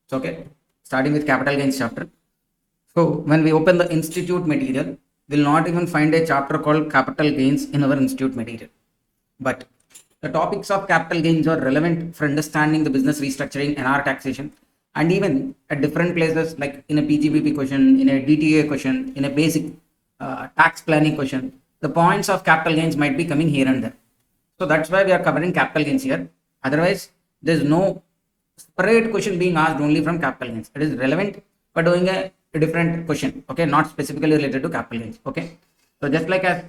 So, okay, starting with capital gains chapter. So when we open the institute material, we'll not even find a chapter called capital gains in our institute material. But the topics of capital gains are relevant for understanding the business restructuring and our taxation, and even at different places like in a PGBP question, in a DTA question, in a basic tax planning question, the points of capital gains might be coming here and there. So that's why we are covering capital gains here. Otherwise, there's no separate question being asked only from capital gains. It is relevant for doing a different question, okay, not specifically related to capital gains. Okay, so just like as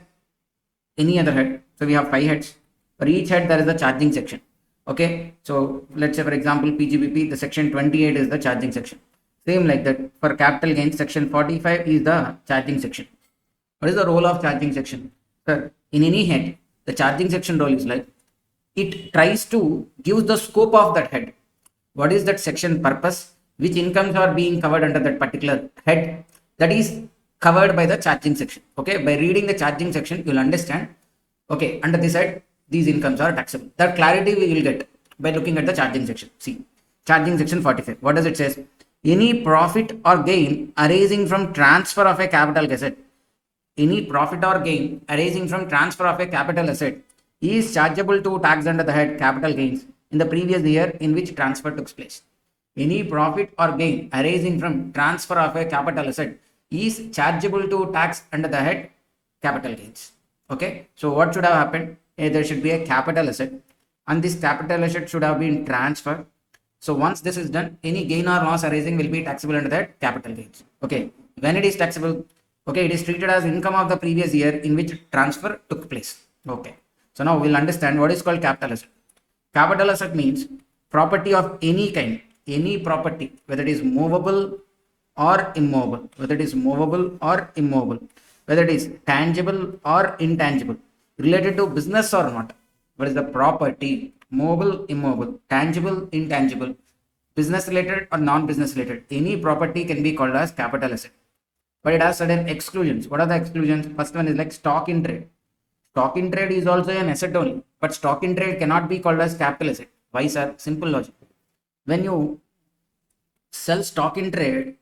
any other head, so we have 5 heads. For each head there is a charging section. Okay, so let's say for example PGBP, the section 28 is the charging section. Same like that for capital gains, section 45 is the charging section. What is the role of charging section? Sir, in any head, the charging section role is like it tries to give the scope of that head. What is that section purpose? Which incomes are being covered under that particular head? That is covered by the charging section. Okay, by reading the charging section, you'll understand. Okay, under this head, these incomes are taxable. That clarity we will get by looking at the charging section. See, charging section 45. What does it say? Any profit or gain arising from transfer of a capital asset. Any profit or gain arising from transfer of a capital asset is chargeable to tax under the head capital gains in the previous year in which transfer took place. Any profit or gain arising from transfer of a capital asset is chargeable to tax under the head capital gains. Okay, so what should have happened? There should be a capital asset, and this capital asset should have been transferred. So once this is done, any gain or loss arising will be taxable under that capital gains. Okay, when it is taxable, okay, it is treated as income of the previous year in which transfer took place. Okay, so now we'll understand what is called capital asset. Capital asset means property of any kind, any property, whether it is movable or immovable, whether it is tangible or intangible, related to business or not. What is the property? Movable, immovable, tangible, intangible, business related or non-business related. Any property can be called as capital asset. But it has certain exclusions. What are the exclusions? First one is like stock in trade. Stock in trade is also an asset only, but stock in trade cannot be called as capital asset. Why, sir? Simple logic. When you sell stock in trade,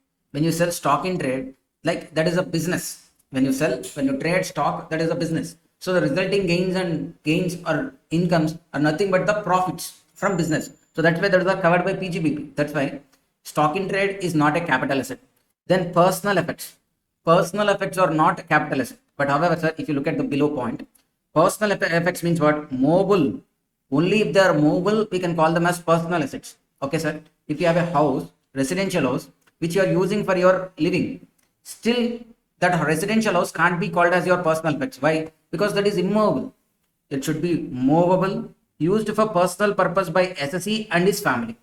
like that is a business. When you trade stock, that is a business. So the resulting gains or incomes are nothing but the profits from business. So that's why that is covered by PGBP. That's why stock in trade is not a capital asset. Then personal effects. Personal effects are not capital asset. But however, sir, if you look at the below point, personal effects means what? Mobile. Only if they are mobile, we can call them as personal assets. Okay, sir. If you have a house, residential house, which you are using for your living, still that residential house can't be called as your personal effects. Why? Because that is immovable. It should be movable, used for personal purpose by SSE and his family.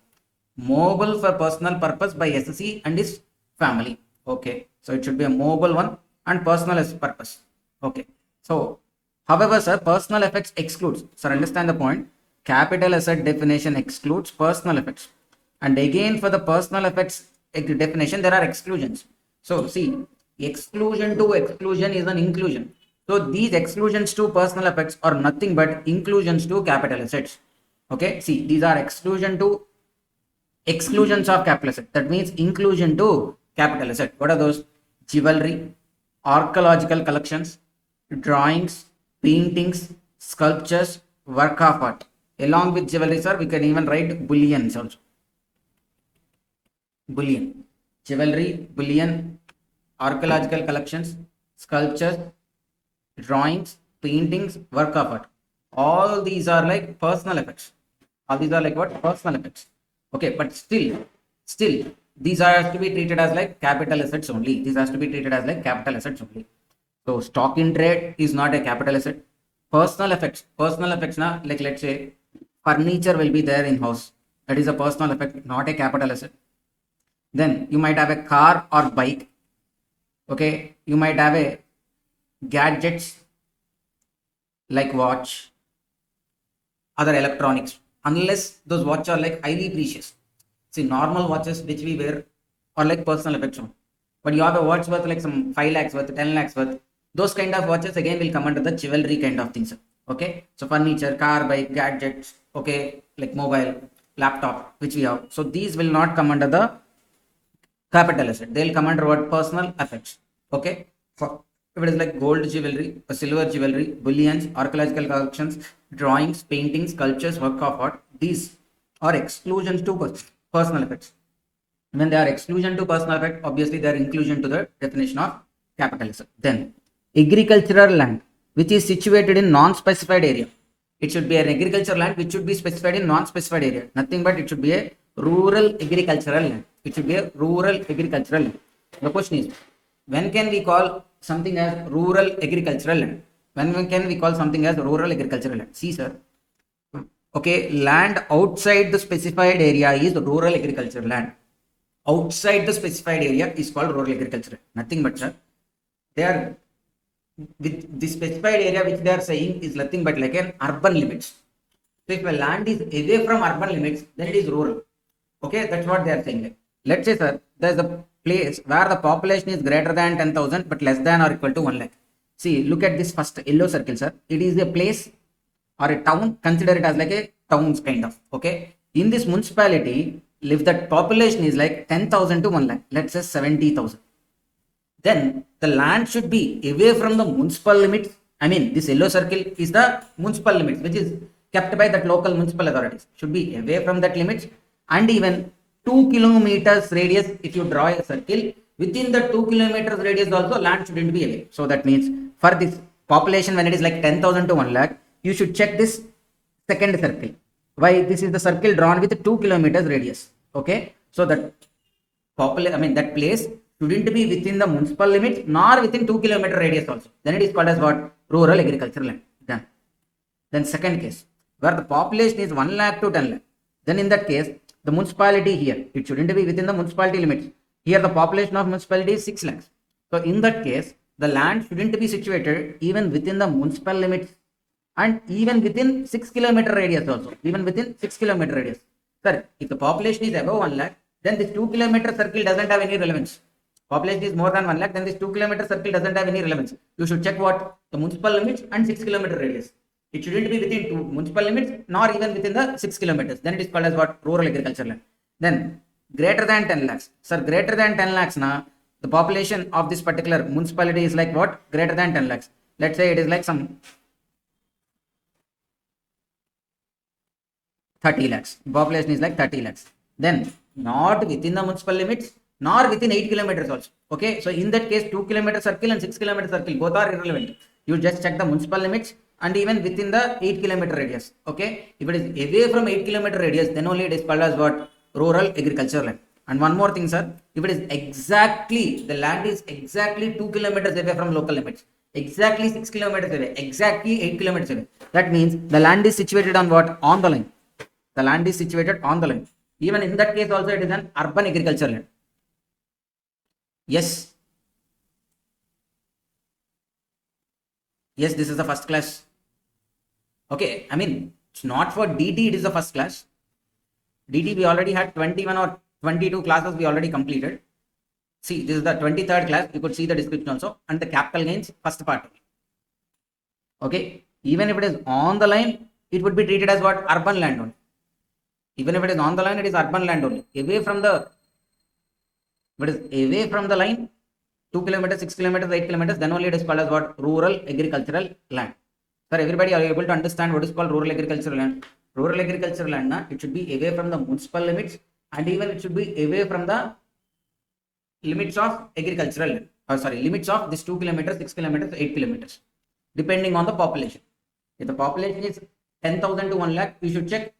Mobile for personal purpose by SSE and his family. Okay, so it should be a mobile one and personal as purpose. Okay, so however, sir, personal effects excludes. Sir, understand the point. Capital asset definition excludes personal effects, and again for the personal effects definition there are exclusions. So see, exclusion to exclusion is an inclusion. So these exclusions to personal effects are nothing but inclusions to capital assets. Okay, see, these are exclusions of capital asset. That means inclusion to capital asset. What are those? Jewelry, archaeological collections, drawings, paintings, sculptures, work of art. Along with jewelry, sir, we can even write bullions also. Bullion, jewelry, bullion, archaeological collections, sculptures, drawings, paintings, work of art. All these are like personal effects. All these are like what? Personal effects. Okay, but still, these are to be treated as like capital assets only. So stock in trade is not a capital asset. Personal effects now, like let's say furniture will be there in house. That is a personal effect, not a capital asset. Then you might have a car or bike. Okay, you might have a gadgets like watch, other electronics, unless those watches are like highly precious. See, normal watches which we wear are like personal effects. But you have a watch worth like some 5 lakhs worth, 10 lakhs worth. Those kind of watches again will come under the jewelry kind of things. Okay, so furniture, car, bike, gadgets, okay, like mobile, laptop, which we have. So these will not come under the capital asset. They'll come under what? Personal effects. Okay. If it is like gold jewelry, silver jewelry, bullions, archaeological collections, drawings, paintings, sculptures, work of art, these are exclusions to personal effects. When they are exclusion to personal effect, obviously they are inclusion to the definition of capital asset. Then agricultural land which is situated in non-specified area. It should be an agricultural land which should be specified in non-specified area. Nothing but it should be a rural agricultural land. It should be a rural agricultural land. The question is, when can we call something as rural agricultural land? When can we call something as rural agricultural land? See, sir. Okay, land outside the specified area is rural agricultural land. Outside the specified area is called rural agriculture. Nothing but, sir, they are with the specified area which they are saying is nothing but like an urban limits. So if a land is away from urban limits, then it is rural. Okay, that's what they are saying. Like, let's say, sir, there is a place where the population is greater than 10,000 but less than or equal to 1 lakh. See, look at this first yellow circle, sir. It is a place or a town. Consider it as like a towns kind of. Okay, in this municipality, if that population is like 10,000 to 1 lakh, let's say 70,000, then the land should be away from the municipal limits. I mean, this yellow circle is the municipal limits which is kept by that local municipal authorities. Should be away from that limits, and even 2 kilometers radius. If you draw a circle within the 2 kilometers radius also, land shouldn't be away. So that means for this population, when it is like 10,000 to 1 lakh, you should check this second circle. Why? This is the circle drawn with 2 kilometers radius. Okay, so that that place shouldn't be within the municipal limits nor within 2 kilometer radius also. Then it is called as what? Rural agricultural land. Done. Then second case, where the population is 1 lakh to 10 lakh, then in that case, the municipality here, it shouldn't be within the municipality limits. Here the population of municipality is 6 lakhs. So in that case, the land shouldn't be situated even within the municipal limits and even within 6 kilometer radius also. Even within 6 kilometer radius. Sir, if the population is above 1 lakh, then this 2 kilometer circle doesn't have any relevance. Population is more than 1 lakh, then this 2 kilometer circle doesn't have any relevance. You should check what? The municipal limits and 6 kilometer radius. It shouldn't be within 2 municipal limits nor even within the 6 kilometers. Then it is called as what? Rural agriculture land. Then greater than 10 lakhs. Sir, greater than 10 lakhs na, the population of this particular municipality is like what? Greater than 10 lakhs. Let's say it is like some 30 lakhs. Population is like 30 lakhs. Then not within the municipal limits nor within 8 kilometers also. Okay, so in that case, 2 kilometer circle and 6 kilometer circle both are irrelevant. You just check the municipal limits and even within the 8 kilometer radius. Okay, if it is away from 8 kilometer radius, then only it is called as what? Rural agriculture land. And one more thing, sir, if it is exactly, the land is exactly 2 kilometers away from local limits, exactly 6 kilometers away, exactly 8 kilometers away, that means the land is situated on what? On the line. The land is situated on the line. Even in that case also, it is an urban agriculture land. Yes. Yes, this is the first class. Okay, I mean, it's not for DT, it is the first class. DT, we already had 21 or 22 classes we already completed. See, this is the 23rd class. You could see the description also. And the capital gains, first part. Okay, even if it is on the line, it would be treated as what? Urban land only. Even if it is on the line, it is urban land only. Away from the line, 2 kilometers, 6 kilometers, 8 kilometers, then only it is called as what? Rural agricultural land. Sir, everybody, are you able to understand what is called rural agricultural land? Rural agricultural land, it should be away from the municipal limits and even it should be away from the limits of agricultural land. Limits of this 2 kilometers, 6 kilometers, 8 kilometers, depending on the population. If the population is 10,000 to 1 lakh, you should check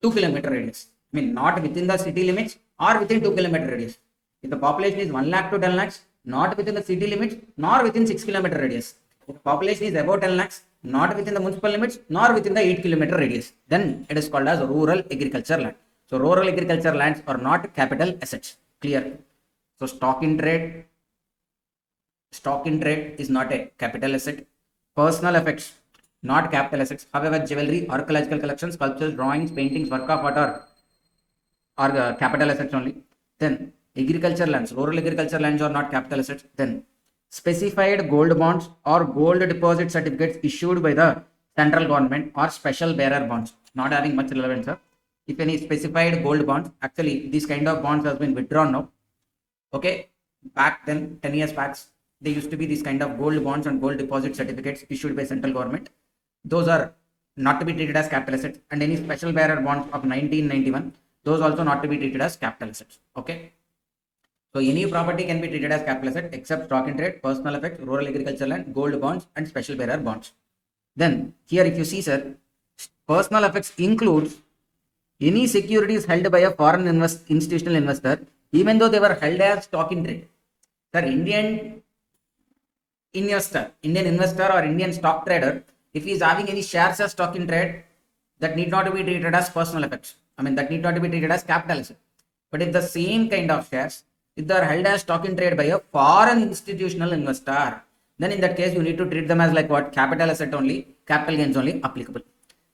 2 kilometer radius. I mean, not within the city limits or within 2 kilometer radius. If the population is 1 lakh to 10 lakhs, not within the city limits nor within 6 kilometer radius. If the population is above 10 lakhs, not within the municipal limits nor within the 8 kilometer radius, then it is called as rural agriculture land. So rural agriculture lands are not capital assets. Clear? So stock in trade is not a capital asset. Personal effects, not capital assets. However, jewelry, archaeological collections, sculptures, drawings, paintings, work of art are capital assets only. Then agriculture lands, rural agriculture lands are not capital assets. Then specified gold bonds or gold deposit certificates issued by the central government or special bearer bonds, not having much relevance, sir. If any specified gold bonds, actually these kind of bonds has been withdrawn now. Okay, back then, 10 years back, there used to be this kind of gold bonds and gold deposit certificates issued by central government. Those are not to be treated as capital assets, and any special bearer bonds of 1991, those also not to be treated as capital assets. Okay. So any property can be treated as capital asset except stock in trade, personal effects, rural agricultural land, gold bonds, and special bearer bonds. Then here, if you see, sir, personal effects includes any securities held by a foreign institutional investor, even though they were held as stock in trade. Sir, Indian investor or Indian stock trader, if he is having any shares as stock in trade, that need not be treated as personal effects. I mean, that need not be treated as capital asset. But if the same kind of shares, if they are held as stock in trade by a foreign institutional investor, then in that case, you need to treat them as like what? Capital asset only, capital gains only applicable.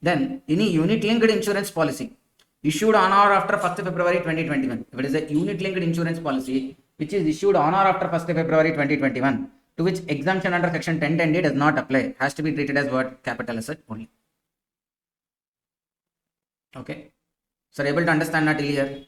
Then any unit linked insurance policy issued on or after 1st February 2021. If it is a unit linked insurance policy which is issued on or after 1st February 2021, to which exemption under section 1010D does not apply, has to be treated as what? Capital asset only. Okay. So able to understand that here?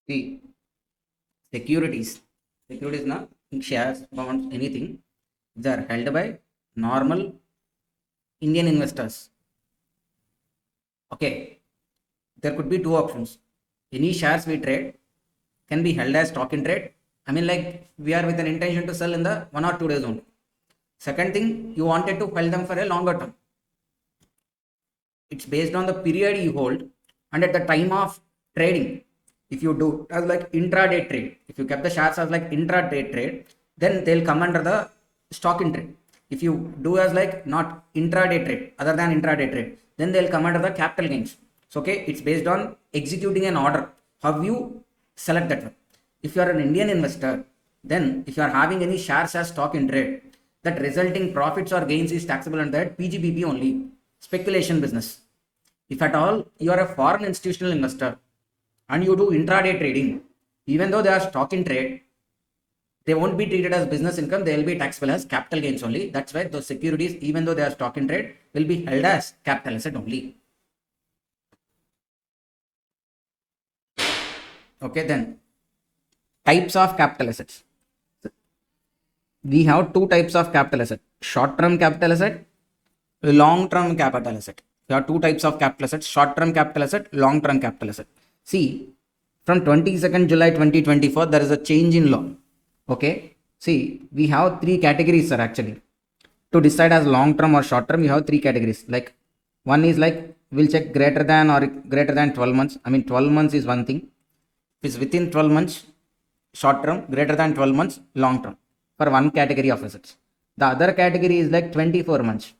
See, securities now, shares, bonds, anything, they are held by normal Indian investors. Okay, there could be two options. Any shares we trade can be held as stock in trade. I mean, like we are with an intention to sell in the 1 or 2 days only. Second thing, you wanted to hold them for a longer term. It's based on the period you hold and at the time of trading. If you do as like intraday trade, if you kept the shares as like intraday trade, then they'll come under the stock in trade. If you do as like not intraday trade, other than intraday trade, then they'll come under the capital gains. So okay, it's based on executing an order, how you select that one. If you are an Indian investor, then if you are having any shares as stock in trade, that resulting profits or gains is taxable under that PGBP only, speculation business. If at all you are a foreign institutional investor and you do intraday trading, even though they are stock in trade, they won't be treated as business income, they will be taxable as capital gains only. That's why those securities, even though they are stock in trade, will be held as capital asset only. Okay, then types of capital assets. We have two types of capital asset: short-term capital asset, long-term capital asset. There are two types of capital assets: short-term capital asset, long-term capital asset. See, from 22nd July 2024, there is a change in law. Okay. See, we have three categories, sir, actually. To decide as long-term or short-term, you have three categories. Like, one is like, we'll check greater than or greater than 12 months. I mean, 12 months is one thing. If it's within 12 months, short-term, greater than 12 months, long-term, for one category of assets. The other category is like 24 months,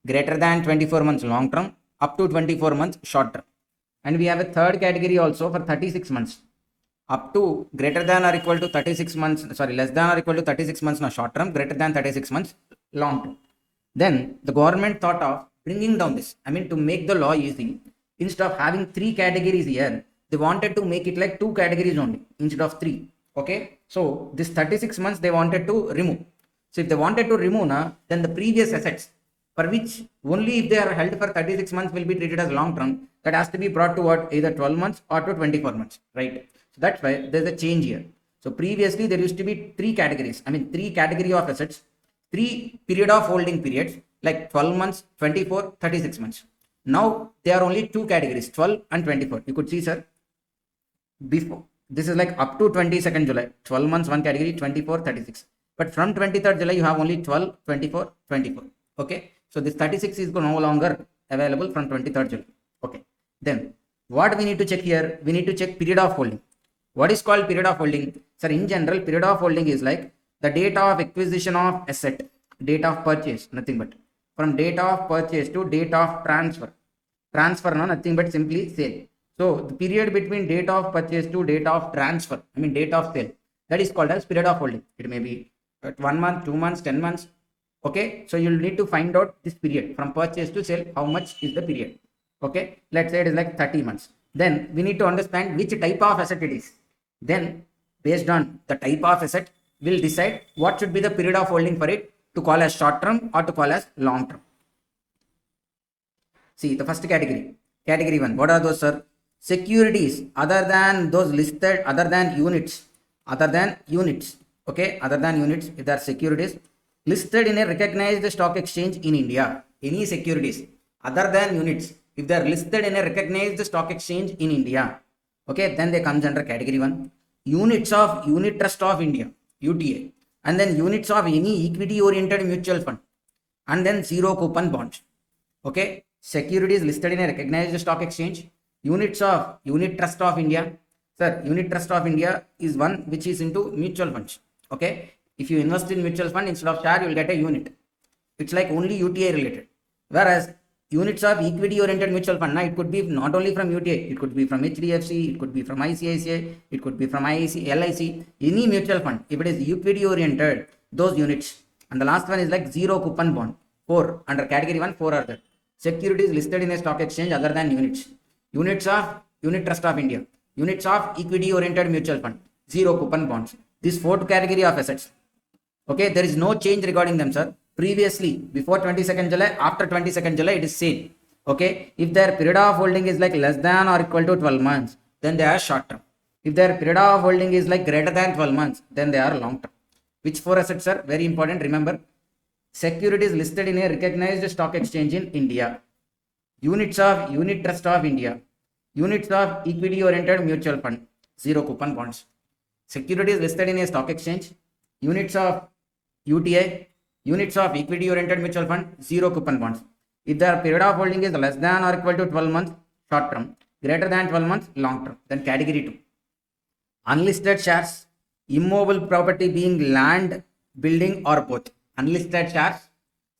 greater than 24 months, long-term, up to 24 months, short-term. And we have a third category also for 36 months, up to greater than or equal to 36 months, sorry, less than or equal to 36 months, now short term, greater than 36 months, long term. Then the government thought of bringing down this. I mean, to make the law easy, instead of having three categories here, they wanted to make it like two categories only instead of three. Okay. So this 36 months they wanted to remove. So if they wanted to remove, then the previous assets, for which only if they are held for 36 months will be treated as long term. That has to be brought to what? Either 12 months or to 24 months, right? So that's why there's a change here. So previously there used to be three categories. Three category of assets, three period of holding periods like 12 months, 24, 36 months. Now there are only two categories, 12 and 24. You could see, sir, before this is like up to 22nd July, 12 months one category, 24, 36. But from 23rd July, you have only 12, 24, 24. Okay. So this 36 is no longer available from 23rd July. Okay. Then what we need to check here? We need to check period of holding. What is called period of holding? Sir, in general, period of holding is like the date of acquisition of asset, date of purchase, nothing but from date of purchase to date of transfer. Transfer, no, nothing but simply sale. So the period between date of purchase to date of transfer, date of sale, that is called as period of holding. It may be 1 month, 2 months, 10 months. Okay. So you'll need to find out this period from purchase to sale, how much is the period. Okay. Let's say it is like 30 months. Then we need to understand which type of asset it is. Then based on the type of asset, we'll decide what should be the period of holding for it, to call as short term or to call as long term. See the first category. Category 1. What are those, sir? Securities other than those listed, other than units. Okay. Other than units, if they are securities listed in a recognized stock exchange in India. Any securities other than units, if they are listed in a recognized stock exchange in India, okay, then they comes under category 1. Units of Unit Trust of India, UTA, and then units of any equity oriented mutual fund, and then zero coupon bonds. Okay. Securities listed in a recognized stock exchange, units of Unit Trust of India. Sir, Unit Trust of India is one which is into mutual funds. Okay. If you invest in mutual fund, instead of share, you will get a unit. It's like only UTA related. Whereas units of equity oriented mutual fund, it could be not only from UTA, it could be from HDFC, it could be from ICICI, it could be from IIC, LIC, any mutual fund. If it is equity oriented, those units. And the last one is like zero coupon bond. 4 under category 1, 4 are there. Securities listed in a stock exchange other than units. Units of Unit Trust of India, units of equity oriented mutual fund, zero coupon bonds. This 4th category of assets. Okay, there is no change regarding them, sir. Previously, before 22nd July, after 22nd July, it is same. Okay, if their period of holding is like less than or equal to 12 months, then they are short term. If their period of holding is like greater than 12 months, then they are long term. Which 4 assets are very important? Remember, securities listed in a recognized stock exchange in India, units of Unit Trust of India, units of equity oriented mutual fund, zero coupon bonds. Securities listed in a stock exchange, units of UTA, units of equity oriented mutual fund, zero coupon bonds. If their period of holding is less than or equal to 12 months, short term, greater than 12 months, long term. Then category 2. Unlisted shares, immovable property being land, building or both. Unlisted shares.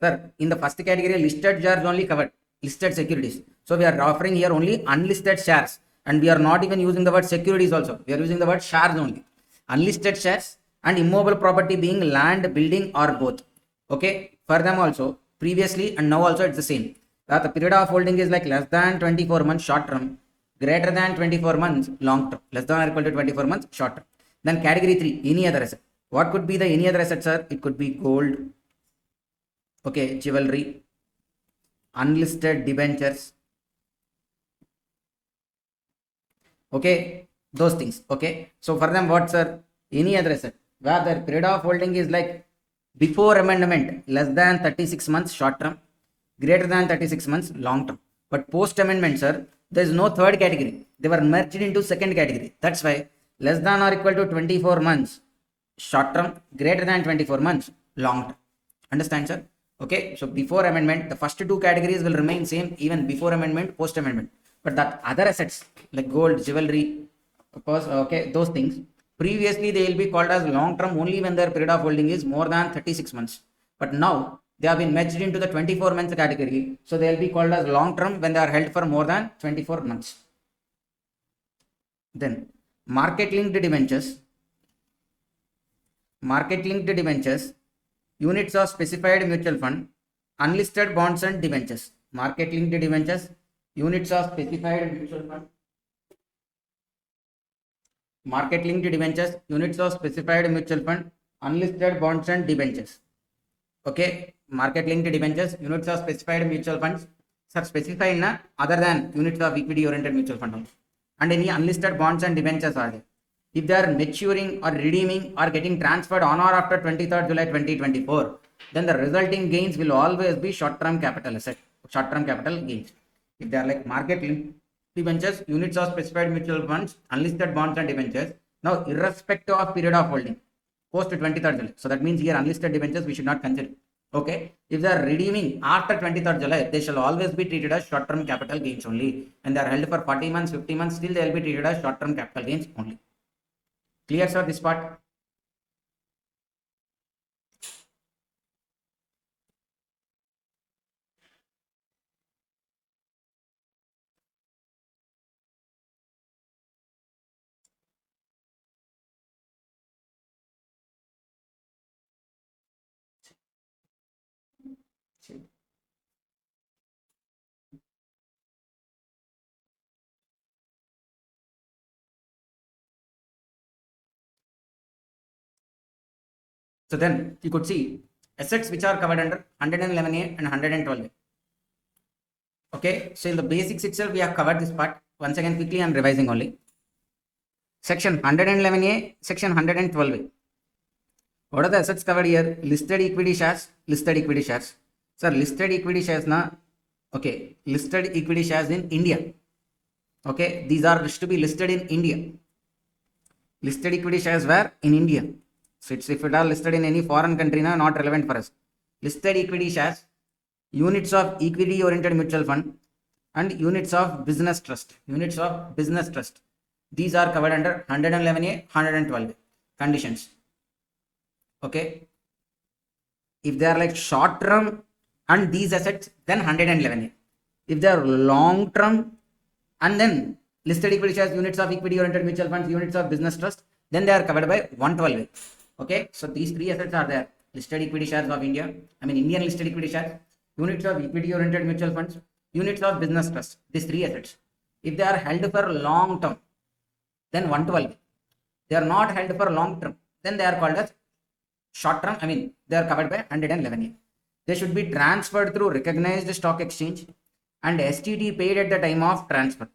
Sir, in the first category, listed shares only covered, listed securities. So we are offering here only unlisted shares, and we are not even using the word securities also. We are using the word shares only. Unlisted shares and immovable property being land, building or both. Okay, for them also, previously and now also it's the same. The period of holding is like less than 24 months short term, greater than 24 months long term, less than or equal to 24 months short term. Then category 3, any other asset. What could be the any other asset, sir? It could be gold, okay, jewelry, unlisted debentures, okay, those things. Okay, so for them, what, sir? Any other asset where the period of holding is like before amendment less than 36 months short term, greater than 36 months long term. But post amendment, sir, there is no third category. They were merged into second category. That's why less than or equal to 24 months short term, greater than 24 months long term. Understand, sir? Okay, so before amendment, the first two categories will remain same even before amendment, post amendment. But that other assets like gold, jewelry, of course, okay, those things, previously they will be called as long term only when their period of holding is more than 36 months. But now they have been merged into the 24 months category. So they will be called as long term when they are held for more than 24 months. Then market linked debentures. Market linked debentures, units of specified mutual fund, unlisted bonds and debentures. Market linked debentures, units of specified mutual fund, market linked debentures, units of specified mutual fund, unlisted bonds and debentures. Okay, market linked debentures, units of specified mutual funds, sir, specified na other than units of equity oriented mutual fund also. And any unlisted bonds and debentures are there. If they are maturing or redeeming or getting transferred on or after 23rd July 2024, then the resulting gains will always be short-term capital asset, short-term capital gains. If they are like market linked debentures, units of specified mutual funds, unlisted bonds and debentures, now irrespective of period of holding, post 23rd July. So that means here unlisted debentures we should not consider. Okay, if they are redeeming after 23rd July, they shall always be treated as short-term capital gains only. And they are held for 40 months, 50 months, still they will be treated as short-term capital gains only. Clear, sir, this part? So then you could see assets which are covered under 111A and 112A. Okay, so in the basics itself we have covered this part. Once again quickly I am revising only. Section 111A, section 112A. What are the assets covered here? Listed equity shares, listed equity shares. Sir, listed equity shares na, okay, listed equity shares in India. Okay, these are to be listed in India. Listed equity shares were in India. So it's if it are listed in any foreign country, now not relevant for us. Listed equity shares, units of equity oriented mutual fund, and units of business trust. Units of business trust. These are covered under 111A, 112A conditions. Okay. If they are like short term and these assets, then 111A. If they are long term and then listed equity shares, units of equity oriented mutual funds, units of business trust, then they are covered by 112A. Okay, so these three assets are there. Listed equity shares of India, Indian listed equity shares, units of equity oriented mutual funds, units of business trust. These three assets. If they are held for long term, then 112. They are not held for long term, then they are called as short term. They are covered by 111A. They should be transferred through recognized stock exchange and STT paid at the time of transfer.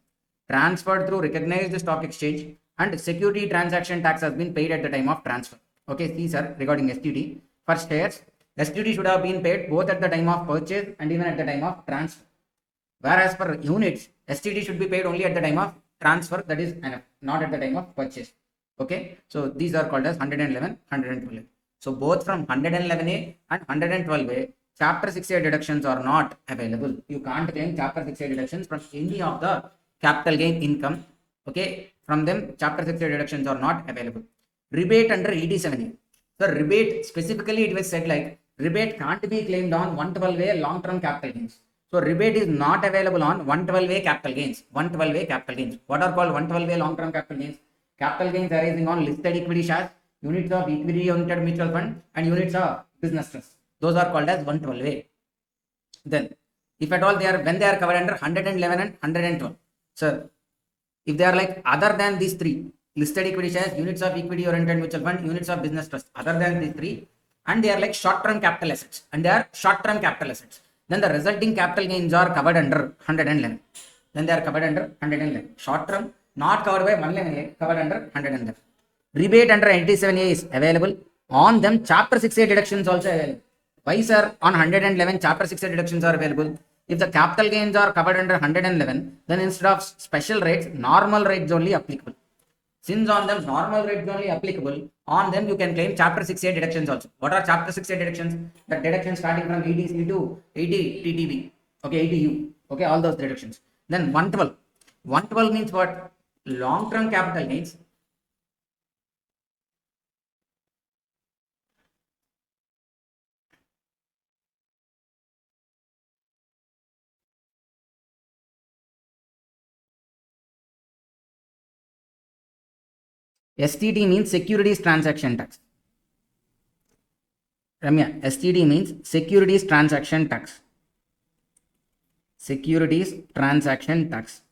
Transferred through recognized stock exchange and security transaction tax has been paid at the time of transfer. Okay, see sir, regarding STT, for shares, STT should have been paid both at the time of purchase and even at the time of transfer. Whereas for units, STT should be paid only at the time of transfer, that is enough, not at the time of purchase. Okay, so these are called as 111, 112. So both from 111A and 112A, Chapter 6A deductions are not available. You can't claim Chapter 6A deductions from any of the capital gain income. Okay, from them Chapter 6A deductions are not available. Rebate under 87A. So rebate, specifically it was said like rebate can't be claimed on 112A long-term capital gains. So rebate is not available on 112A capital gains. 112A capital gains. What are called 112A long-term capital gains? Capital gains arising on listed equity shares, units of equity oriented mutual fund, and units of business trust. Those are called as 112A. Then, if at all they are, when they are covered under 111 and 112. So, if they are like other than these three, listed equity shares, units of equity oriented mutual fund, units of business trust, other than these three, and they are like short-term capital assets, and they are short-term capital assets, then the resulting capital gains are covered under 111. Then they are covered under 111. Short-term, not covered by 111A, covered under 111. Rebate under 87A is available. On them, Chapter 6A deductions also available. Why sir, on 111, Chapter 6A deductions are available? If the capital gains are covered under 111, then instead of special rates, normal rates only applicable. Since on them normal rates only applicable, on them you can claim Chapter 6A deductions also. What are Chapter 6A deductions? The deductions starting from 80C to 80 TTB. Okay, 80U. Okay, all those deductions. Then 112. 112 means what? Long-term capital gains. STT means Securities Transaction Tax. Ramya, STT means Securities Transaction Tax. Securities Transaction Tax.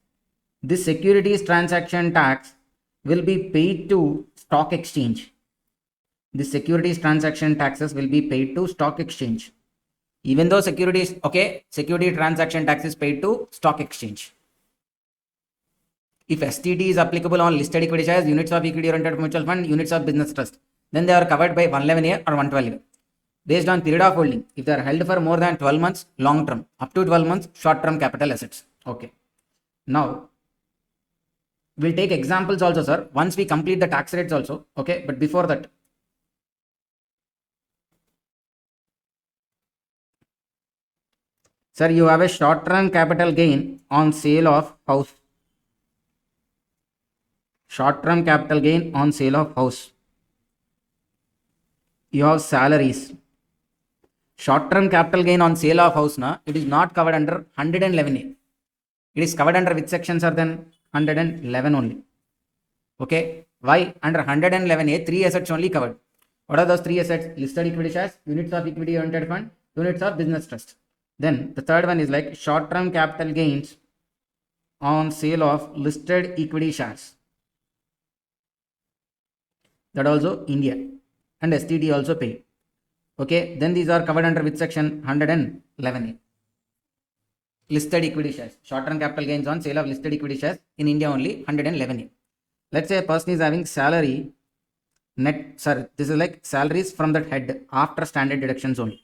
This Securities Transaction Tax will be paid to stock exchange. The Securities Transaction Taxes will be paid to stock exchange. Even though securities, okay, security transaction tax is paid to stock exchange. If STT is applicable on listed equity shares, units of equity oriented mutual fund, units of business trust, then they are covered by 111A or 112A. Based on period of holding, if they are held for more than 12 months, long term, up to 12 months, short term capital assets. Okay. Now, we'll take examples also, sir, once we complete the tax rates also. Okay. But before that, sir, you have a short term capital gain on sale of house. Short term capital gain on sale of house. You have salaries. Short term capital gain on sale of house, na, it is not covered under 111A. It is covered under which sections are then 111 only. Okay. Why? Under 111A, 3 assets only covered. What are those 3 assets? Listed equity shares, units of equity oriented fund, units of business trust. Then the third one is like short term capital gains on sale of listed equity shares. That also India and STT also pay. Okay. Then these are covered under which section? 111A. Listed equity shares. Short term capital gains on sale of listed equity shares in India only 111A. Let's say a person is having salary net, sir, this is like salaries from that head after standard deductions only.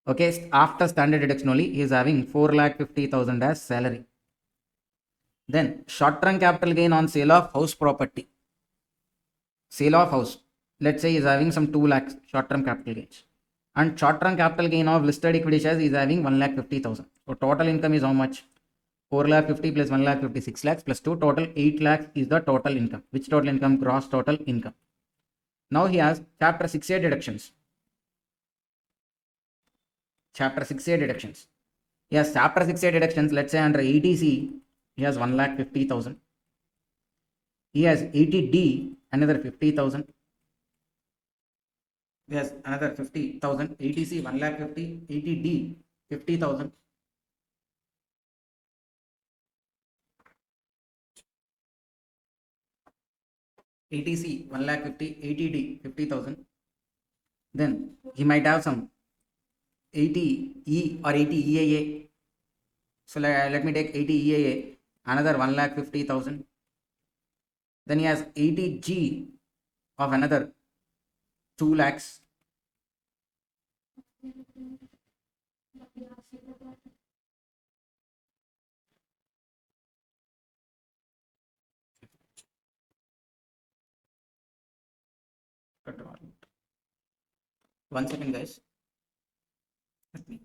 Okay, after standard deduction only, he is having 4,50,000 as salary. Then short term capital gain on sale of house property. Sale of house. Let's say he is having some 2 lakhs short term capital gains. And short term capital gain of listed equity shares is having 1,50,000. So total income is how much? 4,50,000 plus 1,50,000, 6 lakhs plus 2, total 8 lakhs is the total income. Which total income? Gross total income. Now he has chapter 6A deductions. Chapter 6A deductions. He has chapter 6A deductions. Let's say under 80C, he has 1,50,000. He has 80D, another 50,000. He has another 50,000. 80C, 1,50,000. 80D, 50,000. ATC 1,50,000, 80D 50,000. Then he might have some 80E or 80 EAA. So let me take 80 EAA, another 1,50,000. Then he has 80G of another 2 lakhs. One second, guys. Let me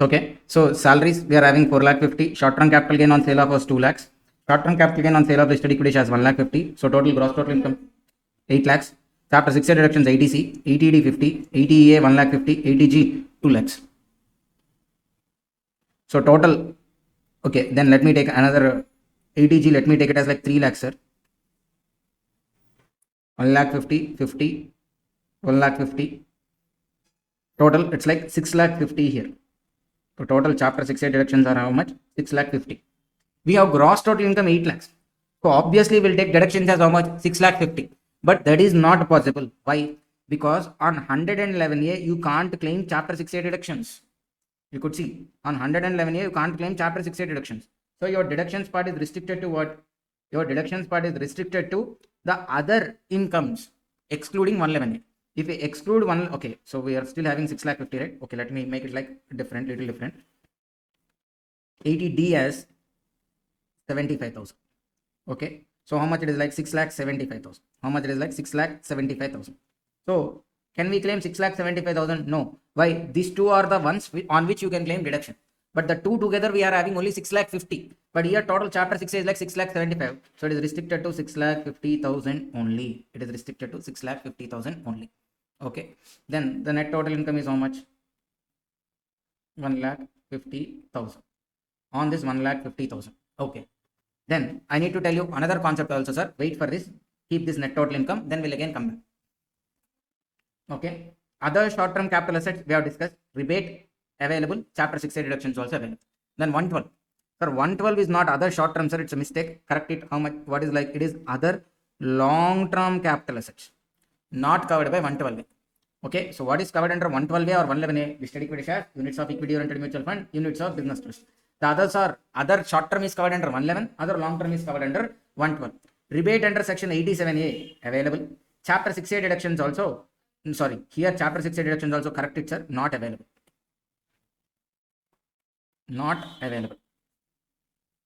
Okay, so salaries we are having 4 lakh 50. Short term capital gain on sale of was 2 lakhs. Short term capital gain on sale of listed equity shares 1 lakh 50. So total income 8 lakhs. Chapter 6 deductions 80C, 80D 50, 80EA 1 lakh 50, 80G 2 lakhs. So total, okay, then let me take another 80G, let me take it as like 3 lakhs, sir. 1 lakh 50, 50, 1 lakh 50. Total, it's like 6 lakh 50 here. So total chapter 6A deductions are how much? 6 lakh 50. We have gross total income 8 lakhs. So obviously we'll take deductions as how much? 6 lakh 50. But that is not possible. Why? Because on 111A you can't claim chapter 6A deductions. You could see on 111A you can't claim chapter 6A deductions. So your deductions part is restricted to what? Your deductions part is restricted to the other incomes excluding 111A. If we exclude one, okay, so we are still having 6 lakh 50, right? Okay, let me make it like different, little different. 80D as 75,000. Okay, so how much it is? Like 6 lakh 75,000. How much it is? Like 6 lakh 75,000. So can we claim 6 lakh 75,000? No. Why? These two are the ones on which you can claim deduction. But the two together we are having only 6 lakh 50. But here total chapter 6 is like 6 lakh 75. So it is restricted to 6 lakh 50,000 only. It is restricted to 6 lakh 50,000 only. Okay. Then the net total income is how much? 1 lakh 50,000. On this 1 lakh 50,000. Okay. Then I need to tell you another concept also, sir. Wait for this. Keep this net total income. Then we'll again come back. Okay. Other short-term capital assets we have discussed. Rebate available. Chapter 6A deductions also available. Then 112. Sir, 112 is not other short-term, sir. It's a mistake. Correct it. How much? What is like? It is other long-term capital assets. Not covered by 112A. Okay. So what is covered under 112A or 111A? Listed equity shares, units of equity oriented mutual fund, units of business trust. The others are other short term is covered under 111, other long term is covered under 112. Rebate under section 87A available. Chapter 6A deductions also, sorry, here chapter 6A deductions also, correct it, sir, not available. Not available.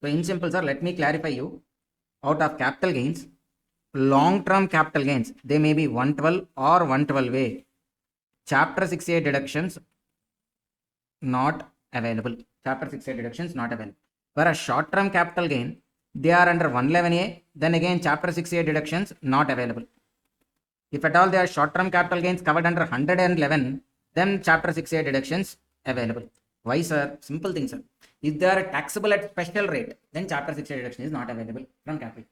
So in simple, sir, let me clarify you. Out of capital gains, long term capital gains, they may be 112 or 112A. Chapter 6A deductions not available. Chapter 6A deductions not available. Whereas short term capital gain, they are under 111A. Then again chapter 6A deductions not available. If at all they are short term capital gains covered under 111, then chapter 6A deductions available. Why, sir? Simple thing, sir. If they are taxable at special rate, then chapter 6A deduction is not available from capital.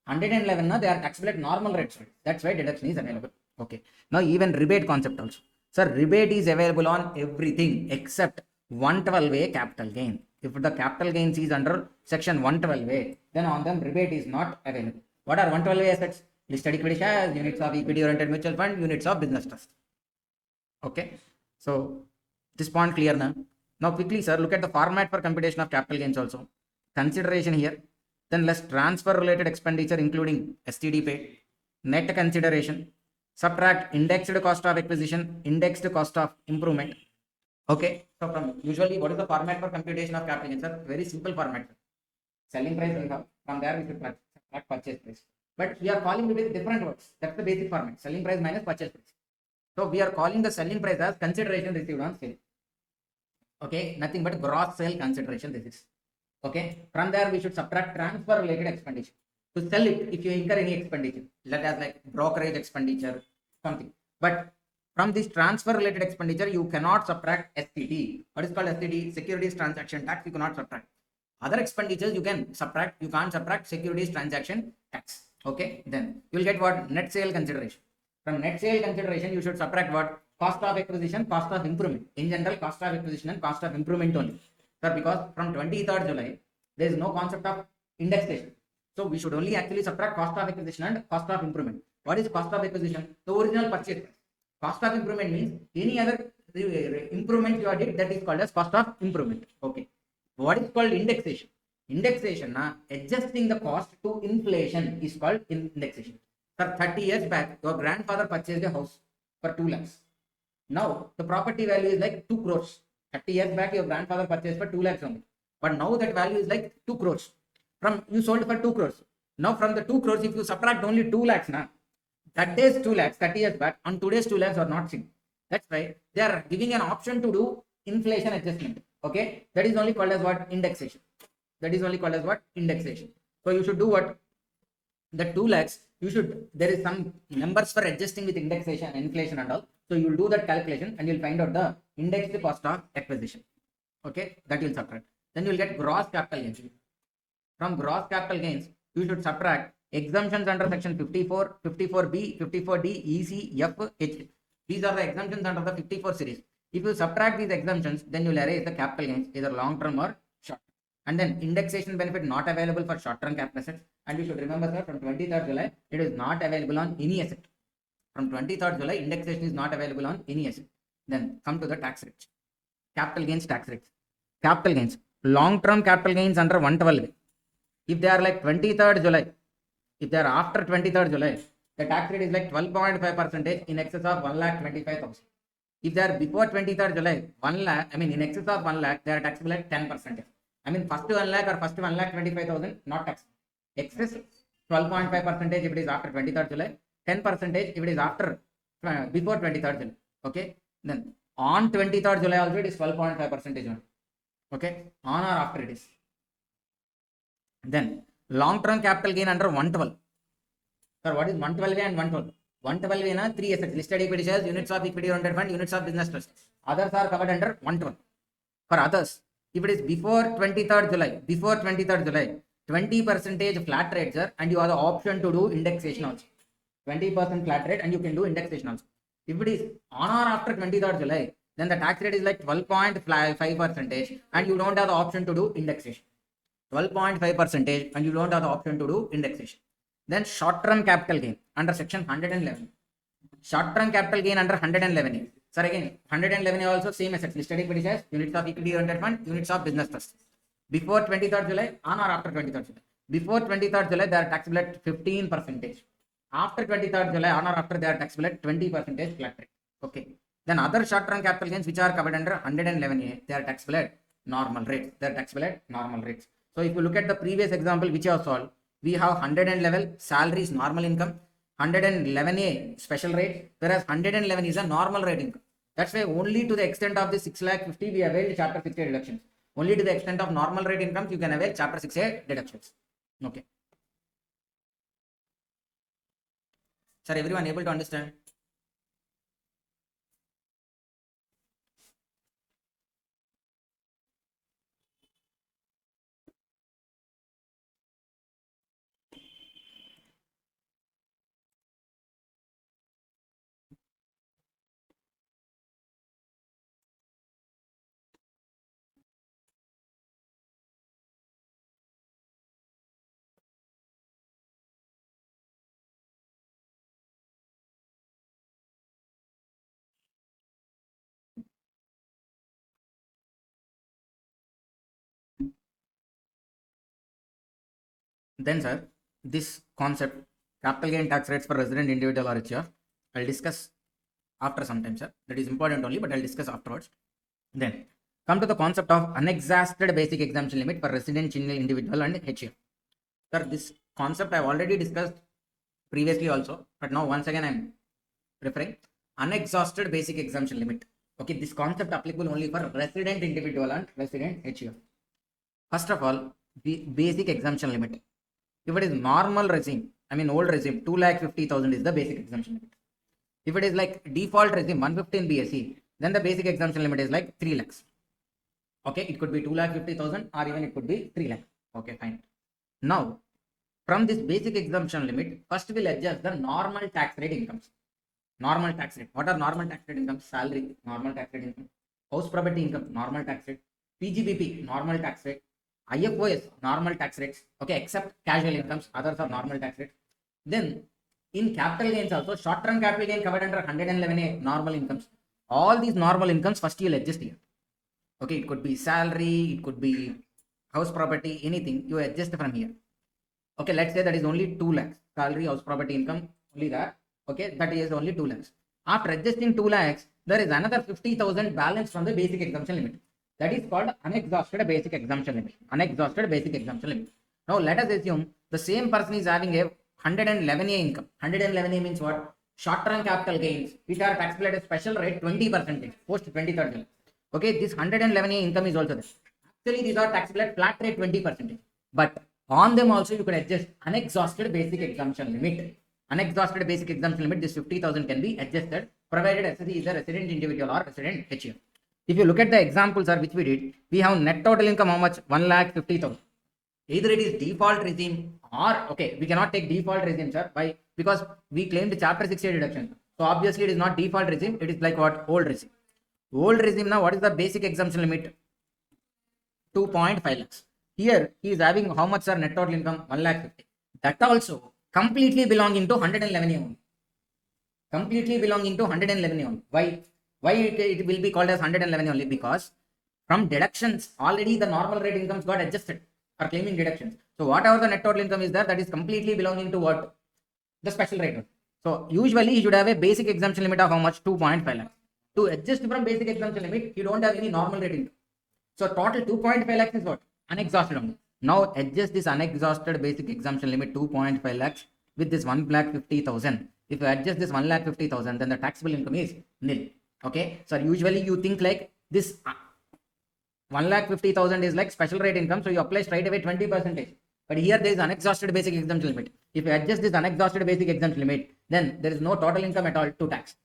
111, no, they are taxable at normal rates. That's why deduction is available. Okay. Now even rebate concept also. Sir, rebate is available on everything except 112A capital gain. If the capital gains is under section 112A, then on them rebate is not available. What are 112A assets? Listed equity shares, units of equity oriented mutual fund, units of business trust. Okay. So this point clear now. Now quickly, sir, look at the format for computation of capital gains also. Consideration here. Then less transfer related expenditure including STT paid, net consideration, subtract indexed cost of acquisition, indexed cost of improvement. Okay, so from usually what is the format for computation of capital gains, sir? Very simple format. Selling price we have, from there we should subtract purchase price. But we are calling it with different words. That's the basic format. Selling price minus purchase price. So we are calling the selling price as consideration received on sale. Okay, nothing but gross sale consideration this is. Okay, from there we should subtract transfer related expenditure. To sell it, if you incur any expenditure, let us like brokerage expenditure, something. But from this transfer related expenditure, you cannot subtract STT. What is called STT? Securities transaction tax. You cannot subtract. Other expenditures you can subtract. You can't subtract securities transaction tax. Okay, then you will get what? Net sale consideration. From net sale consideration, you should subtract what? Cost of acquisition, cost of improvement. In general, cost of acquisition and cost of improvement only. Sir, because from 23rd July, there is no concept of indexation. So we should only actually subtract cost of acquisition and cost of improvement. What is cost of acquisition? The original purchase price. Cost of improvement means any other improvement you did, that is called as cost of improvement. Okay. What is called indexation? Indexation, adjusting the cost to inflation is called indexation. For 30 years back, your grandfather purchased a house for 2 lakhs. Now the property value is like 2 crores. 30 years back, your grandfather purchased for 2 lakhs only. But now that value is like 2 crores. From you sold for 2 crores. Now from the 2 crores, if you subtract only 2 lakhs, that days 2 lakhs, 30 years back, on today's 2 lakhs are not seen. That's why they are giving an option to do inflation adjustment. Okay, that is only called as what? Indexation. That is only called as what? Indexation. So you should do what? The 2 lakhs, you should, there is some numbers for adjusting with indexation, inflation and all. So you will do that calculation and you'll find out the indexed cost of acquisition. Okay, that you'll subtract. Then you will get gross capital gains. From gross capital gains, you should subtract exemptions under section 54, 54B, 54D, EC, F, H. These are the exemptions under the 54 series. If you subtract these exemptions, then you will erase the capital gains, either long term or short. And then indexation benefit not available for short term capital assets. And you should remember, sir, from 23rd July, it is not available on any asset. From 23rd July, indexation is not available on any asset. Then come to the tax rates. Capital gains tax rates. Capital gains. Long term capital gains under 112. If they are like 23rd July, if they are after 23rd July, the tax rate is like 12.5% in excess of 1,25,000. If they are before 23rd July, 1 lakh, I mean in excess of 1 lakh, they are taxable at 10%. I mean first 1 lakh or first 1,25,000 not taxed. Excess 12.5% if it is after 23rd July, 10% if it is after before 23rd July. Okay, then on 23rd July also it is 12.5%. Okay, on or after it is. Then long term capital gain under 112. Sir, what is 112A and 112? 112A na 3 assets: listed equity shares, units of equity oriented fund, units of business trust. Others are covered under 112. For others, if it is before 23rd July, 20% flat rate, sir, and you have the option to do indexation also. 20% flat rate and you can do indexation also. If it is on or after 23rd July, then the tax rate is like 12.5% and you don't have the option to do indexation. 12.5% and you don't have the option to do indexation. Then short term capital gain under section 111. Short term capital gain under 111. Sir, again 111 also same assets: listed equity shares, units of equity oriented fund, units of business trust. Before 23rd July, on or after 23rd July. Before 23rd July, they are taxable at 15%. After 23rd July, on or after, they are taxable at 20% flat rate. Okay. Then other short term capital gains which are covered under 111A, they are taxable at normal rates. They are taxable at normal rates. So if you look at the previous example which you have solved, we have 111 salaries normal income, 111A special rate, whereas 111 is a normal rate income. That's why only to the extent of the 6,50,000 we availed chapter 6A deductions. Only to the extent of normal rate incomes you can avail chapter 6A deductions. Okay. Sir, everyone able to understand? Then, sir, this concept, capital gain tax rates for resident individual or HUF, I'll discuss after some time, sir. That is important only, but I'll discuss afterwards. Then, come to the concept of unexhausted basic exemption limit for resident individual and HUF. Sir, this concept I've already discussed previously also, but now once again I'm referring. Unexhausted basic exemption limit. Okay, this concept applicable only for resident individual and resident HUF. First of all, the basic exemption limit. If it is normal regime, I mean old regime, 2,50,000 is the basic exemption limit. If it is like default regime, 115 BSE, then the basic exemption limit is like 3 lakhs. Okay, it could be 2,50,000 or even it could be 3 lakhs. Okay, fine. Now, from this basic exemption limit, first we'll adjust the normal tax rate incomes. Normal tax rate. What are normal tax rate incomes? Salary, normal tax rate income. House property income, normal tax rate. PGBP, normal tax rate. IFOS, normal tax rates. Okay, except casual incomes, others are normal tax rates. Then, in capital gains also, short-term capital gain covered under 111A, normal incomes. All these normal incomes, first you'll adjust here. Okay, it could be salary, it could be house property, anything, you adjust from here. Okay, let's say that is only 2 lakhs. Salary, house property income, only that. Okay, that is only 2 lakhs. After adjusting 2 lakhs, there is another 50,000 balance from the basic exemption limit. That is called unexhausted basic exemption limit. Unexhausted basic exemption limit. Now let us assume the same person is having a 111A income. 111A means what? Short-term capital gains, which are taxable at a special rate 20%, post 23rd July. Okay, this 111A income is also there. Actually, these are taxable at flat rate 20%. But on them also you can adjust unexhausted basic exemption limit. Unexhausted basic exemption limit, this 50,000 can be adjusted provided assessee is a resident individual or resident HF. If you look at the examples which we did, we have net total income how much? 1,50,000. Either it is default regime or okay, we cannot take default regime, sir. Why? Because we claimed chapter 60 deduction. So obviously it is not default regime, it is like what? Old regime. Old regime now, what is the basic exemption limit? 2.5 lakhs. Here he is having how much, sir? Net total income 1,50,000. That also completely belonging to 111 only. Completely belonging to 111 only. Why? Why it will be called as 111 only? Because from deductions already the normal rate incomes got adjusted for claiming deductions. So whatever the net total income is there, that is completely belonging to what? The special rate. So usually you should have a basic exemption limit of how much? 2.5 lakhs. To adjust from basic exemption limit, you don't have any normal rate income. So total 2.5 lakhs is what? Unexhausted only. Now adjust this unexhausted basic exemption limit 2.5 lakhs with this 1,50,000. If you adjust this 1,50,000, then the taxable income is nil. Okay. So usually you think like this 1,50,000 is like special rate income. So you apply straight away 20%. But here there is unexhausted basic exemption limit. If you adjust this unexhausted basic exemption limit, then there is no total income at all to tax.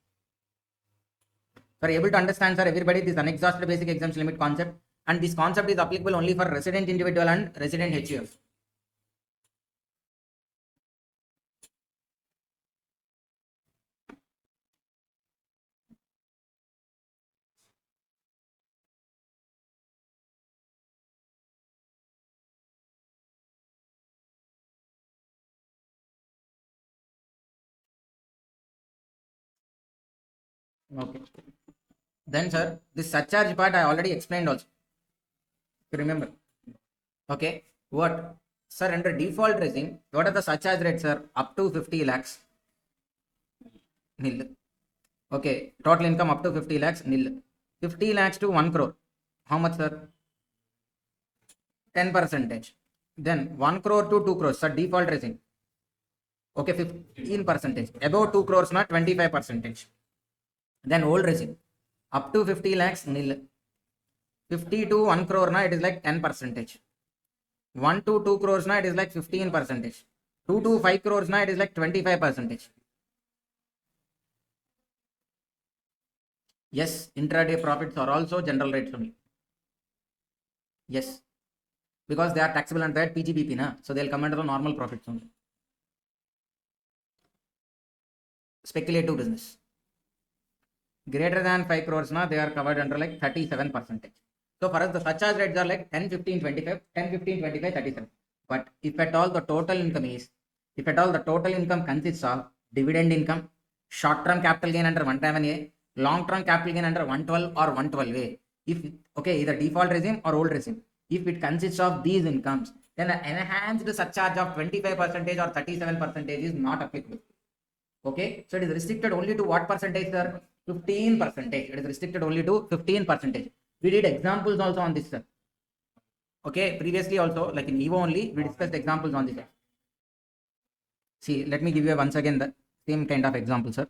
So are you able to understand, sir, everybody, this unexhausted basic exemption limit concept? And this concept is applicable only for resident individual and resident HUF. Okay. Then, sir, this surcharge part I already explained also. You remember? Okay. What? Sir, under default regime, what are the surcharge rates, sir? Up to 50 lakhs. Nil. Okay. Total income up to 50 lakhs. Nil. 50 lakhs to 1 crore. How much, sir? 10%. Then 1 crore to 2 crores, sir, default regime. Okay, 15%. Above 2 crores, not 25%. Then old regime. Up to 50 lakhs, nil. 50 to 1 crore, na, it is like 10%. 1 to 2 crores, na, it is like 15%. 2 to 5 crores, na, it is like 25%. Yes, intraday profits are also general rates only. Yes, because they are taxable under that PGBP, na, so they will come under the normal profits only. Speculative business. Greater than 5 crores, na, they are covered under like 37%. So for us, the surcharge rates are like 10, 15, 25, 10, 15, 25, 37. But if at all the total income consists of dividend income, short-term capital gain under 111A, long-term capital gain under 112 or 112A, if, okay, either default regime or old regime, if it consists of these incomes, then an enhanced surcharge of 25% or 37% is not applicable. Okay, so it is restricted only to what percentage, sir? 15%. It is restricted only to 15%. We did examples also on this, sir. Okay, previously also, like in EVO only, we discussed examples on this. See, let me give you once again the same kind of example, sir.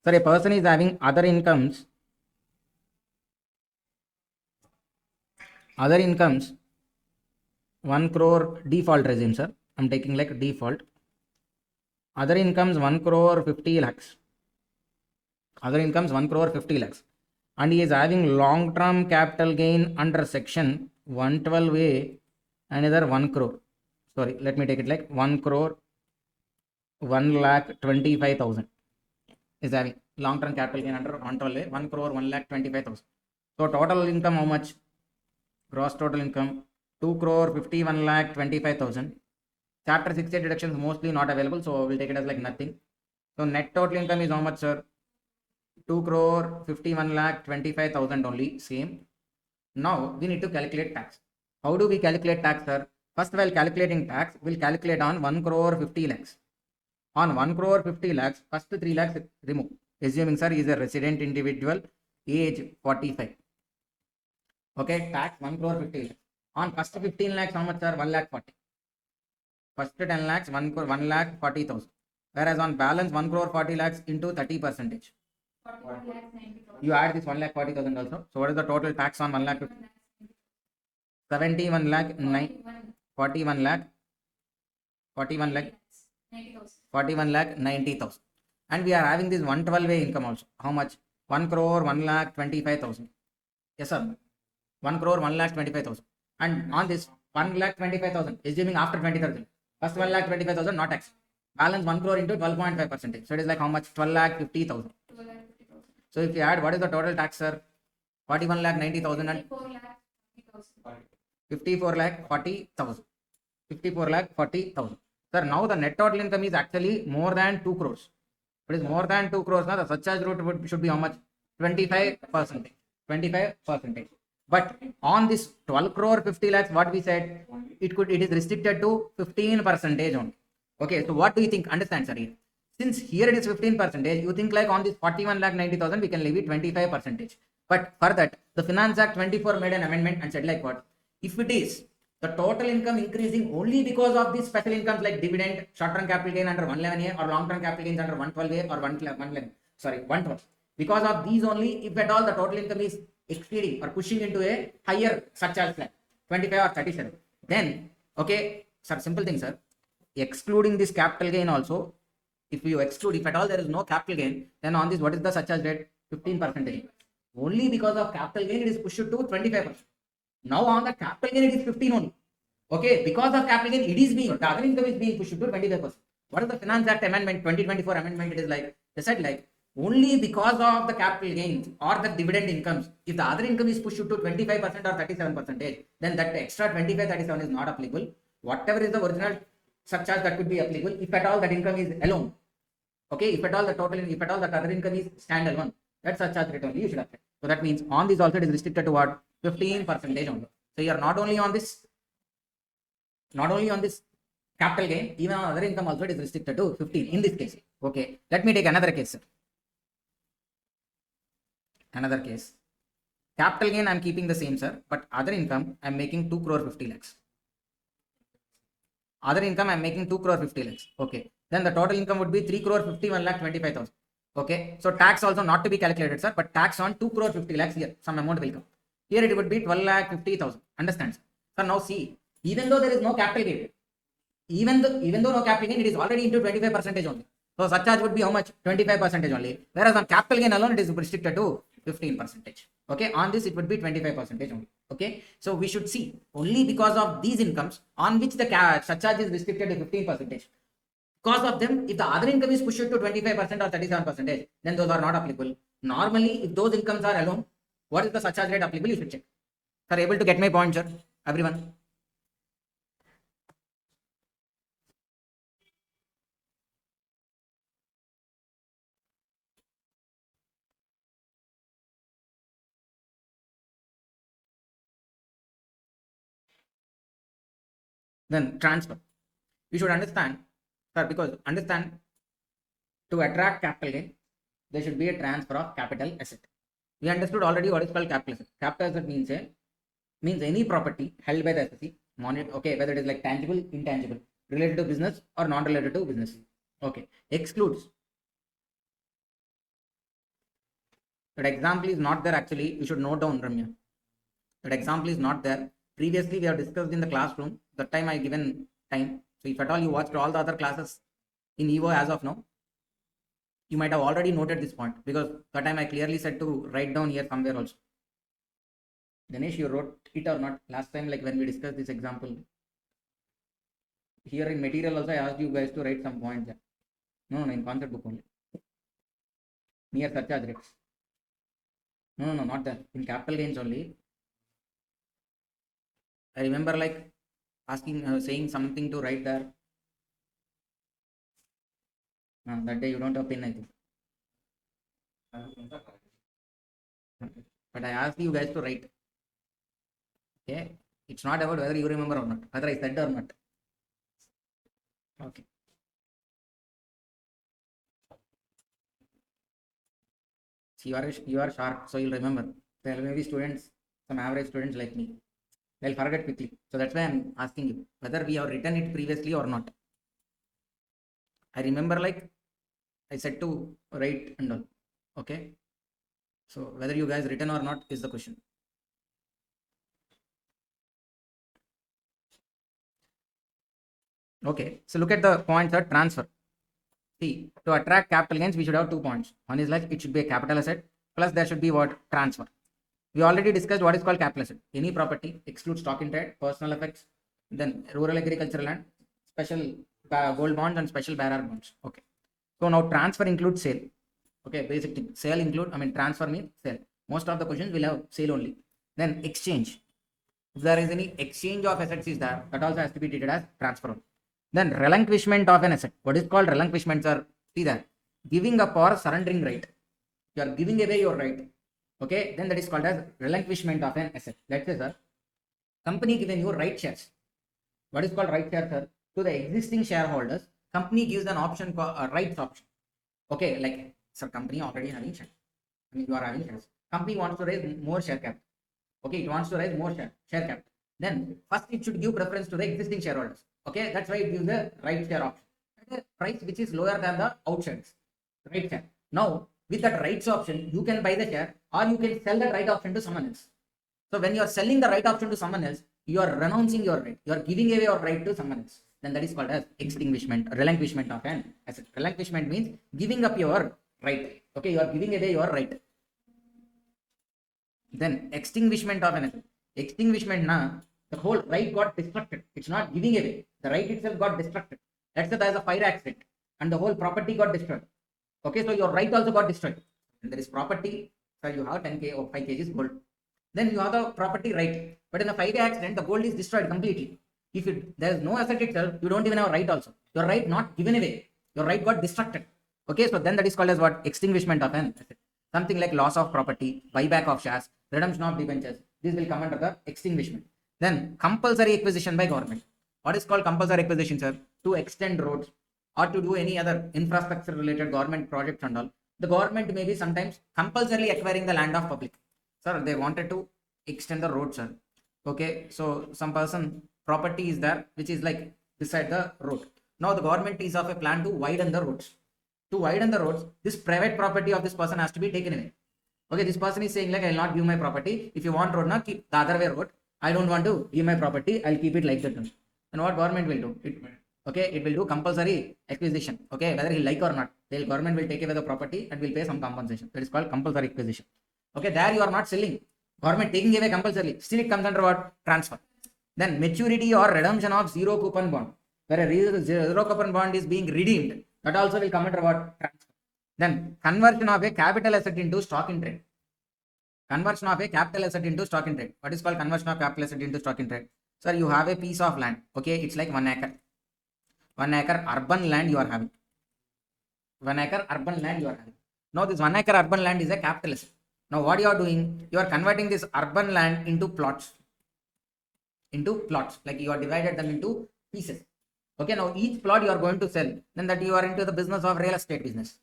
Sir, a person is having other incomes, 1 crore default regime, sir. I'm taking like default. Other incomes 1 crore 50 lakhs. Other incomes 1 crore 50 lakhs. And he is having long-term capital gain under section 112A, another 1 crore. Sorry, let me take it like 1 crore 1,25,000 is having long-term capital gain under 112A, 1 crore 1,25,000. So total income how much? Gross total income 2 crore 51,25,000. Chapter 60 deductions mostly not available, so we'll take it as like nothing. So net total income is how much, sir? 2 crore 51,25,000 only, same. Now we need to calculate tax. How do we calculate tax, sir? First, while calculating tax, we'll calculate on 1 crore 50 lakhs. On 1 crore 50 lakhs, first 3 lakhs remove. Assuming, sir, is a resident individual, age 45. Okay, tax 1 crore 50 lakhs. On first 15 lakhs, how much, sir? 1 lakh 40. First 10 lakhs, 1 lakh 40,000. Whereas on balance 1 crore 40 lakhs into 30%. You add this 1,40,000 also. So what is the total tax on 1 lakh? 71 lakh 41 lakh 41 lakh 41 lakh 90,000. And we are having this 112A income also. How much? 1 crore 1 lakh 25,000. Yes sir. 1 crore 1 lakh 25,000. And on this 1 lakh 25,000, assuming after 20,000. First 1 lakh 25,000 not tax. Balance 1 crore into 12.5%. So it is like how much? 12 lakh 50,000. So if you add, what is the total tax, sir? 41 lakh 90,000 and 54 lakh 40,000. 54 lakh 40,000. Sir, now the net total income is actually more than 2 crores. If it is more than 2 crores, now the surcharge rate should be how much? 25%. 25%. But on this 12 crore 50 lakhs, what we said, it is restricted to 15% only. Okay, so what do you think? Understand, sir? Since here it is 15%, you think like on this 41 lakh 90,000, we can leave it 25%. But for that, the Finance Act 24 made an amendment and said like what? If it is the total income increasing only because of these special incomes like dividend, short-term capital gain under 111A or long-term capital gains under 112A or 112. Because of these only, if at all the total income is exceeding or pushing into a higher surcharge flag, 25 or 37, then, okay, sir, simple thing, sir, excluding this capital gain also, if you exclude, if at all there is no capital gain, then on this, what is the surcharge rate? 15%. Only because of capital gain, it is pushed to 25%. Now on the capital gain, it is 15 only. Okay, because of capital gain, it is being, the other income is being pushed to 25%. What is the Finance Act Amendment, 2024 amendment? It is like, they said like, only because of the capital gains or the dividend incomes, if the other income is pushed to 25% or 37%, then that extra 25, 37 is not applicable. Whatever is the original surcharge that could be applicable, if at all that income is alone. Okay, if at all the total, if at all that other income is standalone, that surcharge rate only you should apply. So that means on this also it is restricted to what? 15% only. So you are not only on this capital gain, even on other income also it is restricted to 15 in this case. Okay, let me take another case, sir. Another case. Capital gain I am keeping the same, sir, but other income I am making 2 crore 50 lakhs. Other income I am making 2 crore 50 lakhs. Okay, then the total income would be 3 crore 51 lakh 25,000. Okay, so tax also not to be calculated, sir, but tax on 2 crore 50 lakhs here, some amount will come. Here it would be 12 lakh 50,000. Understand, sir? So now see, even though there is no capital gain, even though no capital gain, it is already into 25% only. So surcharge would be how much? 25% only. Whereas on capital gain alone, it is restricted to 15%. Okay, on this it would be 25% only. Okay, so we should see only because of these incomes on which the surcharge is restricted to 15%. Because of them, if the other income is pushed to 25% or 37%, then those are not applicable. Normally, if those incomes are alone, what is the surcharge rate applicable? You should check. Sir, able to get my point, sir? Everyone? Then transfer. You should understand, sir, because understand, to attract capital gain, there should be a transfer of capital asset. We understood already what is called capital asset. Capital asset means any property held by the assessee, okay, whether it is like tangible, intangible, related to business or non-related to business. Okay, excludes. That example is not there actually. You should note down, Ramya. That example is not there. Previously, we have discussed in the classroom. That time I given time. So if at all you watched all the other classes in EVO as of now, you might have already noted this point, because that time I clearly said to write down here somewhere also. Ganesh, you wrote it or not? Last time, like when we discussed this example, here in material also I asked you guys to write some points. No, in concept book only. Near surcharge rates. No, not that. In capital gains only. I remember like asking, saying something to write there. That day you don't have pen, I think. But I asked you guys to write. Okay, it's not about whether you remember or not, whether I said or not. Okay. See, you are sharp, so you'll remember. There may be students, some average students like me, they'll forget quickly. So that's why I'm asking you whether we have written it previously or not. I remember like I said to write and all. Okay. So whether you guys written or not is the question. Okay. So look at the points at transfer. See, to attract capital gains, we should have 2 points. One is like it should be a capital asset, plus there should be what? Transfer. We already discussed what is called capital asset. Any property excludes stock in trade, personal effects, then rural agricultural land, special gold bonds and special bearer bonds. Okay. So now transfer includes sale. Okay, basic thing. Sale include, transfer means sale. Most of the questions will have sale only. Then exchange. If there is any exchange of assets is there, that also has to be treated as transfer. Then relinquishment of an asset. What is called relinquishment, sir? See that. Giving up or surrendering right. You are giving away your right. Okay, then that is called as relinquishment of an asset. Let's say, sir, company given you right shares. What is called right shares, sir? To the existing shareholders, company gives an option called a rights option. Okay, like, sir, company already having shares. You are having shares. Company wants to raise more share capital. Okay, it wants to raise more share capital. Then first it should give preference to the existing shareholders. Okay, that's why it gives the right share option at a price which is lower than the out shares. Right share. Now, with that rights option, you can buy the share or you can sell that right option to someone else. So when you are selling the right option to someone else, you are renouncing your right. You are giving away your right to someone else. Then that is called as extinguishment, relinquishment of an asset. Relinquishment means giving up your right. Okay, you are giving away your right. Then extinguishment of an asset. Extinguishment, the whole right got destructed. It's not giving away. The right itself got destructed. Let's say there is a fire accident and the whole property got destroyed. Okay, so your right also got destroyed. And there is property, so you have 10k or 5 kgs gold. Then you have the property right. But in the fire accident, the gold is destroyed completely. If there is no asset itself, you don't even have a right also. Your right not given away. Your right got destructed. Okay, so then that is called as what? Extinguishment of an asset. Something like loss of property, buyback of shares, redemption of debentures. This will come under the extinguishment. Then compulsory acquisition by government. What is called compulsory acquisition, sir? To extend roads or to do any other infrastructure related government projects and all. The government may be sometimes compulsorily acquiring the land of public. Sir, they wanted to extend the road, sir. Okay, so some person property is there which is like beside the road. Now the government is of a plan to widen the roads. To widen the roads, this private property of this person has to be taken away. Okay, this person is saying like, I will not give my property. If you want road, now keep the other way road. I don't want to give my property. I'll keep it like that. And what government will do? It will do compulsory acquisition. Okay, whether he like or not, the government will take away the property and will pay some compensation. That is called compulsory acquisition. Okay, there you are not selling. Government taking away compulsorily. Still it comes under what? Transfer. Then maturity or redemption of zero coupon bond. Where a zero coupon bond is being redeemed. That also will come under what? Transfer. Then conversion of a capital asset into stock in trade. Conversion of a capital asset into stock in trade. What is called conversion of capital asset into stock in trade? Sir, you have a piece of land. Okay, it's like 1 acre. 1 acre urban land you are having. 1 acre urban land you are having. Now this 1 acre urban land is a capital asset. Now what you are doing? You are converting this urban land into plots. Like you are divided them into pieces. Okay, now each plot you are going to sell. Then that you are into the business of real estate business.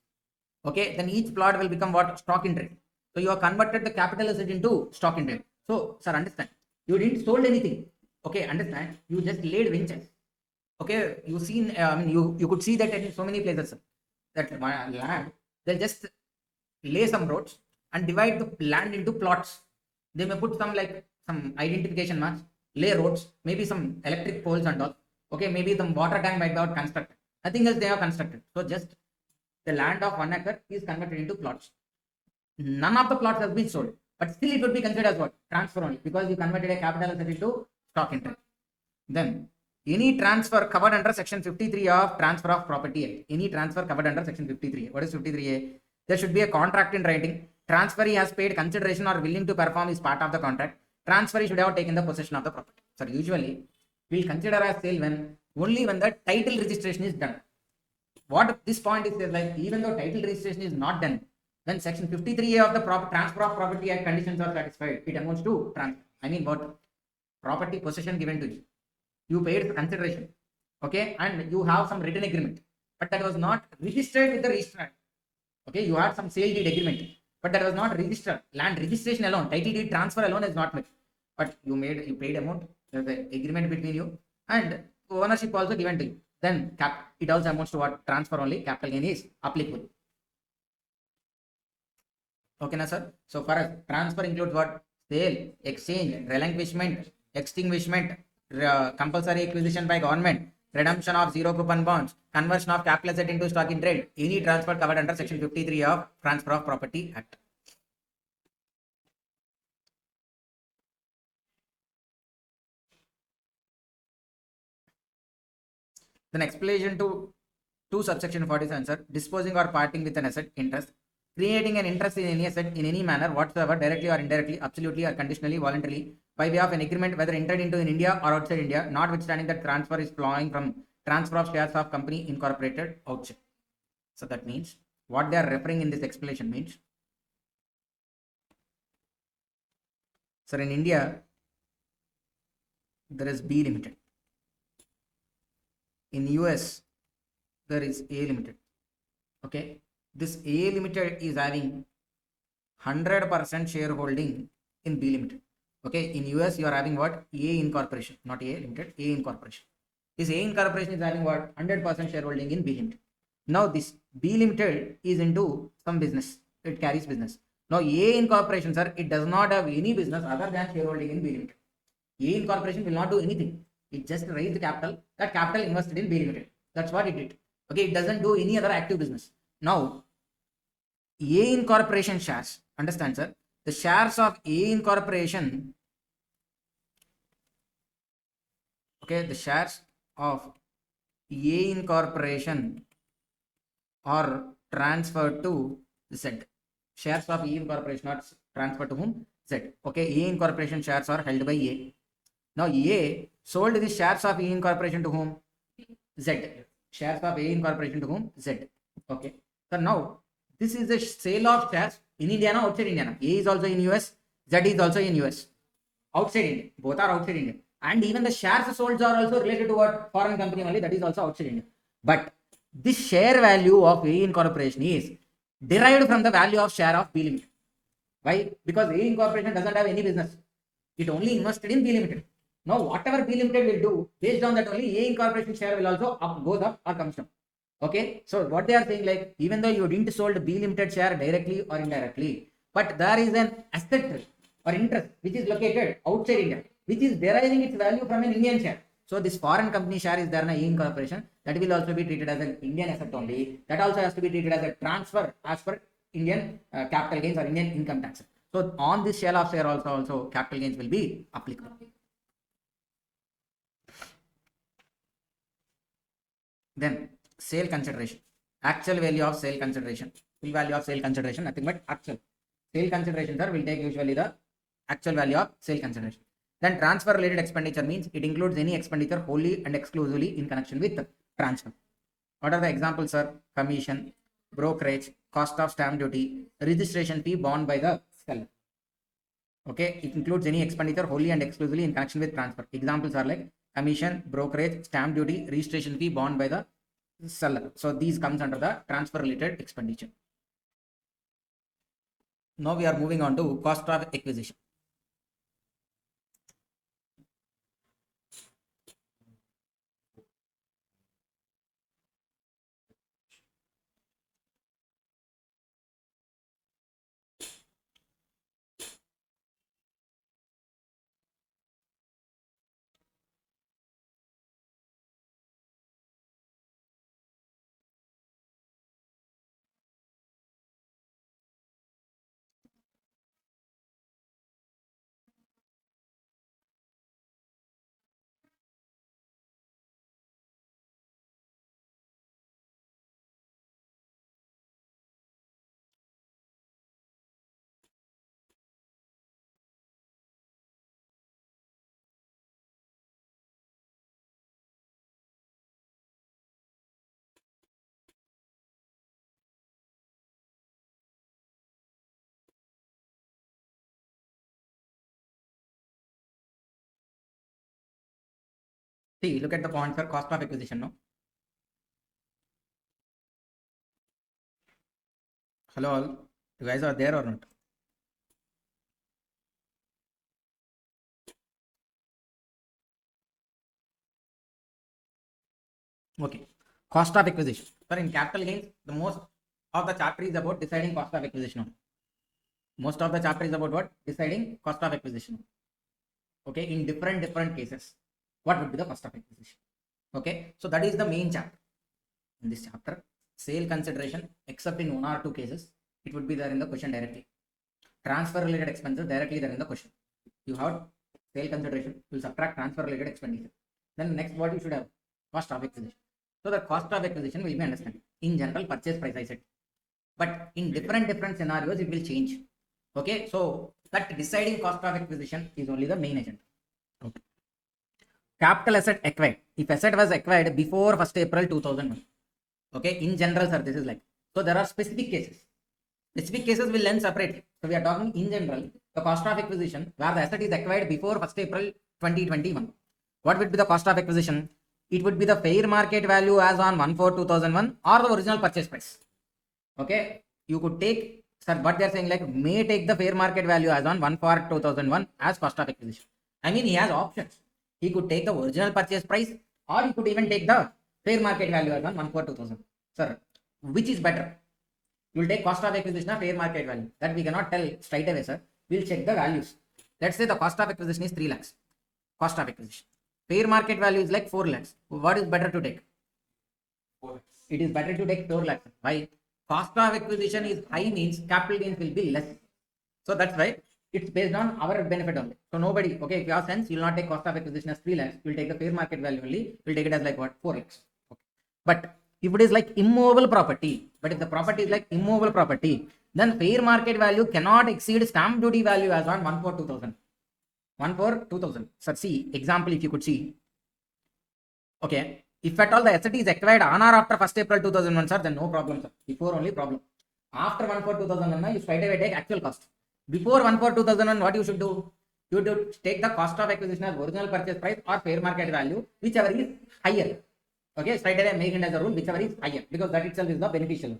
Okay, then each plot will become what? Stock in trade. So you have converted the capital asset into stock in trade. So, sir, understand. You didn't sold anything. Okay, understand. You just laid ventures. Okay, you seen. You could see that in so many places. That land, they'll just lay some roads and divide the land into plots. They may put some identification marks, lay roads, maybe some electric poles and all. Okay, maybe some water tank might be out constructed. Nothing else they have constructed. So just the land of 1 acre is converted into plots. None of the plots has been sold, but still it would be considered as what? Transfer only, because you converted a capital asset into stock in trade. Then any transfer covered under section 53 of Transfer of Property Act. Any transfer covered under section 53. What is 53A? There should be a contract in writing. Transferee has paid consideration or willing to perform is part of the contract. Transferee should have taken the possession of the property. So usually we'll consider as sale only when the title registration is done. What this point is like, even though title registration is not done, when section 53A of the Transfer of Property Act conditions are satisfied, it amounts to transfer. What? Property possession given to you. You paid consideration. Okay, and you have some written agreement, but that was not registered with the registrar. Okay, you had some sale deed agreement, but that was not registered. Land registration alone, title deed transfer alone is not met. But you paid amount, there's the agreement between you, and ownership also given to you. Then it also amounts to what? Transfer only. Capital gain is applicable. Okay, na sir. So for us, transfer includes what? Sale, exchange, relinquishment, extinguishment, compulsory acquisition by government, redemption of zero coupon bonds, conversion of capital asset into stock in trade. Any transfer covered under Section 53 of Transfer of Property Act. Then explanation to subsection 47, sir. Disposing or parting with an asset interest, creating an interest in any asset in any manner whatsoever, directly or indirectly, absolutely or conditionally, voluntarily, by way of an agreement whether entered into in India or outside India, notwithstanding that transfer is flowing from transfer of shares of company incorporated outside. So that means what they are referring in this explanation means, sir, in India there is B limited. In US there is A limited. Okay, this A limited is having 100% shareholding in B limited. Okay, in US you are having what? A incorporation, not A limited, A incorporation. This A incorporation is having what? 100% shareholding in B limited. Now this B limited is into some business, it carries business. Now A incorporation, sir, it does not have any business other than shareholding in B limited. A incorporation will not do anything. It just raised the capital. That capital invested in B limited. That's what it did. Okay, it doesn't do any other active business. Now A incorporation shares, understand sir, the shares of A incorporation, okay, the shares of A incorporation are transferred to Z. Shares of A incorporation are transferred to whom? Z. Okay, A incorporation shares are held by A. Now A sold the shares of A incorporation to whom? Z. Shares of A incorporation to whom? Z. Okay. So now this is the sale of shares in India, no, outside India. A is also in US, Z is also in US. Outside India. Both are outside India. And even the shares sold are also related to what? Foreign company only, that is also outside India. But this share value of A incorporation is derived from the value of share of B limited. Why? Because A incorporation doesn't have any business. It only invested in B limited. Now whatever B limited will do, based on that only A incorporation share will also goes up or comes down. Okay, so what they are saying, like, even though you didn't sold B limited share directly or indirectly, but there is an asset or interest which is located outside India, which is deriving its value from an Indian share. So this foreign company share is there in A incorporation, that will also be treated as an Indian asset only. That also has to be treated as a transfer as per Indian capital gains or Indian income tax. So on this share of share also capital gains will be applicable. Then sale consideration, actual value of sale consideration, full value of sale consideration, nothing but actual. Sale consideration, sir, will take usually the actual value of sale consideration. Then transfer related expenditure means it includes any expenditure wholly and exclusively in connection with transfer. What are the examples, sir? Commission, brokerage, cost of stamp duty, registration fee borne by the seller. Okay, it includes any expenditure wholly and exclusively in connection with transfer. Examples are like commission, brokerage, stamp duty, registration fee borne by the seller. So these comes under the transfer related expenditure. Now we are moving on to cost of acquisition. See, look at the point for cost of acquisition. No, hello, all. You guys are there or not? Okay, cost of acquisition. Sir, in capital gains, the most of the chapter is about deciding cost of acquisition. Most of the chapter is about what? Deciding cost of acquisition. Okay, in different cases, what would be the cost of acquisition? Okay, so that is the main chapter. In this chapter, sale consideration, except in 1 or 2 cases, it would be there in the question directly. Transfer related expenses directly there in the question. You have sale consideration, you will subtract transfer related expenditure. Then next what you should have? Cost of acquisition. So the cost of acquisition will be understood. In general, purchase price I said. But in different scenarios, it will change. Okay, so that deciding cost of acquisition is only the main agenda. Okay. Capital asset acquired. If asset was acquired before 1st April 2001. Okay, in general, sir, this is like. So there are specific cases. Specific cases will learn separately. So we are talking in general, the cost of acquisition where the asset is acquired before 1st April 2021. What would be the cost of acquisition? It would be the fair market value as on 1/4/2001 or the original purchase price. Okay, you could take, sir, what they are saying like may take the fair market value as on 1/4/2001 as cost of acquisition. I mean, he has options. He could take the original purchase price or he could even take the fair market value as on 1/4/2000. Sir, which is better? You will take cost of acquisition or fair market value. That we cannot tell straight away, sir. We will check the values. Let's say the cost of acquisition is 3 lakhs. Cost of acquisition. Fair market value is like 4 lakhs. What is better to take? 4 lakhs. It is better to take 4 lakhs. Why? Cost of acquisition is high means capital gains will be less. So that's why it's based on our benefit only. So nobody, okay, if you have sense, you will not take cost of acquisition as 3 lakhs. You will take the fair market value only. You will take it as like what? 4 lakhs. Okay. But if it is like immovable property, but if the property is like immovable property, then fair market value cannot exceed stamp duty value as on 1/4/2000. 1/4/2000. Sir, see, example if you could see. Okay, if at all the asset is acquired on or after 1st April 2001, sir, then no problem, sir. Before only problem. After 1/4/2001, you straight away take actual cost. Before 1/4/2001, what you should do? You do take the cost of acquisition as original purchase price or fair market value, whichever is higher. Okay, straight away make it as a rule, whichever is higher, because that itself is the beneficial.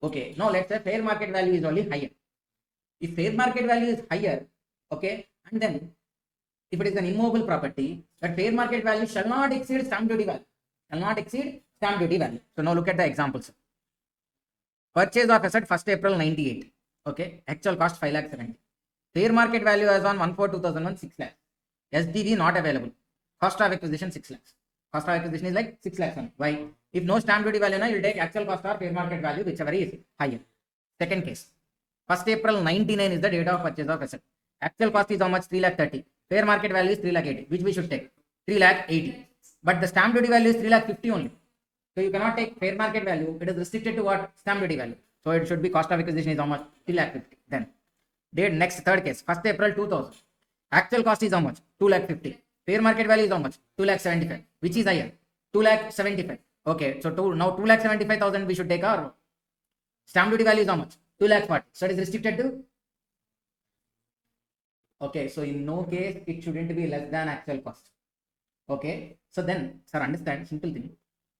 Okay, now let's say fair market value is only higher. If fair market value is higher, okay, and then if it is an immovable property, that fair market value shall not exceed stamp duty value. Shall not exceed stamp duty value. So now look at the examples. Purchase of asset 1st April 98. Okay, actual cost 5,70,000. Fair market value as on 1/4/2001 6 lakhs. SDV not available. Cost of acquisition 6 lakhs. Cost of acquisition is like 6 lakhs. Why? If no stamp duty value, you will take actual cost or fair market value, whichever is higher. Second case, 1st April 99 is the date of purchase of asset. Actual cost is how much? 3,30,000. Fair market value is 3,80,000. Which we should take? 3,80,000. But the stamp duty value is 3,50,000 only. So you cannot take fair market value. It is restricted to what? Stamp duty value. So it should be cost of acquisition is how much? 3,50,000. Then date next third case, 1st April 2000. Actual cost is how much? 2,50,000. Fair market value is how much? 2,75,000. Which is higher? 2,75,000. Okay, so now 2,75,000 we should take our stamp duty value is how much? 2,40,000. So it is restricted to. Okay, so in no case it shouldn't be less than actual cost. Okay, so then, sir, understand simple thing.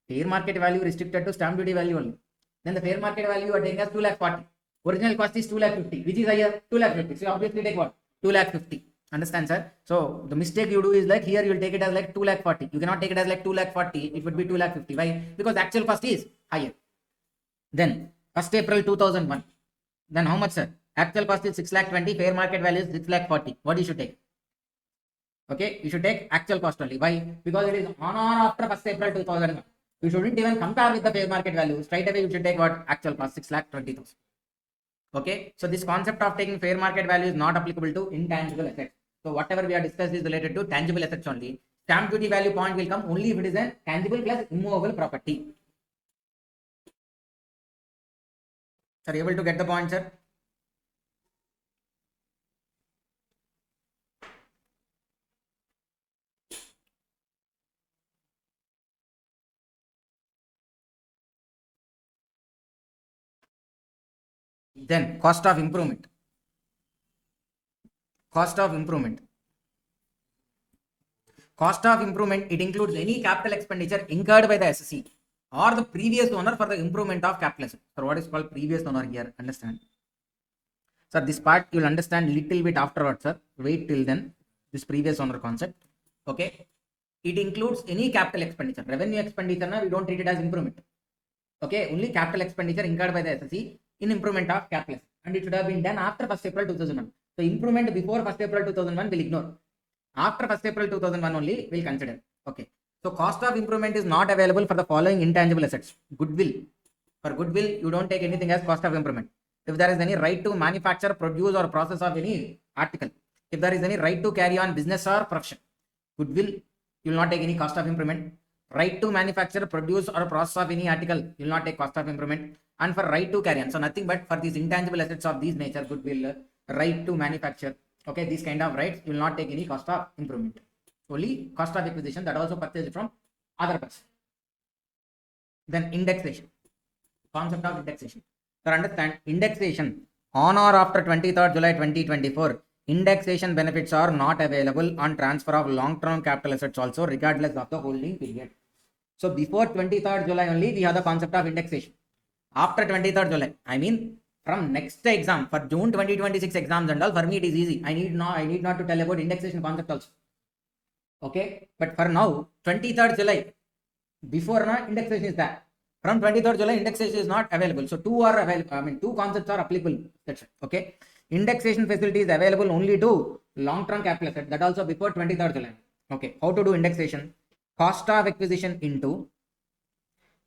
Fair market value restricted to stamp duty value only. Then the fair market value you are taking as 2,40,000. Original cost is 2,50,000. Which is higher? 2,50,000. So obviously take what? 2,50,000. Understand, sir? So the mistake you do is like here you will take it as like 2,40,000. You cannot take it as like 2,40,000. It would be 2,50,000. Why? Because actual cost is higher. Then 1st April 2001. Then how much, sir? Actual cost is 6,20,000. Fair market value is 6,40,000. What you should take? Okay, you should take actual cost only. Why? Because it is on or after 1st April 2001. You shouldn't even compare with the fair market value. Straight away you should take what? Actual cost 6,20,000. Okay, so this concept of taking fair market value is not applicable to intangible assets. So whatever we are discussed is related to tangible assets only. Stamp duty value point will come only if it is a tangible plus immovable property. Are you able to get the point, sir? Then cost of improvement. Cost of improvement. Cost of improvement, it includes any capital expenditure incurred by the SSE or the previous owner for the improvement of capital asset. So what is called previous owner here? Understand? Sir, this part you will understand little bit afterwards, sir. Wait till then. This previous owner concept. Okay. It includes any capital expenditure. Revenue expenditure, we don't treat it as improvement. Okay. Only capital expenditure incurred by the SSE in improvement of capital asset. and it should have been done after 1st April 2001. So improvement before 1st April 2001 will ignore. After 1st April 2001 only we'll consider. Okay. So cost of improvement is not available for the following intangible assets. Goodwill. For goodwill, you don't take anything as cost of improvement. If there is any right to manufacture, produce or process of any article, if there is any right to carry on business or profession, goodwill, you will not take any cost of improvement. Right to manufacture, produce or process of any article, you will not take cost of improvement. And for right to carry on, so nothing but for these intangible assets of these nature, goodwill, right to manufacture, okay, these kind of rights, you will not take any cost of improvement. Only cost of acquisition, that also purchased from other person. Then indexation. Concept of indexation. So understand, indexation on or after 23rd July 2024, indexation benefits are not available on transfer of long-term capital assets also, regardless of the holding period. So before 23rd July only we have the concept of indexation. After 23rd July, I mean from next exam, for June 2026 exams and all, for me it is easy. I need not to tell about indexation concept also. Okay, but for now 23rd July, before now indexation is there. From 23rd July, indexation is not available. So two are available. I mean, two concepts are applicable. That's it. Okay. Indexation facility is available only to long-term capital asset. That also before 23rd July. Okay. How to do indexation? Cost of acquisition into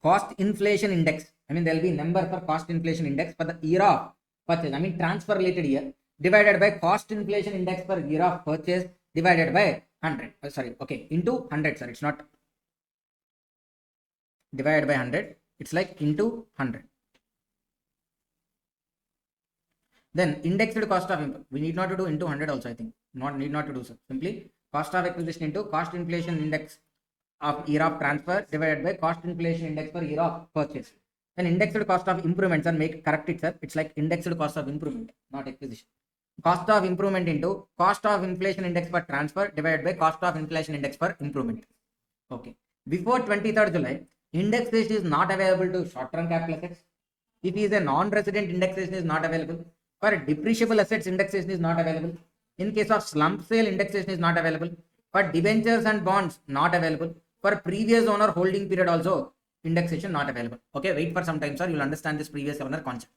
cost inflation index. I mean, there will be number for cost inflation index for the year of purchase. I mean, transfer related year divided by cost inflation index per year of purchase divided by 100. Sorry. Okay. Into 100, sir. It's not divided by 100. It's like into 100. Then indexed cost of input. We need not to do into 100 also, I think. Need not to do so. Simply cost of acquisition into cost inflation index of year of transfer divided by cost inflation index per year of purchase. Then indexed cost of improvements, and make correct it, sir. It's like indexed cost of improvement, not acquisition. Cost of improvement into cost of inflation index per transfer divided by cost of inflation index per improvement. Okay. Before 23rd July, indexation is not available to short-term capital assets. If he is a non-resident, indexation is not available. For depreciable assets, indexation is not available. In case of slump sale, indexation is not available. For debentures and bonds, not available. For previous owner holding period also, indexation not available. Okay, wait for some time, sir. You will understand this previous owner concept.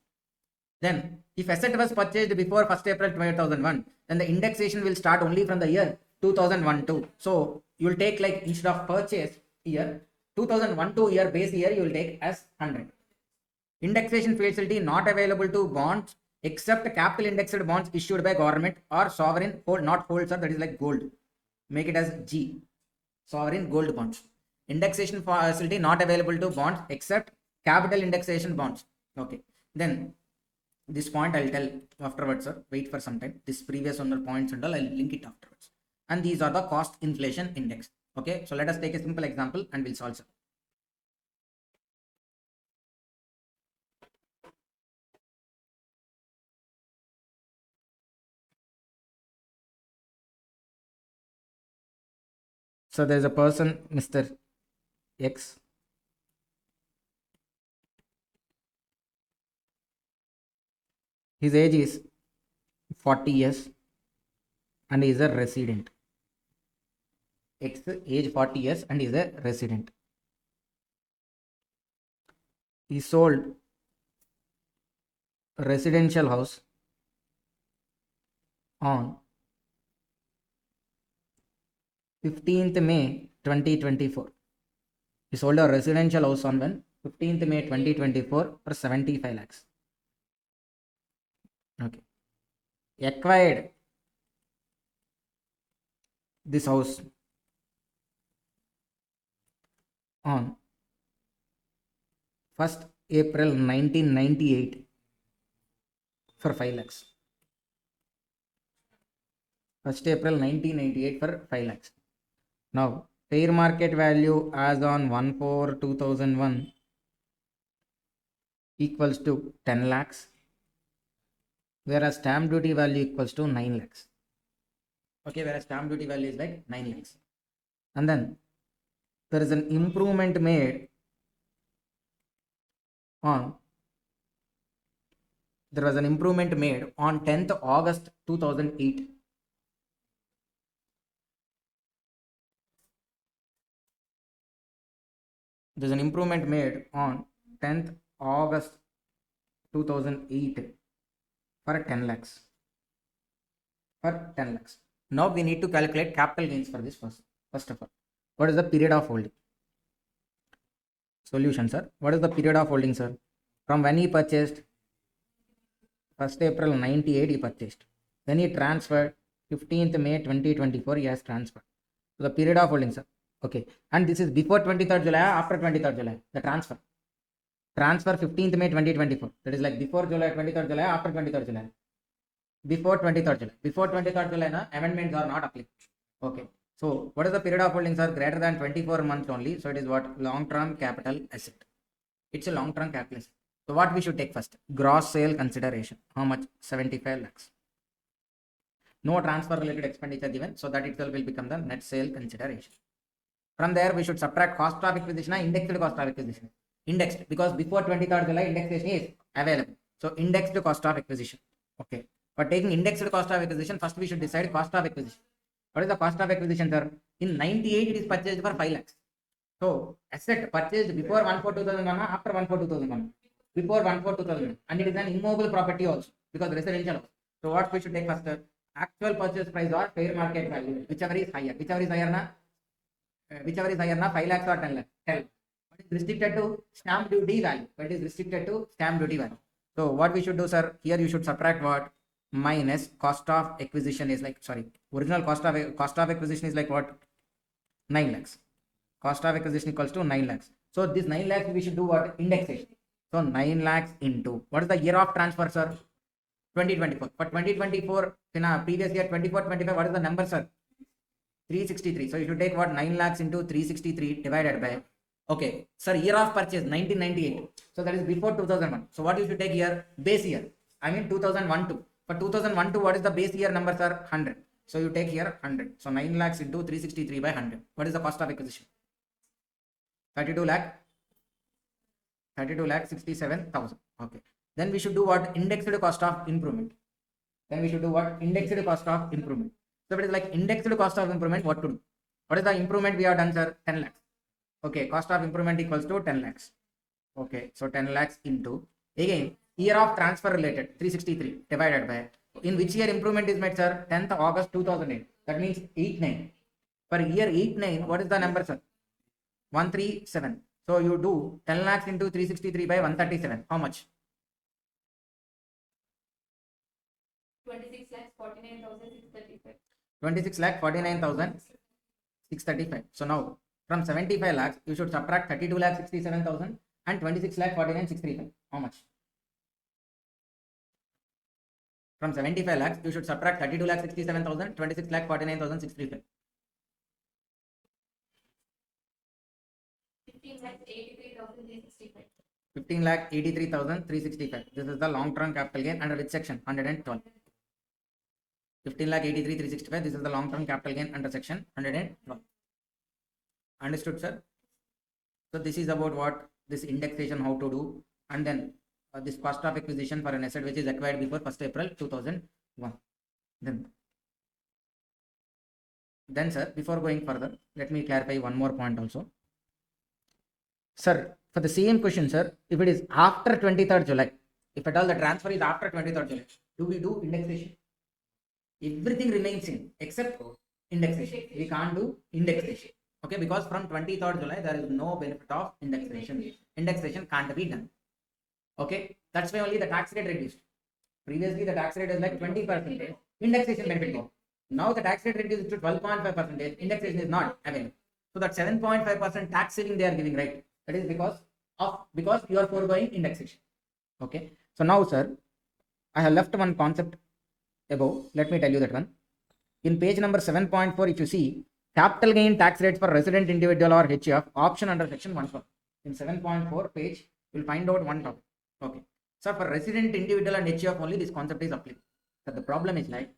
Then, if asset was purchased before 1st April 2001, then the indexation will start only from the year 2001-2. So, you will take like instead of purchase year, 2001-2 year base year, you will take as 100. Indexation facility not available to bonds except capital indexed bonds issued by government or sovereign not hold, sir, that is like gold. Make it as G. Sovereign gold bonds. Indexation facility not available to bonds except capital indexation bonds. Okay. Then this point I'll tell afterwards, sir. Wait for some time. This previous owner points and all, I'll link it afterwards. And these are the cost inflation index. Okay. So let us take a simple example and we'll solve, sir. So there's a person, Mr. X. His age is 40 years and he is a resident. X age 40 years and is a resident. He sold a residential house on 15th May 2024. He sold a residential house on when? 15th May 2024 for 75 lakhs. Okay. Acquired this house on 1st April 1998 for 5 lakhs. 1st April 1998 for 5 lakhs. Now, fair market value as on 1/4/2001 equals to 10 lakhs, whereas stamp duty value equals to 9 lakhs. Okay, whereas stamp duty value is like 9 lakhs. And then there is an improvement made on 10th August 2008. There's an improvement made on 10th August 2008 for 10 lakhs. For 10 lakhs. Now we need to calculate capital gains for this first of all. What is the period of holding? Solution, sir. What is the period of holding, sir? From when he purchased? 1st April 98 he purchased. Then he transferred 15th May 2024 he has transferred. So the period of holding, sir. Okay. And this is before 23rd July or after 23rd July? The transfer. Transfer 15th May 2024. That is like before July, 23rd July, after 23rd July? Before 23rd July. Before 23rd July, na, amendments are not applicable. Okay. So what is the period of holdings are greater than 24 months only. So it is what? Long-term capital asset. It's a long-term capital asset. So what we should take first? Gross sale consideration. How much? 75 lakhs. No transfer related expenditure given. So that itself will become the net sale consideration. From there we should subtract cost of acquisition, indexed cost of acquisition. Indexed because before 23rd July indexation is available. So indexed cost of acquisition. Okay. For taking indexed cost of acquisition, first we should decide cost of acquisition. What is the cost of acquisition, sir? In 98 it is purchased for 5 lakhs. So asset purchased before 1/4/2001, after 1/4/2001. Before 1/4/2001. And it is an immovable property also because residential also. So what we should take first? Actual purchase price or fair market value, whichever is higher. Whichever is higher na? 5 lakhs or 10 lakhs? 10. But it is restricted to stamp duty value. But it is restricted to stamp duty value. So what we should do, sir? Here you should subtract what? Minus cost of acquisition is like, sorry, original cost of acquisition is like what? 9 lakhs. Cost of acquisition equals to 9 lakhs. So this 9 lakhs we should do what? Indexation. So 9 lakhs into, what is the year of transfer, sir? 2024. For 2024, previous year 24-25, what is the number, sir? 363. So you should take what? 9 lakhs into 363 divided by, okay, sir, year of purchase 1998. So that is before 2001. So what you should take here? Base year. I mean 2001-2. For 2001-2, what is the base year number, sir? 100. So you take here 100. So 9 lakhs into 363 by 100. What is the cost of acquisition? 32 lakh 67,000. Okay. Then we should do what? Indexed cost of improvement. Then we should do what? Indexed cost of improvement. So it is like indexed cost of improvement. What to do? What is the improvement we have done, sir? 10 lakhs. Okay. Cost of improvement equals to 10 lakhs. Okay. So 10 lakhs into, again, year of transfer related 363 divided by, in which year improvement is made, sir? 10th August 2008. That means 89. For year 89, what is the number, sir? 137. So you do 10 lakhs into 363 by 137. How much? 26,49,635. 26,49,635. So now from 75 lakhs, you should subtract 32,67,000 and 26,49,635. How much? From 75 lakhs, you should subtract 32,67,000, 26,49,635. 15,83,365. 15,83,365. This is the long-term capital gain under which section? 112. 15,83,365. This is the long-term capital gain under section 112. Understood, sir? So this is about what? This indexation, how to do, and then this cost of acquisition for an asset which is acquired before 1st April 2001. Then sir, before going further, let me clarify one more point also. Sir, for the same question, sir, if it is after 23rd July, if at all the transfer is after 23rd July, do we do indexation? Everything remains in except indexation. We can't do indexation. Okay, because from 23rd July, there is no benefit of indexation. Indexation can't be done. Okay, that's why only the tax rate reduced. Previously, the tax rate is like 20%. Indexation benefit more. Now the tax rate reduced to 12.5%. Indexation is not available. So that 7.5% tax saving they are giving, right? That is because you are foregoing indexation. Okay. So now, sir, I have left one concept above. Let me tell you that one. In page number 7.4, if you see capital gain tax rates for resident individual or HUF option under section 1. In 7.4 page, you will find out one topic. Okay. So for resident individual and HUF only this concept is applicable. But the problem is like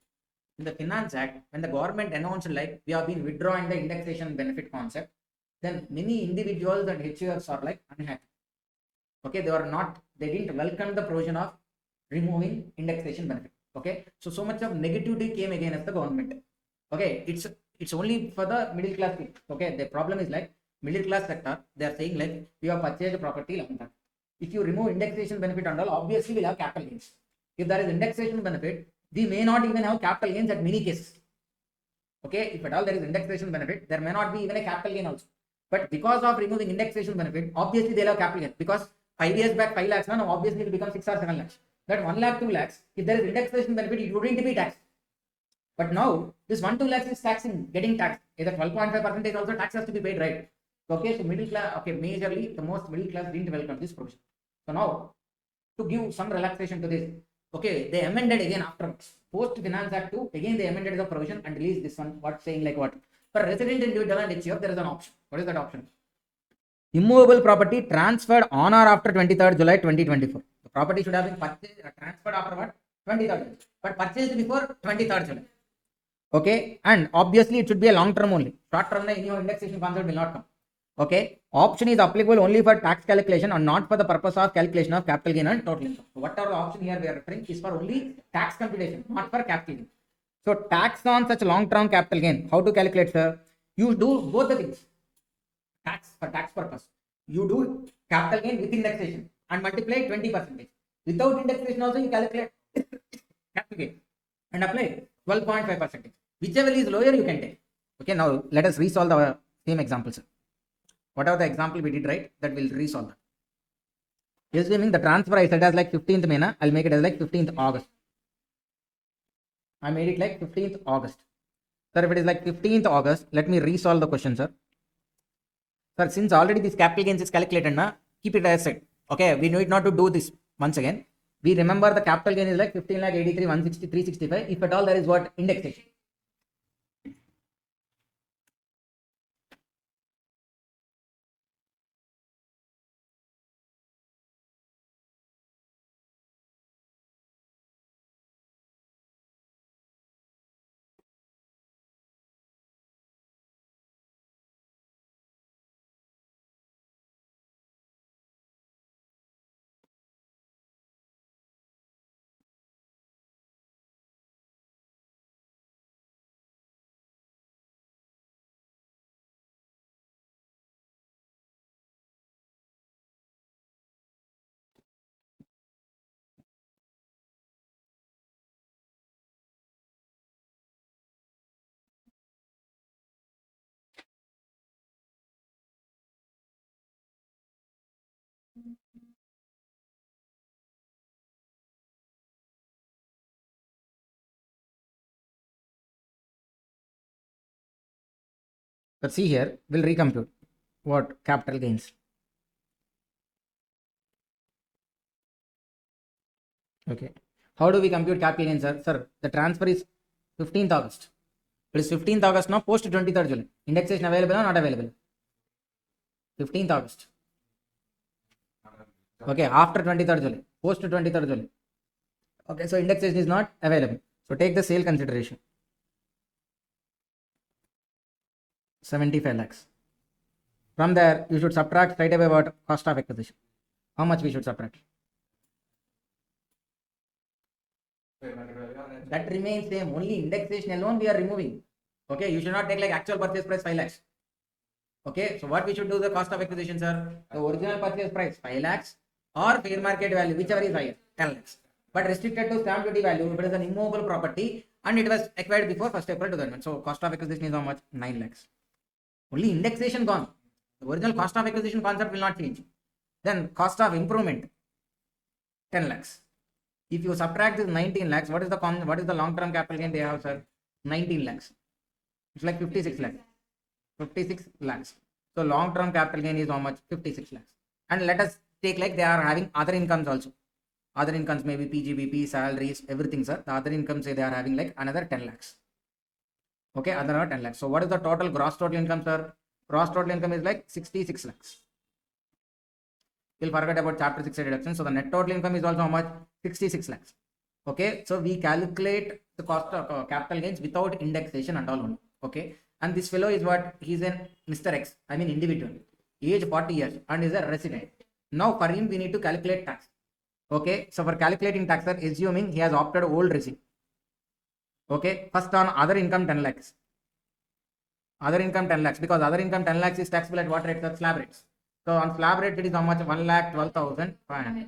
in the Finance Act, when the government announced like we have been withdrawing the indexation benefit concept, then many individuals and HUFs are like unhappy. Okay, they didn't welcome the provision of removing indexation benefit. Okay, so much of negativity came against the government. Okay, it's only for the middle class people. Okay, the problem is like middle class sector, they are saying like we have purchased property like that. If you remove indexation benefit and all, obviously we'll have capital gains. if there is indexation benefit, we may not even have capital gains at many cases. Okay, if at all there is indexation benefit, there may not be even a capital gain also. But because of removing indexation benefit, obviously they'll have capital gain, because 5 years back 5 lakhs, now obviously it will become 6 or 7 lakhs. That 1 lakh, 2 lakhs, if there is indexation benefit, it wouldn't be taxed. But now this 1-2 lakhs is taxing, getting taxed. Either 12.5% also tax has to be paid, right? Okay, so middle class, okay, majorly the most middle class didn't welcome this provision. So now to give some relaxation to this, okay, they amended again after post Finance Act 2, again they amended the provision and released this one. What saying like what? For resident, individual and HUF, there is an option. What is that option? Immovable property transferred on or after 23rd July 2024. The property should have been purchased, transferred after what? 23rd July, but purchased before 23rd July. Okay, and obviously it should be a long term only. Short term, any indexation concept will not come. Okay, option is applicable only for tax calculation and not for the purpose of calculation of capital gain and total income. So whatever the option here we are referring is for only tax computation, not for capital gain. So tax on such long term capital gain, how to calculate, sir? You do both the things. Tax for tax purpose, you do capital gain with indexation and multiply 20%. Without indexation also you calculate capital gain and apply 12.5%. Whichever is lower you can take. Okay, now let us resolve the same example, sir. Whatever the example we did, right, that will resolve that. Assuming the transfer I said as like 15th May, I'll make it as like 15th August. I made it like 15th August. Sir, if it is like 15th August, let me resolve the question, sir. Sir, since already this capital gains is calculated, keep it as said. Okay, we need not to do this once again. We remember the capital gain is like 15 lakh 83, 160, 365. If at all there is what? Indexation. But see here, we'll recompute what capital gains. Okay. How do we compute capital gains, sir? Sir, the transfer is 15th August. It is 15th August now, post 23rd July. Indexation available or not available? 15th August. Okay, after 23rd July, post 23rd July. Okay, so indexation is not available. So take the sale consideration. 75 lakhs. From there, you should subtract straight away about cost of acquisition. How much we should subtract? That remains same. Only indexation alone we are removing. Okay, you should not take like actual purchase price 5 lakhs. Okay, so what we should do the cost of acquisition, sir? The original purchase price 5 lakhs or fair market value, whichever is higher, 10 lakhs. But restricted to stamp duty value if it is an immovable property and it was acquired before 1st April 2001. So cost of acquisition is how much? 9 lakhs. Only indexation gone. The original cost of acquisition concept will not change. Then cost of improvement 10 lakhs. If you subtract this 19 lakhs, what is the long-term capital gain they have, sir? 19 lakhs. It's like 56 lakhs. 56 lakhs. So long-term capital gain is how much? 56 lakhs. And let us take like they are having other incomes also. Other incomes may be PGBP, salaries, everything, sir. The other incomes say they are having like another 10 lakhs. Okay, another 10 lakhs. So what is the total gross total income, sir? Gross total income is like 66 lakhs. We'll forget about chapter 6 deduction. So the net total income is also how much? 66 lakhs. Okay, so we calculate the cost of capital gains without indexation and all only. Okay, and this fellow is what? He's an Mr. X, I mean individual, age 40 years and is a resident. Now for him we need to calculate tax. Okay, so for calculating tax, sir, assuming he has opted old regime. Okay, first on other income 10 lakhs. Other income 10 lakhs, because other income 10 lakhs is taxable at what rate, sir? Slab rates. So on slab rate it is how much? 1,12,500.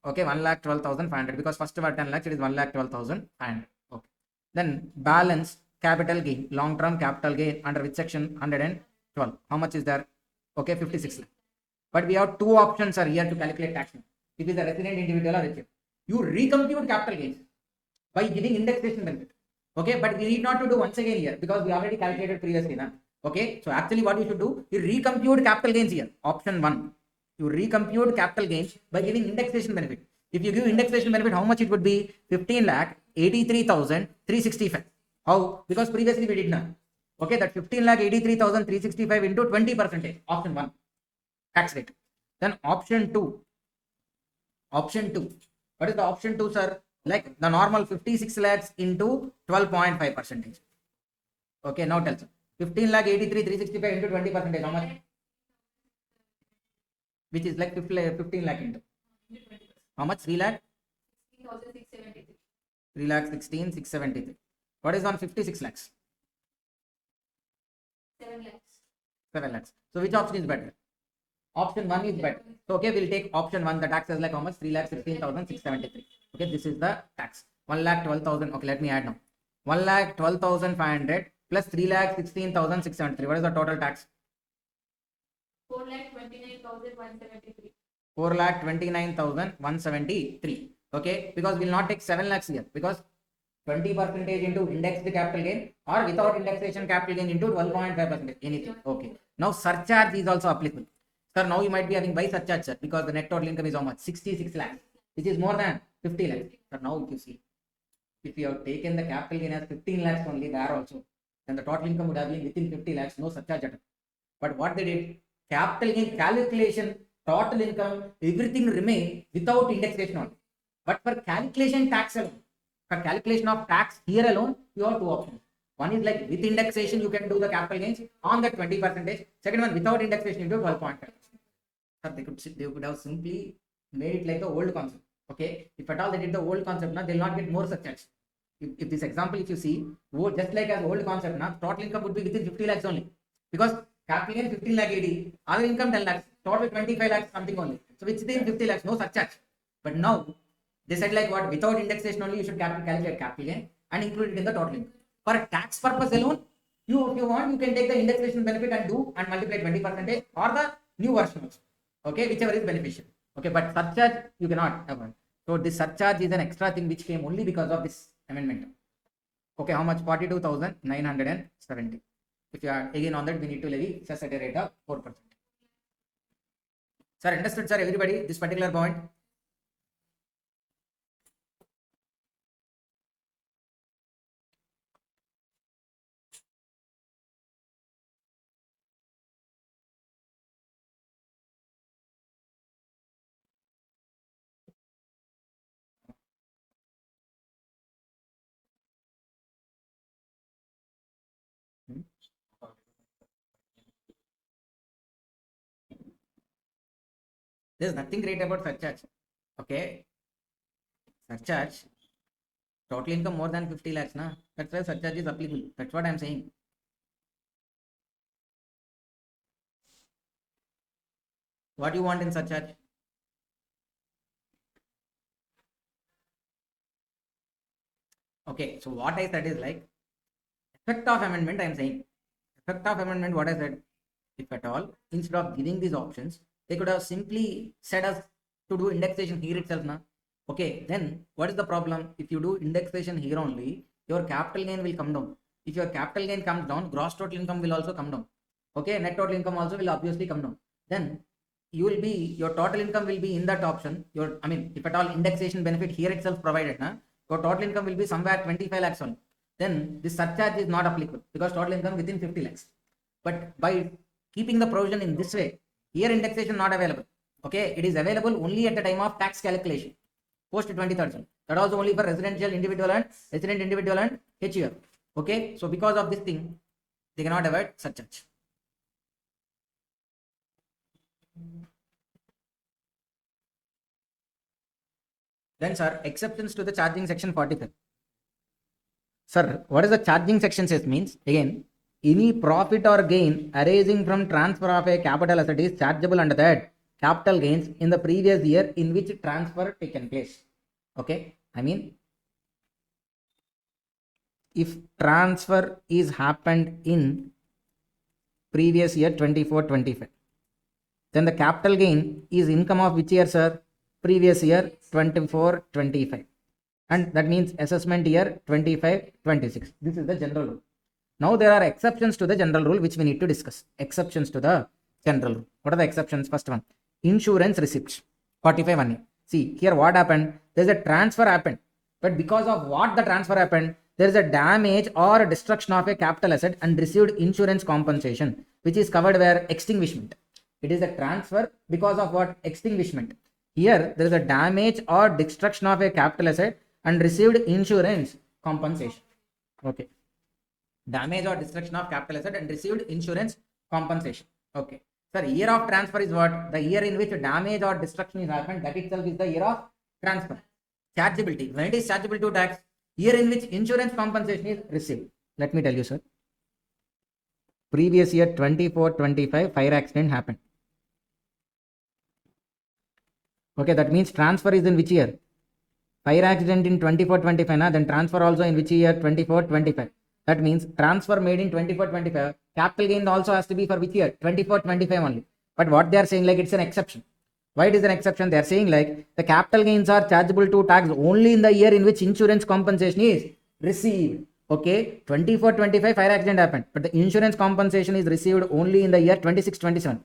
Okay, 1,12,500 because first were 10 lakhs, it is 1,12,500. Okay. Then balance capital gain, long-term capital gain under which section? 112. How much is there? Okay, 56 lakh. But we have two options are here to calculate tax. If it is a resident individual or HF. You recompute capital gains by giving indexation benefit. Okay, but we need not to do once again here because we already calculated previously. Na? Okay, so actually what you should do, you recompute capital gains here. Option 1. You recompute capital gains by giving indexation benefit. If you give indexation benefit, how much it would be? 15,83,365. How? Because previously we did not. Okay, that 15,83,365 into 20%. Option 1. Tax rate. Then option 2. Option 2. What is the option 2, sir? Like the normal 56 lakhs into 12.5%. Okay, now tell sir. 15,83,365 into 20%. How much? Which is like 15 lakh into. How much? 3 lakh? 16,673. 3 lakh 16,673. What is on 56 lakhs? 7 lakhs. 7 lakhs. So which option is better? Option 1 is better. So okay, we'll take option 1. The tax is like how much? 3,16,673. Okay, this is the tax. 1,12,000. Okay, let me add now. 1,12,500 plus 3,16,673. What is the total tax? 4,29,173. 4,29,173. Okay, because we'll not take 7 lakhs here because 20% into indexed capital gain or without indexation capital gain into 12.5%. Anything. Okay. Now surcharge is also applicable. Sir, now you might be having by surcharge, sir, because the net total income is how much? 66 lakhs, which is more than 50 lakhs. Sir, now if you see, if you have taken the capital gain as 15 lakhs only there also, then the total income would have been within 50 lakhs, no surcharge at all. But what they did, capital gain calculation, total income, everything remain without indexation only. But for calculation tax alone, for calculation of tax here alone, you have two options. One is like with indexation, you can do the capital gains on the 20%. Second one, without indexation, you do 12.5%. Sir, they could have simply made it like the old concept. Okay, if at all they did the old concept, now they'll not get more surcharge. If this example, if you see, just like as old concept, now total income would be within 50 lakhs only. Because capital gain 15 lakh 80, other income 10 lakhs, total 25 lakhs something only. So which within 50 lakhs, no surcharge. But now they said like what? Without indexation only, you should calculate capital gain and include it in the total income. For tax purpose alone, if you want, you can take the indexation benefit and multiply 20% or the new version also. Okay, whichever is beneficial. Okay, but surcharge you cannot have one. So this surcharge is an extra thing which came only because of this amendment. Okay, how much? 42,970. If you are again on that, we need to levy cess at a rate of 4%. Sir, understood, sir, everybody, this particular point? There's nothing great about surcharge. Okay, surcharge, total income more than 50 lakhs, na? That's why surcharge is applicable. That's what I'm saying. What do you want in surcharge? Okay, so what I said is like effect of amendment. I am saying effect of amendment. What I said, if at all, instead of giving these options, they could have simply said us to do indexation here itself, na? Okay, then what is the problem? If you do indexation here only, your capital gain will come down. If your capital gain comes down, gross total income will also come down. Okay, net total income also will obviously come down. Then your total income will be in that option. If at all indexation benefit here itself provided, na, your total income will be somewhere 25 lakhs only. Then this surcharge is not applicable because total income within 50 lakhs. But by keeping the provision in this way, here indexation not available. Okay, it is available only at the time of tax calculation, post 23rd June. That also only for residential individual and resident individual and HUF. Okay, so because of this thing, they cannot avoid surcharge. Then, sir, exceptions to the charging section 45. Sir, what is the charging section says means? Again, any profit or gain arising from transfer of a capital asset is chargeable under that capital gains in the previous year in which transfer taken place. Okay, I mean, if transfer is happened in previous year 24-25, then the capital gain is income of which year, sir? Previous year 24-25, and that means assessment year 25-26. This is the general rule. Now there are exceptions to the general rule which we need to discuss. Exceptions to the general rule. What are the exceptions? First one, insurance receipts 45-1. See here what happened? There is a transfer happened, but because of what the transfer happened, there is a damage or a destruction of a capital asset and received insurance compensation, which is covered where? Extinguishment. It is a transfer because of what? Extinguishment. Here there is a damage or destruction of a capital asset and received insurance compensation. Okay. Damage or destruction of capital asset and received insurance compensation. Okay. Sir, year of transfer is what? The year in which damage or destruction is happened, that itself is the year of transfer. Chargeability. When it is chargeable to tax? Year in which insurance compensation is received. Let me tell you, sir. Previous year 24-25 fire accident happened. Okay, that means transfer is in which year? Fire accident in 24-25, then transfer also in which year? 24-25. That means transfer made in 24-25, capital gain also has to be for which year? 24-25 only. But what they are saying, like, it's an exception. Why it is an exception? They are saying like the capital gains are chargeable to tax only in the year in which insurance compensation is received. Okay, 24-25 fire accident happened, but the insurance compensation is received only in the year 26-27.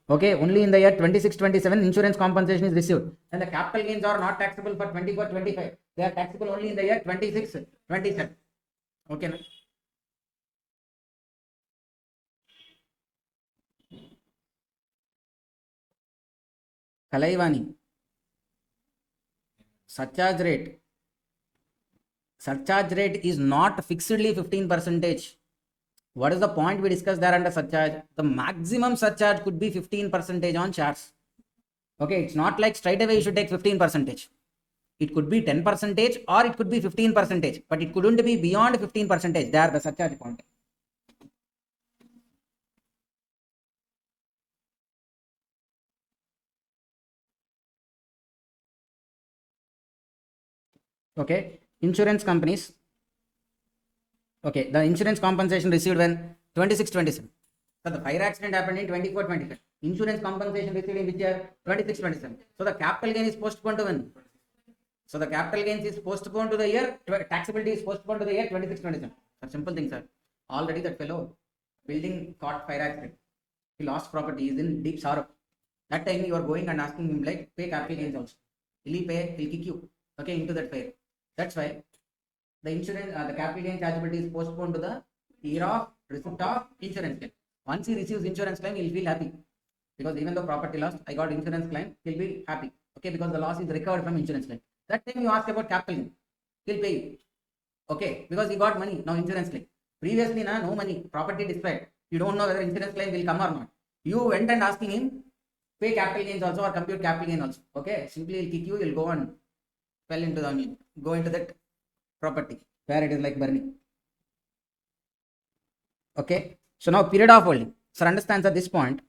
Okay, only in the year 26-27 insurance compensation is received, and the capital gains are not taxable for 24-25. They are taxable only in the year 26-27. Okay, na? Kalaivani, surcharge rate is not fixedly 15%. What is the point we discussed there under surcharge? The maximum surcharge could be 15% on shares. Okay, it's not like straight away you should take 15%. It could be 10% or it could be 15%, but it couldn't be beyond 15%. There the surcharge point. Okay, insurance companies. Okay, the insurance compensation received when? 26-27. So the fire accident happened in 24-25. Insurance compensation received in which year? 26-27. So the capital gain is postponed to when? So the capital gains is postponed to the year, taxability is postponed to the year 26-27. A simple thing, sir. Already that fellow building caught fire accident. He lost property, he is in deep sorrow. That time you are going and asking him like, pay capital gains also. Will he pay? He'll kick you. Okay, into that fire. That's why the insurance, the capital gain chargeability is postponed to the year of receipt of insurance claim. Once he receives insurance claim, he'll feel happy. Because even though property lost, I got insurance claim, he'll be happy. Okay, because the loss is recovered from insurance claim. That time you ask about capital gain, he'll pay you. Okay, because he got money, now insurance claim. Previously, no money, property destroyed. You don't know whether insurance claim will come or not. You went and asking him, pay capital gains also or compute capital gain also. Okay, simply he'll kick you, you'll go and go into that property where it is like burning. Okay, so now period of holding. Sir, understands at this point,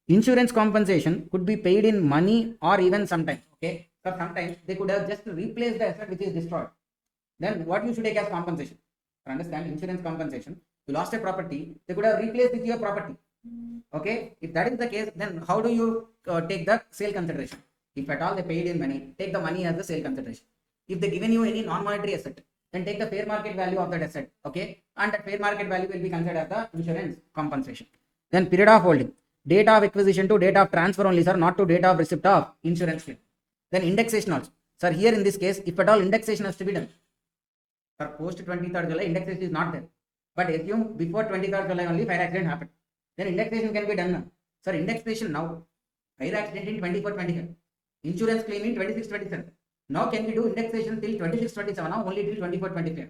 insurance compensation could be paid in money or even sometimes. Okay, so sometimes they could have just replaced the asset which is destroyed. Then what you should take as compensation? For understand insurance compensation, you lost a property, they could have replaced with your property. Okay, if that is the case, then how do you take the sale consideration? If at all they paid in money, take the money as the sale consideration. If they given you any non-monetary asset, then take the fair market value of that asset. Okay, and that fair market value will be considered as the insurance compensation. Then period of holding, date of acquisition to date of transfer only, sir, not to date of receipt of insurance claim. Then indexation also, sir. Here in this case, if at all indexation has to be done, for post 23rd July, indexation is not there. But assume before 23rd July only fire accident happened. Then indexation can be done now. Sir, indexation now, fire accident in 24-25, insurance claim in 26-27. Now can we do indexation till 26-27 now, only till 24-25.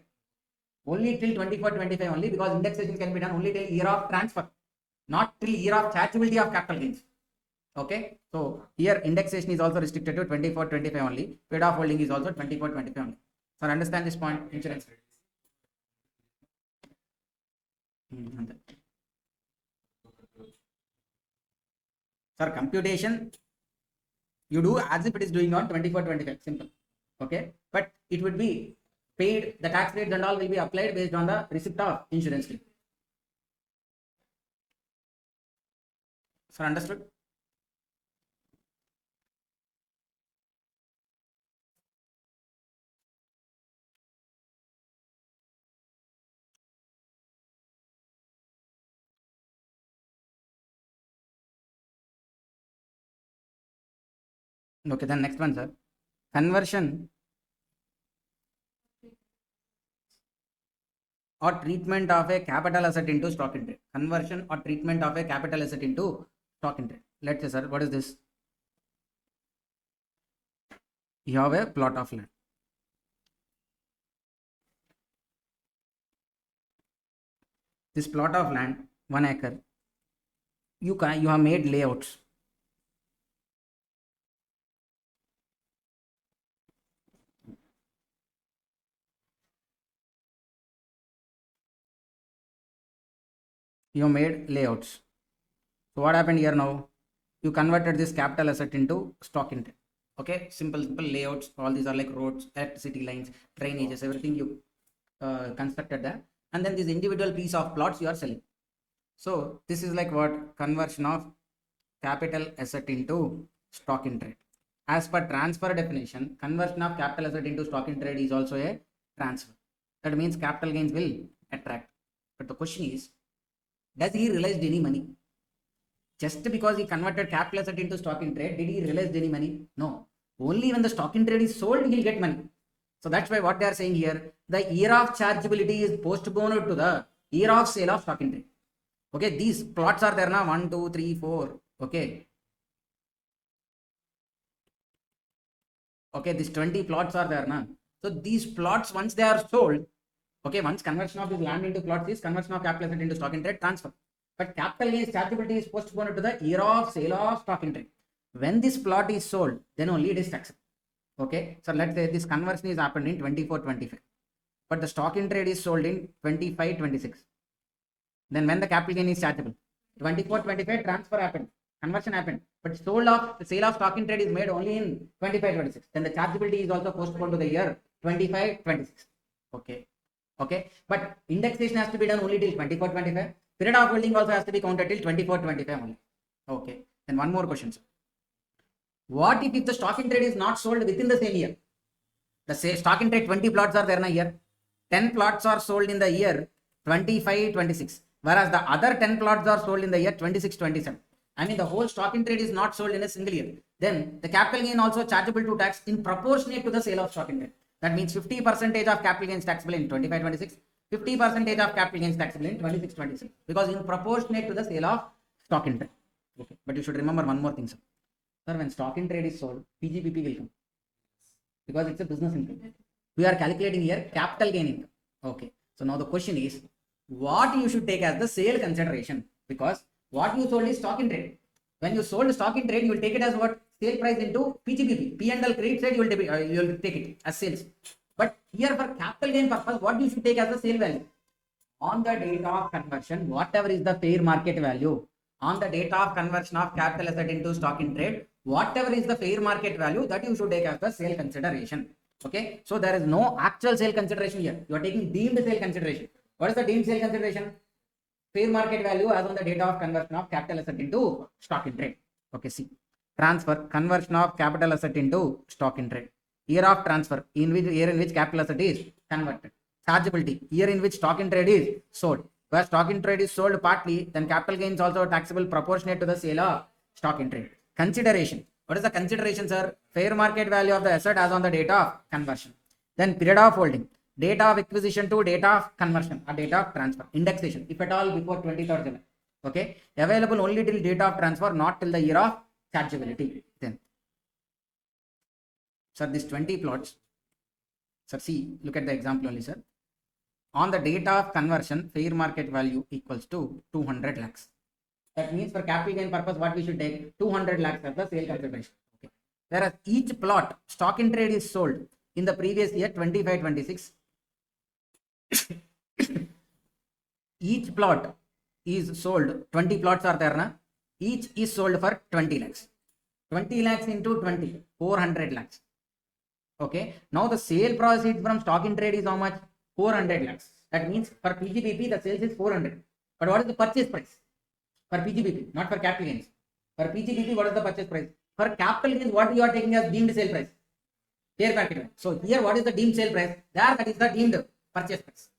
Only till 24-25 only, because indexation can be done only till year of transfer, not till year of chargeability of capital gains. Okay, so here indexation is also restricted to 24-25 only. Period of holding is also 24-25 only. Sir, understand this point? Insurance. Sir, computation you do as if it is doing on 24-25, simple. Okay, but it would be paid, the tax rates and all will be applied based on the receipt of insurance claim. Sir, understood? Okay, then next one, sir. Conversion or treatment of a capital asset into stock in trade. Conversion or treatment of a capital asset into stock in trade. Let's say, sir, what is this? You have a plot of land. This plot of land, 1 acre, you have made layouts. You made layouts. So what happened here now? You converted this capital asset into stock in trade. Okay, simple layouts. All these are like roads, electricity lines, drainages, everything you constructed there. And then this individual piece of plots you are selling. So this is like what? Conversion of capital asset into stock in trade. As per transfer definition, conversion of capital asset into stock in trade is also a transfer. That means capital gains will attract. But the question is, does he realized any money? Just because he converted capital asset into stock in trade, did he realize any money? No. Only when the stock in trade is sold, he'll get money. So that's why what they are saying here, the year of chargeability is postponed to the year of sale of stock in trade. Okay, these plots are there now, 1, 2, 3, 4. Okay. Okay, these 20 plots are there now. So these plots, once they are sold, okay, once conversion of this land into plots is conversion of capital asset into stock in trade, transfer. But capital gains chargeability is postponed to the year of sale of stock in trade. When this plot is sold, then only it is taxable. Okay, so let's say this conversion is happened in 24-25, but the stock in trade is sold in 25-26. Then when the capital gain is chargeable, 24-25 transfer happened, conversion happened, but sale of stock in trade is made only in 25-26. Then the chargeability is also postponed to the year 25-26. Okay, okay, but indexation has to be done only till 24-25. Period of holding also has to be counted till 24-25 only. Okay, then one more question, sir. What if the stock in trade is not sold within the same year? The stock in trade 20 plots are there in a year. 10 plots are sold in the year 25-26. Whereas the other 10 plots are sold in the year 26-27. I mean the whole stock in trade is not sold in a single year. Then the capital gain also chargeable to tax in proportionate to the sale of stock in trade. That means 50% of capital gains taxable in 25-26. 50% of capital gains taxable in 26-27. Because in proportionate to the sale of stock in trade. Okay. But you should remember one more thing, sir. Sir, when stock in trade is sold, PGBP will come. Because it's a business income. We are calculating here capital gain income. Okay. So now the question is, what you should take as the sale consideration? Because what you sold is stock in trade. When you sold stock in trade, you will take it as what? Sale price into PGBP. P&L credit side, you will take it as sales. But here for capital gain purpose, what you should take as the sale value? On the date of conversion, whatever is the fair market value, on the date of conversion of capital asset into stock in trade, whatever is the fair market value, that you should take as the sale consideration. Okay, so there is no actual sale consideration here. You are taking deemed sale consideration. What is the deemed sale consideration? Fair market value as on the date of conversion of capital asset into stock in trade. Okay, see. Transfer, conversion of capital asset into stock in trade. Year of transfer, year in which capital asset is converted. Chargeability, year in which stock in trade is sold. Where stock in trade is sold partly, then capital gains also taxable proportionate to the sale of stock in trade. Consideration. What is the consideration, sir? Fair market value of the asset as on the date of conversion. Then period of holding. Date of acquisition to date of conversion or date of transfer. Indexation, if at all before 23rd July. Okay. Available only till date of transfer, not till the year of chargeability. Then, sir, this 20 plots. Sir, see, look at the example only, sir. On the date of conversion, fair market value equals to 200 lakhs. That means for capital gain purpose, what we should take? 200 lakhs as the sale consideration. Okay. Whereas each plot, stock in trade is sold in the previous year, 25-26. Each plot is sold, 20 plots are there, na? each is sold for 20 lakhs. 20 lakhs into 20, 400 lakhs. Okay, now the sale proceeds from stock in trade is how much? 400 lakhs. That means for PGBP the sales is 400. But what is the purchase price for PGBP? Not for capital gains. For PGBP, what is the purchase price? For capital gains, what you are taking as deemed sale price? Fair market value. So here, what is the deemed sale price? There, that is the deemed purchase price.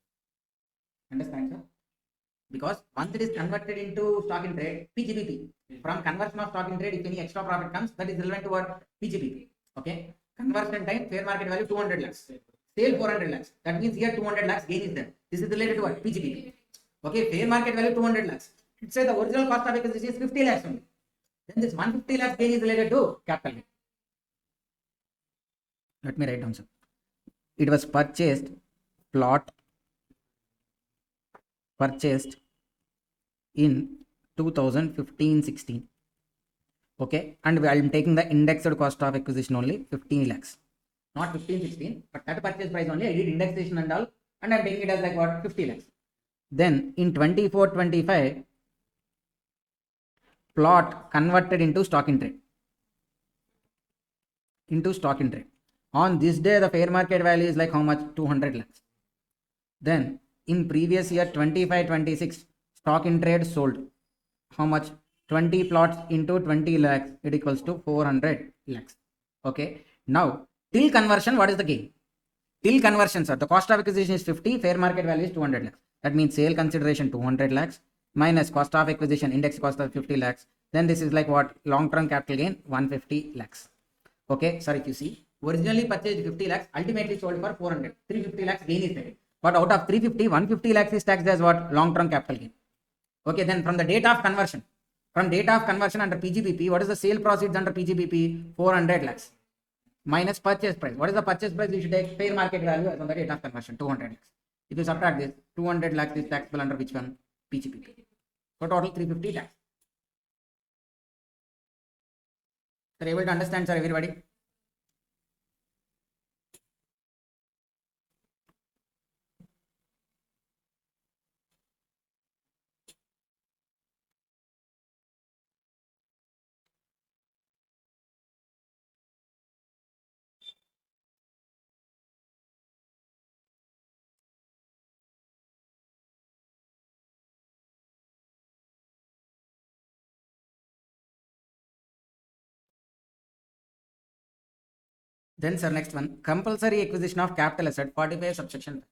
Understand, sir? Because once it is converted into stock in trade, PGBP. From conversion of stock in trade, if any extra profit comes, that is relevant to what? PGBP. Okay. Conversion time, fair market value 200 lakhs. Sale 400 lakhs. That means here 200 lakhs gain is there. This is related to what? PGBP. Okay. Fair market value 200 lakhs. It says the original cost of acquisition is 50 lakhs only. Then this 150 lakhs gain is related to capital gain. Let me write down, sir. It was purchased in 2015-16. Okay, and I am taking the indexed cost of acquisition only 15 lakhs, not 15-16, but that purchase price only I did indexation and all, and I am taking it as like what? 50 lakhs. Then in 24-25, plot converted into stock in trade. On this day, the fair market value is like how much? 200 lakhs. Then in previous year 25-26, stock in trade sold. How much? 20 plots into 20 lakhs, it equals to 400 lakhs. Okay. Now, till conversion, what is the gain? Till conversion, sir, the cost of acquisition is 50, fair market value is 200 lakhs. That means sale consideration 200 lakhs minus cost of acquisition, index cost of 50 lakhs. Then this is like what? Long-term capital gain 150 lakhs. Okay, sir, if you see, originally purchased 50 lakhs, ultimately sold for 400. 350 lakhs gain is there. But out of 350, 150 lakhs is taxed as what? Long-term capital gain. Okay, then from the date of conversion, under PGBP, what is the sale proceeds under PGBP? 400 lakhs minus purchase price. What is the purchase price? You should take fair market value as on the date of conversion, 200 lakhs. If you subtract this, 200 lakhs is taxable under which one? PGBP. So total 350 tax. Are you able to understand, sir, everybody? Then, sir, next one, compulsory acquisition of capital asset, 45 subsection.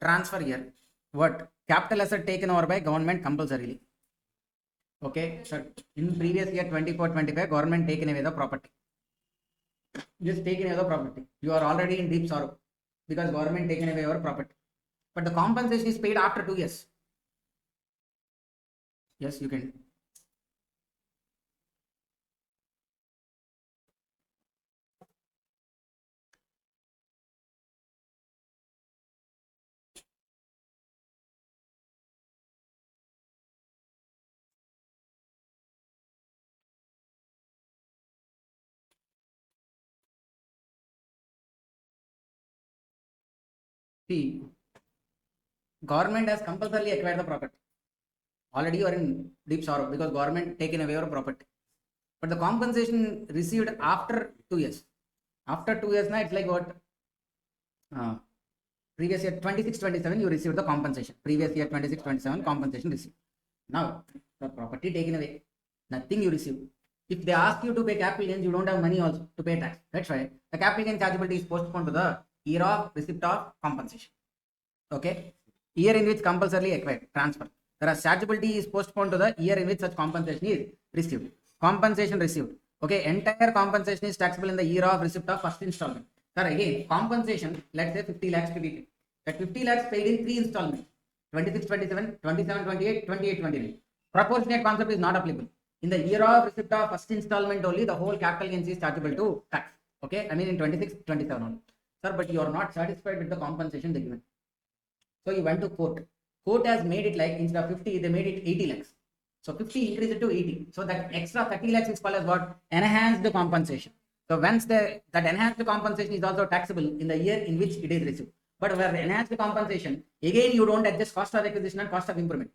Transfer year. What? Capital asset taken over by government compulsorily. Okay, sir, in previous year 24-25, government taken away the property. Just taken away the property. You are already in deep sorrow because government taken away your property. But the compensation is paid after 2 years. Yes, you can. See, government has compulsorily acquired the property. Already you are in deep sorrow because government taken away your property. But the compensation received after 2 years. After 2 years, now it's like what? Previous year 26-27, you received the compensation. Previous year 26-27, compensation received. Now, the property taken away, nothing you receive. If they ask you to pay capital gains, you don't have money also to pay tax. That's why the capital gain chargeability is postponed to the year of receipt of compensation. Okay, year in which compulsorily acquired, transfer. Whereas chargeability is postponed to the year in which such compensation is received. Compensation received. Okay, entire compensation is taxable in the year of receipt of first installment. Sir, again, compensation, let's say 50 lakhs to be paid. That 50 lakhs paid in 3 installments. 26-27, 27-28, 28-29. Proportionate concept is not applicable. In the year of receipt of first installment only, the whole capital gains is chargeable to tax. Okay, I mean in 26-27 only. Sir, but you are not satisfied with the compensation they given. So you went to court. Court has made it like instead of 50, they made it 80 lakhs. So 50 increased it to 80. So that extra 30 lakhs is called as what? Enhanced compensation. So once that enhanced compensation is also taxable in the year in which it is received. But where enhanced compensation, again you don't adjust cost of acquisition and cost of improvement.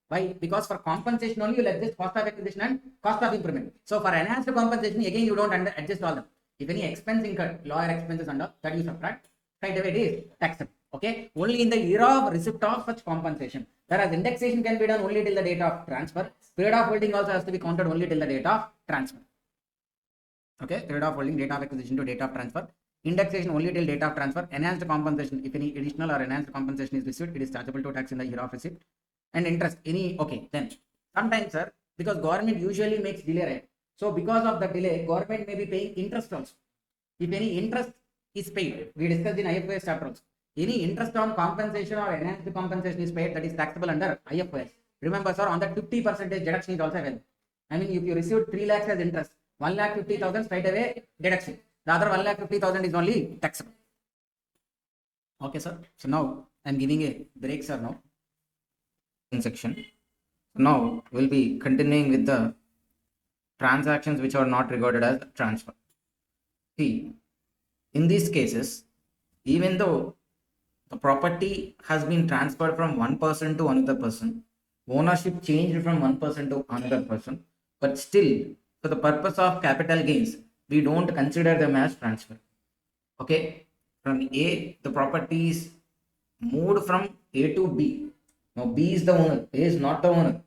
Why? Because for compensation only, you'll adjust cost of acquisition and cost of improvement. So for enhanced compensation, again, you don't adjust all them. If any expense incurred, lawyer expenses and all, that you subtract, right away it is taxable. Okay? Only in the year of receipt of such compensation. Whereas indexation can be done only till the date of transfer. Period of holding also has to be counted only till the date of transfer. Okay? Period of holding, date of acquisition to date of transfer. Indexation only till date of transfer. Enhanced compensation, if any additional or enhanced compensation is received, it is chargeable to tax in the year of receipt. And interest, any, okay, then sometimes, sir, because government usually makes delay, right? So because of the delay, government may be paying interest also. If any interest is paid, we discussed in IFRS chapter also. Any interest on compensation or enhanced compensation is paid, that is taxable under IFRS. Remember, sir, on that 50% deduction is also available. I mean, if you received 3 lakhs as interest, 1,50,000 straight away deduction. The other 1,50,000 is only taxable. Okay, sir. So now I am giving a break, sir, now. Section. Now we'll be continuing with the transactions which are not regarded as transfer. See, in these cases, even though the property has been transferred from one person to another person, ownership changed from one person to another person, but still, for the purpose of capital gains, we don't consider them as transfer. Okay, from A, the property is moved from A to B. Now B is the owner, A is not the owner.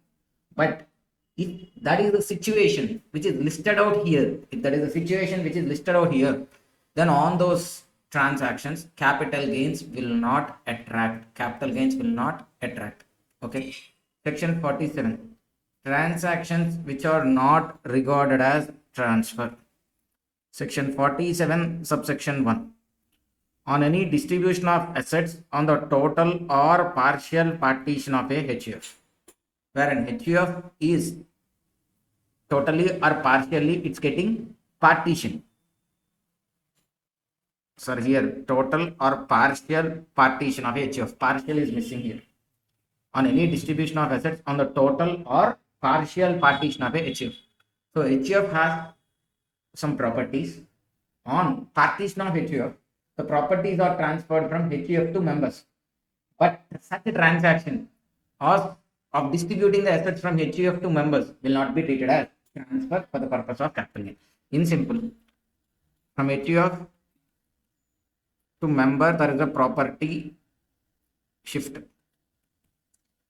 But if that is the situation which is listed out here, then on those transactions, capital gains will not attract. Okay. Section 47. Transactions which are not regarded as transfer. Section 47, subsection 1. On any distribution of assets on the total or partial partition of a HUF, where an HUF is totally or partially, it's getting partition. Sir, here total or partial partition of a HUF, partial is missing here. On any distribution of assets on the total or partial partition of a HUF. So HUF has some properties. On partition of HUF, the properties are transferred from HUF to members. But such a transaction of distributing the assets from HUF to members will not be treated as transfer for the purpose of capital gain. In simple, from HUF to member, there is a property shift.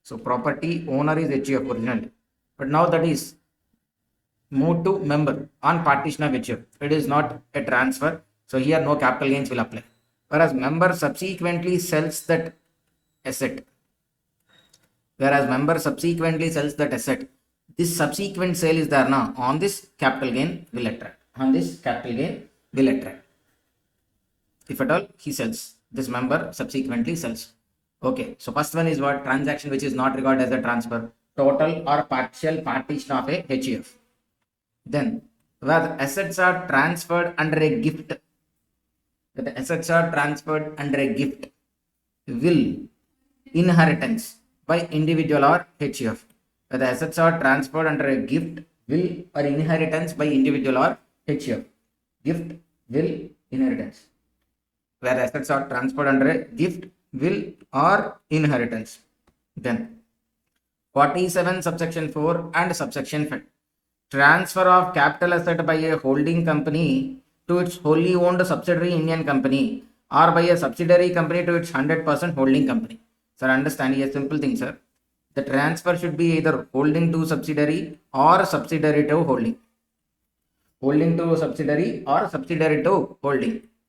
So property owner is HUF originally, but now that is moved to member on partition of HUF. It is not a transfer. So here no capital gains will apply. Whereas member subsequently sells that asset. This subsequent sale is there now. On this capital gain will attract. If at all he sells, this member subsequently sells. Okay. So first one is what? Transaction which is not regarded as a transfer. Total or partial partition of a HUF. Then where the assets are transferred under a gift. Will inheritance by individual or HUF. Where the assets are transferred under a gift, will, or inheritance by individual or HUF. Gift, will, inheritance. Where the assets are transferred under a gift, will, or inheritance. Then 47 subsection 4 and subsection 5. Transfer of capital asset by a holding company to its wholly owned subsidiary Indian company, or by a subsidiary company to its 100% holding company. Sir, understand a simple thing, sir. The transfer should be either holding to subsidiary or subsidiary to holding.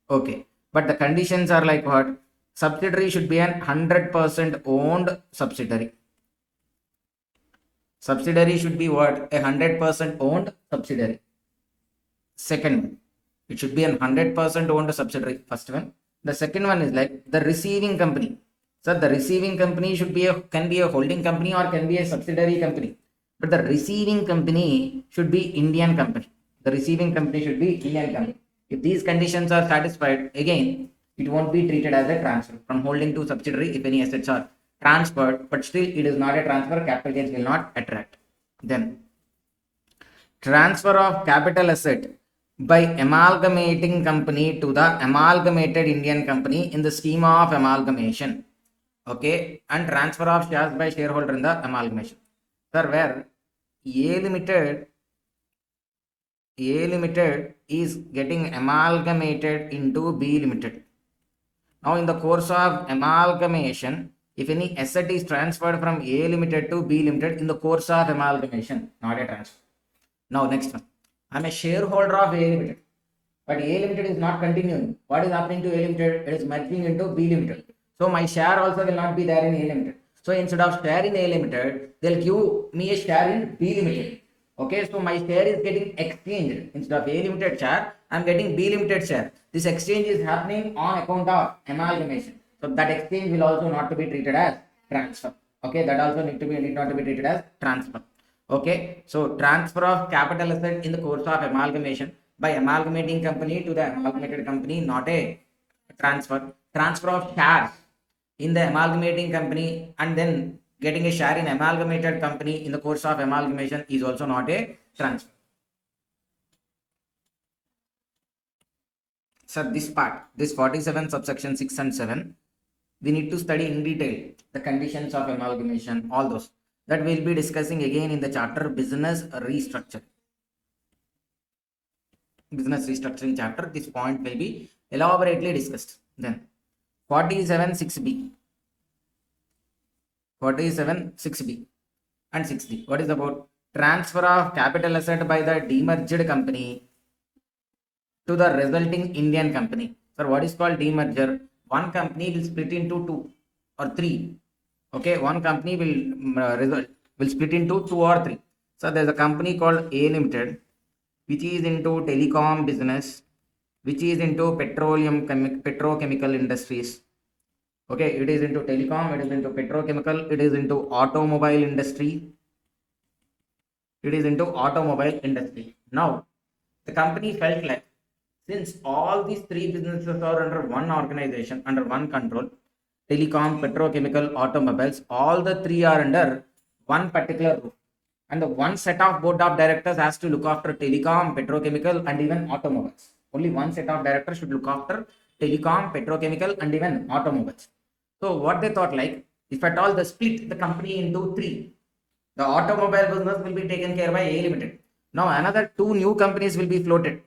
Okay. But the conditions are like what? Subsidiary should be an 100% owned subsidiary. Subsidiary should be what? A 100% owned subsidiary. Second one, it should be a 100% owned subsidiary. First one. The second one is like the receiving company. So the receiving company can be a holding company or can be a subsidiary company. But the receiving company should be Indian company. If these conditions are satisfied, again, it won't be treated as a transfer from holding to subsidiary if any assets are transferred, but still it is not a transfer, capital gains will not attract. Then transfer of capital asset by amalgamating company to the amalgamated Indian company in the scheme of amalgamation. Okay, and transfer of shares by shareholder in the amalgamation. Sir, where A limited is getting amalgamated into B limited. Now, in the course of amalgamation, if any asset is transferred from A limited to B limited in the course of amalgamation, not a transfer. Now, next one. I'm a shareholder of A limited, but A limited is not continuing. What is happening to A limited? It is merging into B limited. So, my share also will not be there in A limited. So, instead of share in A limited, they'll give me a share in B limited. Okay, so my share is getting exchanged. Instead of A limited share, I'm getting B limited share. This exchange is happening on account of amalgamation. So that exchange will also not to be treated as transfer. Okay, that also need not to be treated as transfer. Okay, so transfer of capital asset in the course of amalgamation by amalgamating company to the amalgamated company, not a transfer. Transfer of shares in the amalgamating company and then getting a share in amalgamated company in the course of amalgamation is also not a transfer. So this part, this 47 subsection 6 and 7, we need to study in detail the conditions of amalgamation, all those that we'll be discussing again in the chapter business restructuring. Business restructuring chapter, this point will be elaborately discussed. Then 47 6b. 47 6b and 6d. What is about transfer of capital asset by the demerged company to the resulting Indian company? Sir, what is called demerger? One company will split into two or three. Okay, one company will split into two or three. So there's a company called A Limited, which is into telecom business, which is into petrochemical industries. Okay, it is into telecom, it is into petrochemical, it is into automobile industry. It is into automobile industry. Now, the company felt like since all these three businesses are under one organization, under one control, telecom, petrochemical, automobiles, all the three are under one particular roof. And the one set of board of directors has to look after telecom, petrochemical, and even automobiles. Only one set of directors should look after telecom, petrochemical, and even automobiles. So what they thought like, if at all they split the company into three, the automobile business will be taken care by A Limited. Now another two new companies will be floated.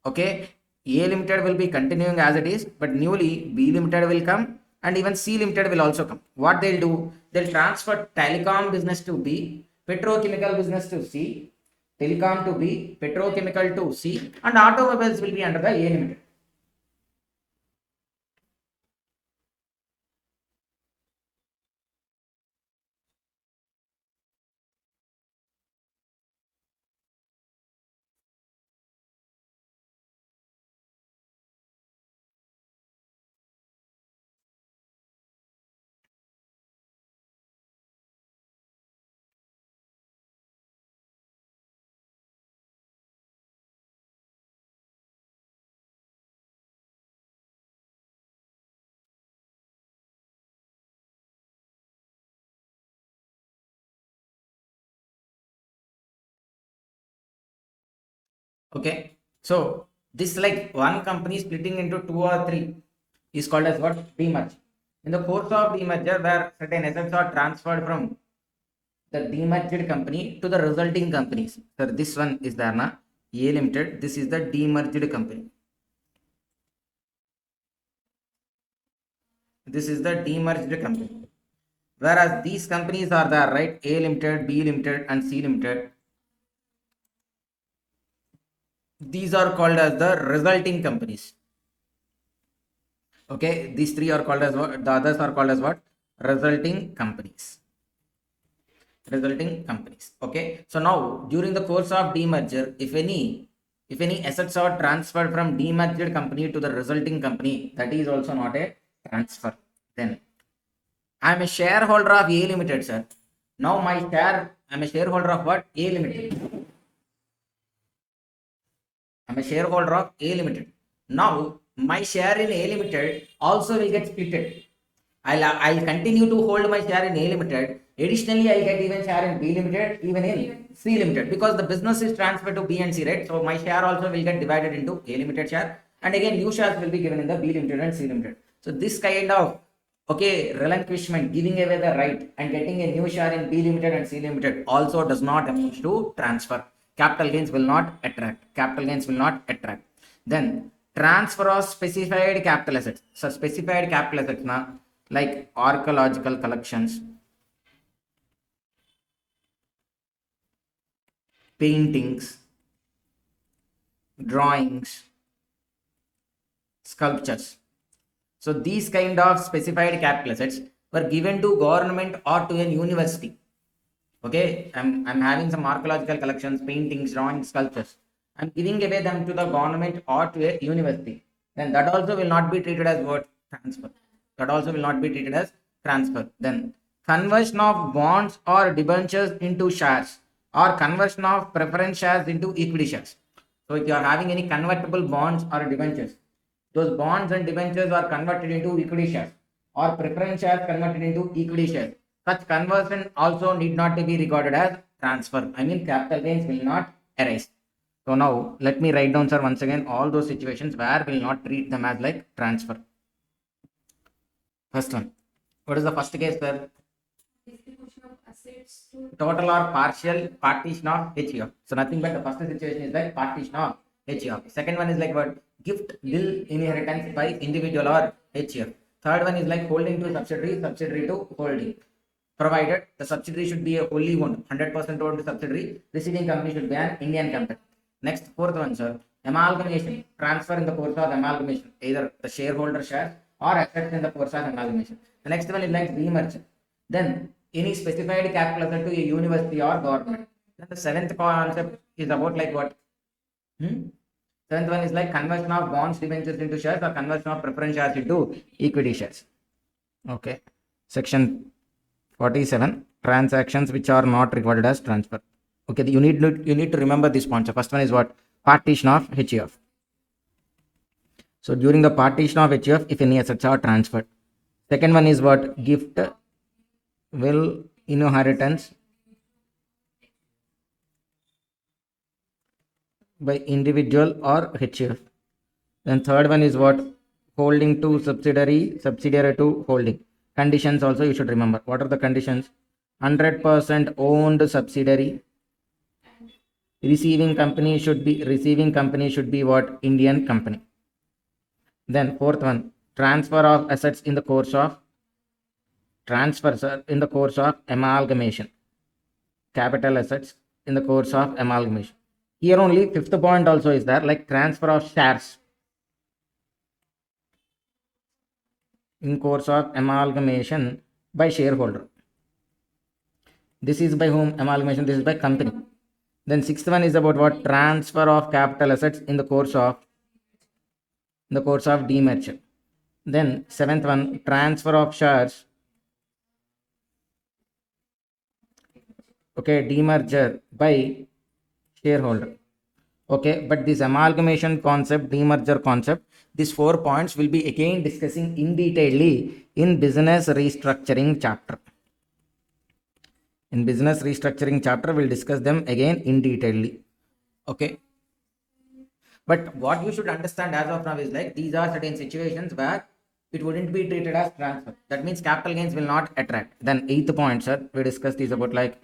Okay, A Limited will be continuing as it is, but newly B Limited will come and even C Limited will also come. What they'll do, they'll transfer telecom business to B, petrochemical business to C, telecom to B, petrochemical to C, and automobiles will be under the A Limited. Okay, so this like one company splitting into two or three is called as what? Demerge. In the course of demerger, where certain assets are transferred from the demerged company to the resulting companies. So this one is the A Limited. This is the demerged company. This is the demerged company. Whereas these companies are there, right? A Limited, B Limited, and C Limited. These are called as the resulting companies. Okay, these three are called as what? The others are called as what? Resulting companies. Resulting companies. Okay, so now during the course of demerger, if any assets are transferred from demerged company to the resulting company, that is also not a transfer. Then I am a shareholder of A Limited, sir. Now my share, I am a shareholder of what? A Limited. I am a shareholder of A Limited. Now my share in A Limited also will get splitted. I'll continue to hold my share in A Limited. Additionally, I'll get even share in B Limited, even in C Limited, because the business is transferred to B and C, right? So my share also will get divided into A Limited share, and again new shares will be given in the B Limited and C Limited. So this kind of Okay, relinquishment, giving away the right and getting a new share in B Limited and C Limited also does not amount to transfer. Capital gains will not attract. Capital gains will not attract. Then transfer of specified capital assets. So specified capital assets na, like archaeological collections, paintings, drawings, sculptures. So these kind of specified capital assets were given to government or to a university. Okay, I'm having some archaeological collections, paintings, drawings, sculptures. I'm giving away them to the government or to a university. Then that also will not be treated as what? Transfer. That also will not be treated as transfer. Then conversion of bonds or debentures into shares or conversion of preference shares into equity shares. So if you are having any convertible bonds or debentures, those bonds and debentures are converted into equity shares or preference shares converted into equity shares. Such conversion also need not to be recorded as transfer. I mean, capital gains will not arise. So now let me write down, sir, once again all those situations where we'll not treat them as like transfer. First one. What is the first case, sir? Distribution of assets to Total or partial partition of HEF. So nothing but the first situation is like partition of HEF. Second one is like what? Gift, will, inheritance by individual or HEF. Third one is like holding to subsidiary, subsidiary to holding. Provided the subsidiary should be a wholly owned, 100% owned subsidiary, receiving company should be an Indian company. Next, fourth one, sir, amalgamation, transfer in the course of amalgamation, either the shareholder shares or assets in the course of amalgamation. The next one is like demerger. Then any specified capital asset to a university or government. Then the seventh concept is about like what? Seventh one is like conversion of bonds, debentures into shares or conversion of preference shares into equity shares. Okay. Section 47, transactions which are not recorded as transfer. Okay, you need to remember this point. So first one is what? Partition of HEF. So during the partition of HEF, if any assets are transferred. Second one is what? Gift, will, inheritance by individual or HEF. Then third one is what? Holding to subsidiary, subsidiary to holding. Conditions also you should remember. What are the conditions? 100% owned subsidiary. Receiving company should be what? Indian company. Then fourth one, transfer of assets in the course of amalgamation. Capital assets in the course of amalgamation. Here only fifth point also is there, like transfer of shares in course of amalgamation by shareholder. This is by whom? Amalgamation. This is by company. Then sixth one is about what? Transfer of capital assets in the course of demerger. Then seventh one, transfer of shares. Okay, demerger by shareholder. Okay, but this amalgamation concept, demerger concept, these 4 points will be again discussing in detailedly in business restructuring chapter. In business restructuring chapter, we'll discuss them again in detailedly. Okay. But what you should understand as of now is like these are certain situations where it wouldn't be treated as transfer. That means capital gains will not attract. Then eighth point, sir, we discussed is about like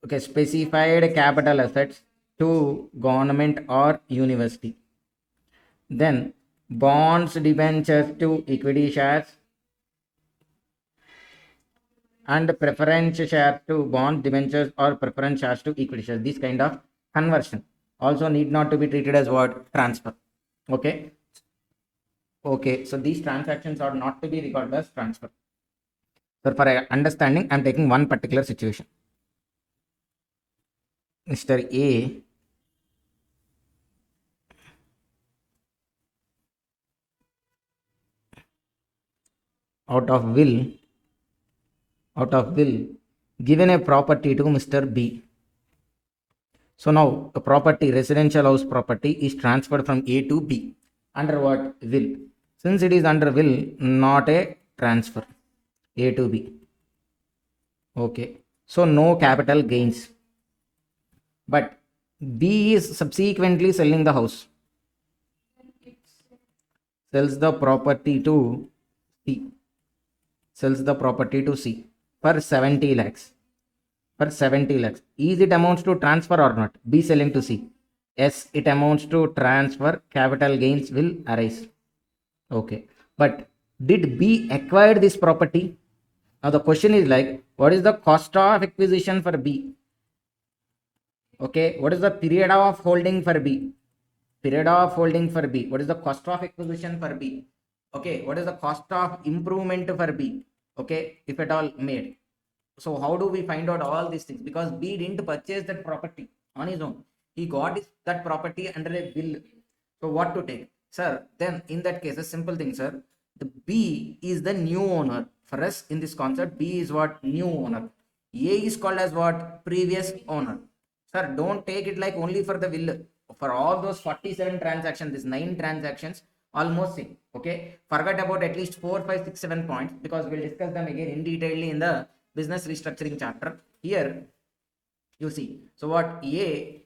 okay, specified capital assets to government or university. Then bonds, debentures to equity shares and preference shares to bonds, debentures or preference shares to equity shares. This kind of conversion also need not to be treated as what? Transfer. Okay. Okay, so these transactions are not to be recorded as transfer. So for understanding, I'm taking one particular situation. Mr. A out of will given a property to Mr. B. So now a property, residential house property is transferred from A to B under what? Will. Since it is under will, not a transfer. A to B. Okay. So no capital gains. But B is subsequently selling the house. Sells the property to C. sells the property to C for 70 lakhs. For 70 lakhs. Is it amounts to transfer or not? B selling to C. Yes, it amounts to transfer. Capital gains will arise. Okay. But did B acquire this property? Now the question is like, what is the cost of acquisition for B? Okay. What is the period of holding for B? Period of holding for B. What is the cost of acquisition for B? Okay. What is the cost of improvement for B? Okay. If at all made. So how do we find out all these things? Because B didn't purchase that property on his own. He got that property under a will. So what to take? Sir, then in that case, a simple thing, sir. The B is the new owner. For us in this concept, B is what? New owner. A is called as what? Previous owner. Sir, don't take it like only for the will. For all those 47 transactions, these 9 transactions, almost same. Okay. Forget about at least 4, 5, 6, 7 points because we'll discuss them again in detail in the business restructuring chapter. Here you see, so what? A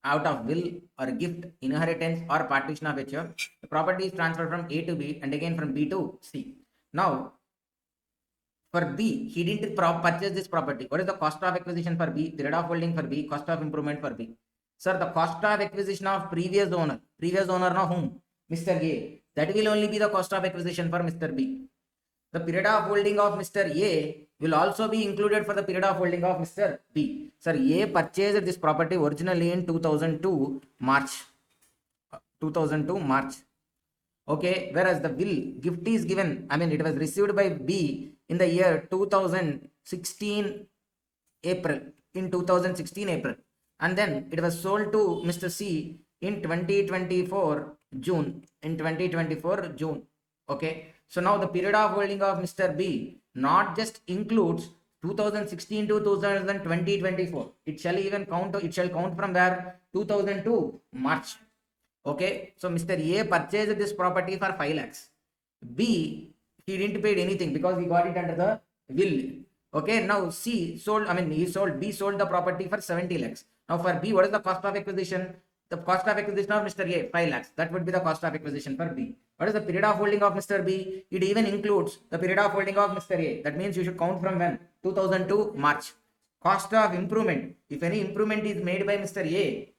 out of will or gift, inheritance or partition of HF, the property is transferred from A to B and again from B to C. Now for B, he didn't purchase this property. What is the cost of acquisition for B? Period of holding for B, cost of improvement for B. Sir, the cost of acquisition of previous owner now whom? Mr. A. That will only be the cost of acquisition for Mr. B. The period of holding of Mr. A will also be included for the period of holding of Mr. B. Sir, A purchased this property originally in 2002 March. 2002 March. Okay, whereas the will gift is given, it was received by B in the year 2016 April. In 2016 April. And then it was sold to Mr. C in 2024 June. In 2024 June. Okay. So now the period of holding of Mr. B not just includes 2016 to 2024. It shall count from where? 2002 March. Okay. So Mr. A purchased this property for 5 lakhs. B, he didn't pay anything because he got it under the will. Okay. Now B sold the property for 70 lakhs. Now for B, what is the cost of acquisition? The cost of acquisition of Mr. A, 5 lakhs. That would be the cost of acquisition for B. What is the period of holding of Mr. B? It even includes the period of holding of Mr. A. That means you should count from when? 2002 March. Cost of improvement. If any improvement is made by Mr. A,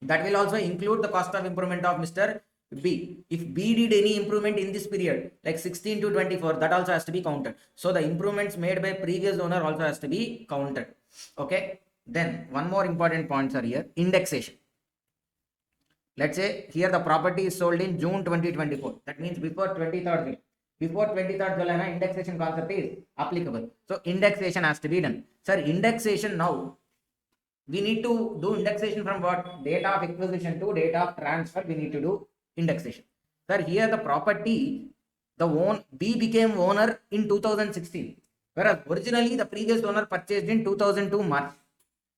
that will also include the cost of improvement of Mr. B. If B did any improvement in this period, like 16 to 24, that also has to be counted. So the improvements made by previous owner also has to be counted. Okay. Then one more important points are here. Indexation. Let's say here the property is sold in June 2024. That means before 23rd July. Before 23rd July, indexation concept is applicable. So indexation has to be done. Sir, indexation now, we need to do indexation from what? Date of acquisition to date of transfer. We need to do indexation. Sir, here the property, B became owner in 2016. Whereas originally the previous owner purchased in 2002 March.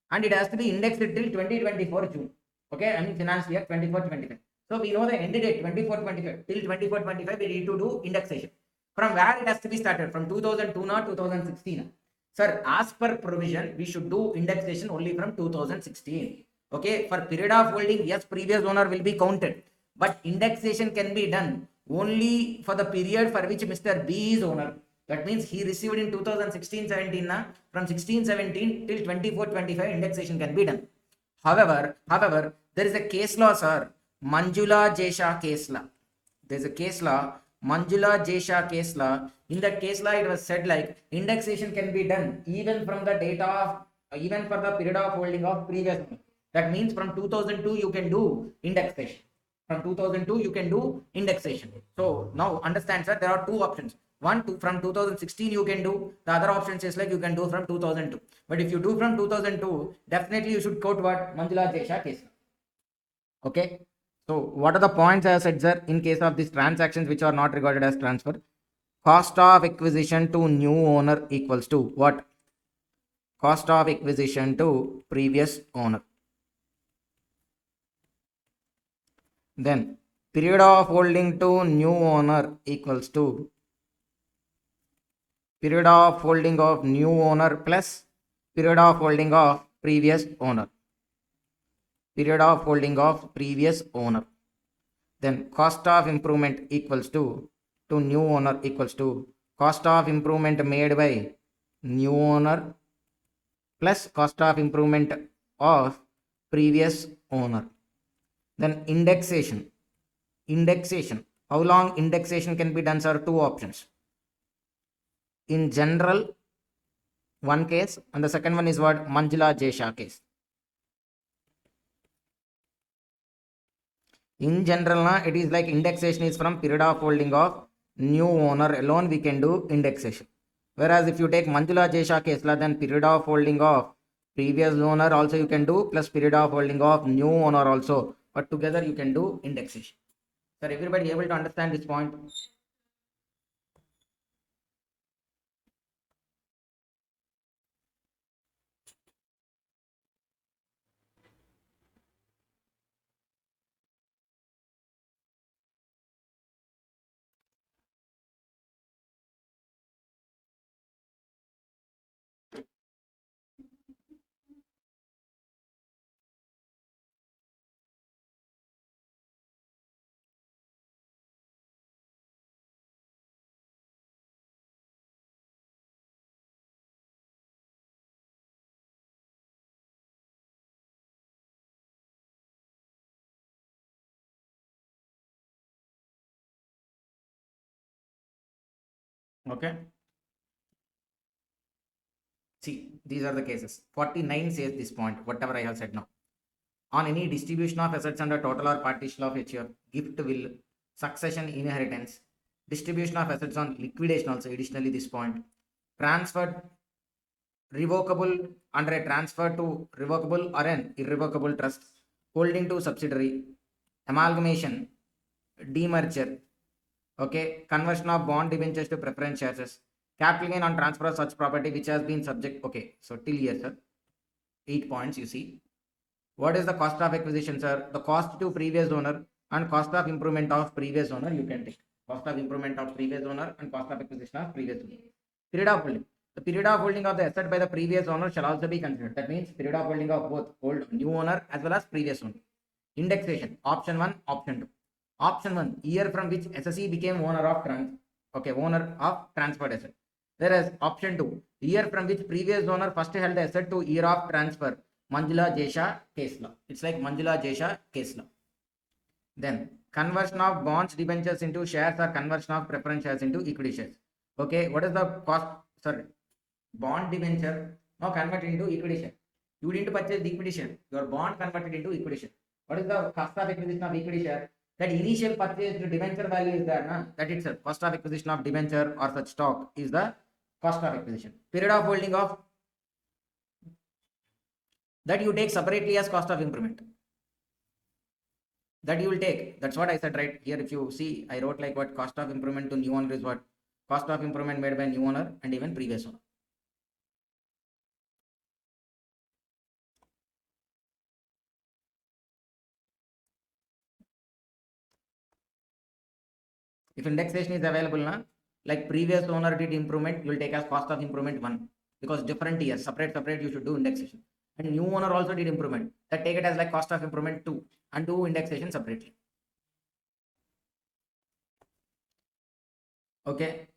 And it has to be indexed till 2024 June. Okay, financial year 24-25. So we know the end date 24-25. Till 24-25 we need to do indexation. From where it has to be started? From 2002 not 2016. Sir, as per provision, we should do indexation only from 2016. Okay, for period of holding, yes, previous owner will be counted. But indexation can be done only for the period for which Mr. B is owner. That means he received in 2016-17. From 16-17 till 24-25, indexation can be done. However, there is a case law, sir. Manjula Jesha case law. There is a case law. Manjula Jesha case law. In that case law, it was said like indexation can be done even from the date of, even for the period of holding of previous owner. That means from 2002 you can do indexation. From 2002 you can do indexation. So now understand, sir, there are two options. One, from 2016 you can do. The other options is like you can do from 2002. But if you do from 2002, definitely you should quote what? Manjula Jesha case. Okay. So what are the points I have said, sir, in case of these transactions which are not regarded as transfer? Cost of acquisition to new owner equals to what? Cost of acquisition to previous owner. Then period of holding to new owner equals to period of holding of new owner plus period of holding of previous owner. Period of holding of previous owner. Then cost of improvement equals to new owner equals to cost of improvement made by new owner plus cost of improvement of previous owner. Then indexation. How long indexation can be done, sir? Two options. In general, one case, and the second one is what? Manjula Jesha case. In general, it is like indexation is from period of holding of new owner alone we can do indexation. Whereas if you take Manjula Jesha case, then period of holding of previous owner also you can do, plus period of holding of new owner also. But together you can do indexation. Sir, everybody able to understand this point? Okay. See, these are the cases. 49 says this point, whatever I have said now. On any distribution of assets under total or partial of HF, gift, will, succession, inheritance, distribution of assets on liquidation also, additionally this point, transferred, revocable, under a transfer to revocable or an irrevocable trust, holding to subsidiary, amalgamation, demerger, okay, conversion of bond debentures to preference shares, capital gain on transfer of such property which has been subject, okay, so till here, sir, 8 points you see. What is the cost of acquisition, sir? The cost to previous owner and cost of improvement of previous owner you can take. Cost of improvement of previous owner and cost of acquisition of previous owner. Period of holding. The period of holding of the asset by the previous owner shall also be considered. That means period of holding of both old new owner as well as previous owner. Indexation. Option 1, option 2. Option 1, year from which SSE became owner of transferred asset. Whereas option 2, year from which previous owner first held the asset to year of transfer. Manjula Jesha case law. It's like Manjula Jesha case law. Then conversion of bonds debentures into shares or conversion of preference shares into equity shares. Okay, what is the cost? Sorry, bond debenture now converted into equity share. You didn't purchase the equity share. Your bond converted into equity share. What is the cost of acquisition of equity share? That initial purchase debenture value is there, na? That itself, cost of acquisition of debenture or such stock is the cost of acquisition. Period of holding of that you take separately as cost of improvement. That you will take. That's what I said right here. If you see, I wrote like what cost of improvement to new owner is what? Cost of improvement made by new owner and even previous owner. If indexation is available, na, like previous owner did improvement, you will take as cost of improvement 1, because different years, separate you should do indexation. And new owner also did improvement, that take it as like cost of improvement 2 and do indexation separately. Okay,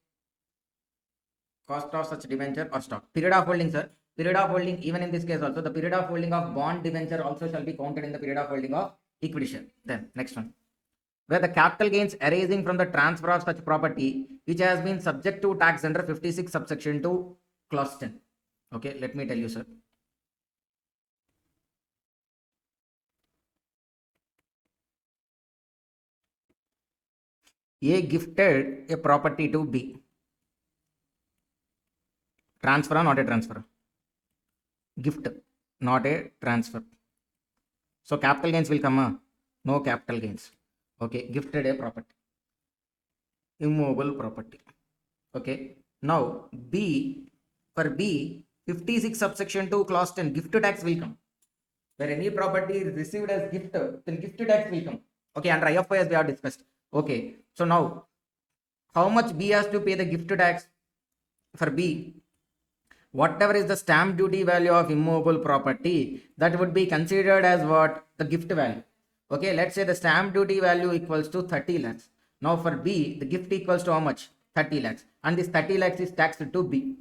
cost of such debenture or stock. Period of holding, sir. Period of holding, even in this case also, the period of holding of bond debenture also shall be counted in the period of holding of equity share. Then next one, where the capital gains arising from the transfer of such property which has been subject to tax under 56 subsection 2 clause 10. Okay, let me tell you, sir. A gifted a property to B. Transfer or not a transfer? Gift, not a transfer. So capital gains will come, no capital gains. Okay, gifted a property, immovable property. Okay, now B, for B, 56 subsection 2 clause 10, gift tax will come. Where any property is received as gift, then gift tax will come. Okay, under IFI as we have discussed. Okay, so now how much B has to pay the gift tax? For B, whatever is the stamp duty value of immovable property, that would be considered as what? The gift value. Okay, let's say the stamp duty value equals to 30 lakhs. Now for B, the gift equals to how much? 30 lakhs, and this 30 lakhs is taxed to B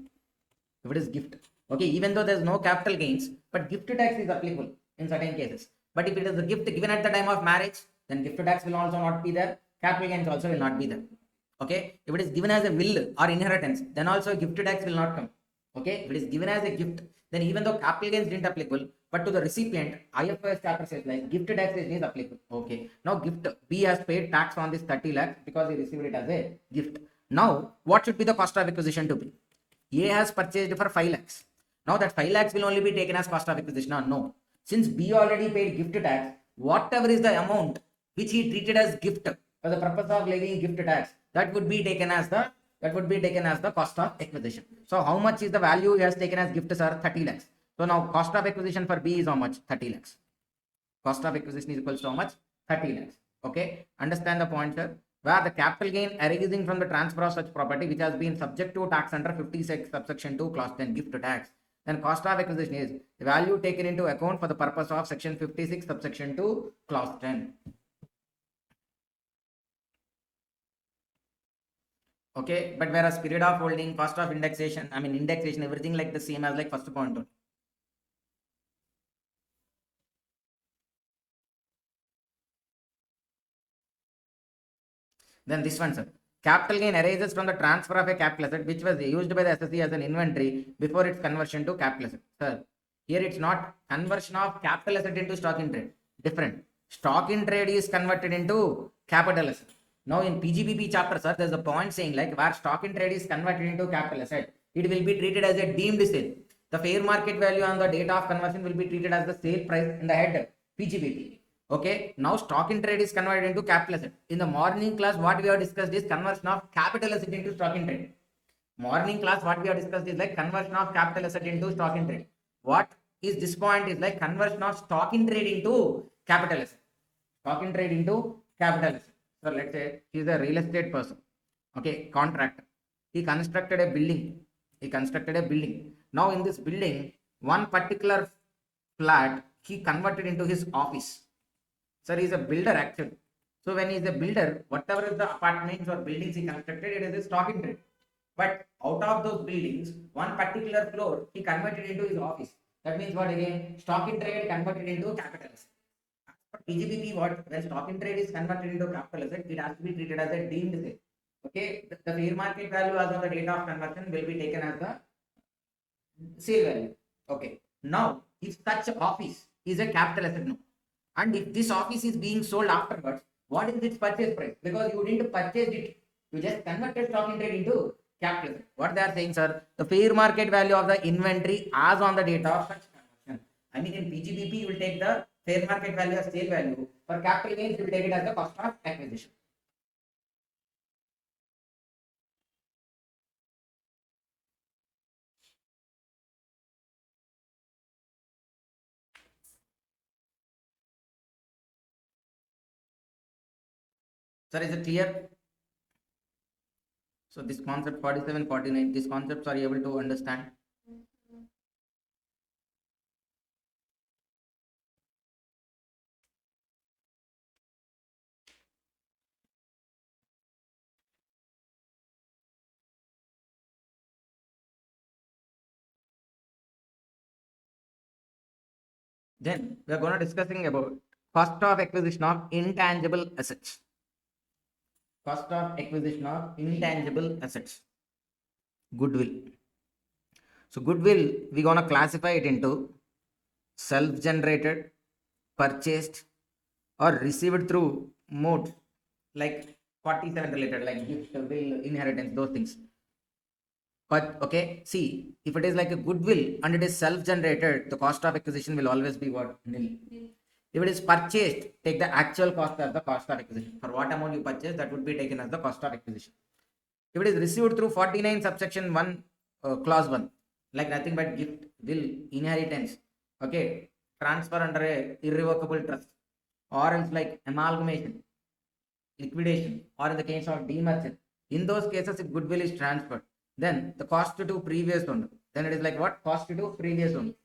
if it is gift. Okay, even though there is no capital gains, but gift tax is applicable in certain cases. But if it is a gift given at the time of marriage, then gift tax will also not be there, capital gains also will not be there. Okay, if it is given as a will or inheritance, then also gift tax will not come. Okay, if it is given as a gift, then even though capital gains didn't applicable, but to the recipient, IFRS chapter says like gift tax is applicable. Okay, now gift B has paid tax on this 30 lakhs because he received it as a gift. Now, what should be the cost of acquisition to be? A has purchased for 5 lakhs. Now that 5 lakhs will only be taken as cost of acquisition or no? Since B already paid gift tax, whatever is the amount which he treated as gift for the purpose of levying gift tax, that would be taken as the cost of acquisition. So how much is the value he has taken as gift, sir? 30 lakhs. So now cost of acquisition for B is how much? 30 lakhs. Cost of acquisition is equals to how much? 30 lakhs. Okay, understand the point, sir? Where the capital gain arising from the transfer of such property which has been subject to tax under 56 subsection 2 clause 10 gift tax, then cost of acquisition is the value taken into account for the purpose of section 56 subsection 2 clause 10. Okay, but whereas period of holding, cost of indexation, indexation, everything like the same as like first point only. Then this one, sir. Capital gain arises from the transfer of a capital asset which was used by the assessee as an inventory before its conversion to capital asset. Sir, here it's not conversion of capital asset into stock in trade. Different. Stock in trade is converted into capital asset. Now in PGBP chapter, sir, there's a point saying like where stock in trade is converted into capital asset, it will be treated as a deemed sale. The fair market value on the date of conversion will be treated as the sale price in the head PGBP. Okay, now stock in trade is converted into capital asset. In the morning class, what we have discussed is conversion of capital asset into stock in trade. Morning class, what we have discussed is like conversion of capital asset into stock in trade. What is this point is like conversion of stock in trade into capital asset. Stock in trade into capital asset. So let's say he is a real estate person. Okay, contractor. He constructed a building. Now in this building, one particular flat he converted into his office. Sir, he is a builder actually. So when he is a builder, whatever is the apartments or buildings he constructed, it is a stock in trade. But out of those buildings, one particular floor he converted into his office. That means what again? Stock in trade converted into capital asset. For PGBP, what when stock in trade is converted into capital asset, it has to be treated as a deemed sale. Okay, the fair market value as on the date of conversion will be taken as the sale value. Okay, now if such office is a capital asset now, and if this office is being sold afterwards, what is its purchase price? Because you didn't purchase it, you just converted stock in trade into capital. What they are saying, sir, the fair market value of the inventory as on the date of such conversion. In PGBP, you will take the fair market value as sale value. For capital gains, you will take it as the cost of acquisition. Sir, is it clear? So this concept 47, 49, these concepts are able to understand. Then we are going to discussing about cost of acquisition of intangible assets. Cost of acquisition of intangible assets. Goodwill. So goodwill, we're going to classify it into self-generated, purchased, or received through modes like 47 related, like gift, will, inheritance, those things. But okay, see, if it is like a goodwill and it is self-generated, the cost of acquisition will always be what? Nil. If it is purchased, take the actual cost as the cost of acquisition. For what amount you purchase, that would be taken as the cost of acquisition. If it is received through 49 subsection 1 clause 1, like nothing but gift, will, inheritance, okay, transfer under a irrevocable trust, or else like amalgamation, liquidation, or in the case of demerger, in those cases if goodwill is transferred, then the cost to previous one, then it is like what? Cost to previous one.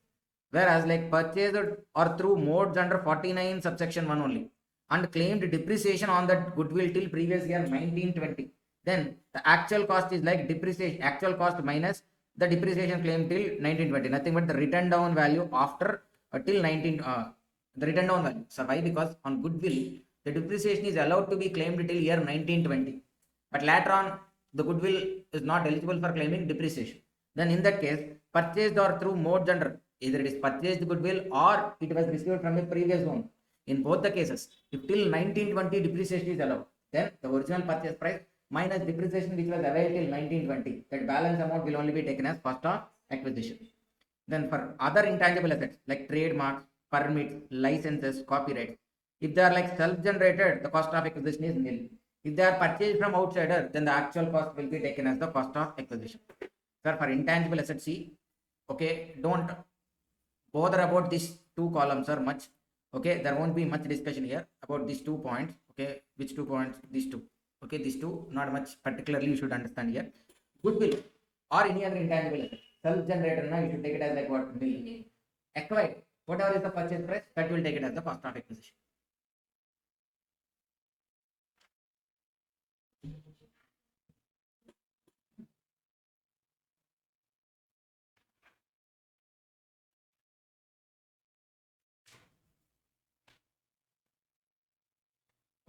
Whereas like purchased or through modes under 49 subsection 1 only, and claimed depreciation on that goodwill till previous year 1920, Then the actual cost is like depreciation, actual cost minus the depreciation claim till 1920, nothing but the written down value after till 19 the written down value. So why? Because on goodwill the depreciation is allowed to be claimed till year 1920, but later on the goodwill is not eligible for claiming depreciation. Then in that case, purchased or through modes under, either it is purchased goodwill or it was received from a previous owner. In both the cases, if till 1920 depreciation is allowed, then the original purchase price minus depreciation which was available till 1920, that balance amount will only be taken as cost of acquisition. Then for other intangible assets like trademarks, permits, licenses, copyrights, if they are like self-generated, the cost of acquisition is nil. If they are purchased from outsider, then the actual cost will be taken as the cost of acquisition. Sir, for intangible assets, see, okay, don't bother about these two columns or much. Okay, there won't be much discussion here about these 2 points. Okay, which 2 points? These two. Okay, these two, not much particularly you should understand here. Goodwill or any other intangible asset, self-generated, now you should take it as like what? Nil. Acquired, whatever is the purchase price, that will take it as the cost of acquisition.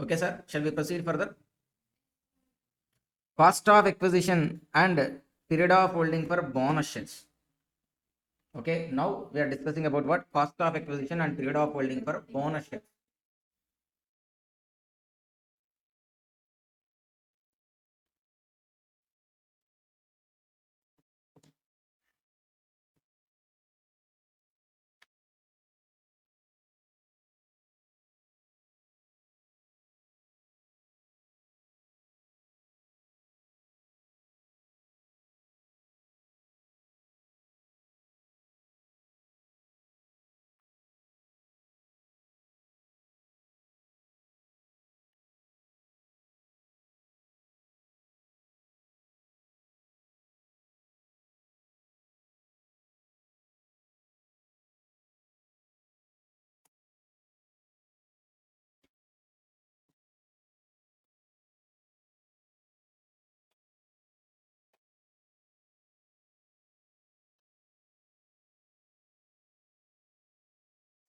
Okay, sir, shall we proceed further? Cost of acquisition and period of holding for bonus shares. Okay, now we are discussing about what? Cost of acquisition and period of holding for bonus shares.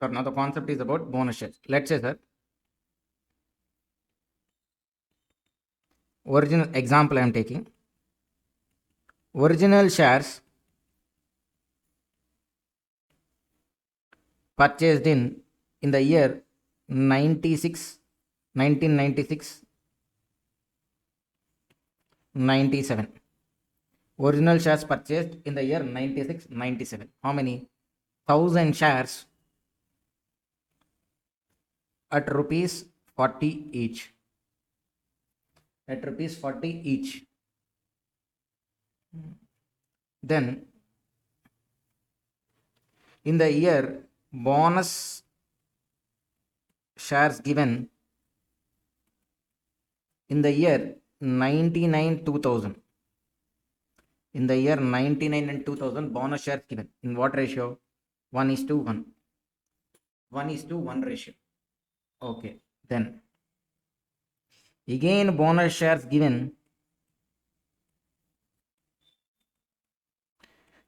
So now the concept is about bonus shares. Let's say, sir, original example I am taking. Original shares purchased in the year 96, 1996, 97. Original shares purchased in the year 96, 97. How many? 1000 shares at rupees 40 each. At rupees 40 each. Then in the year bonus shares given in the year 99 2000, in the year 99 and 2000 bonus shares given in what ratio? 1:1, 1:1 ratio. Okay, then again bonus shares given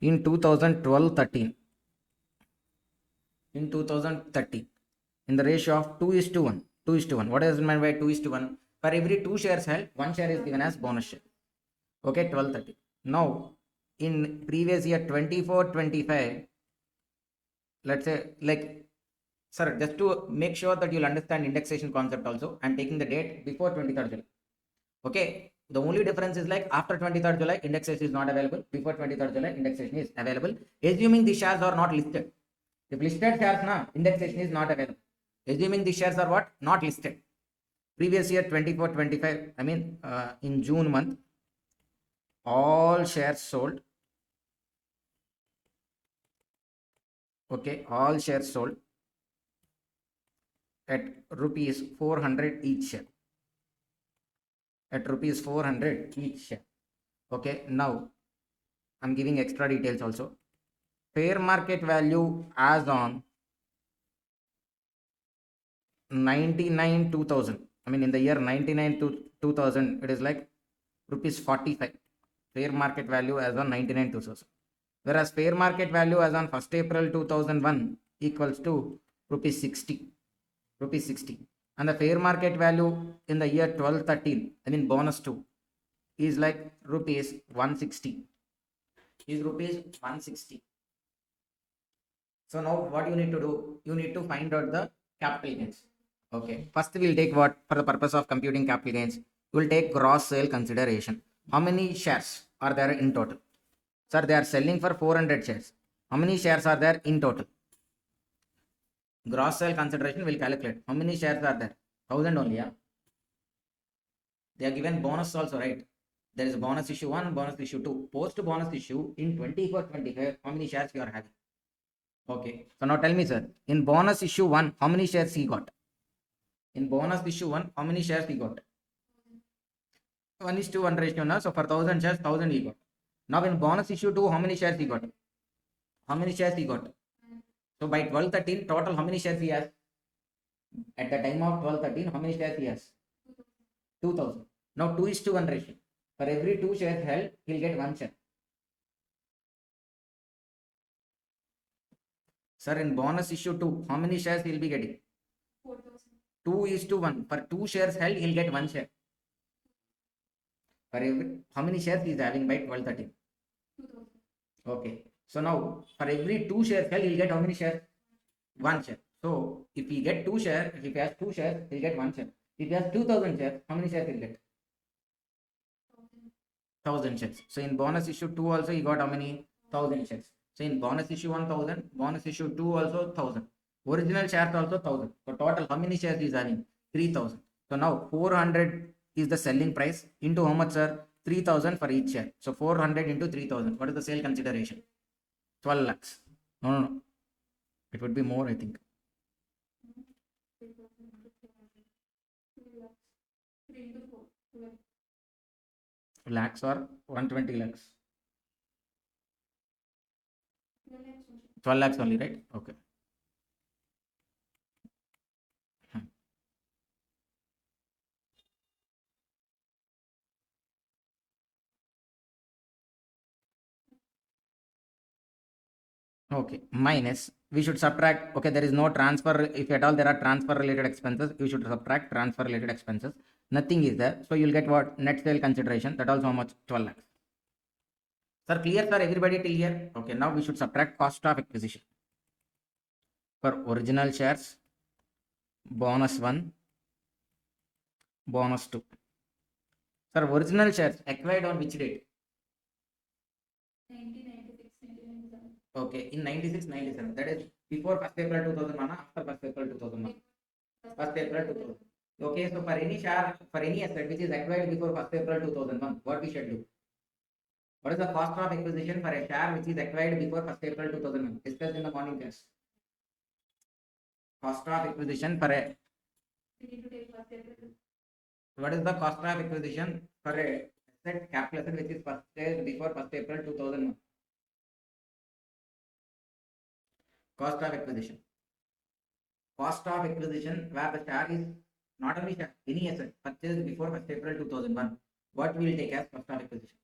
in 2012-13, in 2030 in the ratio of 2:1, 2:1. What does it mean by 2:1? For every 2 shares held, 1 share is given as bonus share. Okay, 12-30. Now in previous year 24-25, let's say, like, sir, just to make sure that you'll understand indexation concept also, I'm taking the date before 23rd July. Okay, the only difference is like after 23rd July indexation is not available, before 23rd July indexation is available, assuming the shares are not listed. If listed shares, na, indexation is not available. Assuming the shares are what? Not listed. Previous year 24-25, I mean in June month, all shares sold. Okay, all shares sold at rupees 400 each share. At rupees 400 each share. Okay, now I'm giving extra details also. Fair market value as on 99 2000, I mean in the year 99 to 2000, it is like rupees 45 fair market value as on 99/2000, whereas fair market value as on 1st April 2001 equals to rupees 60, and the fair market value in the year 1213, I mean bonus 2, is like rupees 160, is rupees 160. So now what you need to do, you need to find out the capital gains. Okay, first we'll take, what for the purpose of computing capital gains, we'll take gross sale consideration. How many shares are there in total? Sir, they are selling for 400 shares. How many shares are there in total? Gross sale consideration will calculate. How many shares are there? 1000 only, yeah. They are given bonus also, right? There is bonus issue 1, bonus issue 2. Post bonus issue in 24-25, how many shares you are having? Okay, so now tell me, sir, in bonus issue 1, how many shares he got? In bonus issue 1, how many shares he got? 1:1 ratio, na? So for 1000 shares, 1000 he got. Now in bonus issue 2, how many shares he got? How many shares he got? So by 1213, total how many shares he has? At the time of 1213, how many shares he has? 2000. Now 2:1 ratio. For every 2 shares held, he'll get 1 share. Sir, in bonus issue 2, how many shares he'll be getting? 4,000. 2:1. For 2 shares held, he'll get 1 share. For every, how many shares he is having by 1213? 2,000. Okay. So now for every 2 shares held, he'll get how many shares? 1 share. So if he get 2 shares, if he has 2 shares, he'll get 1 share. If he has 2000 shares, how many shares he'll get? 1000 shares. So in bonus issue 2 also he got how many? 1000 shares. So in bonus issue 1000, bonus issue 2 also 1000. Original shares also 1000. So total how many shares he is having? 3000. So now 400 is the selling price into how much, sir? 3000 for each share. So 400 into 3000. What is the sale consideration? 12 lakhs. No. It would be more, I think. 3 into 4. 12. Lakhs or 120 lakhs? 12 lakhs only. 12 lakhs only, right? Okay. Okay, minus, we should subtract. Okay, there is no transfer. If at all there are transfer related expenses, you should subtract transfer related expenses. Nothing is there. So you'll get what? Net sale consideration. That also how much? 12 lakhs. Sir, clear, sir? Everybody till here? Okay, now we should subtract cost of acquisition. For original shares, bonus 1, bonus 2. Sir, original shares acquired on which date? 1996, 1997. Okay, in 96, 97. That is before 1st April 2001, after 1st April 2001. 1st April 2000. Okay, so for any share, for any asset which is acquired before 1st April 2001, what we should do? What is the cost of acquisition for a share which is acquired before 1st April 2001? Discussed in the morning class. Cost of acquisition for a, We need to take 1st April. what is the cost of acquisition for a asset, capital asset which is purchased before 1st April 2001? Cost of acquisition. Cost of acquisition where the share is not only share, any asset purchased before 1st April 2001. What we will take as cost of acquisition?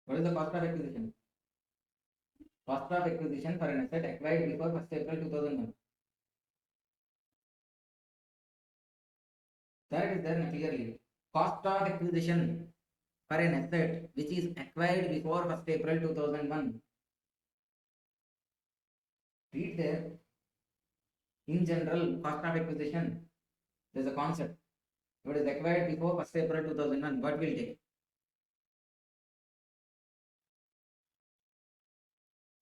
What is the cost of acquisition? Cost of acquisition for an asset acquired before 1st April 2001. That is there clearly. Cost of acquisition for an asset which is acquired before 1st April 2001. Read there. In general, cost of acquisition, there is a concept. If it is acquired before 1st April 2001, what will take?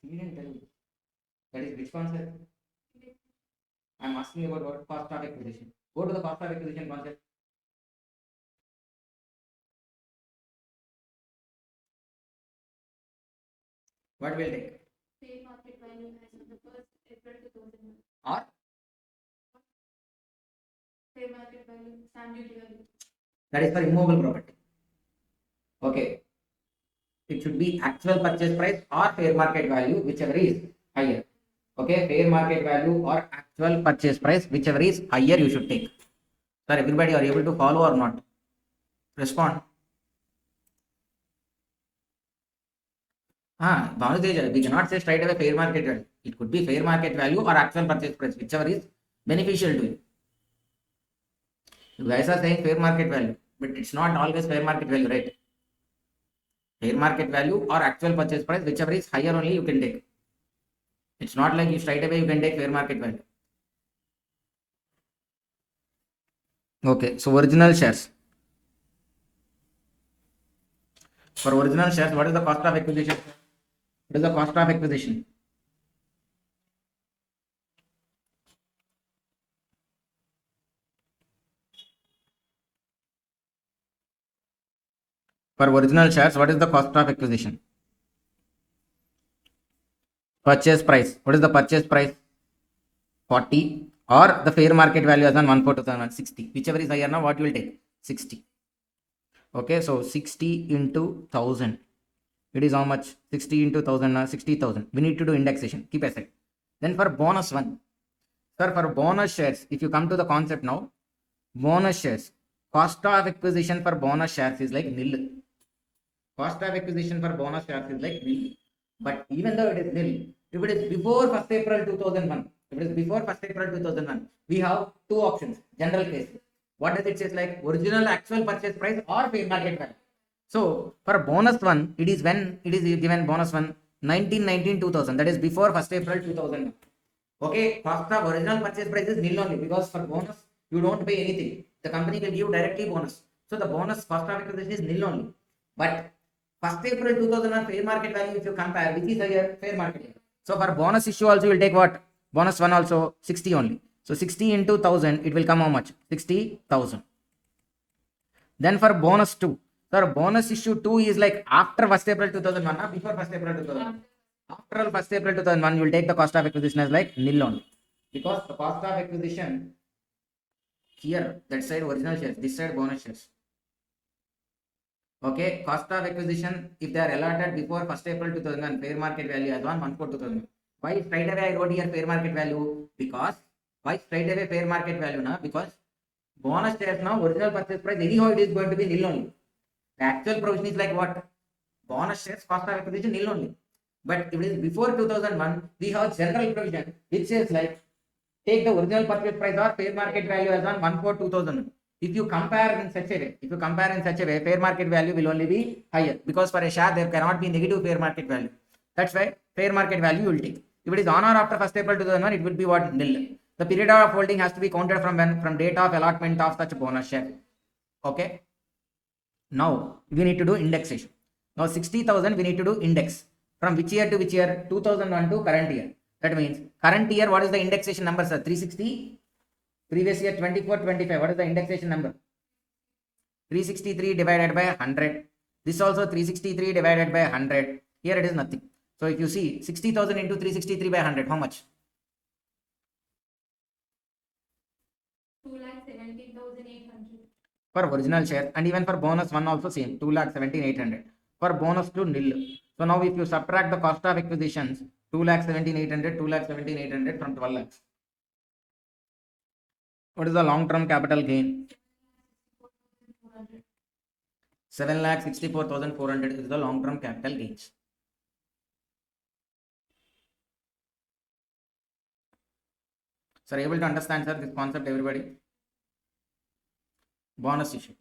He didn't tell you. That is which concept? I am asking about what cost of acquisition. Go to the cost of acquisition concept. What will take? Fair market value as of the 1st April 2001. Or Fair market value, stamp duty value. That is for immovable property. Okay. It should be actual purchase price or fair market value, whichever is higher. Okay, fair market value or actual purchase price, whichever is higher, you should take. Sir, everybody are able to follow or not? Respond. Bhanuteja, we cannot say straight away fair market value. It could be fair market value or actual purchase price, whichever is beneficial to you. You guys are saying fair market value, but it's not always fair market value, right? Fair market value or actual purchase price, whichever is higher only you can take. It's not like you straight away you can take fair market value. Okay, so original shares. For original shares, what is the cost of acquisition? What is the cost of acquisition? For original shares, what is the cost of acquisition? Purchase price. What is the purchase price? 40, or the fair market value as on 1/4/2001, 60. Whichever is higher now, what you will take? 60. Okay, so 60 into 1000. It is how much? 60 into 1000, 60,000. We need to do indexation. Keep aside. Then for bonus one. Sir, for bonus shares, if you come to the concept now, bonus shares, cost of acquisition for bonus shares is like nil. Cost of acquisition for bonus shares is like nil. But even though it is nil, if it is before 1st April 2001, if it is before 1st April 2001, we have two options, general case. What does it say? Like original actual purchase price or fair market value. So for bonus one, it is when it is given bonus one 1919-2000, that is before 1st April 2001. Okay, cost of original purchase price is nil only, because for bonus you don't pay anything. The company will give directly bonus. So the bonus cost of acquisition is nil only. But 1st April 2001 fair market value, if you compare, which is higher? Fair market value. So for bonus issue also you will take what? Bonus one also 60 only. So 60 into 1000, it will come how much? 60,000. Then for bonus 2, sir, bonus issue 2 is like after 1st April 2001, or before 1st April 2001? After 1st April 2001, you will take the cost of acquisition as like nil only. Because the cost of acquisition here, that side original shares, this side bonus shares. Okay, cost of acquisition, if they are allotted before 1st April 2001, fair market value as on 1/4/2001. Why straight away I wrote here fair market value? Because why straight away fair market value now? Because bonus shares now original purchase price anyhow it is going to be nil only. The actual provision is like what? Bonus shares cost of acquisition nil only. But if it is before 2001, we have general provision which says like take the original purchase price or fair market value as on 1/4/2001. If you compare in such a way, fair market value will only be higher, because for a share there cannot be negative fair market value. That's why fair market value you will take. If it is on or after 1st April 2001, it will be what? Nil. The period of holding has to be counted from when? From date of allotment of such bonus share. Okay. Now we need to do indexation. Now 60,000 we need to do index. From which year to which year? 2001 to current year. That means current year, what is the indexation number, sir? 360. Previous year 24-25, what is the indexation number? 363 divided by 100. This also 363 divided by 100. Here it is nothing. So if you see 60,000 into 363 by 100, how much? 2,17,800. For original share, and even for bonus one also same, 2,17,800. For bonus to nil. So now if you subtract the cost of acquisitions, 2,17,800, 2,17,800 from 12 lakhs. What is the long-term capital gain? 7,64,400 is the long-term capital gains. Sir, able to understand, sir, this concept, everybody? Bonus issue.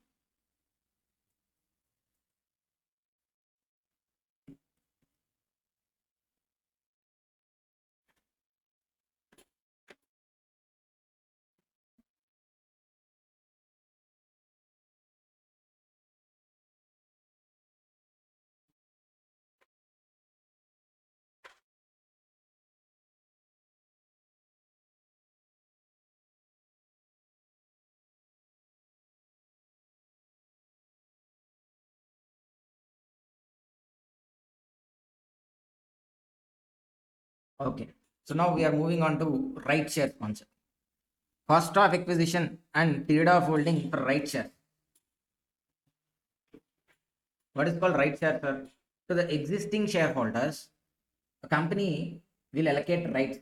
Okay. So now we are moving on to right share concept. Cost of acquisition and period of holding for right share. What is called right share, sir? To the existing shareholders, a company will allocate rights.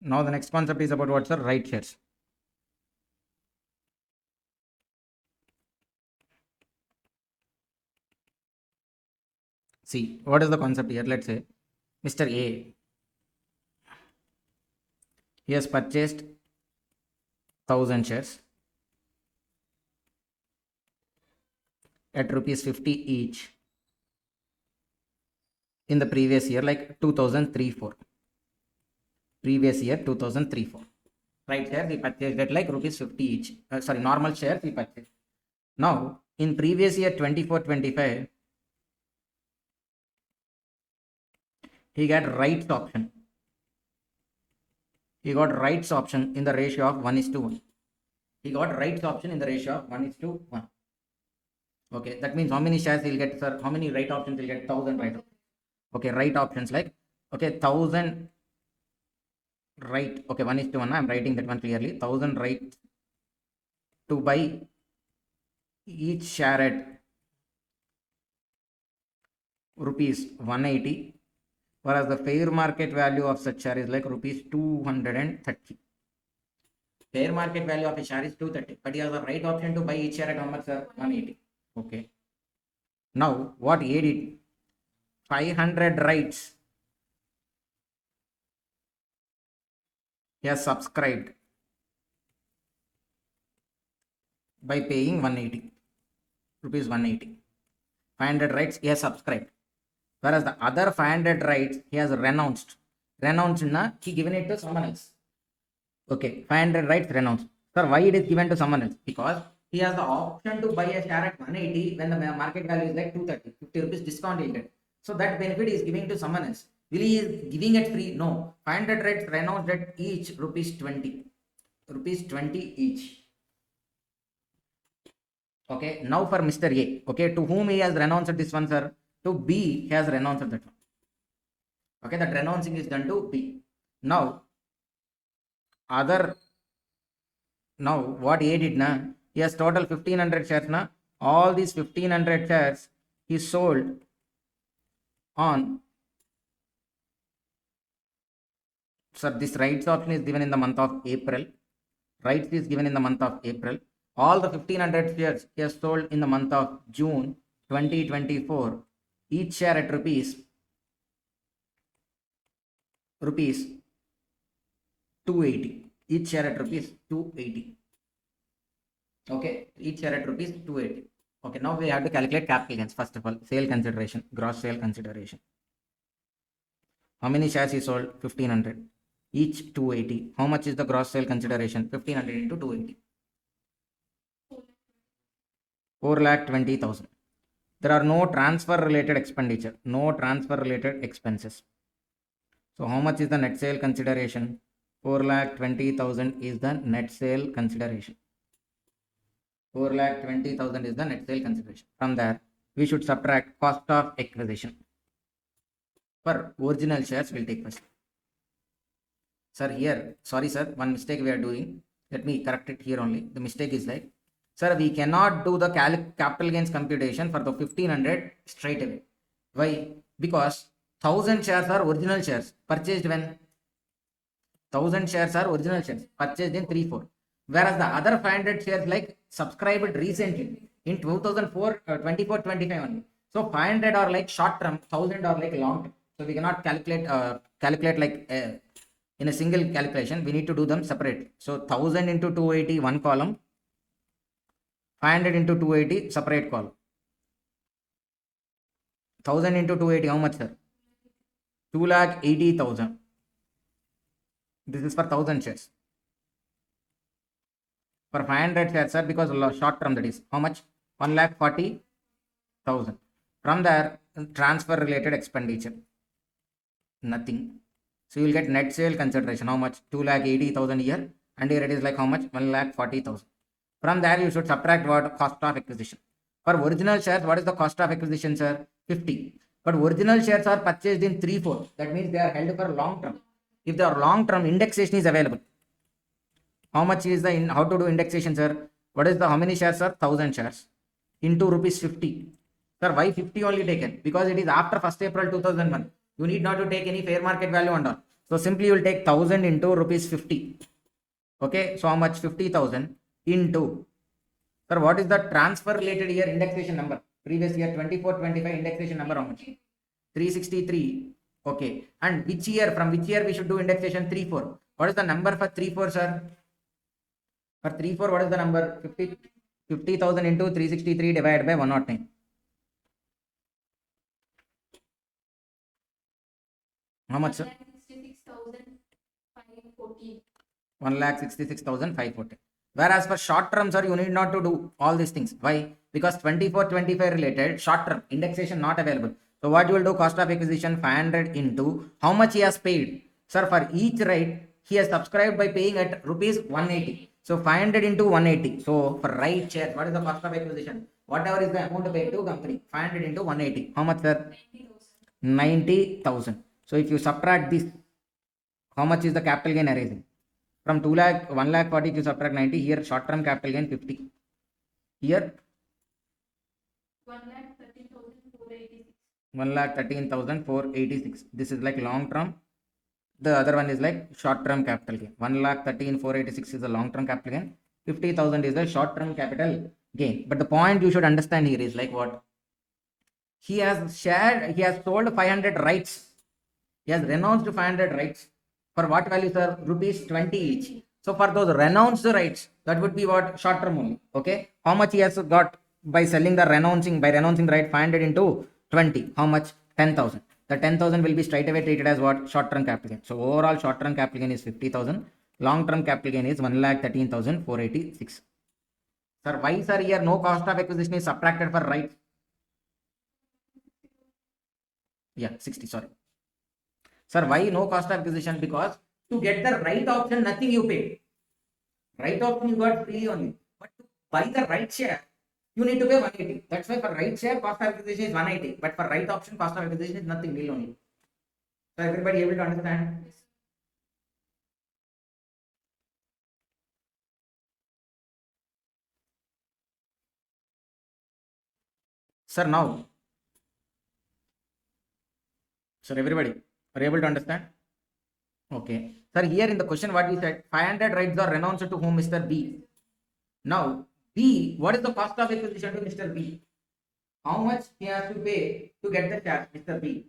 Now the next concept is about what, sir? Right shares. See, what is the concept here? Let's say Mr. A, he has purchased 1,000 shares at rupees 50 each in the previous year, like 2003-4. Previous year 2003-4. Right shares he purchased at like rupees 50 each. Normal shares he purchased. Now, in previous year 24-25, he got rights option. He got rights option in the ratio of 1:1. He got rights option in the ratio of 1:1. Okay, that means how many shares he'll get, sir? How many right options he'll get? 1,000 right. Okay, right options like, okay, 1,000 right. Okay, 1:1. I'm writing that one clearly. 1,000 right to buy each share at rupees 180, whereas the fair market value of such share is like rupees 230. Fair market value of a share is 230, but he has the right option to buy each share at how much, sir? 180. Okay. Now, what he did? 500 rights he has subscribed by paying 180 rupees 180. 500 rights he has subscribed, whereas the other 500 rights he has renounced. Renounced na, he given it to someone else. Okay, 500 rights renounced. Sir, why it is given to someone else? Because he has the option to buy a share at 180 when the market value is like 230, 50 rupees discount he'll get. So that benefit is giving to someone else. Will he is giving it free? No. 500 rights renounced at each rupees 20. Rupees 20 each. Okay, now for Mr. A, okay, to whom he has renounced this one, sir? To B, he has renounced that one. Okay, that renouncing is done to B. Now, what A did, na? He has total 1,500 shares, na? All these 1,500 shares he sold on. Sir, this rights option is given in the month of April. Rights is given in the month of April. All the 1,500 shares he has sold in the month of June 2024. Each share at rupees 280. Each share at rupees 280. Okay, each share at rupees 280. Okay, now we have to calculate capital gains. First of all, sale consideration, gross sale consideration. How many shares he sold? 1,500. Each 280. How much is the gross sale consideration? 1,500 into 280. 4,20,000. There are no transfer related expenditure, no transfer related expenses. So how much is the net sale consideration? 4,20,000 is the net sale consideration. 4,20,000 is the net sale consideration. From there, we should subtract cost of acquisition. For original shares, we'll take first. Sir, here, sorry sir, one mistake we are doing. Let me correct it here only. The mistake is like, sir, we cannot do the capital gains computation for the 1,500 straight away. Why? Because 1,000 shares are original shares purchased when? 1,000 shares are original shares purchased in 3-4. Whereas the other 500 shares like subscribed recently in 2004, 24-25 only. So 500 are like short term, 1,000 are like long term. So we cannot calculate like in a single calculation. We need to do them separate. So 1,000 into 280 one column, 500 into 280 separate column. 1000 into 280, how much, sir? 2,80,000. This is for 1000 shares. For 500 shares, sir, because short term, that is how much? 1,40,000. From there, transfer related expenditure, nothing. So you will get net sale consideration. How much? 2,80,000 here, and here it is like how much? 1,40,000. From there, you should subtract what? Cost of acquisition. For original shares, what is the cost of acquisition, sir? 50. But original shares are purchased in 3/4. That means they are held for long term. If they are long term, indexation is available. How much is the how to do indexation, sir? What is the how many shares, sir? 1000 shares into rupees 50. Sir, why 50 only taken? Because it is after 1st April 2001. You need not to take any fair market value and all. So simply you will take 1000 into rupees 50. Okay, so how much? 50,000 into, sir, what is the transfer related year indexation number? Previous year 24-25 indexation number how much? 363. Okay, and which year, from which year we should do indexation? 3/4. What is the number for 3/4, sir? For 3/4, what is the number? 50,000 into 363 divided by 109. How much, sir? 1,66,540. 1,66,540. Whereas for short term, sir, you need not to do all these things. Why? Because 24-25 related short term indexation not available. So what you will do? Cost of acquisition 500 into how much he has paid. Sir, for each right, he has subscribed by paying at rupees 180. So 500 into 180. So for right shares, what is the cost of acquisition? Whatever is the amount paid to company, 500 into 180. How much, sir? 90,000. So if you subtract this, how much is the capital gain arising? From 2 lakh, 1 lakh 40, if you subtract 90, here short term capital gain 50. Here 1,13,486. This is like long term. The other one is like short term capital gain. 1,13,486 is the long term capital gain. 50,000 is the short term capital gain. But the point you should understand here is like what? He has sold 500 rights. He has renounced 500 rights. For what value, sir? Rupees 20 each. So for those renounced rights, that would be what? Short term only. Okay. How much he has got by selling the renouncing, by renouncing the right? 500 into 20. How much? 10,000. The 10,000 will be straight away treated as what? Short term capital gain. So overall short term capital gain is 50,000. Long term capital gain is 1,13,486. Sir, why, sir, here no cost of acquisition is subtracted for rights? Yeah, 60, sorry. Sir, why no cost of acquisition? Because to get the right option, nothing you paid. Right option you got freely only. But to buy the right share, you need to pay 180. That's why for right share, cost of acquisition is 180. But for right option, cost of acquisition is nothing, nil only. So everybody able to understand? Sir, now, sir, everybody are able to understand? Okay. Sir, here in the question, what we said, 500 rights are renounced to whom? Mr. B. Now, B, what is the cost of acquisition to Mr. B? How much he has to pay to get the shares, Mr. B?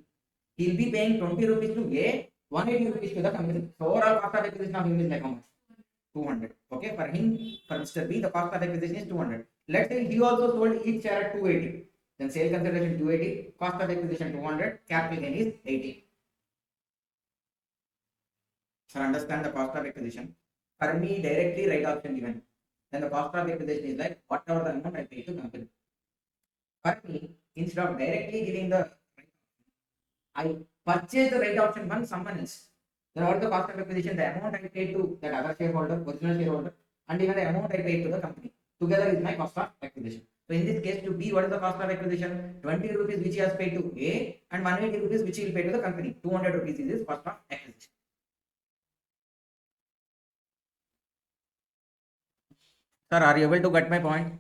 He'll be paying 20 rupees to A, 180 rupees to the company. So overall cost of acquisition of him is like how much? 200. Okay, for him, for Mr. B, the cost of acquisition is 200. Let's say he also sold each share at 280. Then sale consideration 280, cost of acquisition 200, capital gain is 80. So understand the cost of acquisition. For me, directly right option given. Then the cost of acquisition is like whatever the amount I pay to company. For me, instead of directly giving the I purchase the right option from someone else. Then what is the cost of acquisition? The amount I paid to that other shareholder, original shareholder, and even the amount I paid to the company. Together is my cost of acquisition. So in this case, to B, what is the cost of acquisition? 20 rupees which he has paid to A, and 180 rupees which he will pay to the company. 200 rupees is his cost of acquisition. Sir, are you able to get my point?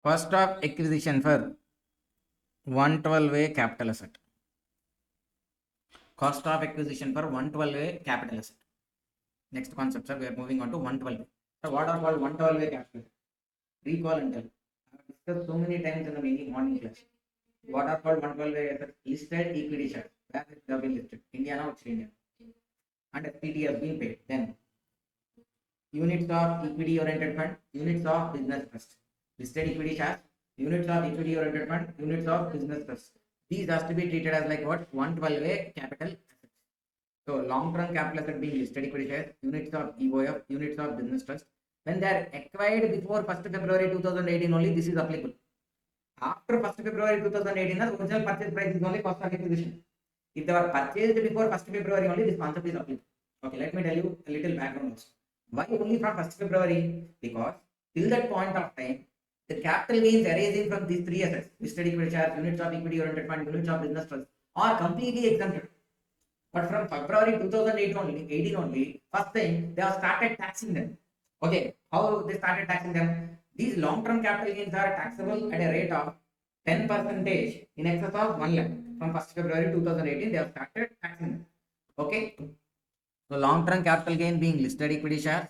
Cost of acquisition for 112A capital asset. Cost of acquisition for 112A capital asset. Next concept, sir, we are moving on to 112A. So what are called 112A capital asset? Recall and tell. I have discussed so many times in the morning class. What are called 112A assets? Listed equity shares. Where they have been listed? India now, it's India. And STT has been paid. Then units of equity oriented fund, units of business trust. Listed equity shares, units of equity oriented fund, units of business trust. These has to be treated as like what? 112A capital assets. So long term capital asset being listed equity shares, units of EOF, units of business trust. When they are acquired before 1st February 2018 only, this is applicable. After 1st February 2018, the original purchase price is only cost of acquisition. If they were purchased before 1st February only, this concept is applicable. Okay, let me tell you a little background also. Why only from 1st February? Because till that point of time, the capital gains arising from these three assets, listed equity shares, units of equity oriented fund, units of business trust, are completely exempted. But from February 2018 only, first time they have started taxing them. Okay, how they started taxing them? These long-term capital gains are taxable at a rate of 10% in excess of 1 lakh. From 1st February 2018, they have started taxing them. Okay, so long-term capital gain being listed equity shares,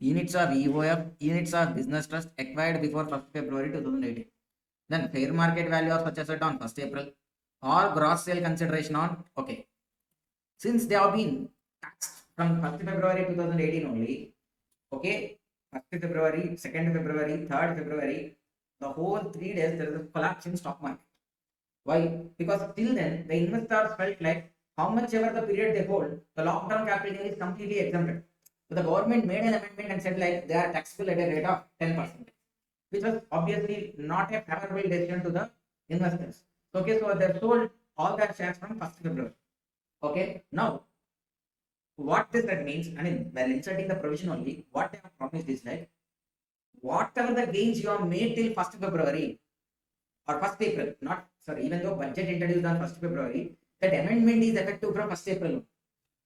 units of EOF, units of business trust acquired before 1st February 2018. Then fair market value of such asset on 1st April or gross sale consideration on, okay. Since they have been taxed from 1st February 2018 only, okay, 1st February, 2nd February, 3rd February, the whole 3 days there is a collapse in stock market. Why? Because till then the investors felt like how much ever the period they hold, the long-term capital gain is completely exempted. So the government made an amendment and said like they are taxable at a rate of 10%, which was obviously not a favorable decision to the investors. Okay, so they sold all their shares from 1st February. Okay, now what does that means? I mean, while inserting the provision only, what they have promised is like whatever the gains you have made till 1st February or 1st April, not sorry, even though budget introduced on 1st February, that amendment is effective from 1st April.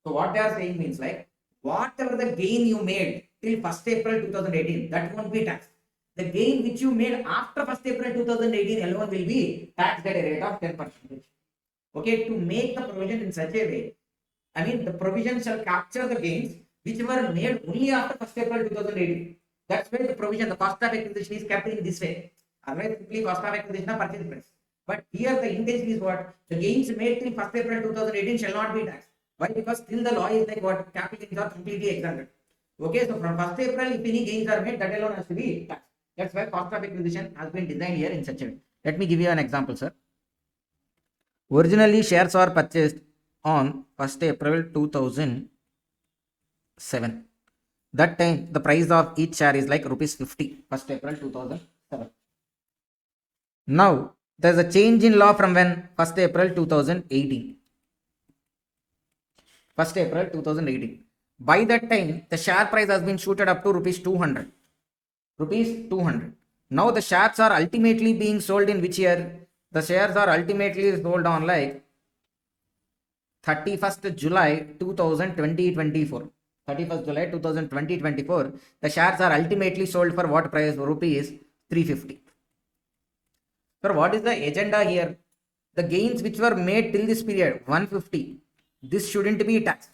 So what they are saying means like whatever the gain you made till 1st April 2018, that won't be taxed. The gain which you made after 1st April 2018 alone will be taxed at a rate of 10%. Okay, to make the provision in such a way, I mean, the provision shall capture the gains which were made only after 1st April 2018. That's why the provision, the cost of acquisition is kept in this way. Otherwise, simply cost of acquisition of purchase price. But here the intention is what? The gains made till 1st April 2018 shall not be taxed. Why? Because still the law is like what? Capital gains are completely exempted. Okay, so from 1st April, if any gains are made, that alone has to be taxed. That's why cost of acquisition has been designed here in such a way. Let me give you an example, sir. Originally, shares are purchased on 1st April 2007. That time, the price of each share is like rupees 50, 1st April 2007. Now, there's a change in law from when? 1st April 2018. 1st April 2018. By that time, the share price has been shooted up to rupees 200. Rupees 200. Now, the shares are ultimately being sold in which year? The shares are ultimately sold on like 31st July 2024. 31st July 2024. The shares are ultimately sold for what price? Rupees 350. So what is the agenda here? The gains which were made till this period 150. This shouldn't be taxed.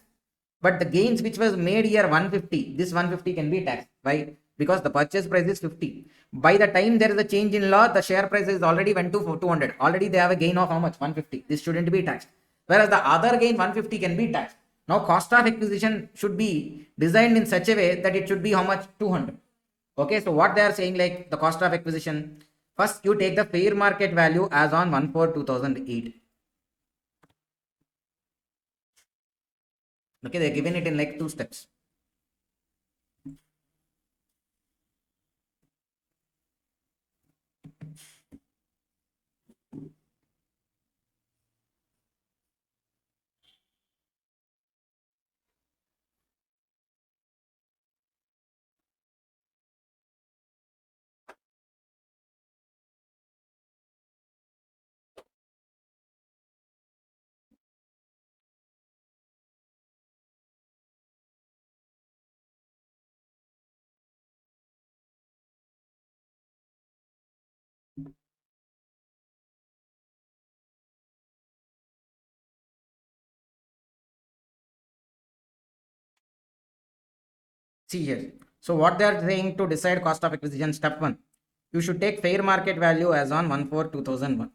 But the gains which was made here 150. This 150 can be taxed. Why? Because the purchase price is 50. By the time there is a change in law, the share price is already went to 200. Already they have a gain of how much? 150. This shouldn't be taxed. Whereas the other gain 150 can be taxed. Now cost of acquisition should be designed in such a way that it should be how much? 200. Okay, so what they are saying like the cost of acquisition. First, you take the fair market value as on 1/4/2008. Okay, they're given it in like 2 steps. See here. So what they are saying to decide cost of acquisition, step 1, you should take fair market value as on 1/4/2001,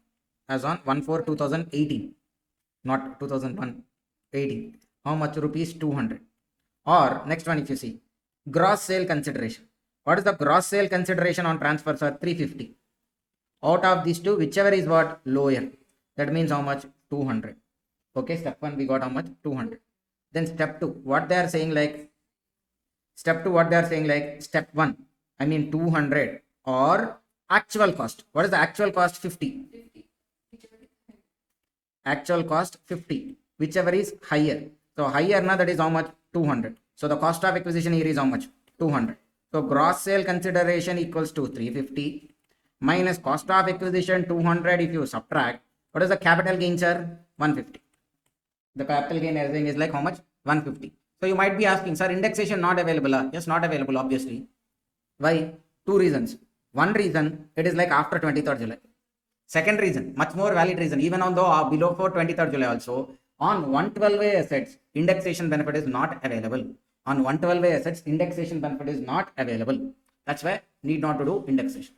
as on 1/4/2018, not 2001, 18. How much? Rupees 200. Or next one, if you see gross sale consideration. What is the gross sale consideration on transfer, sir? 350. Out of these two, whichever is what lower, that means how much? 200. Okay, step 1 we got how much? 200. Then step 2, what they are saying like step 1, I mean 200 or actual cost. What is the actual cost? 50. Actual cost 50, whichever is higher. So higher now, that is how much? 200. So the cost of acquisition here is how much? 200. So gross sale consideration equals to 350 minus cost of acquisition 200. If you subtract, what is the capital gain, sir? 150. The capital gain everything is like how much? 150. So you might be asking, sir, indexation not available. Yes, not available, obviously. Why? Two reasons. One reason, it is like after 23rd July. Second reason, much more valid reason, even on though below 23rd July also, on 112A assets, indexation benefit is not available. On 112A assets, indexation benefit is not available. That's why need not to do indexation.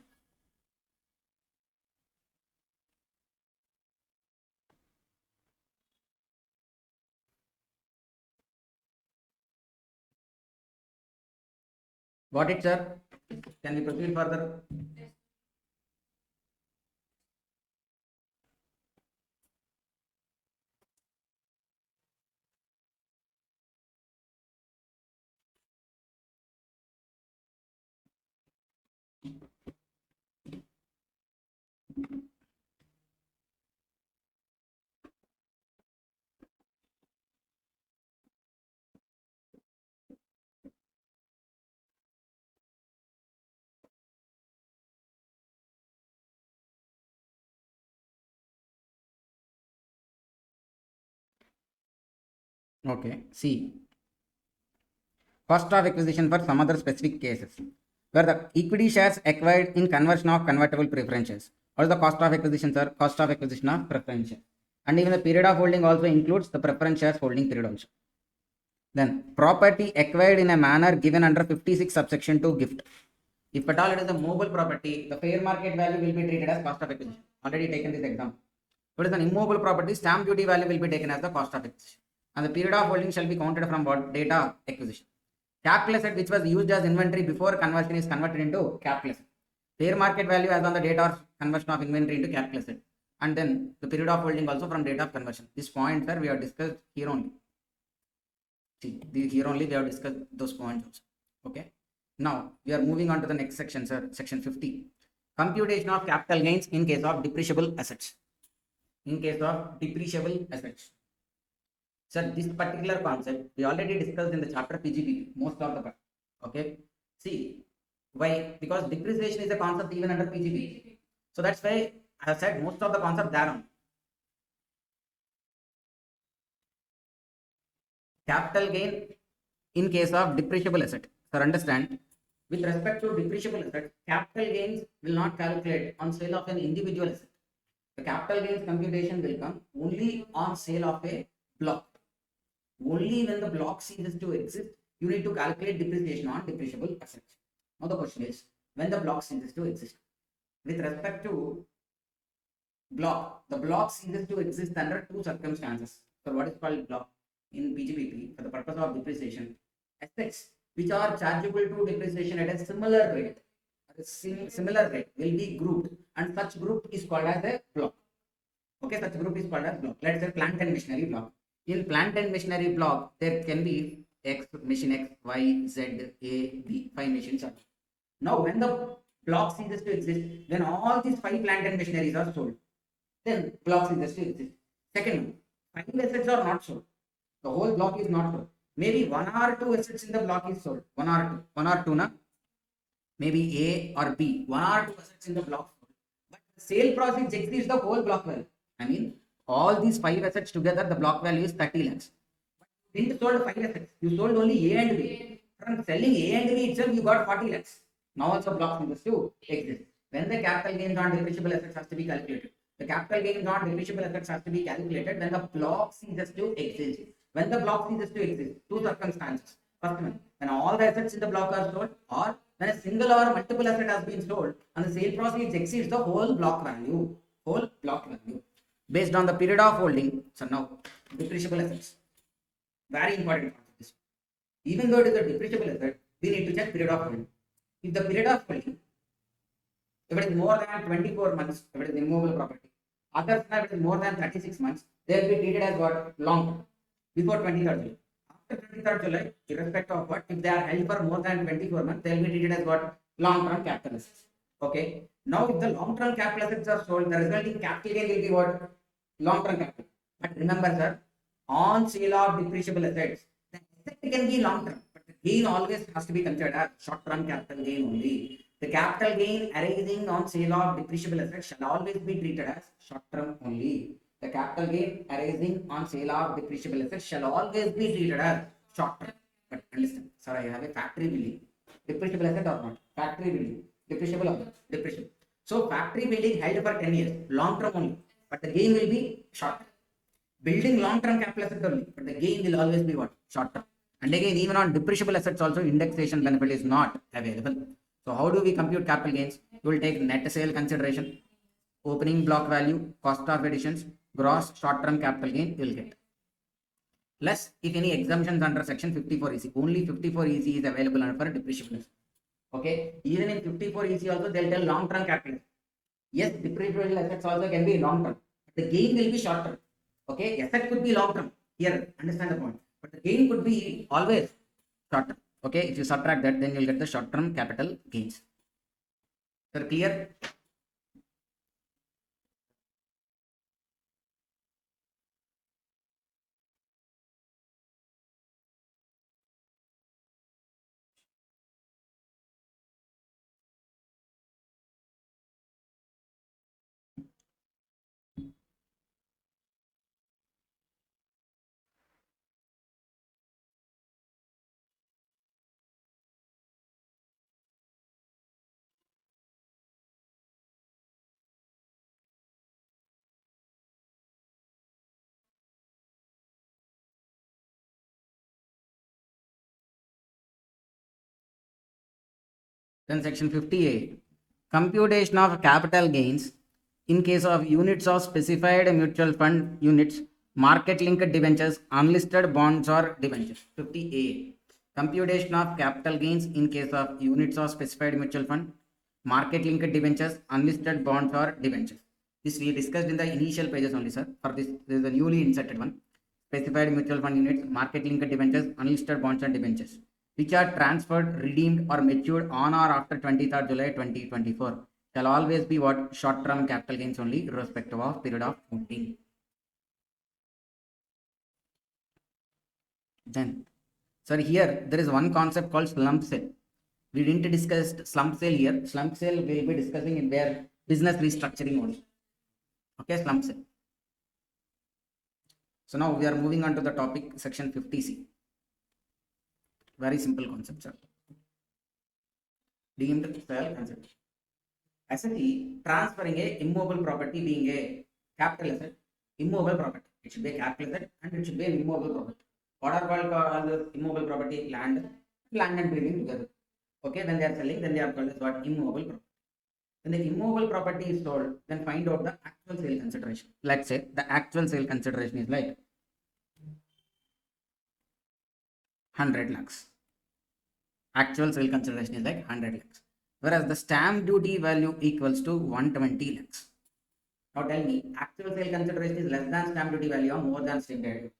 Got it, sir? Can we proceed further? Okay, see. Cost of acquisition for some other specific cases where the equity shares acquired in conversion of convertible preference shares. What is the cost of acquisition, sir? Cost of acquisition of preference shares. And even the period of holding also includes the preference shares holding period also. Then property acquired in a manner given under 56 subsection 2 gift. If at all it is a mobile property, the fair market value will be treated as cost of acquisition. Already taken this example. If it is an immobile property, stamp duty value will be taken as the cost of acquisition. And the period of holding shall be counted from what? Date of acquisition. Capital asset which was used as inventory before conversion is converted into capital asset. Fair market value as on the date of conversion of inventory into capital asset. And then the period of holding also from date of conversion. This point, sir, we have discussed here only. See, here only we have discussed those points also. Okay. Now we are moving on to the next section, sir. Section 50. Computation of capital gains in case of depreciable assets. In case of depreciable assets. Sir, this particular concept we already discussed in the chapter PGP, most of the part. Okay. See, why? Because depreciation is a concept even under PGP. So that's why I have said most of the concept there on. Capital gain in case of depreciable asset. Sir, understand, with respect to depreciable asset, capital gains will not calculate on sale of an individual asset. The capital gains computation will come only on sale of a block. Only when the block ceases to exist, you need to calculate depreciation on depreciable assets. Now the question is, when the block ceases to exist? With respect to block, the block ceases to exist under two circumstances. So what is called block in PGBP for the purpose of depreciation? Assets which are chargeable to depreciation at a similar rate, will be grouped, and such group is called as a block. Okay, such group is called as block. Let's say plant and machinery block. In plant and machinery block, there can be machine X, Y, Z, A, B, 5 machines. Now, when the block ceases to exist, then all these 5 plant and machineries are sold. Then block ceases to exist. Second, 5 assets are not sold. The whole block is not sold. Maybe 1 or 2 assets in the block is sold. 1 or 2, na? Maybe A or B. 1 or 2 assets in the block sold. But the sale proceeds exceeds the whole block value. I mean, all these 5 assets together, the block value is 30 lakhs. But you didn't sold 5 assets. You sold only A and B. From selling A and B itself, you got 40 lakhs. Now also block ceases to exist. when the capital gains on depreciable assets has to be calculated. The capital gains on depreciable assets has to be calculated when the block ceases to exist. When the block ceases to exist, two circumstances. First one, when all the assets in the block are sold, or when a single or multiple asset has been sold and the sale proceeds exceeds the whole block value. Based on the period of holding. So now, depreciable assets. Very important concept. Even though it is a depreciable asset, we need to check period of holding. If the period of holding, if it is more than 24 months, if it is immovable property, others now if it is more than 36 months, they will be treated as what? Long term. Before 23rd July. After 23rd July, irrespective of what, if they are held for more than 24 months, they will be treated as what? Long term capital assets. Okay. Now, if the long term capital assets are sold, the resulting capital gain will be what? Long term capital. But remember, sir, on sale of depreciable assets, the asset can be long term, but the gain always has to be considered as short term capital gain only. The capital gain arising on sale of depreciable assets shall always be treated as short term only. The capital gain arising on sale of depreciable assets shall always be treated as short term. But understand, sir, I have a factory building, depreciable asset or not? Factory building, depreciable or not? Depreciable. So factory building held for 10 years, long term only, but the gain will be short term. Building long term capital asset only, but the gain will always be what? Short term. And again, even on depreciable assets also, indexation benefit is not available. So how do we compute capital gains? You will take net sale consideration, opening block value, cost of additions, gross short-term capital gain you will get. Less if any exemptions under section 54EC. Only 54EC is available for depreciable. Okay. Even in 54EC also they will tell long-term capital. Yes, depreciable assets also can be long-term. But the gain will be short-term. Okay. Asset could be long-term. Here, understand the point. But the gain could be always short-term. Okay, if you subtract that, then you will get the short-term capital gains. Sir, clear? Then section 58. Computation of capital gains in case of units of specified mutual fund units, market linked debentures, unlisted bonds or debentures. 50A. Computation of capital gains in case of units of specified mutual fund, market linked debentures, unlisted bonds or debentures. This we discussed in the initial pages only, sir. For this is the newly inserted one. Specified mutual fund units, market linked debentures, unlisted bonds and debentures, which are transferred, redeemed or matured on or after 23rd July 2024 shall always be what? Short-term capital gains only, irrespective of period of holding. Then, sir, here there is one concept called slump sale. We didn't discuss slump sale here. Slump sale we will be discussing in their business restructuring only. Okay, slump sale. So now we are moving on to the topic section 50C. Very simple concept, sir. Deemed sale concept. Asset transferring a immovable property being a capital asset, immovable property. It should be a capital asset and it should be an immovable property. What are called the immovable property? Land and building together. Okay, when they are selling, then they are called as what? Immovable property. When the immovable property is sold, then find out the actual sale consideration. Let's say the actual sale consideration is like 100 lakhs. Actual sale consideration is like 100 lakhs. Whereas the stamp duty value equals to 120 lakhs. Now tell me, actual sale consideration is less than stamp duty value or more than stamp duty value?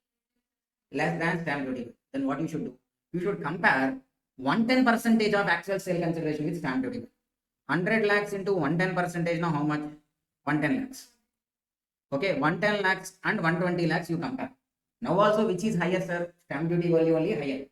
Less than stamp duty. Then what you should do? You should compare 110% of actual sale consideration with stamp duty value. 100 lakhs into 110% now how much? 110 lakhs. Okay, 110 lakhs and 120 lakhs you compare. Now also which is higher, sir? Stamp duty value only higher.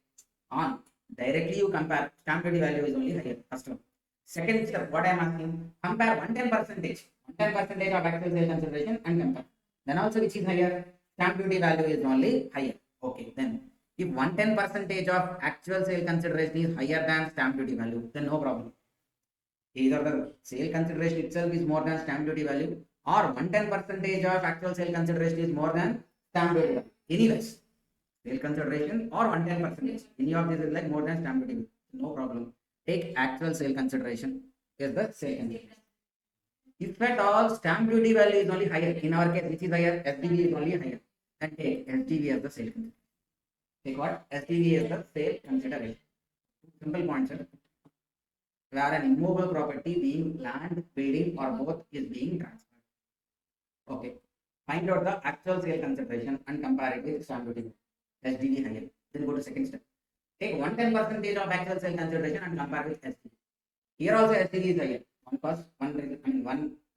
On directly you compare, stamp duty value is only higher. First one. Second step, what I am asking, compare 110% of actual sale consideration and compare. Then also which is higher? Stamp duty value is only higher. Okay, then if 110% of actual sale consideration is higher than stamp duty value, then no problem. Either the sale consideration itself is more than stamp duty value, or 110% of actual sale consideration is more than stamp duty value. Anyways, sale consideration or 110%, any of this is like more than stamp duty value. No problem. Take actual sale consideration is the sale consideration. If at all stamp duty value is only higher, in our case, which is higher, SDV is only higher, then take SDV as the sale consideration. Take what? SDV as the sale consideration. Simple point, sir. Where an immovable property being land, building, or both is being transferred. Okay. Find out the actual sale consideration and compare it with stamp duty. SDV higher. Then go to second step. Take 110% of actual sale consideration and compare with SDV. Here also SDV is higher.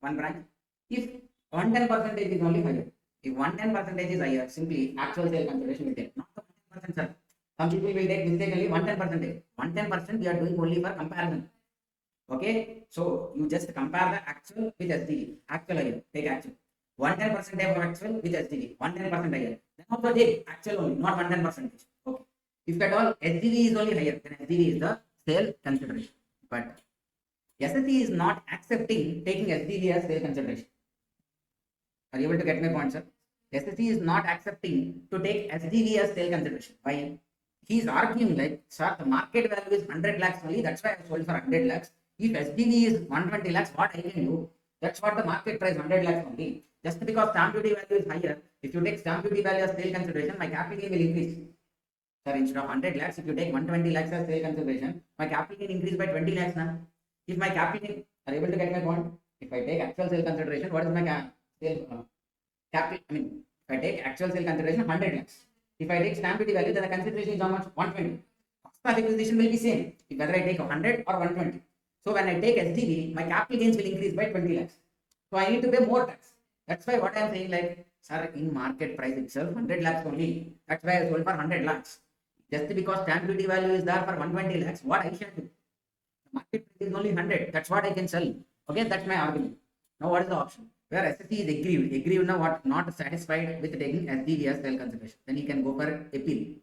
One branch. If 110% is only higher, if 110% is higher, simply actual sale consideration will take, not the 110%, sir. Some people will take mistakenly 110%. 110% we are doing only for comparison. Okay, so you just compare the actual with SDV. Actual higher, take actual. 110% of actual with SDV. 110% higher. Then also take actual only, not 110%. Okay. If at all SDV is only higher, then SDV is the sale consideration. But SST is not accepting taking SDV as sale consideration. Are you able to get my point, sir? SST is not accepting to take SDV as sale consideration. Why? He is arguing like, sir, the market value is 100 lakhs only. That's why I sold for 100 lakhs. If SDV is 120 lakhs, what I can do? That's what the market price 100 lakhs only. Just because stamp duty value is higher, if you take stamp duty value as sale consideration, my capital gain will increase. Sir, instead of 100 lakhs, if you take 120 lakhs as sale consideration, my capital gain increase by 20 lakhs now. If my capital gain, are able to get my point? If I take actual sale consideration, what is my capital? If I take actual sale consideration, 100 lakhs. If I take stamp duty value, then the consideration is how much? 120. Cost of acquisition will be same, if whether I take 100 or 120. So when I take SDV, my capital gains will increase by 20 lakhs. So I need to pay more tax. That's why what I am saying, like, sir, in market price itself, 100 lakhs only. That's why I sold for 100 lakhs. Just because stamp duty value is there for 120 lakhs, what I shall do? The market price is only 100. That's what I can sell. Okay, that's my argument. Now what is the option? Where SST is aggrieved now, what, not satisfied with taking SDV as sale consideration, then he can go for appeal.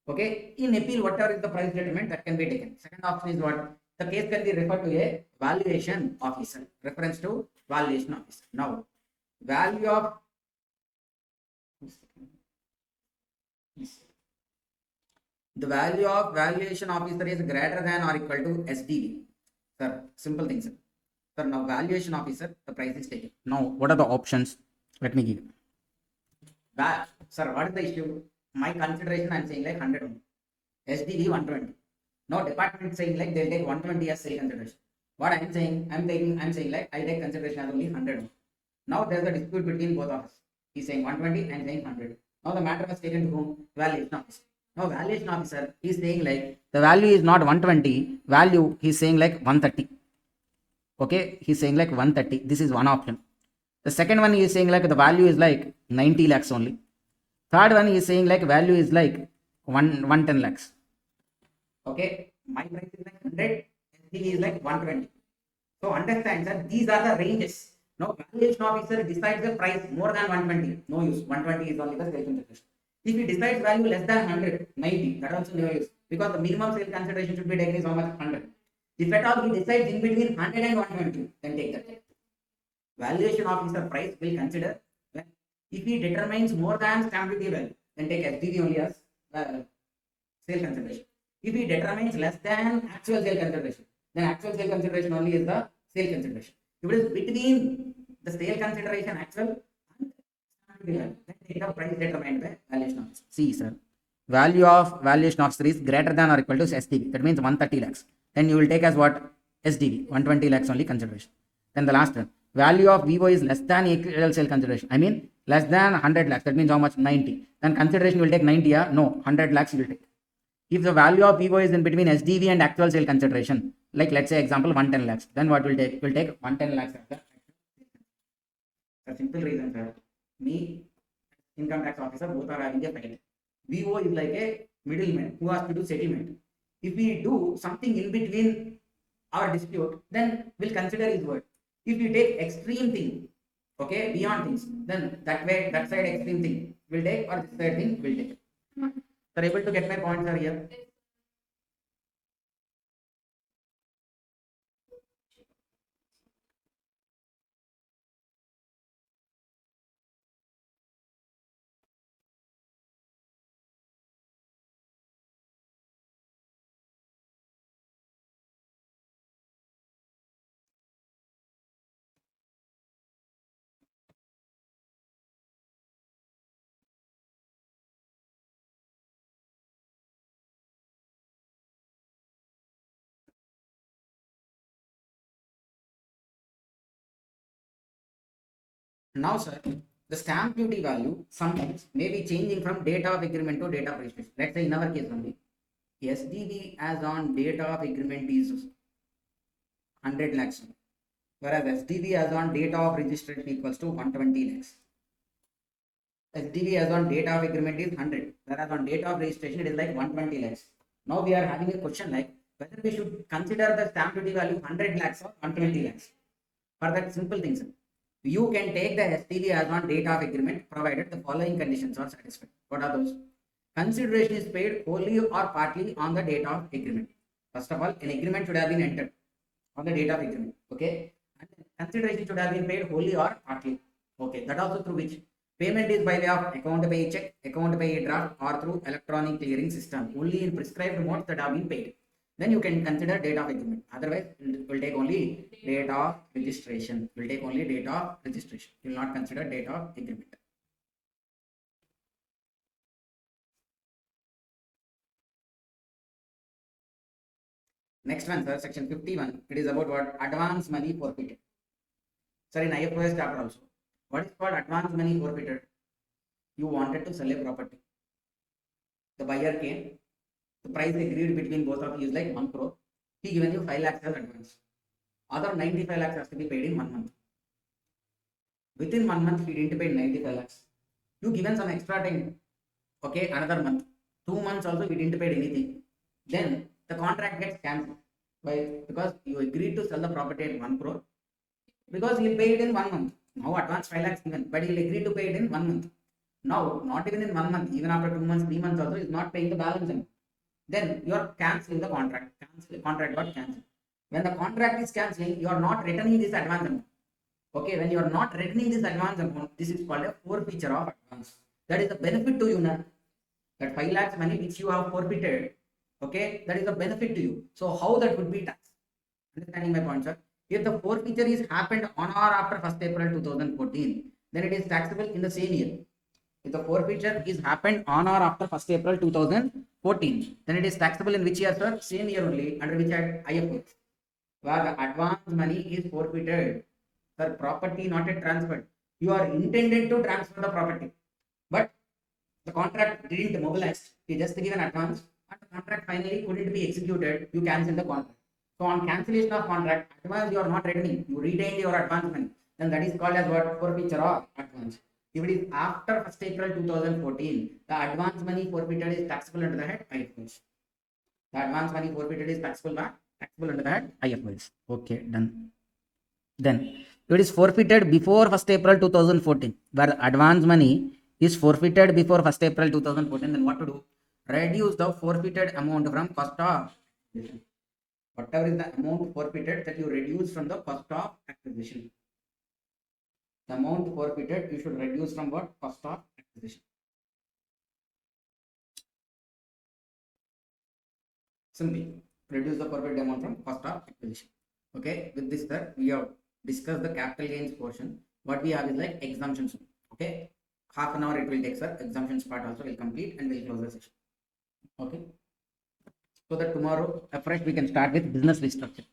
Okay, in appeal, whatever is the price determined, that can be taken. Second option is what? The case can be referred to a valuation officer. Reference to valuation officer. Now, value of the value of valuation officer is greater than or equal to SDV. Sir, simple thing, sir. Sir, now valuation officer, the price is taken. Now, what are the options? Let me give you. Sir, what is the issue? My consideration, I am saying like 100 only. SDV 120. Now, department saying like they'll take 120 as sale consideration. What I am saying, I'm saying like I take consideration as only 100 only. Now, there's a dispute between both of us. He's saying 120 and saying 100. Now, the matter was taken to whom? Valuation officer. Now, valuation officer is saying like the value is not 120, value he's saying like 130. Okay, he's saying like 130. This is one option. The second one he is saying like the value is like 90 lakhs only. Third one he is saying like value is like 110 lakhs. Okay, my price is like 100, SDV is like 120. So understand, sir, these are the ranges. Now, valuation officer decides the price more than 120. No use. 120 is only the sale consideration. If he decides value less than 100, 90, that also no use. Because the minimum sale consideration should be taken is how much? 100. If at all he decides in between 100 and 120, then take that. Valuation officer price will consider when, if he determines more than stamp duty value, then take SDV only as sale consideration. If he determines less than actual sale consideration, then actual sale consideration only is the sale consideration. If it is between the sale consideration actual and stamp duty value, then take the price determined by valuation officer. See, sir, value of valuation officer is greater than or equal to SDV. That means 130 lakhs. Then you will take as what? SDV, 120 lakhs only consideration. Then the last one, value of VO is less than actual sale consideration. I mean less than 100 lakhs. That means how much? 90. Then consideration will take 90. No, 100 lakhs you will take. If the value of VO is in between SDV and actual sale consideration, like let's say example 110 lakhs, then what will take? Will take 110 lakhs as the simple reason, sir. Me, income tax officer, both are having a fight. VO is like a middleman who has to do settlement. If we do something in between our dispute, then we'll consider his word. If we take extreme thing, okay, beyond things, then that way, that side extreme thing will take, or this side thing will take. Sir, able to get my points are here? Now, sir, the stamp duty value sometimes may be changing from date of agreement to date of registration. Let's say in our case only, SDV as on date of agreement is 100 lakhs, whereas SDV as on date of registration equals to 120 lakhs. SDV as on date of agreement is 100, whereas on date of registration it is like 120 lakhs. Now we are having a question like whether we should consider the stamp duty value 100 lakhs or 120 lakhs. For that simple things, you can take the SDV as on date of agreement provided the following conditions are satisfied. What are those? Consideration is paid wholly or partly on the date of agreement. First of all, an agreement should have been entered on the date of agreement. Okay. And consideration should have been paid wholly or partly. Okay. That also through which payment is by way of account pay check, account pay draft, or through electronic clearing system. Only in prescribed modes that have been paid. Then you can consider date of agreement. Otherwise, it will take only date of registration. Will take only date of registration. You will not consider date of agreement. Next one, sir, section 51. It is about what? Advance money forfeited. Sir, in IFRS chapter also. What is called advance money forfeited? You wanted to sell a property. The buyer came. The price agreed between both of you is like 1 crore. He given you 5 lakhs as advance. Other 95 lakhs has to be paid in 1 month. Within 1 month, he didn't pay 95 lakhs. You given some extra time. Okay, another month. 2 months also he didn't pay anything. Then the contract gets cancelled. Why? Because you agreed to sell the property at 1 crore. Because he paid in 1 month. Now advance 5 lakhs given, but he'll agree to pay it in 1 month. Now, not even in 1 month, even after 2 months, 3 months also, is not paying the balance. Then you are cancelling the contract. Contract got cancelled. When the contract is cancelling, you are not returning this advance amount. Okay, when you are not returning this advance amount, this is called a forfeiture of advance. That is the benefit to you now. That 5 lakhs money which you have forfeited, okay, that is a benefit to you. So how that would be taxed? Understanding my point, sir? If the forfeiture is happened on or after 1st April 2014, then it is taxable in the same year. If the forfeiture is happened on or after 1st April 2014, then it is taxable in which year, sir? Same year only, under which IFRS. Where the advance money is forfeited. Sir, property not yet transferred. You are intended to transfer the property, but the contract didn't mobilize. You just give an advance, and the contract finally couldn't be executed. You cancel the contract. So on cancellation of contract, advance you are not returning. You retain your advance money. Then that is called as what? Forfeiture of advance. If it is after 1st April 2014, the advance money forfeited is taxable under the head IFRS. The advance money forfeited is taxable under the head IFRS. Okay, done. Then it is forfeited before 1st April 2014, where the advance money is forfeited before 1st April 2014. Then what to do? Reduce the forfeited amount from cost of acquisition. Whatever is the amount forfeited, that you reduce from the cost of acquisition. The amount forfeited you should reduce from what? Cost of acquisition. Simply reduce the forfeited amount from cost of acquisition. Okay, with this, sir, we have discussed the capital gains portion. What we have is like exemptions. Okay, half an hour it will take, sir. Exemptions part also will complete and we'll close the session. Okay, so that tomorrow afresh we can start with business restructure.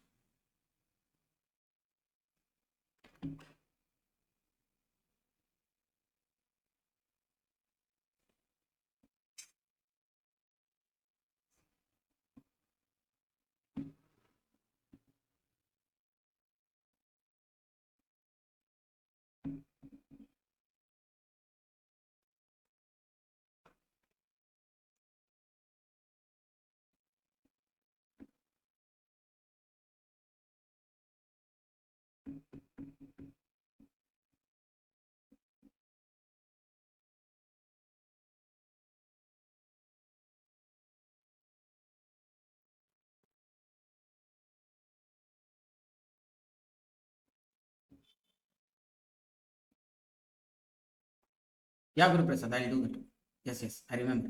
Yeah, Guru Prasad, I'll do that. Yes, I remember.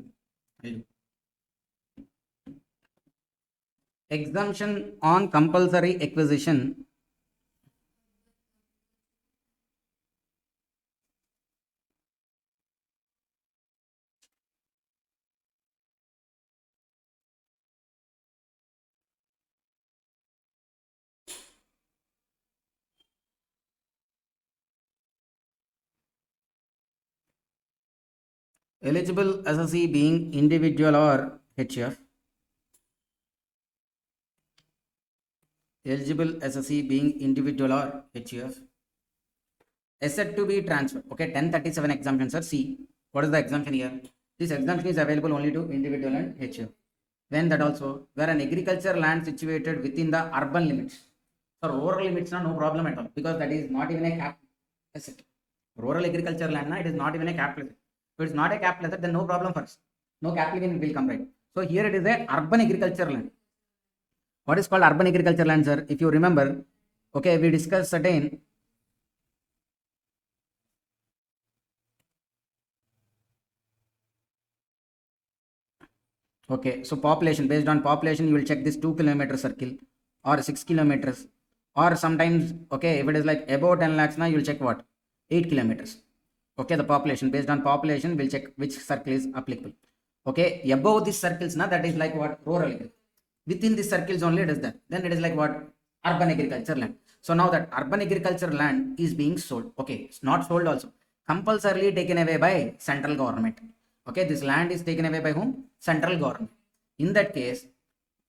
I'll do. Exemption on compulsory acquisition. Eligible assessee being individual or HF. Eligible assessee being individual or HF. Asset to be transferred. Okay, 1037 exemption, sir. See, what is the exemption here? This exemption is available only to individual and HF. When that also, where an agriculture land situated within the urban limits. For rural limits, no problem at all, because that is not even a cap asset. Rural agriculture land, it is not even a capital asset. If it's not a capital asset, then no problem first. No capital gain will come, right? So here it is a urban agriculture land. What is called urban agriculture land, sir? If you remember, okay, we discussed certain. Okay, so population, based on population, you will check this 2 kilometer circle or 6 kilometers, or sometimes, okay, if it is like above 10 lakhs now, you will check what? 8 kilometers. Okay, the population, based on population, we'll check which circle is applicable. Okay, above these circles now, that is like what? Rural area. Within these circles only it is that. Then it is like what? Urban agriculture land. So now that urban agriculture land is being sold. Okay, it's not sold also. Compulsorily taken away by central government. Okay, this land is taken away by whom? Central government. In that case,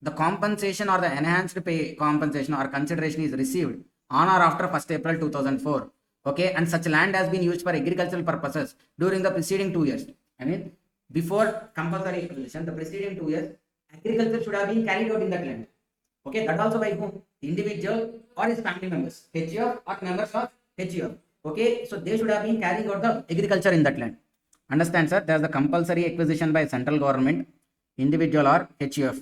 the compensation or the enhanced pay compensation or consideration is received on or after 1st April 2004. Okay, and such land has been used for agricultural purposes during the preceding 2 years. I mean, before compulsory acquisition, the preceding 2 years, agriculture should have been carried out in that land. Okay, that also by whom? Individual or his family members, HUF or members of HUF. Okay, so they should have been carrying out the agriculture in that land. Understand, sir? There's the compulsory acquisition by central government, individual or HUF.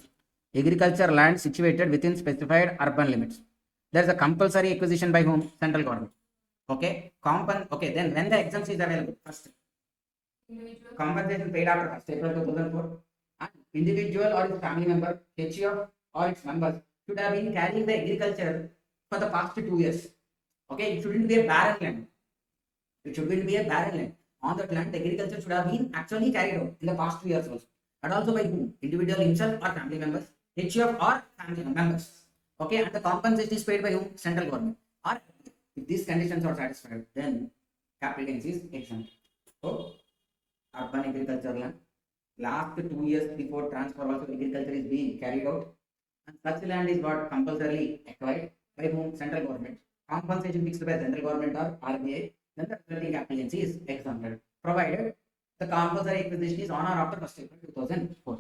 Agriculture land situated within specified urban limits. There's a compulsory acquisition by whom? Central government. Okay, okay, then when the exemption is available, first compensation paid after 1st April 2004, and individual or his family member, HUF or its members should have been carrying the agriculture for the past 2 years. Okay, it shouldn't be a barren land. It shouldn't be a barren land. On that land, agriculture should have been actually carried out in the past 2 years also. And also by whom? Individual himself or family members, HUF or family members. Okay, and the compensation is paid by whom? Central government. Or if these conditions are satisfied, then capital gains is exempt. So, urban agriculture land, last 2 years before transfer also agriculture is being carried out, and such land is what compulsorily acquired by whom? Central government. Compensation fixed by central government or RBI, then the resulting capital gains is exempted, provided the compulsory acquisition is on or after 1st April 2004.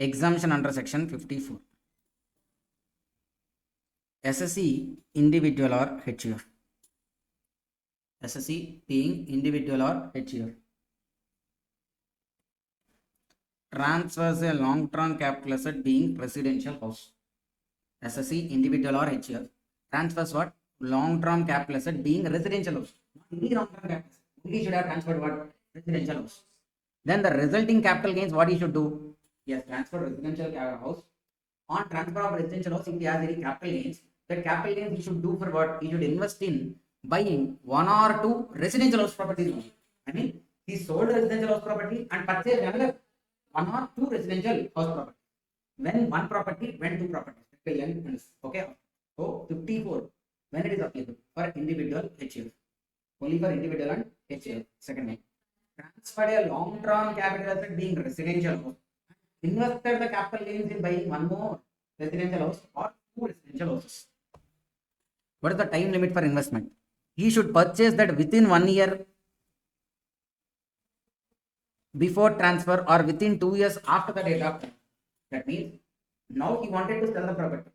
Exemption under section 54. SSE individual or HUF. SSE being individual or HUF. Transfers a long-term capital asset being residential house. SSE individual or HUF. Transfers what? Long-term capital asset being residential house. Not any long-term capital asset. Only should have transferred what? Residential house. Then the resulting capital gains, what he should do? Yes, transfer residential house. On transfer of residential house, if he has any capital gains, that capital gains he should do for what? He should invest in buying 1 or 2 residential house properties only. I mean, he sold residential house property and purchased another 1 or 2 residential house property. When one property, when 2 properties. Okay. So 54, when it is applicable for individual HUF. Only for individual and HUF. Second one. Transferred a long-term capital asset being residential house. Invested the capital gains in buying 1 more residential house or 2 residential houses. What is the time limit for investment? He should purchase that within 1 year before transfer or within 2 years after the date of transfer. That means now he wanted to sell the property,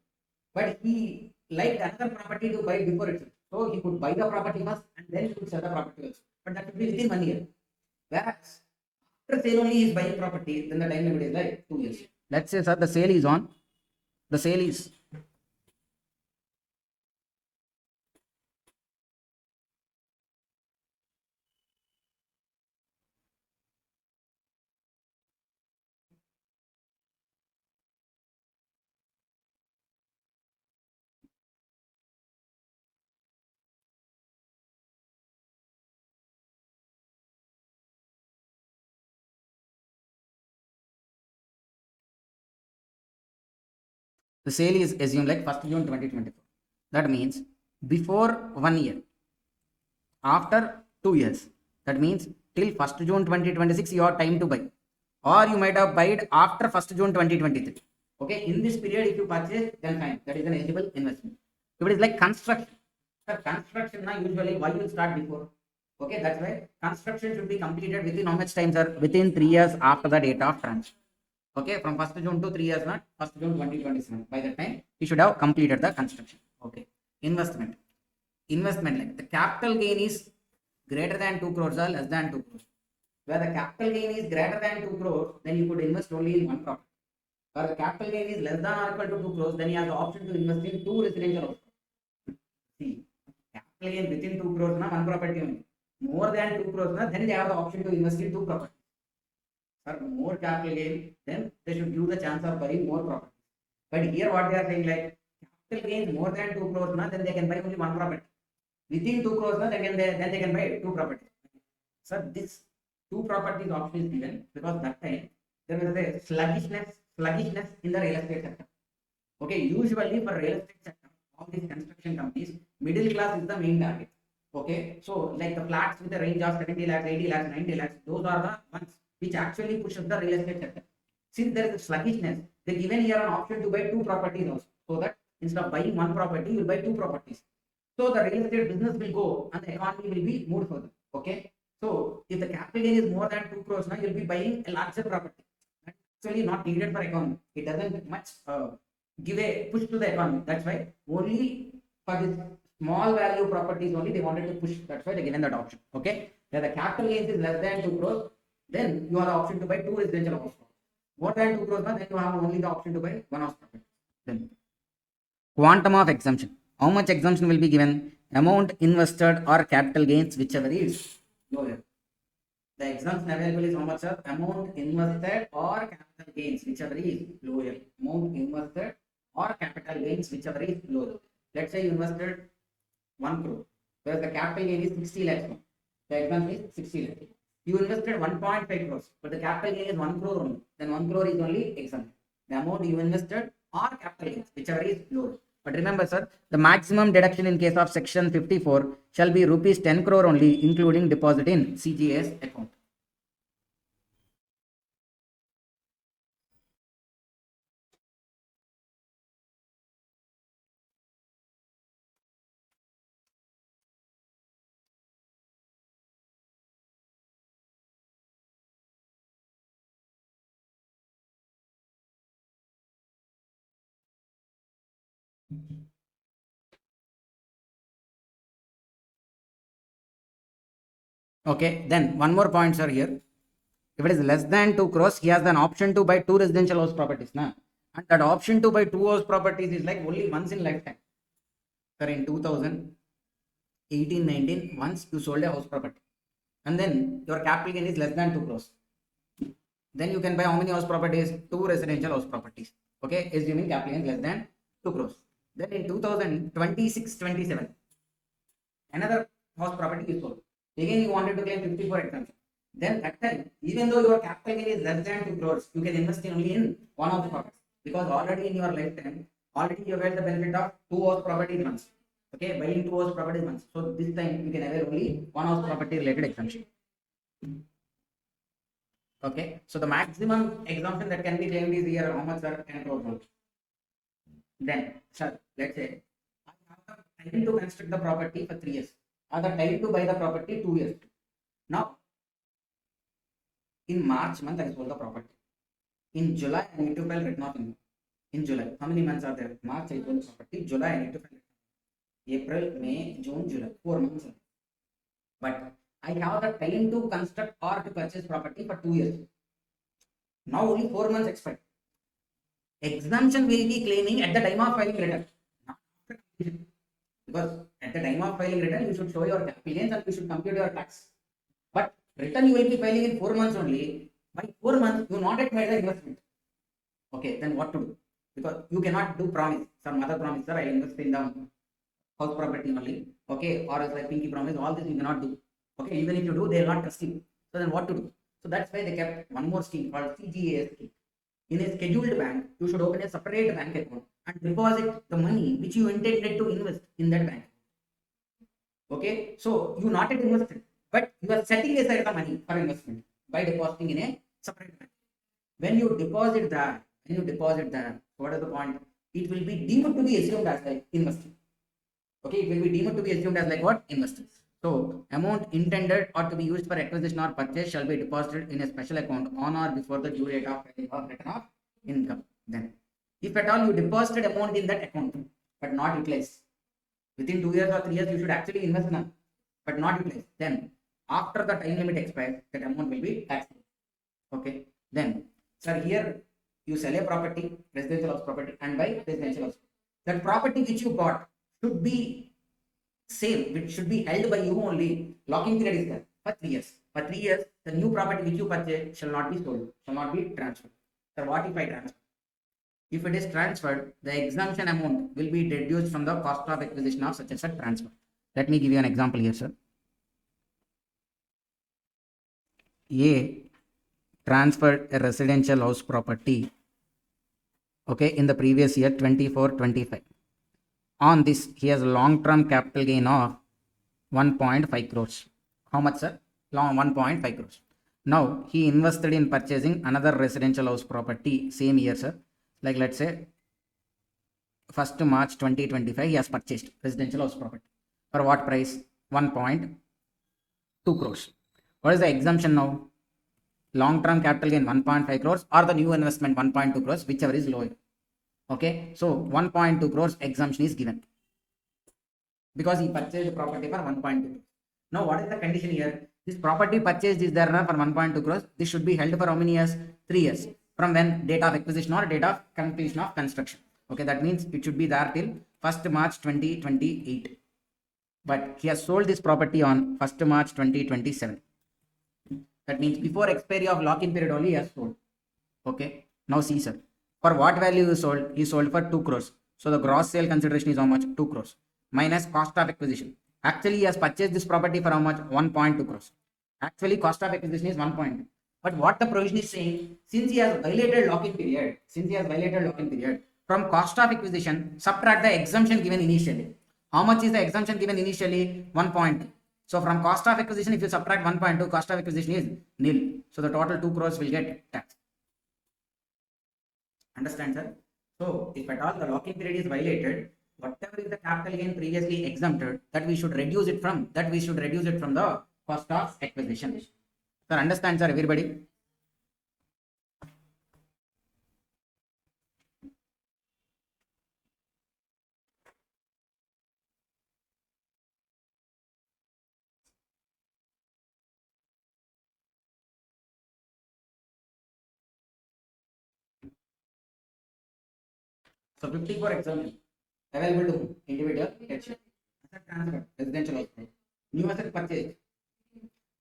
but he liked another property to buy before itself. So he could buy the property first and then he could sell the property also. But that would be within 1 year. Whereas after sale only he is buying property, then the time limit is like 2 years. Let's say, sir, the sale is on. The sale is The sale is assumed like 1st June 2024. That means before 1 year, after 2 years. That means till 1st June 2026 you have time to buy, or you might have bought after 1st June 2023. Okay, in this period if you purchase, then fine, that is an eligible investment. If it is like construction, the construction now usually why you start before? Okay, that's why construction should be completed within how much time, sir? Within 3 years after the date of transfer. Okay, from 1st June to 3 years, not 1st June 2027. By that time you should have completed the construction. Okay, investment. Investment, like the capital gain is greater than 2 crores or less than 2 crores. Where the capital gain is greater than 2 crores, then you could invest only in one property. Where the capital gain is less than or equal to 2 crores, then you have the option to invest in two residential houses. See, capital gain within 2 crores, na one property only. More than 2 crores, na, then they have the option to invest in two properties. For more capital gain, then they should give the chance of buying more property. But here what they are saying, like capital gain more than 2 crores, na, then they can buy only one property. Within 2 crores, na, then they can buy two properties. So this two properties option is given because that time there was a sluggishness in the real estate sector. Okay, usually for real estate sector, all these construction companies, middle class is the main target. Okay, so like the flats with a range of 70 lakhs, 80 lakhs, 90 lakhs, those are the ones which actually push up the real estate sector. Since there is a sluggishness, they given here an option to buy two properties also, so that instead of buying one property, you will buy two properties. So the real estate business will go and the economy will be moved further. Okay, so if the capital gain is more than 2 crores, now you'll be buying a larger property. That's actually not needed for economy. It doesn't much give a push to the economy. That's why only for this small value properties only they wanted to push. That's why they given that option. Okay, where the capital gain is less than 2 crores, then you have the option to buy two residential houses. More than 2 crores, then you have only the option to buy one house property. Then quantum of exemption. How much exemption will be given? Amount invested or capital gains, whichever is lower. The exemption available is how much, sir? Amount invested or capital gains, whichever is lower. Amount invested or capital gains, whichever is lower. Let's say you invested 1 crore, whereas the capital gain is 60 lakhs. The exemption is 60 lakhs. You invested 1.5 crores, but the capital gain is 1 crore only. Then 1 crore is only exempt. The amount you invested or capital gains, whichever is lower. But remember, sir, the maximum deduction in case of section 54 shall be rupees 10 crore only, including deposit in CGS account. Okay, then one more point, sir, here. If it is less than 2 crores, he has an option to buy two residential house properties. Na? And that option to buy two house properties is like only once in lifetime. Sir, in 2018-19, once you sold a house property, and then your capital gain is less than 2 crores. Then you can buy how many house properties? Two residential house properties. Okay, assuming capital gain less than 2 crores. Then in 2026-27, another house property is sold. Again, you wanted to claim 54 exemption. Then that time, even though your capital gain is less than 2 crores, you can invest in only in one house property. Because already in your lifetime, already you availed the benefit of two house properties once. Okay, buying two house properties once. So this time you can avail only one house property related exemption. Okay, so the maximum exemption that can be claimed is here how much, sir? 10 crores. Then, sir, let's say I have the time to construct the property for 3 years. I have the time to buy the property 2 years. Now, in March month, I sold the property. In July, I need to file written off income. In July, how many months are there? March, I sold the property. July, I need to file. April, May, June, July, 4 months. But I have the time to construct or to purchase property for 2 years. Now only 4 months expired. Exemption will be claiming at the time of filing return. Because at the time of filing return, you should show your capital gains and you should compute your tax. But return you will be filing in 4 months only. By 4 months, you not yet made the investment. Okay, then what to do? Because you cannot do promise. Some other promise, sir, I invest in the house property only. Okay, or else like pinky promise, all this you cannot do. Okay, even if you do, they will not trust you. So then what to do? So that's why they kept one more scheme called CGA scheme. in a scheduled bank, you should open a separate bank account and deposit the money which you intended to invest in that bank. Okay, so you not yet invested, but you are setting aside the money for investment by depositing in a separate bank. When you deposit that, what is the point? It will be deemed to be assumed as like investing. Okay, it will be deemed to be assumed as like what? Investing. So amount intended or to be used for acquisition or purchase shall be deposited in a special account on or before the due date of filing of return of income. Then, if at all you deposited amount in that account but not utilized, within 2 years or 3 years you should actually invest now, but not utilized. Then after the time limit expires, that amount will be taxable. Okay. Then, sir, here you sell a property, residential house property, and buy residential house. That property which you bought should be same, which should be held by you only. Locking period is there for 3 years. For 3 years, the new property which you purchase shall not be sold, shall not be transferred. So what if I transfer? If it is transferred, the exemption amount will be deduced from the cost of acquisition of such and such transfer. Let me give you an example here, sir. A transferred a residential house property, okay, in the previous year 24-25. On this, he has long-term capital gain of 1.5 crores. How much, sir? 1.5 crores. Now, he invested in purchasing another residential house property same year, sir. Like let's say 1st March 2025, he has purchased residential house property. For what price? 1.2 crores. What is the exemption now? Long-term capital gain 1.5 crores or the new investment 1.2 crores, whichever is lower. Okay, so 1.2 crores exemption is given because he purchased the property for 1.2. Now, what is the condition here? This property purchased is there for 1.2 crores. This should be held for how many years? 3 years. From when? Date of acquisition or date of completion of construction. Okay, that means it should be there till 1st March 2028. But he has sold this property on 1st March 2027. That means before expiry of lock-in period only he has sold. Okay, now see, sir. For what value he sold? He sold for 2 crores. So the gross sale consideration is how much? 2 crores. Minus cost of acquisition. Actually, he has purchased this property for how much? 1.2 crores. Actually, cost of acquisition is 1.2. But what the provision is saying, since he has violated lock-in period, from cost of acquisition, subtract the exemption given initially. How much is the exemption given initially? 1.2. So from cost of acquisition, if you subtract 1.2, cost of acquisition is nil. So the total 2 crores will get taxed. Understand, sir? So if at all the lock-in period is violated, whatever is the capital gain previously exempted, that we should reduce it from the cost of acquisition. Sir, understand, sir, everybody? So 54 exemption available to individual, HF. Asset transfer, residential house. New asset purchase,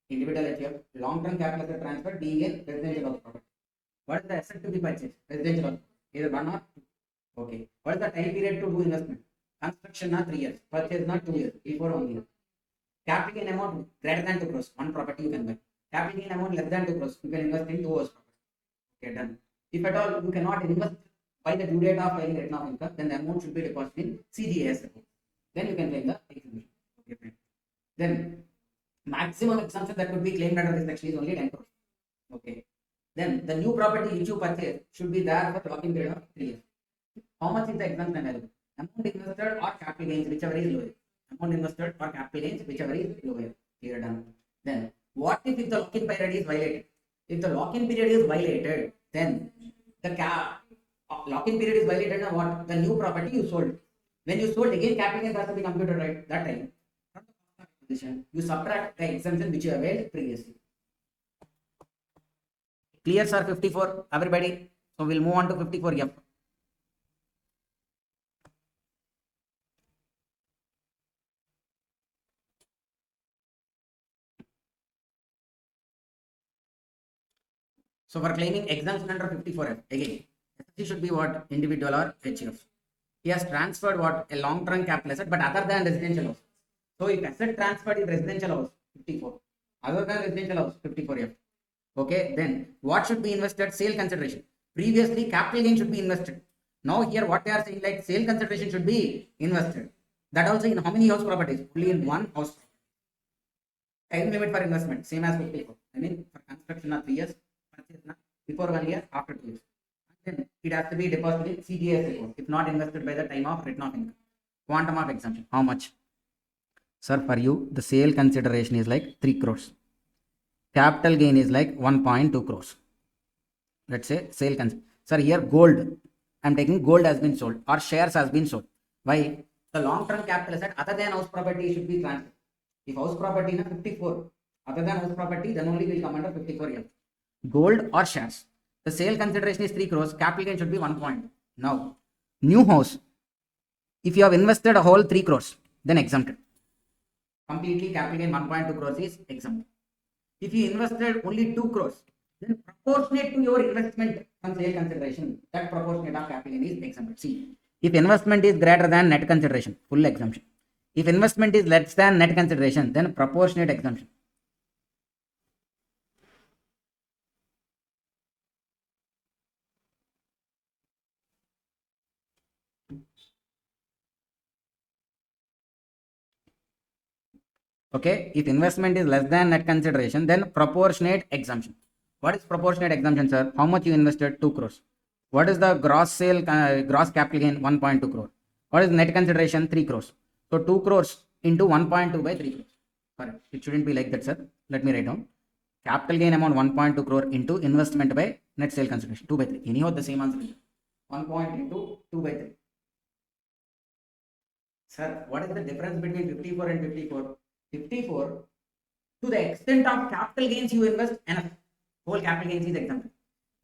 individual HF. Long-term capital asset transfer, being in residential house property. What is the asset to be purchased? Residential house. Either 1 or 2. Okay. What is the time period to do investment? Construction not 3 years. Purchase not 2 years. Before 1 year. Capital gain amount greater than 2 crores. One property you can buy. Capital gain amount less than 2 crores. You can invest in 2 hours property. Okay, done. If at all you cannot invest by the due date of filing return of income, then the amount should be deposited in CGS account. Then you can claim the exemption. Okay, fine. Then maximum exemption that could be claimed under this section is only 10 crores. Okay. Then the new property which you purchase should be there for lock-in period of 3 years. How much is the exemption available? Amount invested or capital gains, whichever is lower. Amount invested or capital gains, whichever is lower. Here done. Then what if the lock-in period is violated? If the lock-in period is violated, then the lock-in period is violated now what? The new property you sold. When you sold again, capital gains has to be computed, right? That time. From the cost of acquisition, you subtract the exemption which you availed previously. Clear, sir? 54, everybody. So we'll move on to 54F. So for claiming exemption under 54F, again, SST should be what? Individual or HF. He has transferred what? A long-term capital asset, but other than residential house. So if asset transferred is residential house, 54. Other than residential house, 54F. Okay, then what should be invested? Sale consideration. Previously, capital gain should be invested. Now here what they are saying, like sale consideration should be invested. That also in how many house properties? Only in one house. Time limit for investment, same as 54. I mean, for construction of 3 years, purchase before 1 year, after 2 years. Then it has to be deposited in CGS report, if not invested by the time of written off income. Quantum of exemption, how much? Sir, for you, the sale consideration is like 3 crores. Capital gain is like 1.2 crores. Let's say sale consideration. Sir, here gold, I'm taking gold has been sold or shares has been sold. Why? The long-term capital asset other than house property should be transferred. If house property is 54, other than house property, then only will come under 54F. Gold or shares. The sale consideration is 3 crores, capital gain should be 1 point. Now, new house, if you have invested a whole 3 crores, then exempted. Completely capital gain 1.2 crores is exempt. If you invested only 2 crores, then proportionate to your investment on sale consideration, that proportionate of capital gain is exempted. See, if investment is greater than net consideration, full exemption. If investment is less than net consideration, then proportionate exemption. Okay, if investment is less than net consideration, then proportionate exemption. What is proportionate exemption, sir? How much you invested? 2 crores. What is the gross sale, gross capital gain? 1.2 crore. What is net consideration? 3 crores. So 2 crores into 1.2 by 3 crores. Correct. It shouldn't be like that, sir. Let me write down. Capital gain amount 1.2 crore into investment by net sale consideration 2 by 3. Anyhow, the same answer. 1 point into 2 by 3. Sir, what is the difference between 54 and 54? 54, to the extent of capital gains you invest, enough. Whole capital gains is exempted.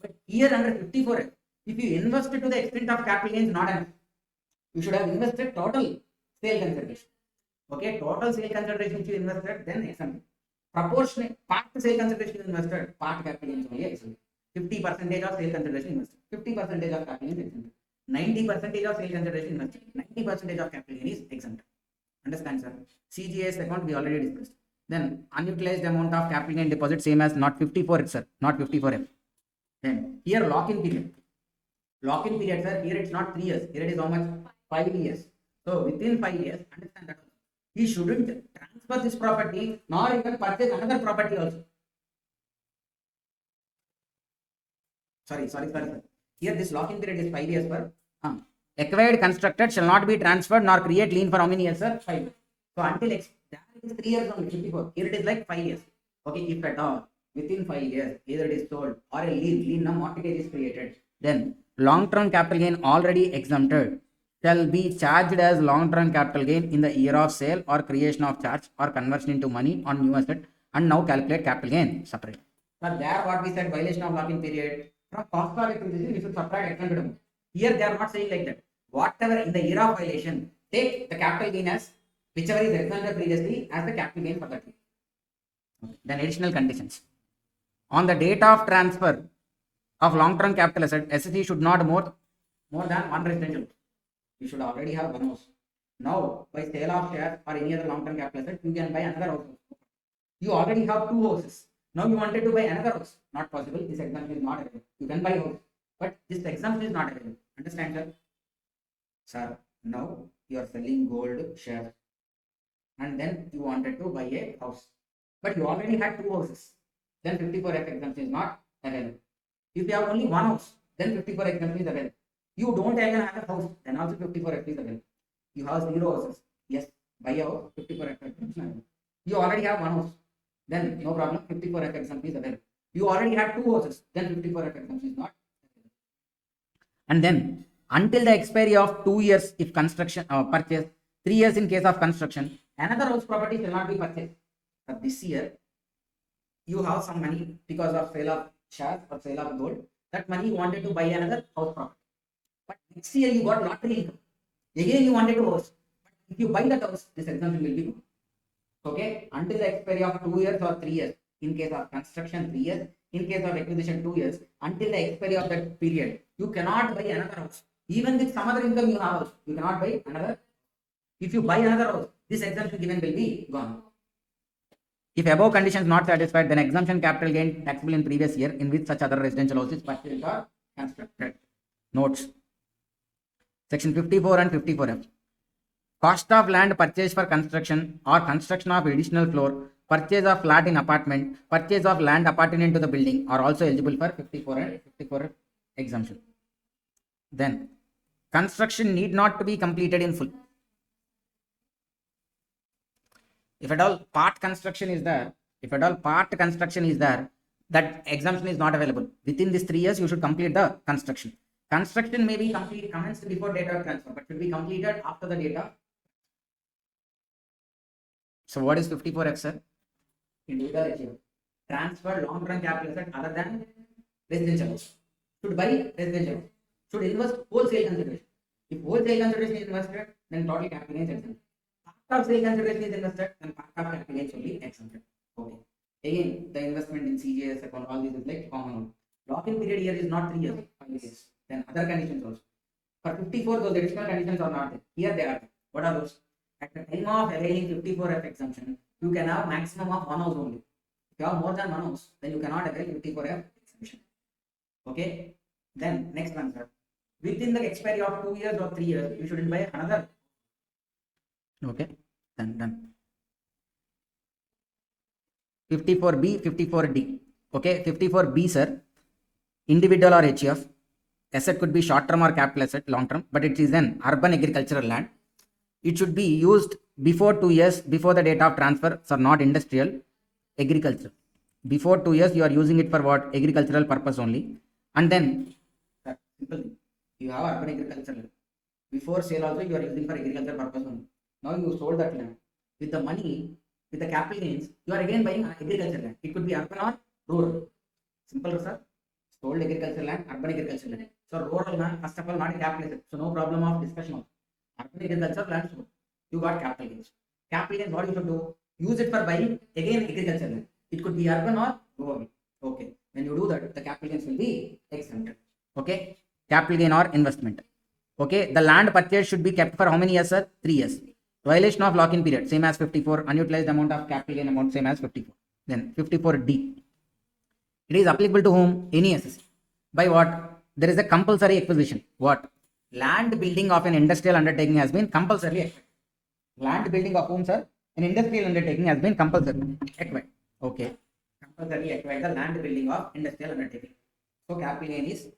But here under 54, if you invest to the extent of capital gains, not enough. You should have invested total sale consideration. Okay, total sale consideration which you invested, then exempted. Proportionate part sale consideration you invested, part capital gains only exempted. 50% of sale consideration invested, 50% of capital gains exempted. 90% of sale consideration invested, 90% of capital gain is exempted. Understand, sir? CGS account we already discussed. Then unutilized amount of capital gain deposit, same as not 54, sir, not 54F. Then here lock-in period. Lock-in period, sir, here it's not 3 years. Here it is how much? 5 years. So within 5 years, understand that he shouldn't transfer this property nor even purchase another property also. Sorry, sir. Here this lock-in period is 5 years, sir. Acquired constructed shall not be transferred nor create lien for how many years, sir? 5 years. So until there it is 3 years only, 54. Here it is like 5 years. Okay, if at all within 5 years either it is sold or a lien now mortgage is created, then long-term capital gain already exempted shall be charged as long-term capital gain in the year of sale or creation of charge or conversion into money on new asset, and now calculate capital gain separate. But there what we said, violation of lock-in period, from cost of acquisition we should subtract exempted amount. Here they are not saying like that. Whatever in the year of violation, take the capital gain as whichever is exempted previously as the capital gain for that year. Okay. Then additional conditions. On the date of transfer of long-term capital asset, SSE should not more than one residential. You should already have one house. Now, by sale of shares or any other long-term capital asset, you can buy another house. You already have 2 houses. Now you wanted to buy another house. Not possible. This exemption is not available. You can buy a house, but this exemption is not available. Understand, sir? Sir, now you are selling gold shares, and then you wanted to buy a house, but you already had 2 houses. Then 54F exemption is not available. If you have only one house, then 54 exemption is available. You don't even have a house, then also 54F is available. You have 0 houses. Yes, buy a house, 54F exemption is available. You already have one house, then no problem, 54F exemption is available. You already had 2 houses, then 54F exemption is not available. And then until the expiry of 2 years if construction purchase, 3 years in case of construction, another house property shall not be purchased. But this year you have some money because of sale of shares or sale of gold. That money you wanted to buy another house property. But next year you got lottery income. Again you wanted to house. But if you buy that house, this exemption will be good. Okay, until the expiry of 2 years or 3 years. In case of construction, 3 years. In case of acquisition, 2 years. Until the expiry of that period, you cannot buy another house. Even with some other income you have, you cannot buy another. If you buy another house, this exemption given will be gone. If above conditions not satisfied, then exemption capital gain taxable in previous year in which such other residential house is purchased or constructed. Notes. Section 54 and 54F. Cost of land purchased for construction or construction of additional floor, purchase of flat in apartment, purchase of land appertaining to the building are also eligible for 54 and 54F exemption. Then, construction need not to be completed in full. If at all part construction is there, that exemption is not available. Within these 3 years, you should complete the construction. Construction may be commenced before date of transfer, but should be completed after the date of. So what is 54F, sir? Individual achievement. Transfer long-term capital asset other than residential house. Should buy residential house. Should invest wholesale consideration. If wholesale consideration is invested, then total capital gains exempted. Part of sale consideration is invested, then part of capital gains will be exempted. Okay. Again, the investment in CGS account, all these is like common. Lock-in period here is not 3 years, 5 years. Then other conditions also. For 54, those additional conditions are not there. Here they are. What are those? At the time of availing 54F exemption, you can have maximum of 1 house only. If you have more than 1 house, then you cannot avail 54F exemption. Okay. Then next one, sir. Within the expiry of 2 years or 3 years, you shouldn't buy another. Okay. Done. 54B, 54D. Okay. 54B, sir. Individual or HF. Asset could be short term or capital asset, long term, but it is an urban agricultural land. It should be used before 2 years before the date of transfer, so not industrial, agriculture. Before 2 years, you are using it for what? Agricultural purpose only. And then, simple thing, you have urban agricultural land. Before sale also, you are using for agricultural purpose only. Now you sold that land. With the money, with the capital gains, you are again buying agricultural land. It could be urban or rural. Simple, sir. Sold agricultural land, urban agricultural land. So rural land, first of all, not a capital asset. So no problem of discussion also. Urban agriculture land sold. You got capital gains. Capital gains, what you should do? Use it for buying again agricultural land. It could be urban or rural. Okay. When you do that, the capital gains will be exempted. Okay. Capital gain or investment. Okay. The land purchase should be kept for how many years, sir? 3 years. Violation of lock-in period, same as 54. Unutilized amount of capital gain amount, same as 54. Then 54D. It is applicable to whom? Any assessee. By what? There is a compulsory acquisition. What? Land building of an industrial undertaking has been compulsorily acquired. Land building of whom, sir? An industrial undertaking has been compulsorily acquired. Okay. Compulsorily acquired the land building of industrial undertaking. So capital gain is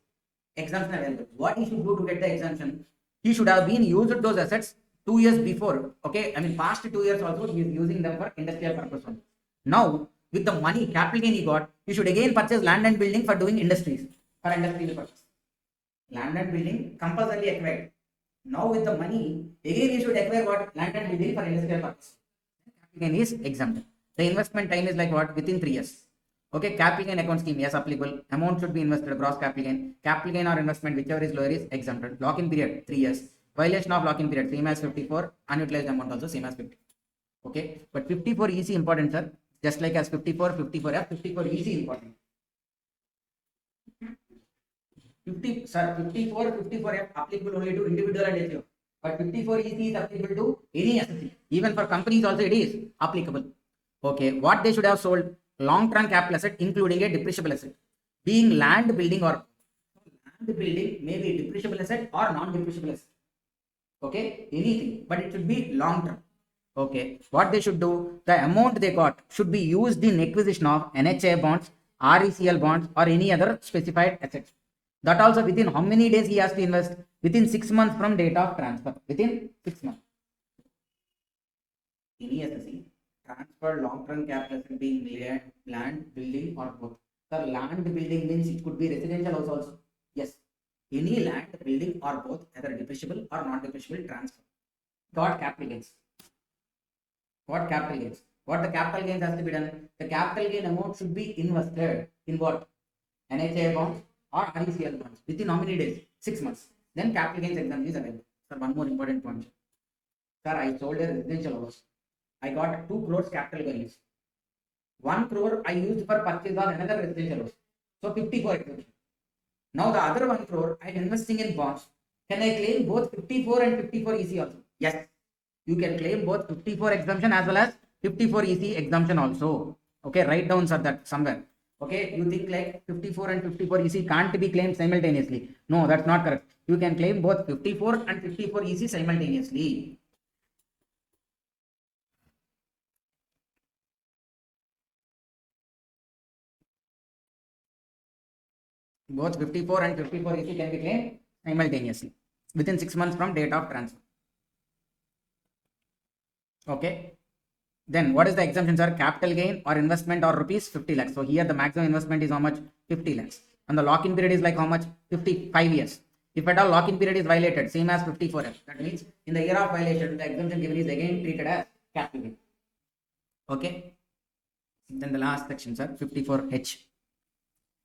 exemption available. What he should do to get the exemption? He should have been used those assets 2 years before. Okay. I mean, past 2 years also he is using them for industrial purpose only. Now, with the money, capital gain he got, he should again purchase land and building for doing industries, for industrial purpose. Land and building compulsorily acquired. Now with the money, again you should acquire what? Land and building for industrial purpose. Capital gain is exempted. The investment time is like what? Within 3 years. Okay, capital gain account scheme, yes, applicable. Amount should be invested, gross capital gain. Capital gain or investment, whichever is lower, is exempted. Lock-in period, 3 years. Violation of lock-in period, same as 54. Unutilized amount also same as 50. Okay, but 54 EC important, sir. Just like as 54, 54F, 54 EC important. 54, 54F applicable only to individual and HF. But 54 EC is applicable to any assessee. Even for companies also it is applicable. Okay, what they should have sold? Long-term capital asset including a depreciable asset. Being land, building or land building may be depreciable asset or non-depreciable asset. Okay, anything, but it should be long-term. Okay, what they should do? The amount they got should be used in acquisition of NHA bonds, RECL bonds or any other specified assets. That also within how many days he has to invest? Within 6 months from date of transfer. Within 6 months. Any assessee transfer long-term capital asset being land, building or both. The land building means it could be residential house also. Yes. Any land, building or both, either depreciable or non-depreciable transfer. Got capital gains. What capital gains? What the capital gains has to be done? The capital gain amount should be invested in what? NHA bonds or RECL bonds within how many days? 6 months. Then capital gains exemption is available. Sir, one more important point. Sir, I sold a residential house. I got 2 crores capital gains. 1 crore I used for purchase of another residential house. So 54 exemption. Now the other 1 crore I am investing in bonds. Can I claim both 54 and 54 EC also? Yes. You can claim both 54 exemption as well as 54 EC exemption also. Okay, write down, sir, that somewhere. Okay, you think like 54 and 54 EC can't be claimed simultaneously. No, that's not correct. You can claim both 54 and 54 EC simultaneously. Both 54 and 54 EC can be claimed simultaneously within 6 months from date of transfer. Okay. Then what is the exemption, sir? Capital gain or investment or rupees 50 lakhs. So here the maximum investment is how much? 50 lakhs. And the lock-in period is like how much? 55 years. If at all lock-in period is violated, same as 54F. That means in the year of violation, the exemption given is again treated as capital gain. Okay. Then the last section, sir, 54H.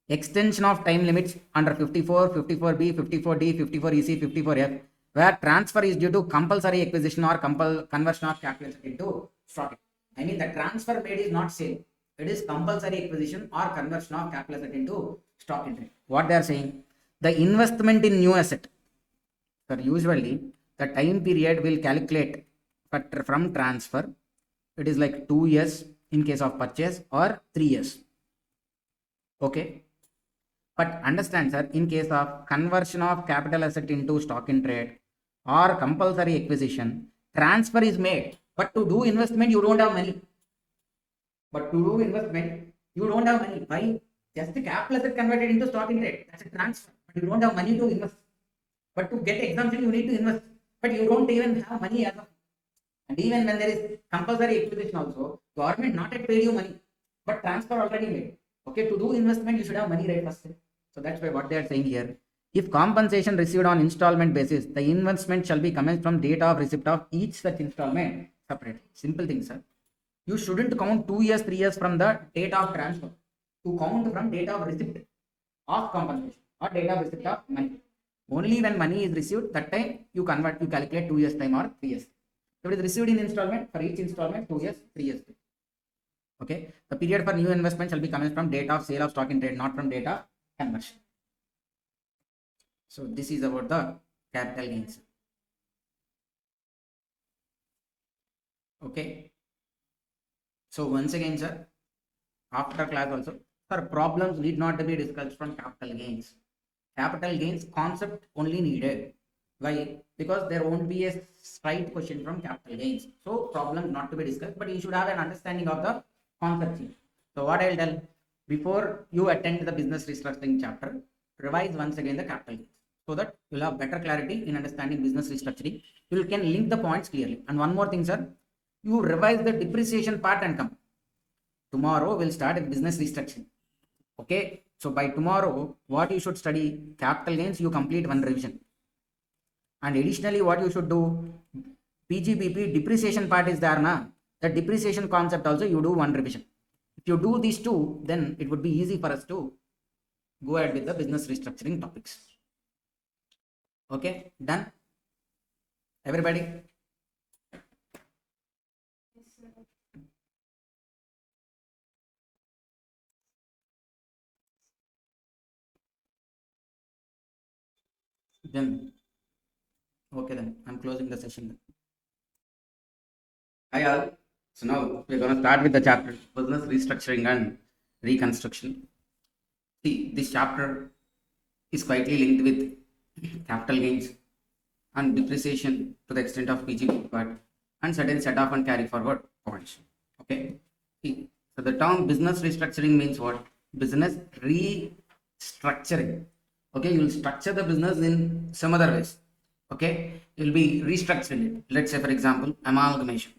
Extension of time limits under 54, 54B, 54D, 54EC, 54F, where transfer is due to compulsory acquisition or conversion of capital into stock. I mean, the transfer made is not sale. It is compulsory acquisition or conversion of capital asset into stock entry. What they are saying, the investment in new asset. So usually the time period will calculate from transfer. It is like 2 years in case of purchase or 3 years. Okay. But understand, sir, in case of conversion of capital asset into stock in trade or compulsory acquisition, transfer is made. But to do investment, you don't have money. But to do investment, you don't have money. Why? Just the capital asset converted into stock in trade. That's a transfer. But you don't have money to invest. But to get exemption, you need to invest. But you don't even have money as of. And even when there is compulsory acquisition also, government not yet paid you money, but transfer already made. Okay, to do investment, you should have money right first. So that's why what they are saying here. If compensation received on installment basis, the investment shall be commenced from date of receipt of each such installment separate. Simple thing, sir. You shouldn't count 2 years, 3 years from the date of transfer. To count from date of receipt of compensation or date of receipt of money. Only when money is received, that time you convert, you calculate 2 years time or 3 years. If it is received in installment, for each installment, 2 years, 3 years. Okay. The period for new investment shall be commenced from date of sale of stock in trade, not from date of conversion. So this is about the capital gains. Okay. So once again, sir, after class also, sir, problems need not to be discussed from capital gains. Capital gains concept only needed. Why? Because there won't be a straight question from capital gains. So problems not to be discussed, but you should have an understanding of the concept here. So what I'll tell, before you attend the business restructuring chapter, revise once again the capital gains, so that you'll have better clarity in understanding business restructuring. You can link the points clearly. And one more thing, sir, you revise the depreciation part and come. Tomorrow we'll start with business restructuring. Okay. So by tomorrow, what you should study, capital gains, you complete one revision. And additionally, what you should do, PGBP depreciation part is there, na? The depreciation concept also you do one revision. If you do these two, then it would be easy for us to go ahead with the business restructuring topics. Okay, done? Everybody? Yes, sir. Then, okay, then I'm closing the session. Hi all. So now we're going to start with the chapter business restructuring and reconstruction. See, this chapter is quietly linked with capital gains and depreciation to the extent of PGB part and certain set off and carry forward points. Okay. See, so the term business restructuring means what? Business restructuring. Okay, you will structure the business in some other ways. Okay, you will be restructuring it. Let's say, for example, amalgamation.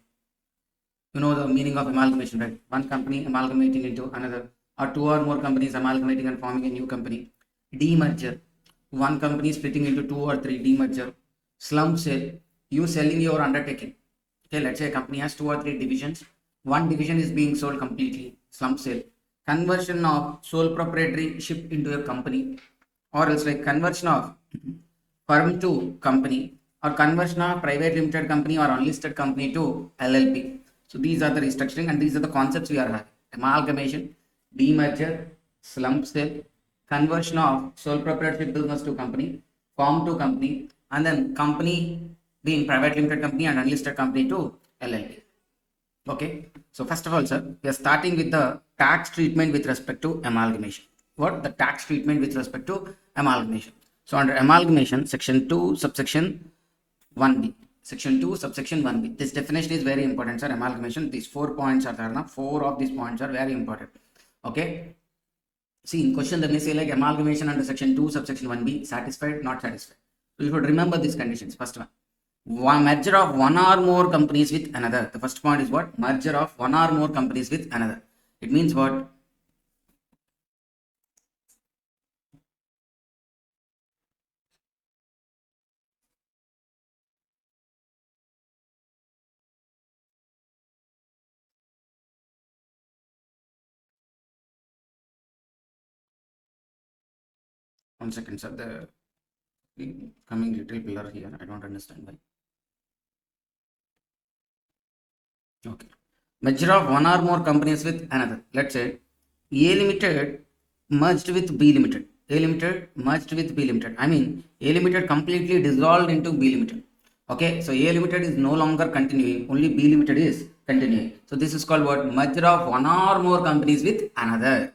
You know the meaning of amalgamation, right? One company amalgamating into another, or two or more companies amalgamating and forming a new company. Demerger. One company splitting into 2 or 3. Demerger. Slump sale. You selling your undertaking. Okay, let's say a company has 2 or 3 divisions. One division is being sold completely. Slump sale. Conversion of sole proprietorship into a company, or else like conversion of firm to company, or conversion of private limited company or unlisted company to LLP. So these are the restructuring, and these are the concepts we are having. Amalgamation, demerger, slump sale, conversion of sole proprietorship business to company, firm to company, and then company being private limited company and unlisted company to LLP. Okay, so first of all, sir, we are starting with the tax treatment with respect to amalgamation. What? The tax treatment with respect to amalgamation. So under amalgamation, section 2, subsection 1b. Section 2, subsection 1b. This definition is very important, sir. Amalgamation, these 4 points are there now. 4 of these points are very important. Okay. See, in question, they may say like amalgamation under section 2, subsection 1b, satisfied, not satisfied. So you should remember these conditions. First one, merger of one or more companies with another. The first point is what? Merger of one or more companies with another. It means what? One second, sir. The coming little blur here. I don't understand why. Okay. Merger of one or more companies with another. Let's say A Limited merged with B Limited. A Limited merged with B Limited. I mean, A Limited completely dissolved into B Limited. Okay, so A Limited is no longer continuing, only B Limited is continuing. So this is called what? Merger of one or more companies with another.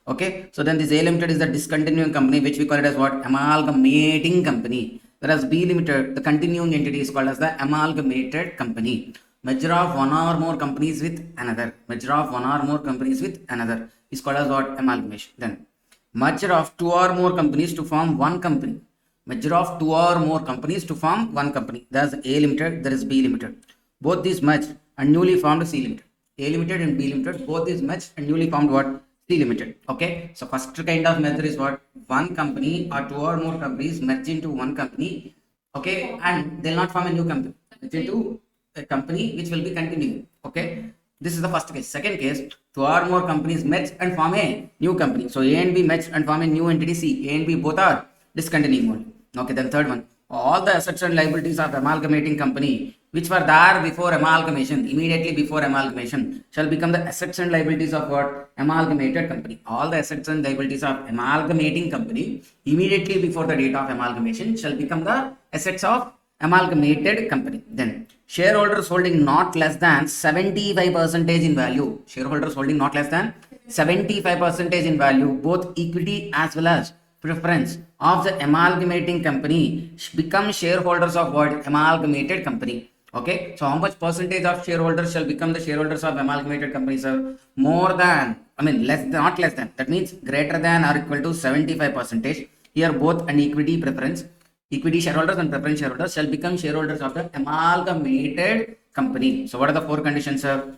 Okay, so then this A Limited is the discontinuing company, which we call it as what? Amalgamating company. Whereas B Limited, the continuing entity, is called as the amalgamated company. Merger of one or more companies with another. Merger of one or more companies with another is called as what? Amalgamation. Then merger of two or more companies to form one company. Merger of two or more companies to form one company. There's A Limited, there is B Limited. Both these merged and newly formed C Limited. A Limited and B Limited, both these merged and newly formed what? C Limited. Okay, so first kind of merger is what? One company or two or more companies merge into one company. Okay, and they'll not form a new company. Merge into a company which will be continuing. Okay, this is the first case. Second case, two or more companies merge and form a new company. So A and B merge and form a new entity C. A and B both are discontinuing only. Okay, then third one, all the assets and liabilities of amalgamating company which were there before amalgamation, immediately before amalgamation, shall become the assets and liabilities of what? Amalgamated company. All the assets and liabilities of amalgamating company immediately before the date of amalgamation shall become the assets of amalgamated company. Then shareholders holding not less than 75% in value. Shareholders holding not less than 75% in value, both equity as well as preference of the amalgamating company become shareholders of what? Amalgamated company. Okay, so how much percentage of shareholders shall become the shareholders of amalgamated company, sir? More than, I mean, less than, not less than, that means greater than or equal to 75%. Here both an equity preference, equity shareholders and preference shareholders shall become shareholders of the amalgamated company. So what are the four conditions, sir?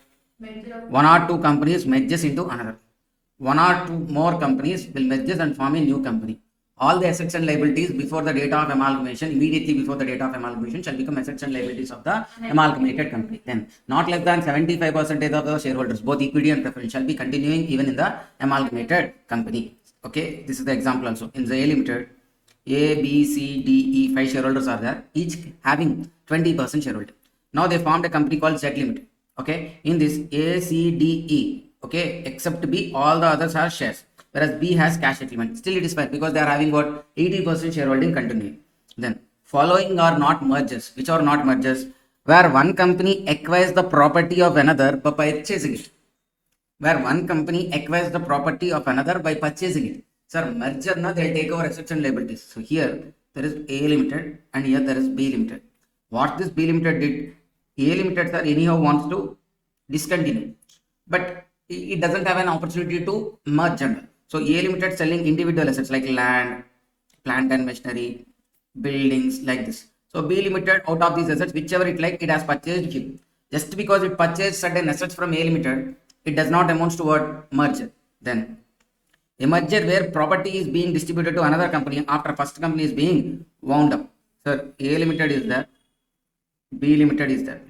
One or two companies merges into another. One or two more companies will merge and form a new company. All the assets and liabilities before the date of amalgamation, immediately before the date of amalgamation, shall become assets and liabilities of the amalgamated company. Then, not less than 75% of the shareholders, both equity and preference, shall be continuing even in the amalgamated company. Okay, this is the example also. In the A Limited, A, B, C, D, E, 5 shareholders are there, each having 20% shareholding. Now they formed a company called Z Limited. Okay, in this A, C, D, E. Okay, except B, all the others are shares, whereas B has cash settlement. Still it is fine because they are having what? 80% shareholding continuing. Then following are not mergers. Which are not mergers? Where one company acquires the property of another by purchasing it. Where one company acquires the property of another by purchasing it. Sir, merger na they'll take over assets and liabilities. So here there is A Limited and here there is B Limited. What this B Limited did? A Limited, sir, anyhow wants to discontinue, but it doesn't have an opportunity to merge. So A Limited selling individual assets like land, plant and machinery, buildings like this. So B Limited out of these assets, whichever it like, it has purchased few. Just because it purchased certain assets from A Limited, it does not amount to what? Merger. Then a merger where property is being distributed to another company after first company is being wound up. Sir, A Limited is there, B Limited is there.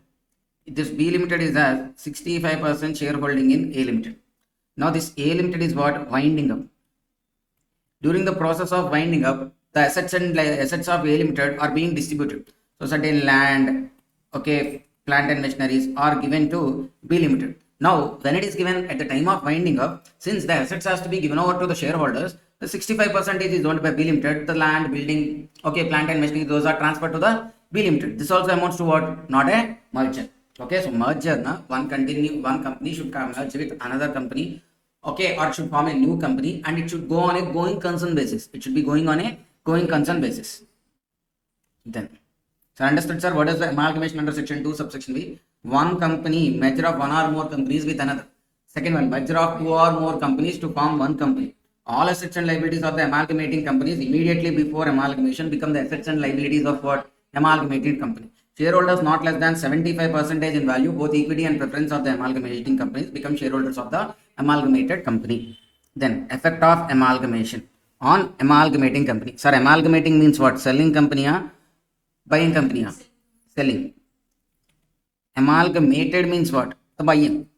This B Limited is as 65% shareholding in A Limited. Now this A Limited is what? Winding up. During the process of winding up, the assets and assets of A Limited are being distributed. So certain land, okay, plant and machineries are given to B Limited. Now, when it is given at the time of winding up, since the assets has to be given over to the shareholders, the 65% is owned by B Limited. The land, building, okay, plant and machinery, those are transferred to the B Limited. This also amounts to what? Not a merger. Okay, so merger, one company should merge with another company, okay, or should form a new company, and it should go on a going concern basis. It should be going on a going concern basis. Then, so understood, sir, what is the amalgamation under section 2, subsection B? One company, merger of one or more companies with another. Second one, merger of two or more companies to form one company. All assets and liabilities of the amalgamating companies immediately before amalgamation become the assets and liabilities of what? Amalgamated company. Shareholders not less than 75% in value, both equity and preference of the amalgamating companies become shareholders of the amalgamated company. Then, effect of amalgamation on amalgamating company. Sir, amalgamating means what? Selling company, buying company, selling. Amalgamated means what? The buying.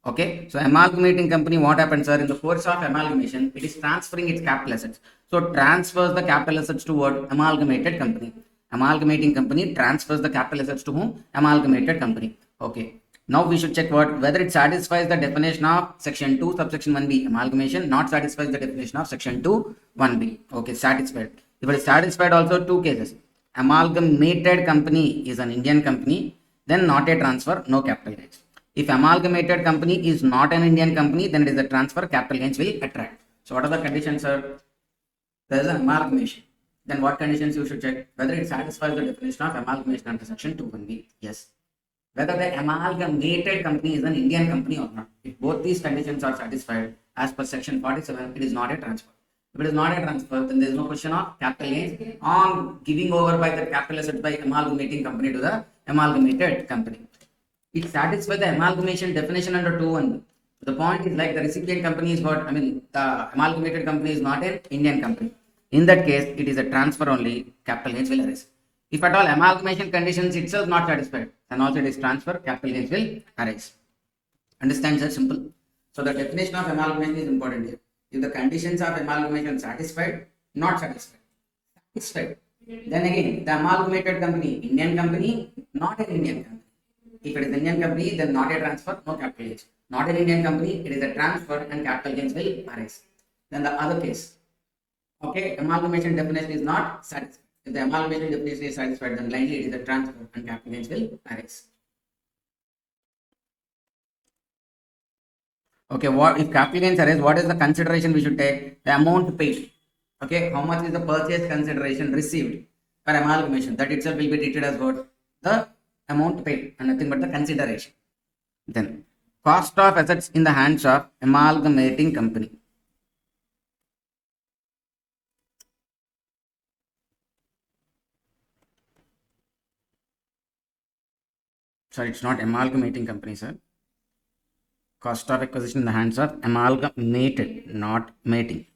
Okay, so amalgamating company, what happens, sir? In the course of amalgamation, it is transferring its capital assets. So transfers the capital assets to what? Amalgamated company. Amalgamating company transfers the capital assets to whom? Amalgamated company. Okay. Now we should check what? Whether it satisfies the definition of section 2, subsection 1b. Amalgamation not satisfies the definition of section 2, 1b. Okay, satisfied. If it is satisfied, also two cases. Amalgamated company is an Indian company, then not a transfer, no capital gains. If amalgamated company is not an Indian company, then it is a transfer, capital gains will attract. So what are the conditions, sir? There is an amalgamation. Then what conditions you should check? Whether it satisfies the definition of amalgamation under section 2(1)(b). Yes. Whether the amalgamated company is an Indian company or not. If both these conditions are satisfied, as per section 47, it is not a transfer. If it is not a transfer, then there is no question of capital gains on giving over by the capital assets by amalgamating company to the amalgamated company. It satisfies the amalgamation definition under 2(1). The point is like the recipient company is what? The amalgamated company is not an Indian company. In that case, it is a transfer only, capital gains will arise. If at all amalgamation conditions itself not satisfied, then also it is transfer, capital gains will arise. Understand, sir? Simple. So the definition of amalgamation is important here. If the conditions of amalgamation satisfied, not satisfied, satisfied, then again the amalgamated company, Indian company, not an Indian company. If it is an Indian company, then not a transfer, no capital gains. Not an Indian company, it is a transfer and capital gains will arise. Then the other case, okay, amalgamation definition is not satisfied. If the amalgamation definition is satisfied, then blindly it is a transfer and capital gains will arise. Okay, what if capital gains arise? What is the consideration we should take? The amount paid. Okay, how much is the purchase consideration received for amalgamation? That itself will be treated as what? The amount paid and nothing but the consideration. Then cost of assets in the hands of amalgamating company. Sorry, it's not amalgamating company, sir. Cost of acquisition in the hands of amalgamated, not mating.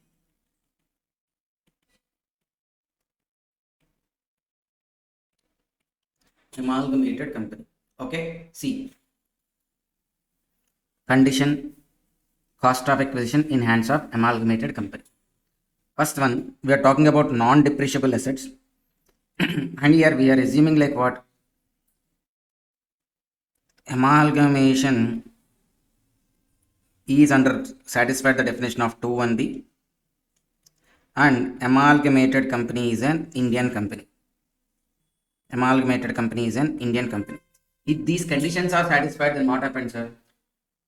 Amalgamated company. Okay, see. Condition, cost of acquisition in hands of amalgamated company. First one, we are talking about non-depreciable assets. And here we are assuming like what? Amalgamation is under satisfied the definition of 2(1)(b), and amalgamated company is an Indian company. Amalgamated company is an Indian company. If these conditions are satisfied, then what happens, sir?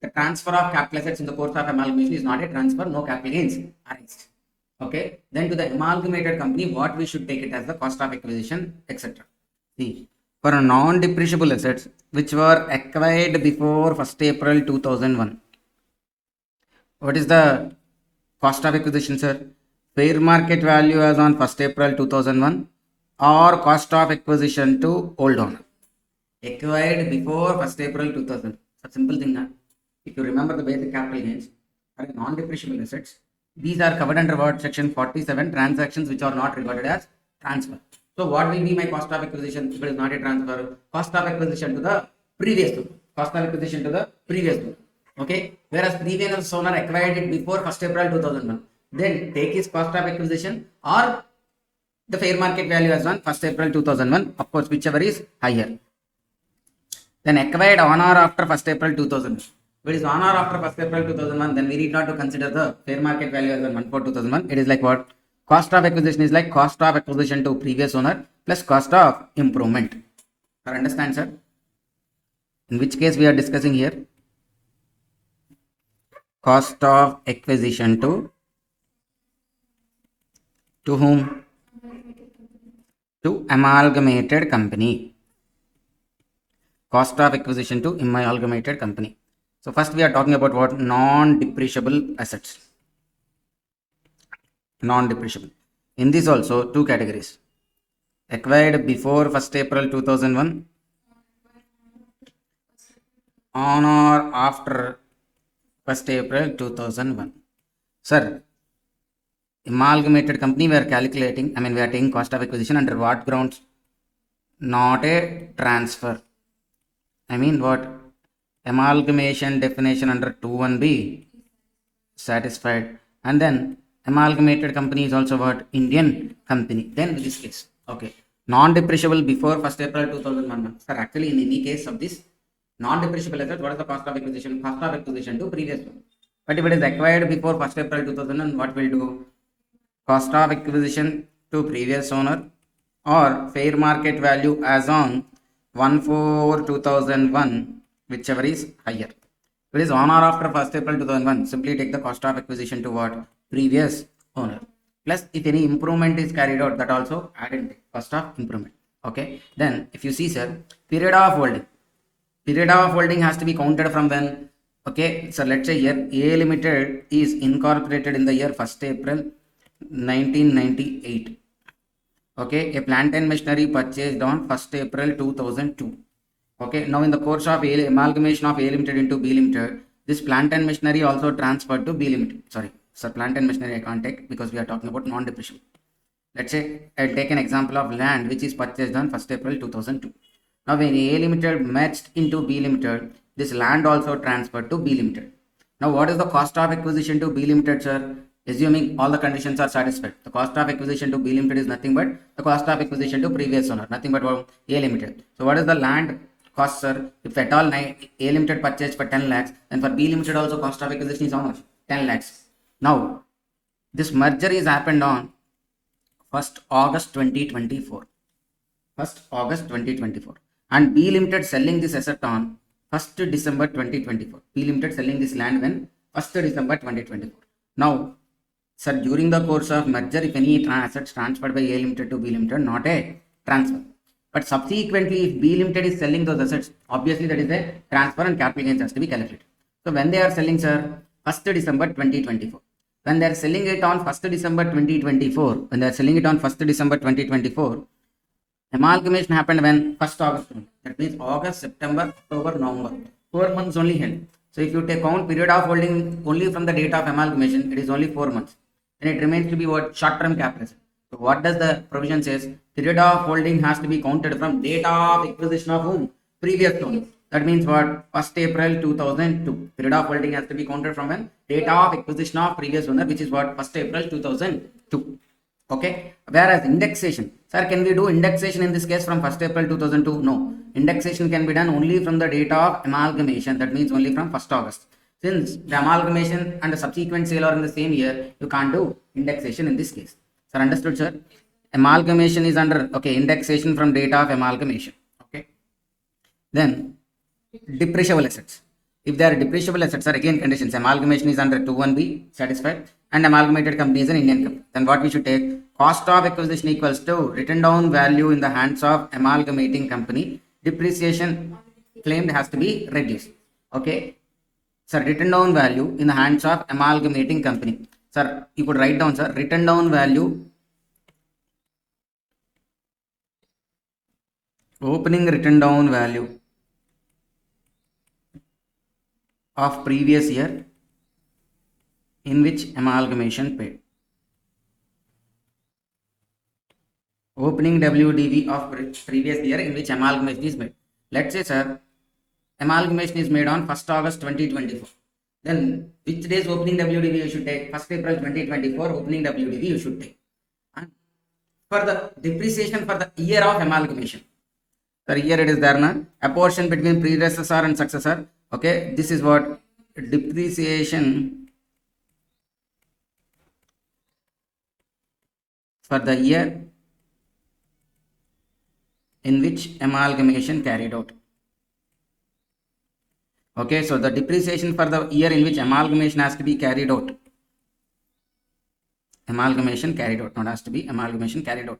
The transfer of capital assets in the course of amalgamation is not a transfer, no capital gains arised. Okay, then to the amalgamated company, what we should take it as the cost of acquisition, etc. See, for non-depreciable assets which were acquired before 1st April 2001, what is the cost of acquisition, sir? Fair market value as on 1st April 2001 or cost of acquisition to old owner. Acquired before 1st April 2000. It's a simple thing. If you remember the basic capital gains are non-depreciable assets, these are covered under what? Section 47, transactions which are not regarded as transfer. So what will be my cost of acquisition if it is not a transfer? Cost of acquisition to the previous owner. Cost of acquisition to the previous owner. Okay, whereas previous owner acquired it before 1st April 2001, then take his cost of acquisition or the fair market value as on 1st April 2001, of course, whichever is higher. Then acquired on or after 1st April 2001. If it is on or after 1st April 2001, then we need not to consider the fair market value as on 1/4/2001. It is like what? Cost of acquisition is like cost of acquisition to previous owner plus cost of improvement. You understand, sir? In which case we are discussing here? Cost of acquisition to whom? To amalgamated company. Cost of acquisition to amalgamated company. So first we are talking about what? Non-depreciable assets. Non-depreciable. In this also two categories. Acquired before 1st April 2001 on or after 1st April 2001. Sir, amalgamated company we are calculating, we are taking cost of acquisition under what grounds? Not a transfer. What? Amalgamation definition under 21B satisfied. And then amalgamated company is also what? Indian company. Then in this case, okay. Non-depreciable before 1st April 2001. Sir, actually in any case of this non-depreciable asset, what is the cost of acquisition? Cost of acquisition to previous one. But if it is acquired before 1st April 2001, what will do? Cost of acquisition to previous owner or fair market value as on 1/4/2001, whichever is higher. If it is on or after 1st April 2001, simply take the cost of acquisition to what? Previous owner. Plus, if any improvement is carried out, that also added cost of improvement. Okay. Then, if you see, sir, period of holding. Period of holding has to be counted from when? Okay. So, let's say here A Limited is incorporated in the year 1st April 1998. Okay. A plant and machinery purchased on 1st April 2002. Okay, now in the course of amalgamation of A Limited into B Limited, this plant and machinery also transferred to B Limited. Sorry, sir, plant and machinery I can't take because we are talking about non-depreciable. Let's say I take an example of land which is purchased on 1st April 2002. Now when A Limited merged into B Limited, this land also transferred to B Limited. Now what is the cost of acquisition to B Limited, sir? Assuming all the conditions are satisfied, the cost of acquisition to B Limited is nothing but the cost of acquisition to previous owner, nothing but A Limited. So what is the land cost, sir? If at all A Limited purchased for 10 lakhs, then for B Limited also cost of acquisition is how much? 10 lakhs. Now this merger is happened on 1st August 2024. 1st August 2024. And B Limited selling this asset on 1st December 2024. B Limited selling this land when 1st December 2024. Now, sir, during the course of merger, if any assets transferred by A Limited to B Limited, not a transfer. But subsequently, if B Limited is selling those assets, obviously that is a transfer and capital gains has to be calculated. So when they are selling, sir, 1st December 2024. When they are selling it on 1st December 2024, amalgamation happened when? 1st August. That means August, September, October, November. 4 months only held. So if you take count period of holding only from the date of amalgamation, it is only 4 months. Then it remains to be what? Short-term capital. So what does the provision says? Period of holding has to be counted from date of acquisition of whom? Previous owner. That means what? 1st April 2002. Period of holding has to be counted from when? Date of acquisition of previous owner, which is what? 1st April 2002. Okay. Whereas indexation, sir, can we do indexation in this case from 1st April 2002? No. Indexation can be done only from the date of amalgamation. That means only from 1st August. Since the amalgamation and the subsequent sale are in the same year, you can't do indexation in this case. Sir, understood, sir? Amalgamation is under, okay, indexation from date of amalgamation. Okay. Then, depreciable assets. If there are depreciable assets, are again conditions. Amalgamation is under 21B, satisfied, and amalgamated company is an Indian company. Then what we should take? Cost of acquisition equals to written down value in the hands of amalgamating company. Depreciation claimed has to be reduced. Okay. Sir, written down value in the hands of amalgamating company. Sir, you could write down, sir, written down value, opening written down value of previous year in which amalgamation paid. Opening WDV of previous year in which amalgamation is made. Let's say, sir, amalgamation is made on 1st August 2024. Then which days opening WDV you should take? 1st April 2024 opening WDV you should take. And for the depreciation for the year of amalgamation, sir, here it is there na, a portion between predecessor and successor. Okay, this is what depreciation for the year in which amalgamation carried out. Okay, so the depreciation for the year in which amalgamation has to be carried out. Amalgamation carried out, not has to be, amalgamation carried out.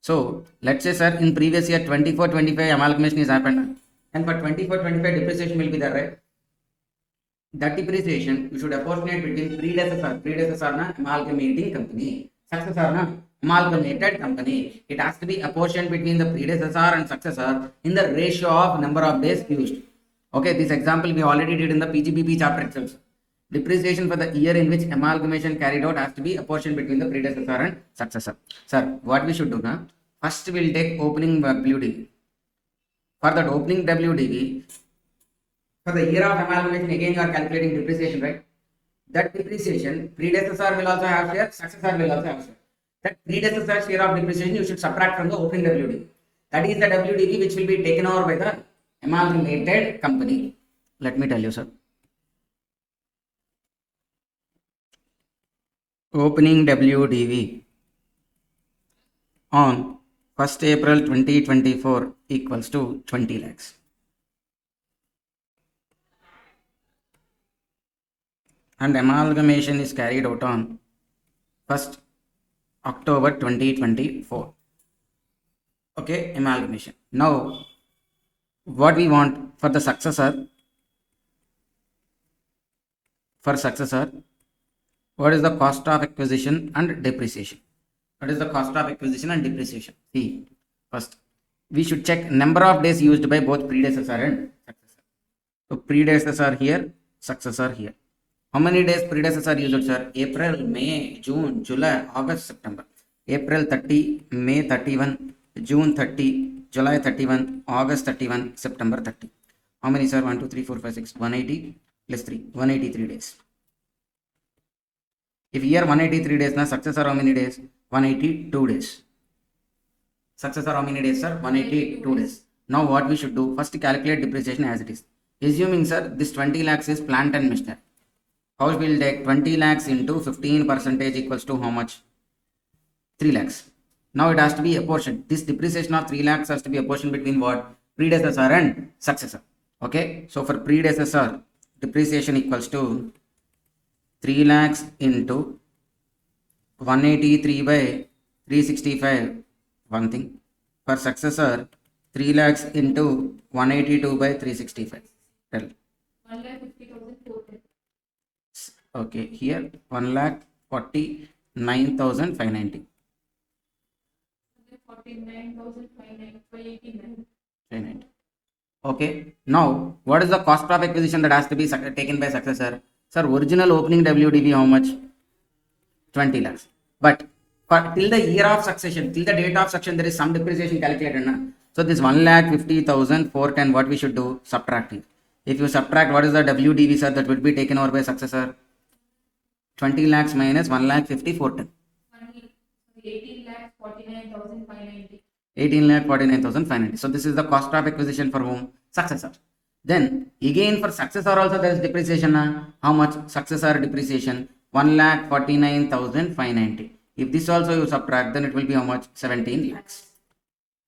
So let's say, sir, in previous year 24-25 amalgamation is happened, and for 24-25 depreciation will be there, right? That depreciation you should apportionate between predecessor na amalgamating company, successor na amalgamated company. It has to be apportioned between the predecessor and successor in the ratio of number of days used. Okay, this example we already did in the PGBP chapter itself. Depreciation for the year in which amalgamation carried out has to be apportioned between the predecessor and successor. Sir, what we should do now? First we'll take opening WDV. For that opening WDV, for the year of amalgamation, again you are calculating depreciation, right? That depreciation, predecessor will also have share, successor will also have share. That predecessor share of depreciation you should subtract from the opening WDV. That is the WDV which will be taken over by the amalgamated company. Let me tell you, sir. Opening WDV on 1st April 2024 equals to 20 lakhs. And amalgamation is carried out on 1st October 2024. Okay, amalgamation. Now, what we want for the successor, what is the cost of acquisition and depreciation? What is the cost of acquisition and depreciation? See, first, we should check number of days used by both predecessor and successor. So, predecessor here, successor here. How many days predecessor used, sir? April, May, June, July, August, September. April 30, May 31, June 30, July 31, August 31, September 30. How many, sir? 1, 2, 3, 4, 5, 6, 180 plus 3, 183 days. If year 183 days, na successor how many days? 182 days. Successor how many days, sir? 182 days. Now what we should do? First calculate depreciation as it is. Assuming, sir, this 20 lakhs is plant and machinery. How will take 20 lakhs into 15% equals to how much? 3 lakhs. Now it has to be apportioned. This depreciation of 3 lakhs has to be apportioned between what? Predecessor and successor. Okay. So for predecessor, depreciation equals to 3 lakhs into 183 by 365. One thing. For successor, 3 lakhs into 182 by 365. Tell. 1,50,400. Okay, here 1,49,590. 49,589. Okay, now what is the cost of acquisition that has to be taken by successor? Sir, original opening WDV how much? 20 lakhs. But till the year of succession, till the date of succession, there is some depreciation calculated. Na? So this 1,50,410, what we should do? Subtract it. If you subtract, what is the WDV, sir, that will be taken over by successor? 20 lakhs minus 1,50,410. 18,49,590. 18,49,590. So this is the cost of acquisition for whom? Successor. Then again for successor also there is depreciation. How much? Successor depreciation 1,49,590. If this also you subtract, then it will be how much? 17 lakhs.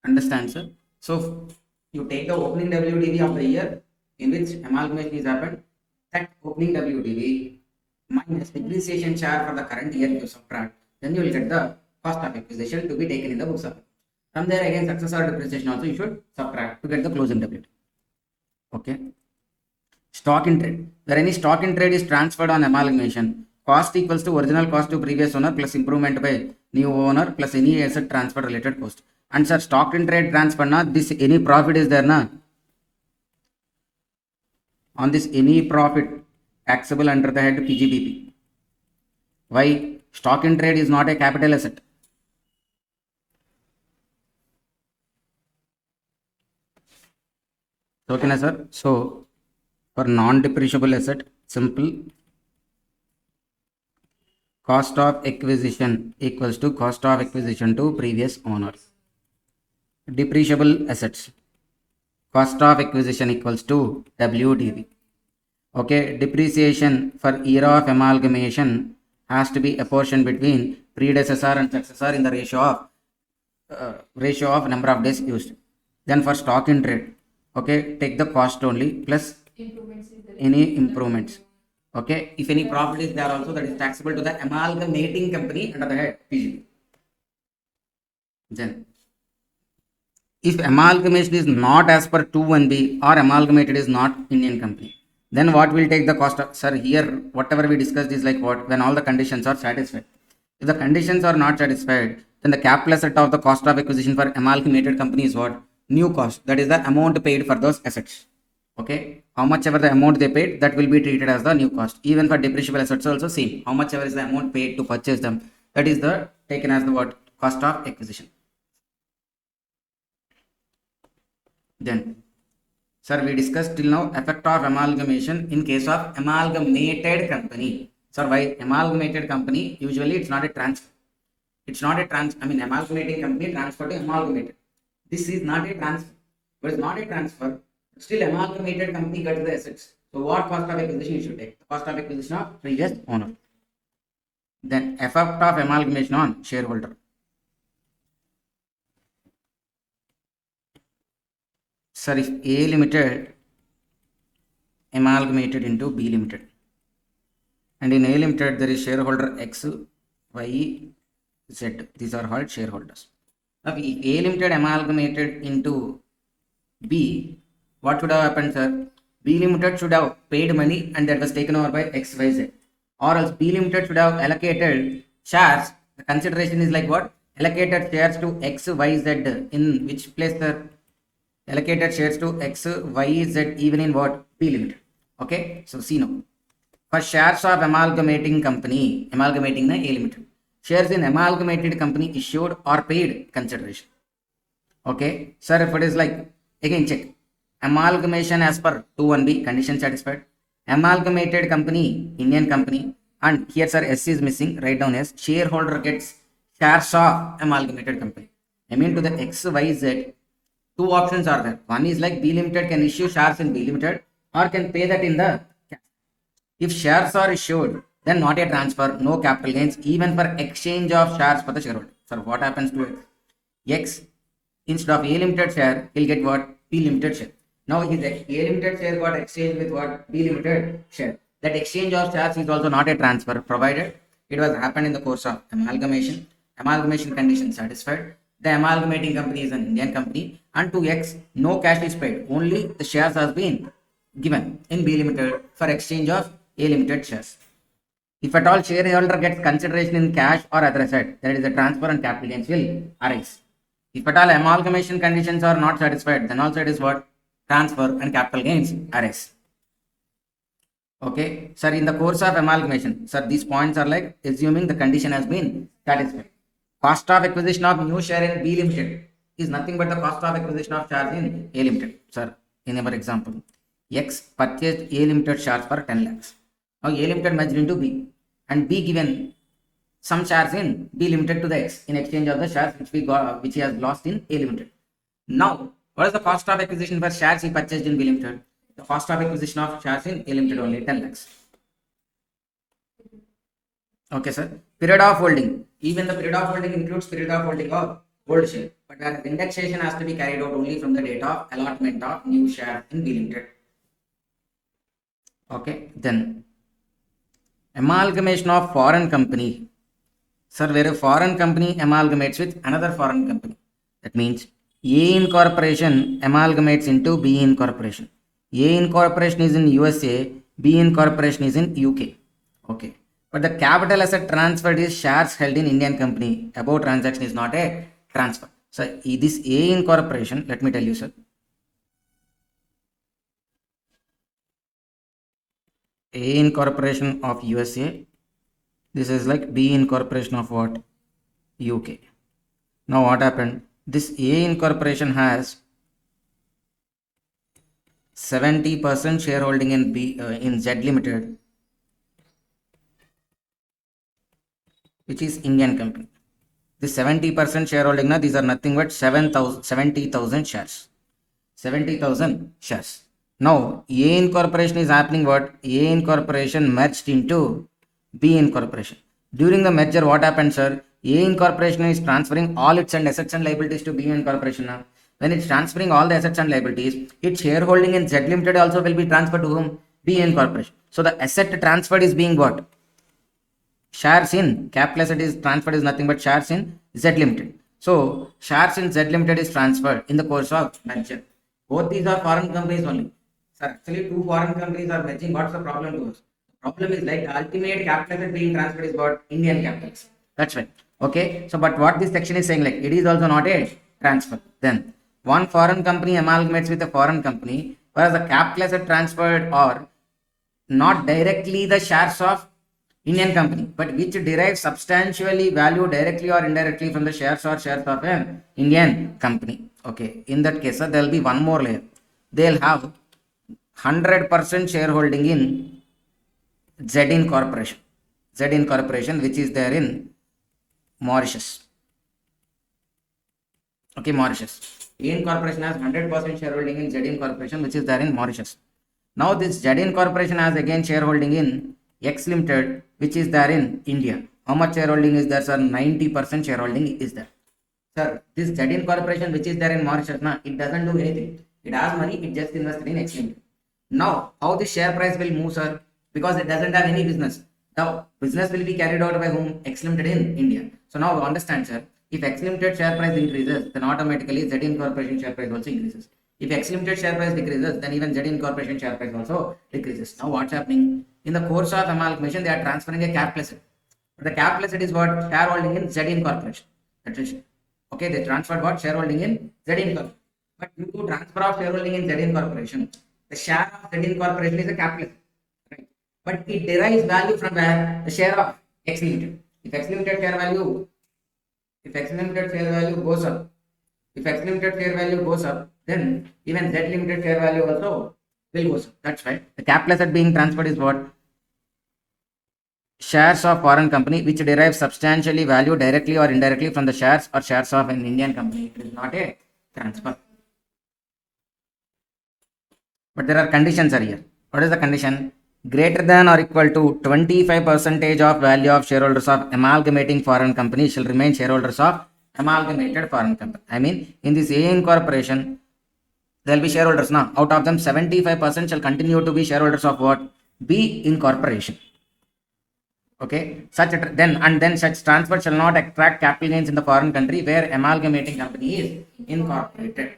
Understand, sir? So you take the opening WDV of the year in which amalgamation is happened. That opening WDV minus depreciation charge for the current year you subtract, then you will get the cost of acquisition to be taken in the books of. From there again successor depreciation also you should subtract to get the closing WDV. Okay. Stock in trade. Where any stock in trade is transferred on amalgamation, cost equals to original cost to previous owner plus improvement by new owner plus any asset transfer related cost. And sir, stock in trade transfer na this any profit is there na? On this any profit taxable under the head PGBP. Why? Stock in trade is not a capital asset. Okay, na sir. So for non-depreciable asset, simple cost of acquisition equals to cost of acquisition to previous owner. Depreciable assets, cost of acquisition equals to WDV. Okay, depreciation for year of amalgamation has to be apportioned between predecessor and successor in the ratio of number of days used. Then for stock in trade, okay, take the cost only plus Improvements is there. Any improvements. Okay, if any profit is there also, that is taxable to the amalgamating company under the head PGB. Then, if amalgamation is not as per 2(1)(b) or amalgamated is not Indian company, then what will take the cost of, sir, here whatever we discussed is like what, when all the conditions are satisfied. If the conditions are not satisfied, then the capital asset of the cost of acquisition for amalgamated company is what? New cost, that is the amount paid for those assets. Okay, how much ever the amount they paid, that will be treated as the new cost. Even for depreciable assets also same, how much ever is the amount paid to purchase them, that is the taken as the what? Cost of acquisition. Then, sir, we discussed till now effect of amalgamation in case of amalgamated company. Sir, why amalgamated company? Usually it's not a transfer. It's not a amalgamating company transfer to amalgamated. This is not a transfer. But it's not a transfer. Still, amalgamated company gets the assets. So, what cost of acquisition you should take? The cost of acquisition of previous owner. Then, effect of amalgamation on shareholder. Sir, if A Limited amalgamated into B Limited, and in A Limited there is shareholder X, Y, Z. These are called shareholders. Now, if A Limited amalgamated into B, what should have happened, sir? B Limited should have paid money and that was taken over by X, Y, Z. Or else B Limited should have allocated shares. The consideration is like what? Allocated shares to X, Y, Z. In which place, sir? Allocated shares to X, Y, Z, even in what? B Limited. Okay, so see now. For shares of amalgamating company, amalgamating the A Limited, shares in amalgamated company issued or paid consideration. Okay, sir, if it is like, again check, amalgamation as per 2(1)(b), condition satisfied, amalgamated company, Indian company, and here sir S is missing, write down as shareholder gets shares of amalgamated company. I mean to the X, Y, Z, two options are there. One is like B Limited can issue shares in B Limited or can pay that in the cash. If shares are issued, then not a transfer, no capital gains, even for exchange of shares for the shareholder. So what happens to X? X, instead of A Limited share, he'll get what? B Limited share. Now his A Limited share got exchanged with what? B Limited share. That exchange of shares is also not a transfer, provided it was happened in the course of amalgamation. Amalgamation condition satisfied. The amalgamating company is an Indian company, and to X, no cash is paid. Only the shares has been given in B Limited for exchange of A Limited shares. If at all shareholder gets consideration in cash or other asset, there is a transfer and capital gains will arise. If at all amalgamation conditions are not satisfied, then also it is what? Transfer and capital gains arise. Okay, sir, in the course of amalgamation, sir, these points are like assuming the condition has been satisfied. Cost of acquisition of new share in B Limited is nothing but the cost of acquisition of shares in A Limited. Sir, in our example, X purchased A Limited shares for 10 lakhs. Now A Limited merged into B and B given some shares in B Limited to the X in exchange of the shares which he has lost in A Limited. Now, what is the cost of acquisition for shares he purchased in B Limited? The cost of acquisition of shares in A Limited only 10 lakhs. Okay, sir. Period of holding. Even the period of holding includes period of holding of old share. But where indexation has to be carried out only from the date of allotment of new share in B Limited. Okay, then amalgamation of foreign company. Sir, where a foreign company amalgamates with another foreign company. That means A incorporation amalgamates into B incorporation. A incorporation is in USA, B incorporation is in UK. Okay. But the capital asset transferred is shares held in Indian company. Above transaction is not a transfer. So this A incorporation, let me tell you, sir. A incorporation of USA. This is like B incorporation of what? UK. Now what happened? This A incorporation has 70% shareholding in in Z Limited, which is Indian company. This 70% shareholding, now these are nothing but 70,000 shares. 70,000 shares. Now A incorporation is happening what? A incorporation merged into B incorporation. During the merger, what happened, sir? A incorporation is transferring all its assets and liabilities to B incorporation now. when it's transferring all the assets and liabilities, its shareholding in Z Limited also will be transferred to whom? B Incorporation. So the asset transferred is being what? Shares in capital asset is transferred is nothing but shares in Z Limited. So shares in Z Limited is transferred in the course of merger. Both these are foreign companies only. Sir, actually two foreign companies are merging. What's the problem to us? The problem is like the ultimate capital asset being transferred is what? Indian capital. That's right. Okay. So but what this section is saying, like it is also not a transfer. Then one foreign company amalgamates with a foreign company, whereas the capital asset transferred or not directly the shares of Indian company, but which derives substantially value directly or indirectly from the shares or shares of an Indian company. Okay, in that case, there will be one more layer. They'll have 100% shareholding in Z Incorporation. Z Incorporation, which is there in Mauritius. Okay, Mauritius. A Incorporation has 100% shareholding in Z Incorporation, which is there in Mauritius. Now this Z Incorporation has again shareholding in X Limited, which is there in India. How much shareholding is there, sir? 90% shareholding is there. Sir, this Z Incorporation, which is there in Mauritius, it doesn't do anything. It has money, it just invested in X Limited. Now, how the share price will move, sir? Because it doesn't have any business. The business will be carried out by whom? X Limited in India. So now understand, sir. If X Limited share price increases, then automatically Z Incorporation share price also increases. If X Limited share price decreases, then even Z Incorporation share price also decreases. Now what's happening? In the course of amalgamation, they are transferring a capital asset. But the capital asset is what? Shareholding in Z Incorporation. That's it. Okay, they transferred what? Shareholding in Z Incorporation. But due to transfer of shareholding in Z Incorporation, the share of Z Incorporation is a capital asset. Right? But it derives value from where? The share of X Limited. If X Limited share value goes up, then even Z Limited share value also will go up. That's right. The capital asset being transferred is what? Shares of foreign company which derive substantially value directly or indirectly from the shares or shares of an Indian company. It is not a transfer. But there are conditions are here. What is the condition? Greater than or equal to 25% of value of shareholders of amalgamating foreign company shall remain shareholders of amalgamated foreign company. I mean, in this A Incorporation, there will be shareholders now. Out of them, 75% shall continue to be shareholders of what? B Incorporation. Okay, then such transfer shall not attract capital gains in the foreign country where amalgamating company is incorporated.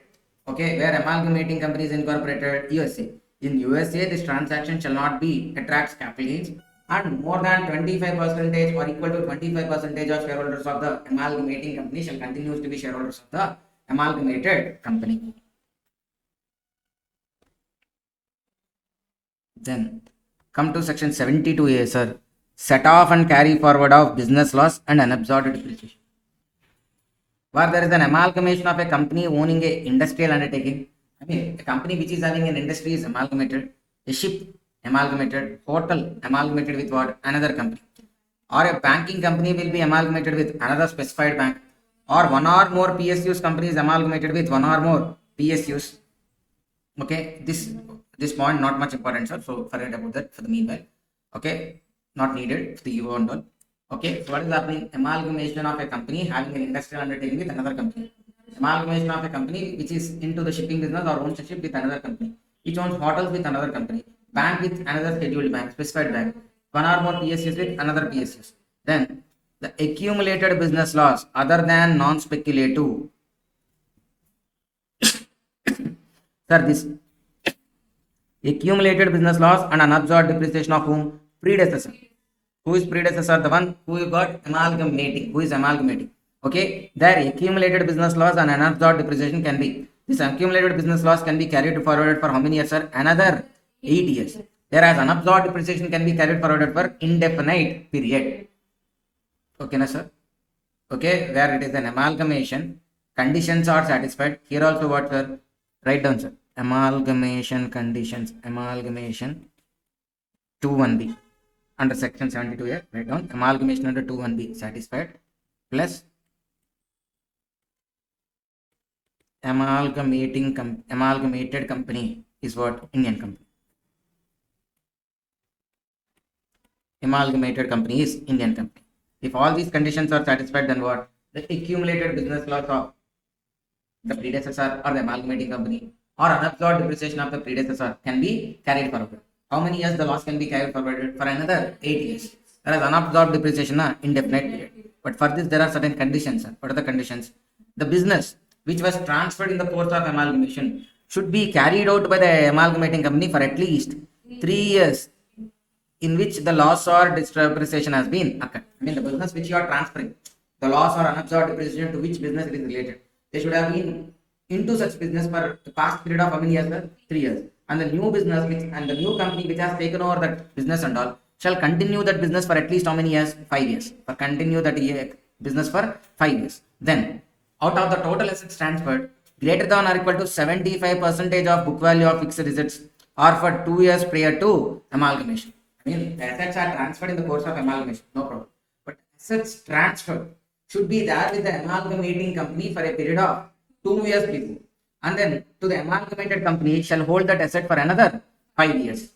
Okay, where amalgamating company is incorporated, USA. In USA, this transaction shall not be attracts capital gains, and more than 25% or equal to 25% of shareholders of the amalgamating company shall continue to be shareholders of the amalgamated company. Then come to section 72A, sir. Set off and carry forward of business loss and unabsorbed depreciation. Where there is an amalgamation of a company owning a industrial undertaking, I mean, a company which is having an industry is amalgamated, a ship amalgamated, hotel amalgamated with what? Another company. Or a banking company will be amalgamated with another specified bank. Or one or more PSUs company is amalgamated with one or more PSUs. Okay, this point not much important, sir. So forget about that for the meanwhile. Okay, not needed for the EU and all. Okay, so what is happening? Amalgamation of a company having an industrial undertaking with another company. Amalgamation of a company which is into the shipping business or owns a ship with another company. Which owns hotels with another company. Bank with another scheduled bank, specified bank. One or more PSUs with another PSUs. Then the accumulated business loss other than non-speculative. Sir, this accumulated business loss and unabsorbed depreciation of whom? Predecessor. Who is predecessor? The one who got amalgamating. Who is amalgamating? Okay, their accumulated business loss and unabsorbed depreciation can be. This accumulated business loss can be carried forward for how many years, sir? Another 8 years. Whereas unabsorbed depreciation can be carried forward for indefinite period. Okay, na sir? Okay, where it is an amalgamation, conditions are satisfied. Here also what, sir? Write down, sir. Amalgamation conditions. Amalgamation 2(1)(b). Under section 72 here, write down amalgamation under 2(1)(b) satisfied plus amalgamated company is what? Indian company. Amalgamated company is Indian company. If all these conditions are satisfied, then what? The accumulated business loss of the predecessor or the amalgamating company, or unabsorbed depreciation of the predecessor can be carried forward. How many years the loss can be carried forward? For another 8 years. Whereas unabsorbed depreciation, indefinite period. But for this, there are certain conditions. What are the conditions? The business which was transferred in the course of amalgamation should be carried out by the amalgamating company for at least 3 years in which the loss or depreciation has been occurred. I mean, the business which you are transferring, the loss or unabsorbed depreciation to which business it is related. They should have been into such business for the past period of how many years, sir? 3 years. And the new business which and the new company which has taken over that business and all shall continue that business for at least how many years? 5 years. For continue that business for 5 years. Then, out of the total assets transferred, greater than or equal to 75% of book value of fixed assets are for 2 years prior to amalgamation. I mean, the assets are transferred in the course of amalgamation, no problem. But assets transferred should be there with the amalgamating company for a period of 2 years before. And then to the amalgamated company shall hold that asset for another 5 years.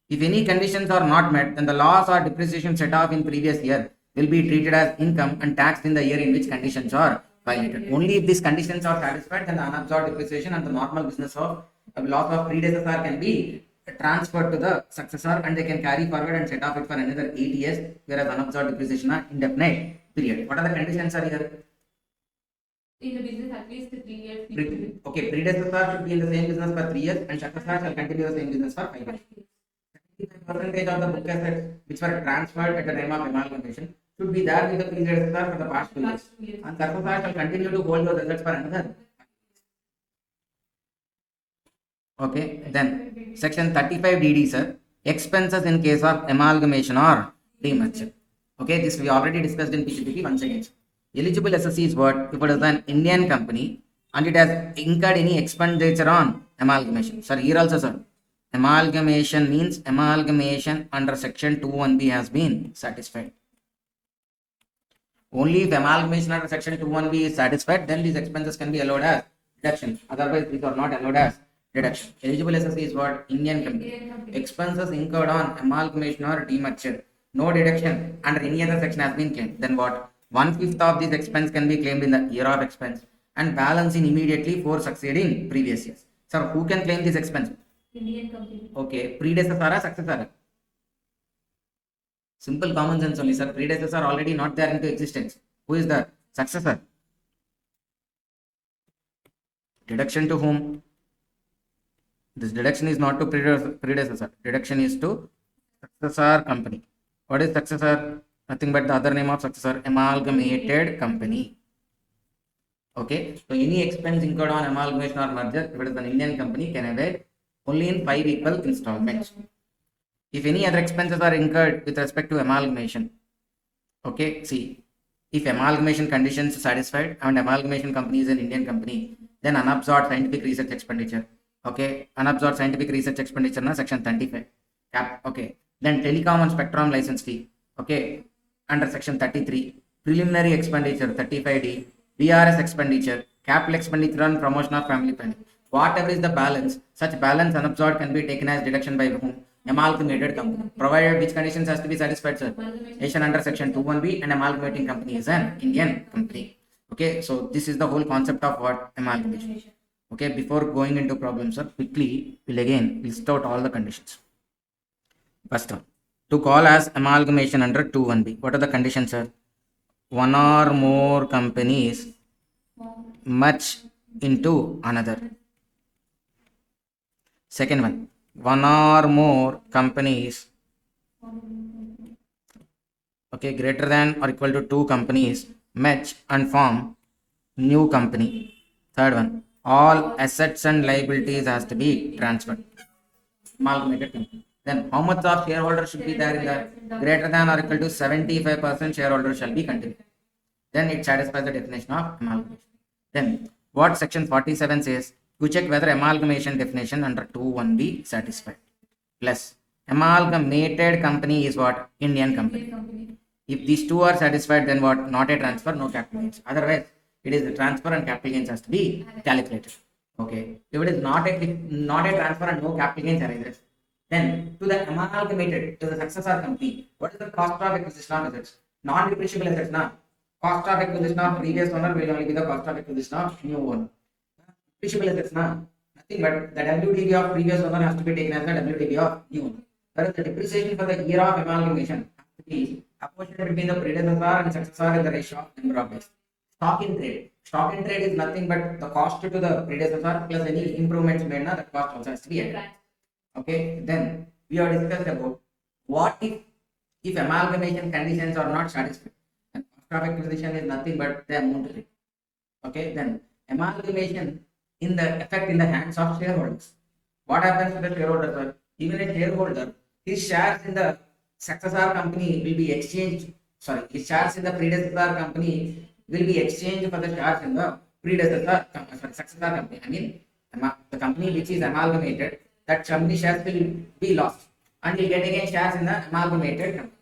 If any conditions are not met, then the loss or depreciation set off in previous year will be treated as income and taxed in the year in which conditions are violated. Only if these conditions are satisfied, then the unabsorbed depreciation and the normal business of loss of predecessor can be transferred to the successor and they can carry forward and set off it for another 8 years, whereas unabsorbed depreciation are indefinite period. What are the conditions are here? In the business at least 3 years. Okay, predecessor should be in the same business for 3 years and successor shall continue the same business for 5 years. Percentage of the book assets which were transferred at the time of amalgamation should be there with the predecessor for the past 2 years. And successor shall continue to hold those assets for another. Okay, then section 35 DD, sir. Expenses in case of amalgamation or demerger. Okay, this we already discussed in PPT once again. Eligible assessee is what? If it is an Indian company and it has incurred any expenditure on amalgamation. Sir, here also, sir. Amalgamation means amalgamation under section 21B has been satisfied. Only if amalgamation under section 21B is satisfied, then these expenses can be allowed as deduction. Otherwise, these are not allowed as deduction. Eligible assessee is what? Indian company. Expenses incurred on amalgamation or demerger. No deduction under any other section has been claimed. Then what? 1/5 of this expense can be claimed in the year of expense and balance in immediately for succeeding previous years. Sir, who can claim this expense? Indian company. Okay, predecessor or successor? Simple common sense only, sir. Predecessor already not there into existence. Who is the successor? Deduction to whom? This deduction is not to predecessor. Deduction is to successor company. What is successor? Nothing but the other name of successor, amalgamated company. Okay, so any expense incurred on amalgamation or merger, if it is an Indian company, can avail only in 5 equal installments. If any other expenses are incurred with respect to amalgamation, okay, see, if amalgamation conditions are satisfied and amalgamation company is an Indian company, then unabsorbed scientific research expenditure, okay, unabsorbed scientific research expenditure na section 35, okay, then telecom and spectrum license fee, okay, under section 33, preliminary expenditure 35D, BRS expenditure, capital expenditure on promotion of family planning. Whatever is the balance, such balance unabsorbed can be taken as deduction by whom? Amalgamated company. Provided which conditions has to be satisfied, sir? Nation under section 21B and amalgamating company is an Indian company. Okay, so this is the whole concept of what? Amalgamation. Okay, before going into problems, sir, quickly we'll again list out all the conditions. First one, to call as amalgamation under 21B. What are the conditions, sir? One or more companies merge into another. Second one or more companies, okay, greater than or equal to 2 companies merge and form new company. Third one, all assets and liabilities has to be transferred. Amalgamated company. Then how much of shareholders should be there in the greater than or equal to 75% shareholders shall be continued. Then it satisfies the definition of amalgamation. Then what section 47 says? You check whether amalgamation definition under 2(1)B satisfied. Plus amalgamated company is what? Indian company. If these two are satisfied, then what? Not a transfer, no capital gains. Otherwise, it is the transfer and capital gains has to be calculated. Okay. If it is not a transfer and no capital gains arises, then to the amalgamated, to the successor company, what is the cost of acquisition of assets? Non-depreciable assets, na? Cost of acquisition of previous owner will only be the cost of acquisition of new owner. Depreciable assets, nothing but the WDV of previous owner has to be taken as the WDV of new owner. Whereas the depreciation for the year of amalgamation has to be apportioned between the predecessor and successor in the ratio of number of days. Stock in trade. Stock in trade is nothing but the cost to the predecessor plus any improvements made, that cost also has to be added. Okay, then we have discussed about what if amalgamation conditions are not satisfied. And cost of acquisition is nothing but the amount rate. Okay, then amalgamation in the effect in the hands of shareholders. What happens to the shareholder, sir? Even a shareholder, his shares in the successor company will be exchanged. Sorry, his shares in the predecessor company will be exchanged for the shares in the successor company. I mean, the company which is amalgamated, that company shares will be lost, and he'll get again shares in the amalgamated company.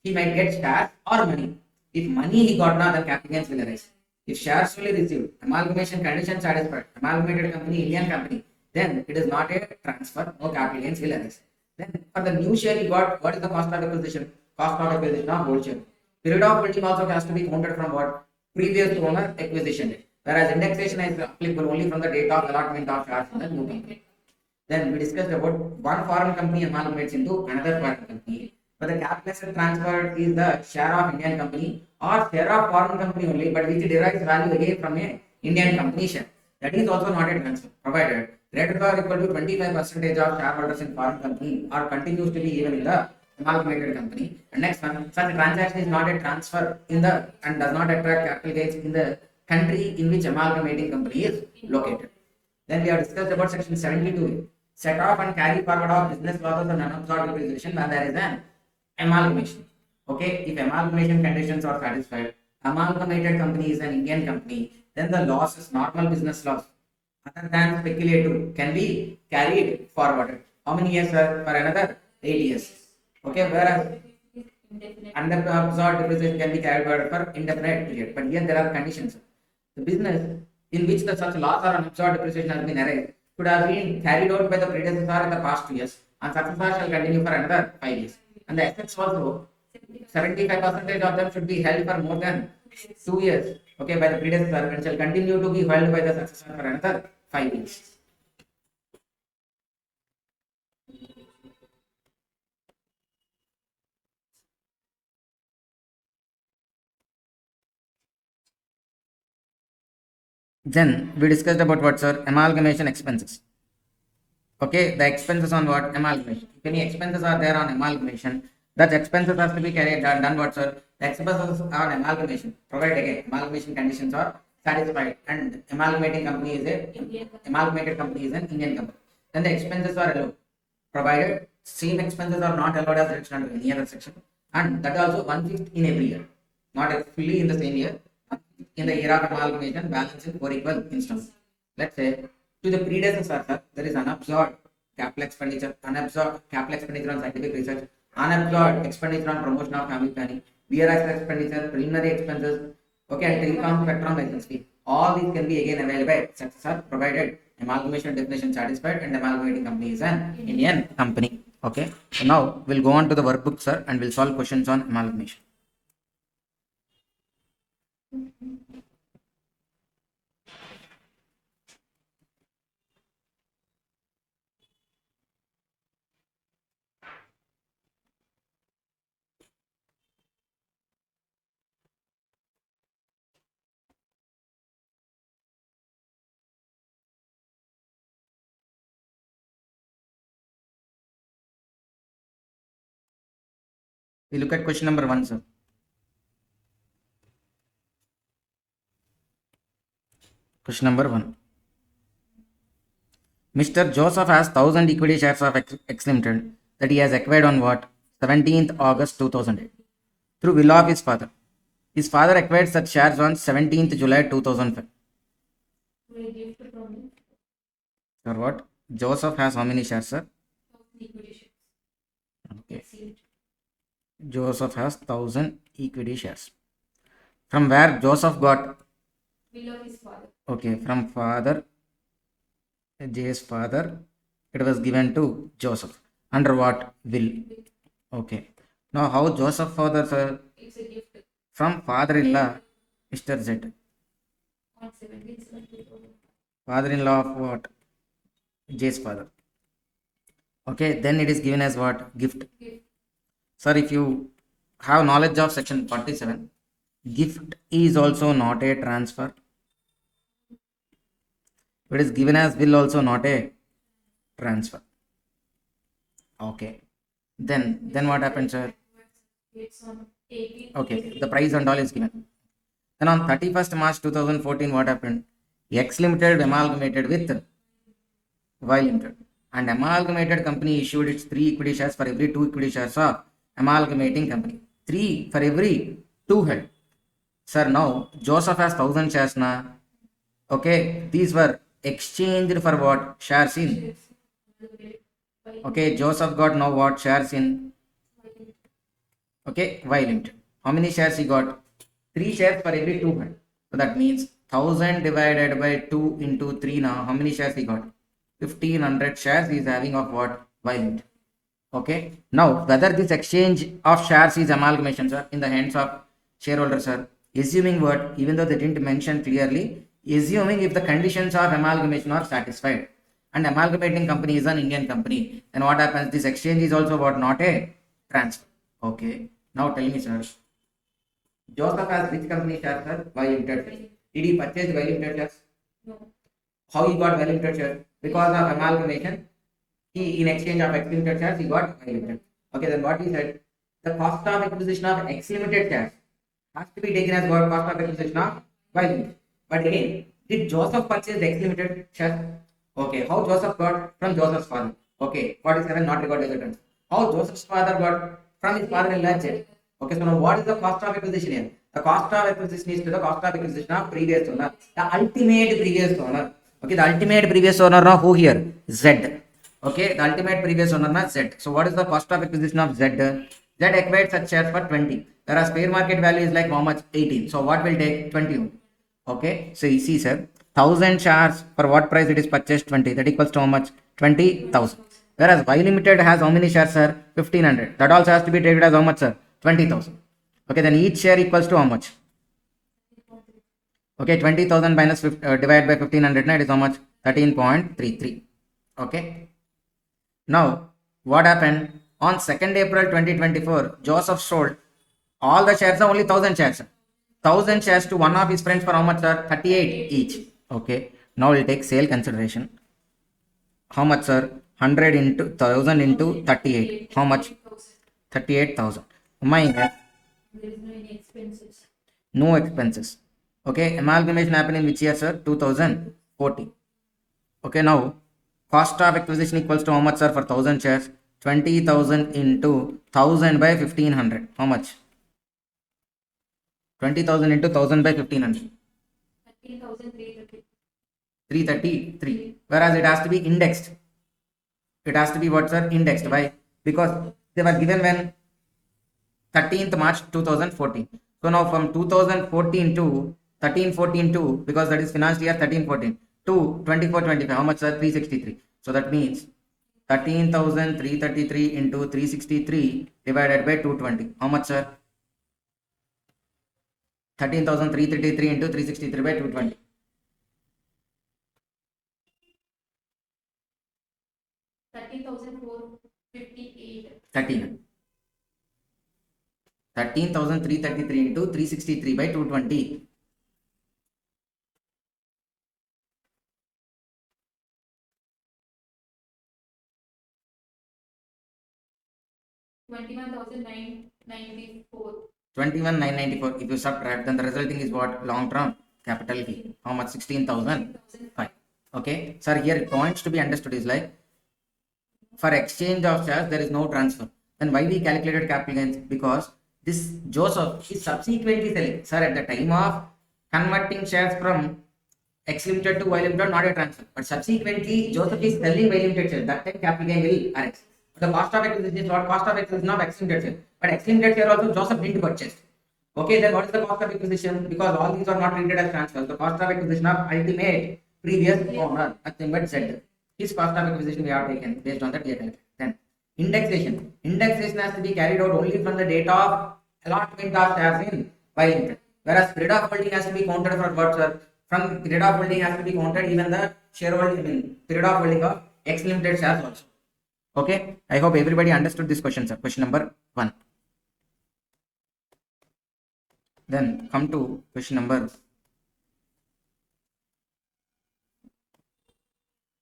He might get shares or money. If money he got now, then capital gains will arise. If shares will received, amalgamation condition satisfied, amalgamated company, Indian company, then it is not a transfer, no capital gains will arise. Then for the new share he got, what is the cost of acquisition? Cost of acquisition of old share. Period of holding also has to be counted from what? Previous owner acquisition date. Whereas indexation is applicable only from the date of allotment of shares in the new company. Then we discussed about one foreign company amalgamates into another foreign company. But the capital asset transferred is the share of Indian company or share of foreign company only, but which derives value again from a Indian company share. That is also not a transfer, provided greater or equal to 25% of shareholders in foreign company or continues to be even in the amalgamated company. And next one, such a transaction is not a transfer in the and does not attract capital gains in the country in which amalgamating company is located. Then we have discussed about section 72. Set off and carry forward of business losses and unabsorbed depreciation when there is an amalgamation. Okay, if amalgamation conditions are satisfied, amalgamated company is an Indian company, then the losses, normal business loss, other than speculative, can be carried forward. How many years, sir? For another 8 years. Okay, whereas unabsorbed depreciation can be carried forward for indefinite period. But here there are conditions. The business in which the such loss or unabsorbed depreciation has been arised could have been carried out by the predecessor in the past 2 years, and successor shall continue for another 5 years. And the assets also, 75% of them should be held for more than 2 years, okay, by the predecessor, and shall continue to be held by the successor for another 5 years. Then we discussed about what, sir? Amalgamation expenses. Okay, the expenses on what? Amalgamation. If any expenses are there on amalgamation, that expenses has to be carried done what, sir? The expenses on amalgamation. Provide again, amalgamation conditions are satisfied, and amalgamated company is an Indian company. Then the expenses are allowed, provided same expenses are not allowed as section under any other section, and that also 1/5 in every year, not fully in the same year. In the year of amalgamation, balance in 4 equal installments. Let's say to the predecessor, sir, there is unabsorbed capital expenditure on scientific research, unabsorbed expenditure on promotion of family planning, BRS expenditure, preliminary expenses, okay, and telecom spectrum license fee. All these can be again available by successor, provided amalgamation definition satisfied and amalgamating company is an Indian company. Okay, so now we'll go on to the workbook, sir, and we'll solve questions on amalgamation. We look at question number 1, sir. Question number 1. Mr. Joseph has 1000 equity shares of X Limited that he has acquired on what? 17th August 2008 through will of his father. His father acquired such shares on 17th July 2005. Sir, what? Joseph has how many shares, sir? Okay. Joseph has 1000 equity shares. From where Joseph got? Will of his father. Okay, from father, J's father, it was given to Joseph. Under what? Will. Okay. Now, how Joseph father, sir? It's a gift. From father-in-law, Mr. Z. On 17th July 2005. Father-in-law of what? J's father. Okay, then it is given as what? Gift. Sir, if you have knowledge of section 47, gift is also not a transfer. It is given as will also not a transfer. Okay. Then what happens, sir? It's on 18. Okay, the price and all is given. Then on 31st March 2014, what happened? X Limited amalgamated with Y Limited. And amalgamated company issued its 3 equity shares for every 2 equity shares of amalgamating company. 3 for every 2 held. Sir, now Joseph has 1000 shares now. Okay, these were exchanged for what? Shares in. Okay, Joseph got now what? Shares in. Okay, Y Limited. How many shares he got? 3 shares for every 200. So that means 1000 divided by 2 into 3 now. How many shares he got? 1500 shares he is having of what? Y Limited. Okay. Now, whether this exchange of shares is amalgamation, sir, in the hands of shareholders, sir, assuming what? Even though they didn't mention clearly, assuming if the conditions of amalgamation are satisfied and amalgamating company is an Indian company, then what happens? This exchange is also what? Not a transfer. Okay. Now tell me, sir. Joseph has which company shares, sir? Y Limited. Did he purchase Y Limited shares? No. How he got Y Limited shares? Because of amalgamation, he in exchange of X Limited shares, he got Y Limited. Okay, then what he said? The cost of acquisition of X Limited shares has to be taken as what? Cost of acquisition of Y Limited. But again, did Joseph purchase the X Limited shares? Okay, how Joseph got? From Joseph's father. Okay, 47 not recorded as a transfer. How Joseph's father got? From his father-in-law J. Okay, so now what is the cost of acquisition here? The cost of acquisition is to the cost of acquisition of previous owner. The ultimate previous owner. Okay, the ultimate previous owner now who here? Z. Okay, the ultimate previous owner now Z. So what is the cost of acquisition of Z? Z acquired such shares for 20. Whereas fair market value is like how much? 18. So what will take? 20. Okay, so you see, sir, 1000 shares for what price it is purchased? 20. That equals to how much? 20,000. Whereas Y Limited has how many shares, sir? 1500. That also has to be treated as how much, sir? 20,000. Okay, then each share equals to how much? Okay, 20,000 minus divided by 1500, it is how much? 13.33. Okay. Now, what happened? On 2nd April 2024, Joseph sold all the shares, only 1000 shares. 1000 shares to one of his friends for how much, sir? 38 each. Okay. Now we'll take sale consideration. How much, sir? 100 into 1000 into 38. How much? 38,000. Minus There is no any expenses. no expenses. Okay. Amalgamation happened in which year, sir? 2014. Okay. Now, cost of acquisition equals to how much, sir, for 1000 shares? 20,000 into 1000 by 1500. How much? 20,000 into 1000 by 1500. 13,330. 333. Whereas it has to be indexed. It has to be what, sir? Indexed. Why? Because they were given when 13th March 2014. So now from 2014 to 13-14 to, because that is financial year 13-14 to 24-25, how much, sir? 363. So that means 13,333 into 363 divided by 220. How much, sir? 13,333 into 363 by 220. 13,458. 13,333 into 363 by 220. 21,994. 21,994. If you subtract, then the resulting is what? Long term capital gain. How much? 16,005. Okay. Sir, here it points to be understood is like, for exchange of shares, there is no transfer. Then why we calculated capital gains? Because this Joseph is subsequently selling. Sir, at the time of converting shares from X Limited to Y Limited, not a transfer. But subsequently, Joseph is selling Y Limited shares. That time capital gain will arise. But the cost of acquisition is what? Cost of acquisition of X Limited share. But X Limited share also Joseph didn't purchase. Okay, then what is the cost of acquisition? Because all these are not treated as transfers. The cost of acquisition of ultimate previous owner, nothing but Z. His cost of acquisition we have taken based on that we are calculated. Then indexation. Indexation has to be carried out only from the date of allotment of shares in Y Limited. Whereas spread of holding has to be counted for what, sir? From period of holding has to be counted even the shareholding, I mean, period of holding of X Limited shares also. Okay, I hope everybody understood this question, sir. Question number 1. Then come to question number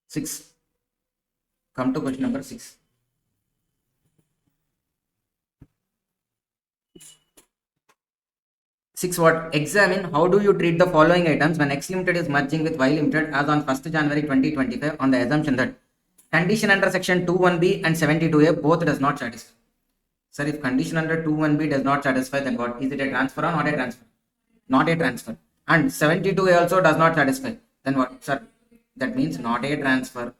6. Come to question number 6. What? Examine how do you treat the following items when X Limited is merging with Y Limited as on 1st January 2025 on the assumption that condition under section 21B and 72A both does not satisfy. Sir, if condition under 21B does not satisfy, then what? Is it a transfer or not a transfer? Not a transfer. And 72A also does not satisfy. Then what? Sir, that means not a transfer.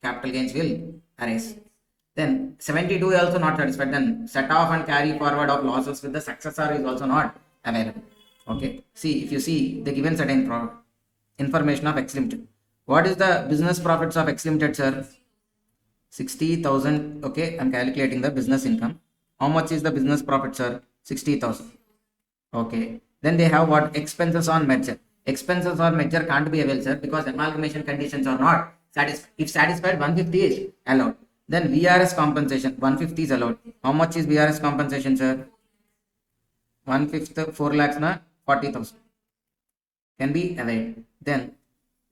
Capital gains will arise. Then 72A also not satisfied. Then set off and carry forward of losses with the successor is also not available. Okay. See, if you see the given certain information of X Limited. What is the business profits of X Limited, sir? 60,000. Okay, I'm calculating the business income. How much is the business profit, sir? 60,000. Okay. Then they have what? Expenses on merger. Expenses on merger can't be available, sir, because amalgamation conditions are not satisfied. If satisfied, 150 is allowed. Then VRS compensation, 150 is allowed. How much is VRS compensation, sir? 1/5, 4 lakhs na 40,000 can be availed. Then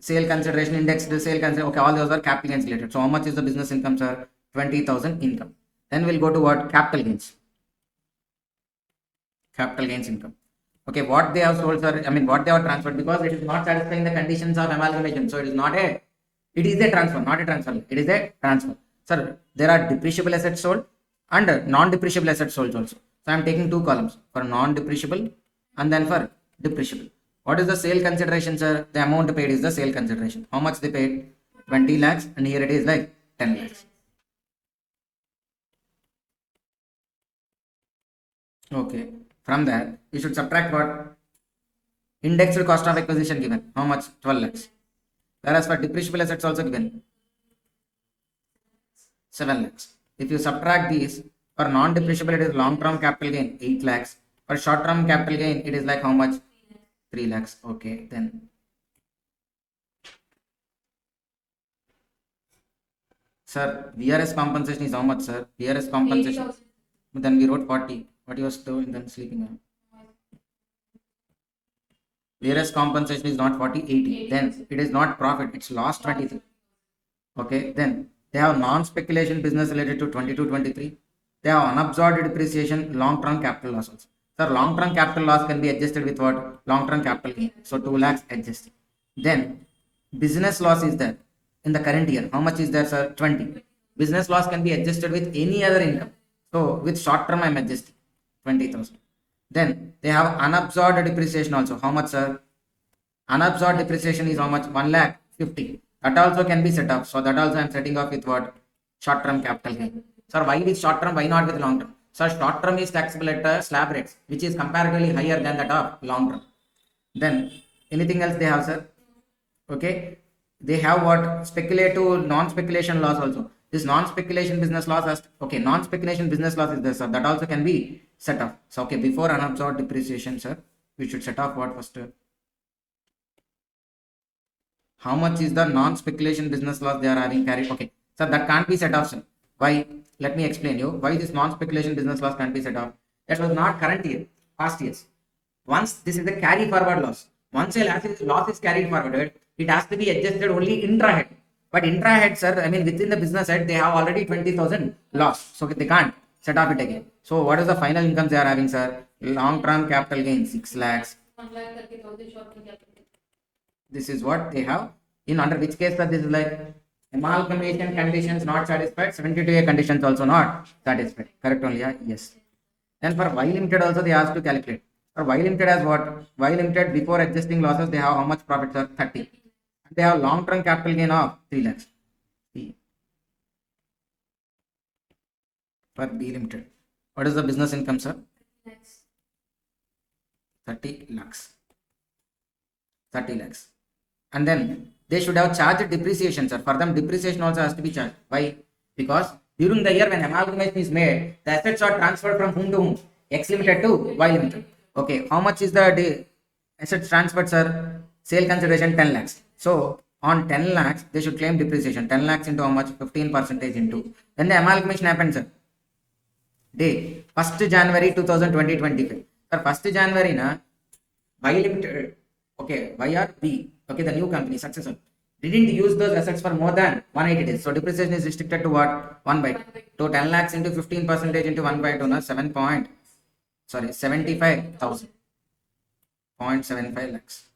sale consideration, indexed sale consideration. Okay, all those are capital gains related. So how much is the business income, sir? 20,000 income. Then we'll go to what? Capital gains. Capital gains income. Okay, what they have sold, sir, I mean what they have transferred, because it is not satisfying the conditions of amalgamation. So it is a transfer, not a transfer. It is a transfer. Sir, there are depreciable assets sold and non-depreciable assets sold also. So I am taking 2 columns for non-depreciable and then for depreciable. What is the sale consideration, sir? The amount paid is the sale consideration. How much they paid? 20 lakhs, and here it is like 10 lakhs. Okay. From that, you should subtract what? Indexed cost of acquisition given. How much? 12 lakhs. Whereas for depreciable assets also given 7 lakhs. If you subtract these, for non-depreciable it is long-term capital gain 8 lakhs. For short-term capital gain it is like how much? 3 lakhs. Okay, then. Sir, VRS compensation is how much, sir? VRS compensation. 80,000. Then we wrote 40. What you was doing then sleeping? VRS compensation is not 40, 80. Then it is not profit, it's loss 23. Okay, then they have non-speculation business related to 22-23. They have unabsorbed depreciation, long-term capital loss also. Sir, long-term capital loss can be adjusted with what? Long-term capital gain. So 2 lakhs adjusted. Then business loss is there in the current year. How much is there, sir? 20. Business loss can be adjusted with any other income. So with short-term I am adjusting 20,000. Then they have unabsorbed depreciation also. How much, sir? Unabsorbed depreciation is how much? 1 lakh 50. That also can be set off. So that also I am setting off with what? Short-term capital gain. Sir, why with short-term? Why not with long-term? Sir, short-term is taxable at slab rates, which is comparatively higher than that of long-term. Then anything else they have, sir? Okay. They have what? Speculative, non-speculation loss also. This non-speculation business loss has, okay, non-speculation business loss is there, sir. That also can be set off. So, okay, before unabsorbed depreciation, sir, we should set off what first? How much is the non-speculation business loss they are having carried? Okay, sir, that can't be set off, sir. Why? Let me explain you why this non-speculation business loss can't be set off. That was not current year, past years. Once this is a carry forward loss. Once a loss is carried forward, it has to be adjusted only intra-head. But intra-head, sir, I mean within the business head, they have already 20,000 loss. So they can't set off it again. So what is the final income they are having, sir? Long-term capital gain 6 lakhs. 1,30,000 short-term capital. This is what they have. In under which case, sir, this is like amalgamation conditions not satisfied, 72A conditions also not satisfied. Correct only, yeah? Yes. And for Y Limited also they asked to calculate. For Y Limited as what? Y Limited before adjusting losses, they have how much profit, sir? 30. They have long-term capital gain of 3 lakhs. For B Limited. What is the business income, sir? 30 lakhs. 30 lakhs. And then they should have charged depreciation, sir. For them, depreciation also has to be charged. Why? Because during the year when amalgamation is made, the assets are transferred from whom to whom? X Limited to Y Limited. Okay, how much is the assets transferred, sir? sale consideration 10 lakhs. So on 10 lakhs, they should claim depreciation. 10 lakhs into how much? 15% into. Then the amalgamation happens, sir. Day 1st January 2025. Sir, 1st January na Y Limited, okay, Y or B, okay, the new company, successor, didn't use those assets for more than 180 days. So depreciation is restricted to what? 1 by 2. So 10 lakhs into 15% into 1 by 2, na 75,000. 0.75 lakhs.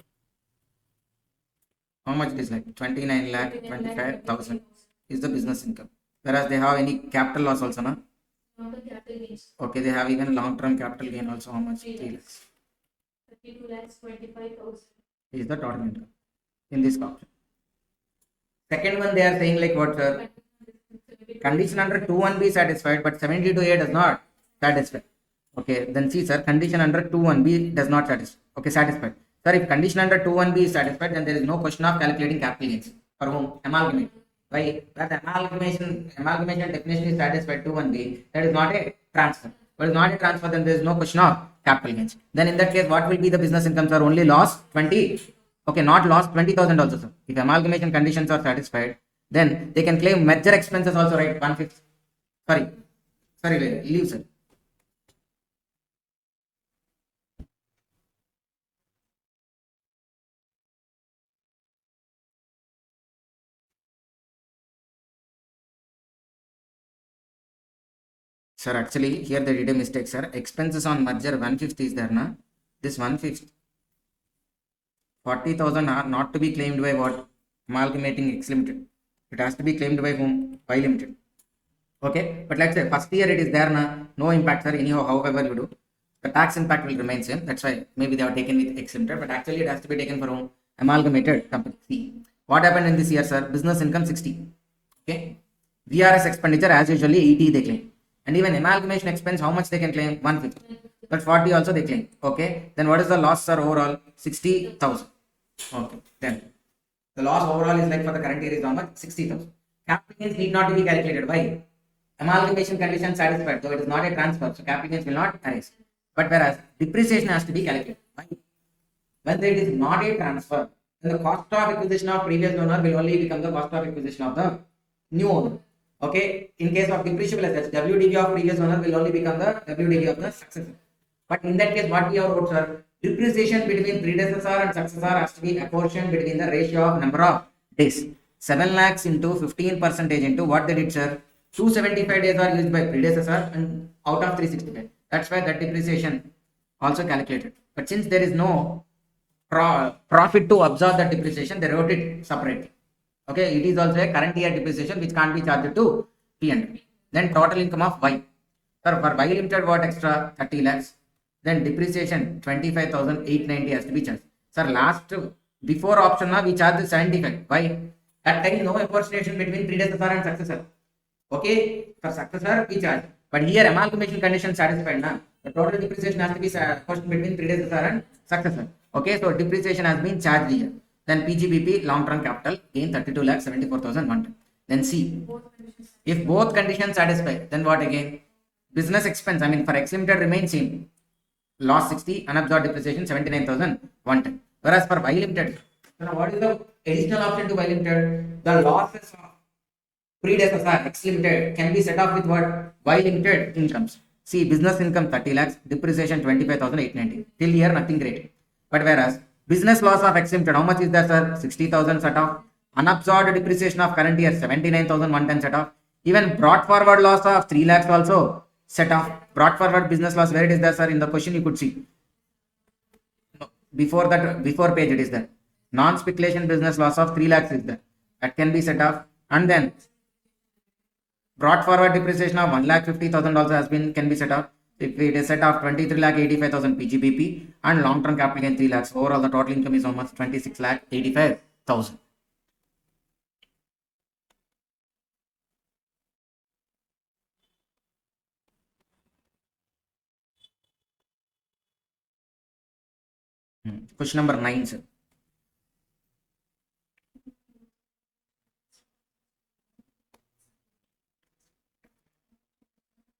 How much it is like? 29 lakh 25,000 is the business income. Whereas they have any capital loss also, na? Not the capital gains. Okay, they have even long-term capital gain also. How much? 3 lakhs. 32 lakhs 25,000. Is the total income in this option. Second one, they are saying like what, sir? Condition under 2(1)B satisfied, but 72A does not satisfy. Okay, then see, sir, condition under 2(1)B does not satisfy. Okay, satisfied. Sir, if condition under 2(1)B is satisfied, then there is no question of calculating capital gains. For whom? Amalgamate. Why? Where the amalgamation definition is satisfied 2(1)B, that is not a transfer. But it's not a transfer, then there is no question of capital gains. Then in that case, what will be the business income, sir? Only loss 20. Okay, not loss 20,000 also, sir. If amalgamation conditions are satisfied, then they can claim merger expenses also, right? 1/5. Sorry, leave, sir. Sir, actually, here they did a mistake, sir. Expenses on merger 1/5 is there, na? This 1/5. 40,000 are not to be claimed by what? Amalgamating X Limited. It has to be claimed by whom? Y Limited. Okay, but let's say first year it is there, na? No impact, sir. Anyhow, however you do, the tax impact will remain same. That's why maybe they are taken with X Limited, but actually it has to be taken for whom? Amalgamated company. See, what happened in this year, sir? Business income 60. Okay, VRS expenditure as usually 80 they claim. And even amalgamation expense, how much they can claim? 1/5. But 40 also they claim. Okay, then what is the loss, sir? Overall 60,000. Okay, then the loss overall is like for the current year is how much? 60,000. Capital gains need not to be calculated. Why? Amalgamation condition satisfied, though it is not a transfer, so capital gains will not arise. But whereas depreciation has to be calculated. Why? When it is not a transfer, then the cost of acquisition of previous owner will only become the cost of acquisition of the new owner. Okay, in case of depreciable assets, WDV of previous owner will only become the WDV of the successor. But in that case, what we have wrote, sir? Depreciation between predecessor and successor has to be apportioned between the ratio of number of days. 7 lakhs into 15% into what they did, sir? 275 days are used by predecessor and out of 365. That's why that depreciation also calculated. But since there is no profit to absorb that depreciation, they wrote it separately. Okay, it is also a current year depreciation which can't be charged to P&L. Then total income of Y. Sir, for Y Limited, what extra? 30 lakhs. Then depreciation 25,890 has to be charged. Sir, before option we charged 75. Why? That time no apportionation between predecessor and successor. Okay, for successor we charge. But here amalgamation condition satisfied, na? The total depreciation has to be apportioned between predecessor and successor. Okay, so depreciation has been charged here. Then PGBP long-term capital gain 32,74,110. Then C. If both conditions satisfy, then what again? Business expense, I mean for X Limited remains same. Loss 60, unabsorbed depreciation 79,110. Whereas for Y Limited, what is the additional option to Y Limited? The losses of predecessor X Limited can be set off with what? Y Limited incomes. See, business income 30 lakhs, depreciation 25,890. Till here nothing great. But whereas business loss of X Limited, how much is there, sir? 60,000 set off. Unabsorbed depreciation of current year 79,110 set off. Even brought forward loss of 3 lakhs also set off. Brought forward business loss, where it is there, sir? In the question you could see. Before page it is there. Non-speculation business loss of 3 lakhs is there. That can be set off. And then brought forward depreciation of 1,50,000 also can be set off. If it is set off 23,85,000 PGBP and long-term capital gain 3 lakhs. Overall the total income is almost 26,85,000. Question number 9, sir.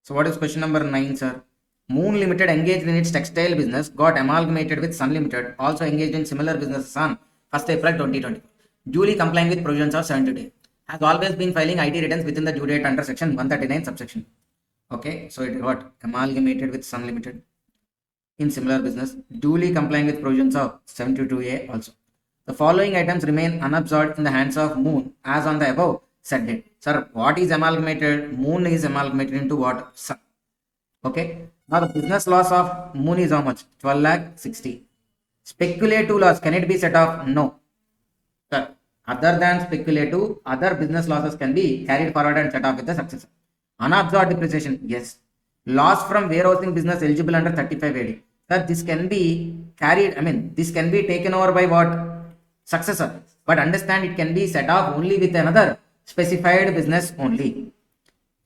So what is question number 9, sir? Moon Limited engaged in its textile business, got amalgamated with Sun Limited, also engaged in similar businesses on 1st April 2020. Duly complying with provisions of 70 days. Has always been filing IT returns within the due date under section 139 subsection. Okay, so it got amalgamated with Sun Limited in similar business, duly complying with provisions of 72A also. The following items remain unabsorbed in the hands of Moon as on the above said date. Sir, what is amalgamated? Moon is amalgamated into what? Sun. Okay. Now the business loss of Moon is how much? 12 lakh 60. Speculative loss, can it be set off? No. Sir, other than speculative, other business losses can be carried forward and set off with the successor. Unabsorbed depreciation, yes. Loss from warehousing business eligible under 35 AD. Sir, this can be carried, this can be taken over by what? Successor. But understand it can be set off only with another specified business only.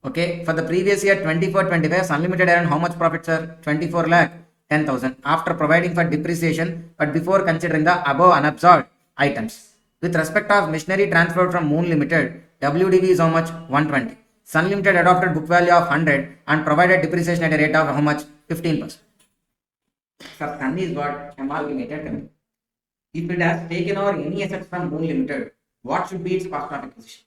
Okay, for the previous year 24-25, Unlimited earned how much profit, sir? 24 lakh 10,000 after providing for depreciation, but before considering the above unabsorbed items. With respect of machinery transferred from Moon Limited, WDV is how much? 120. Sun Limited adopted book value of 100 and provided depreciation at a rate of how much? 15%. So Sun is what? Amalgamated company. If it has taken over any assets from Moon Limited, what should be its cost of acquisition?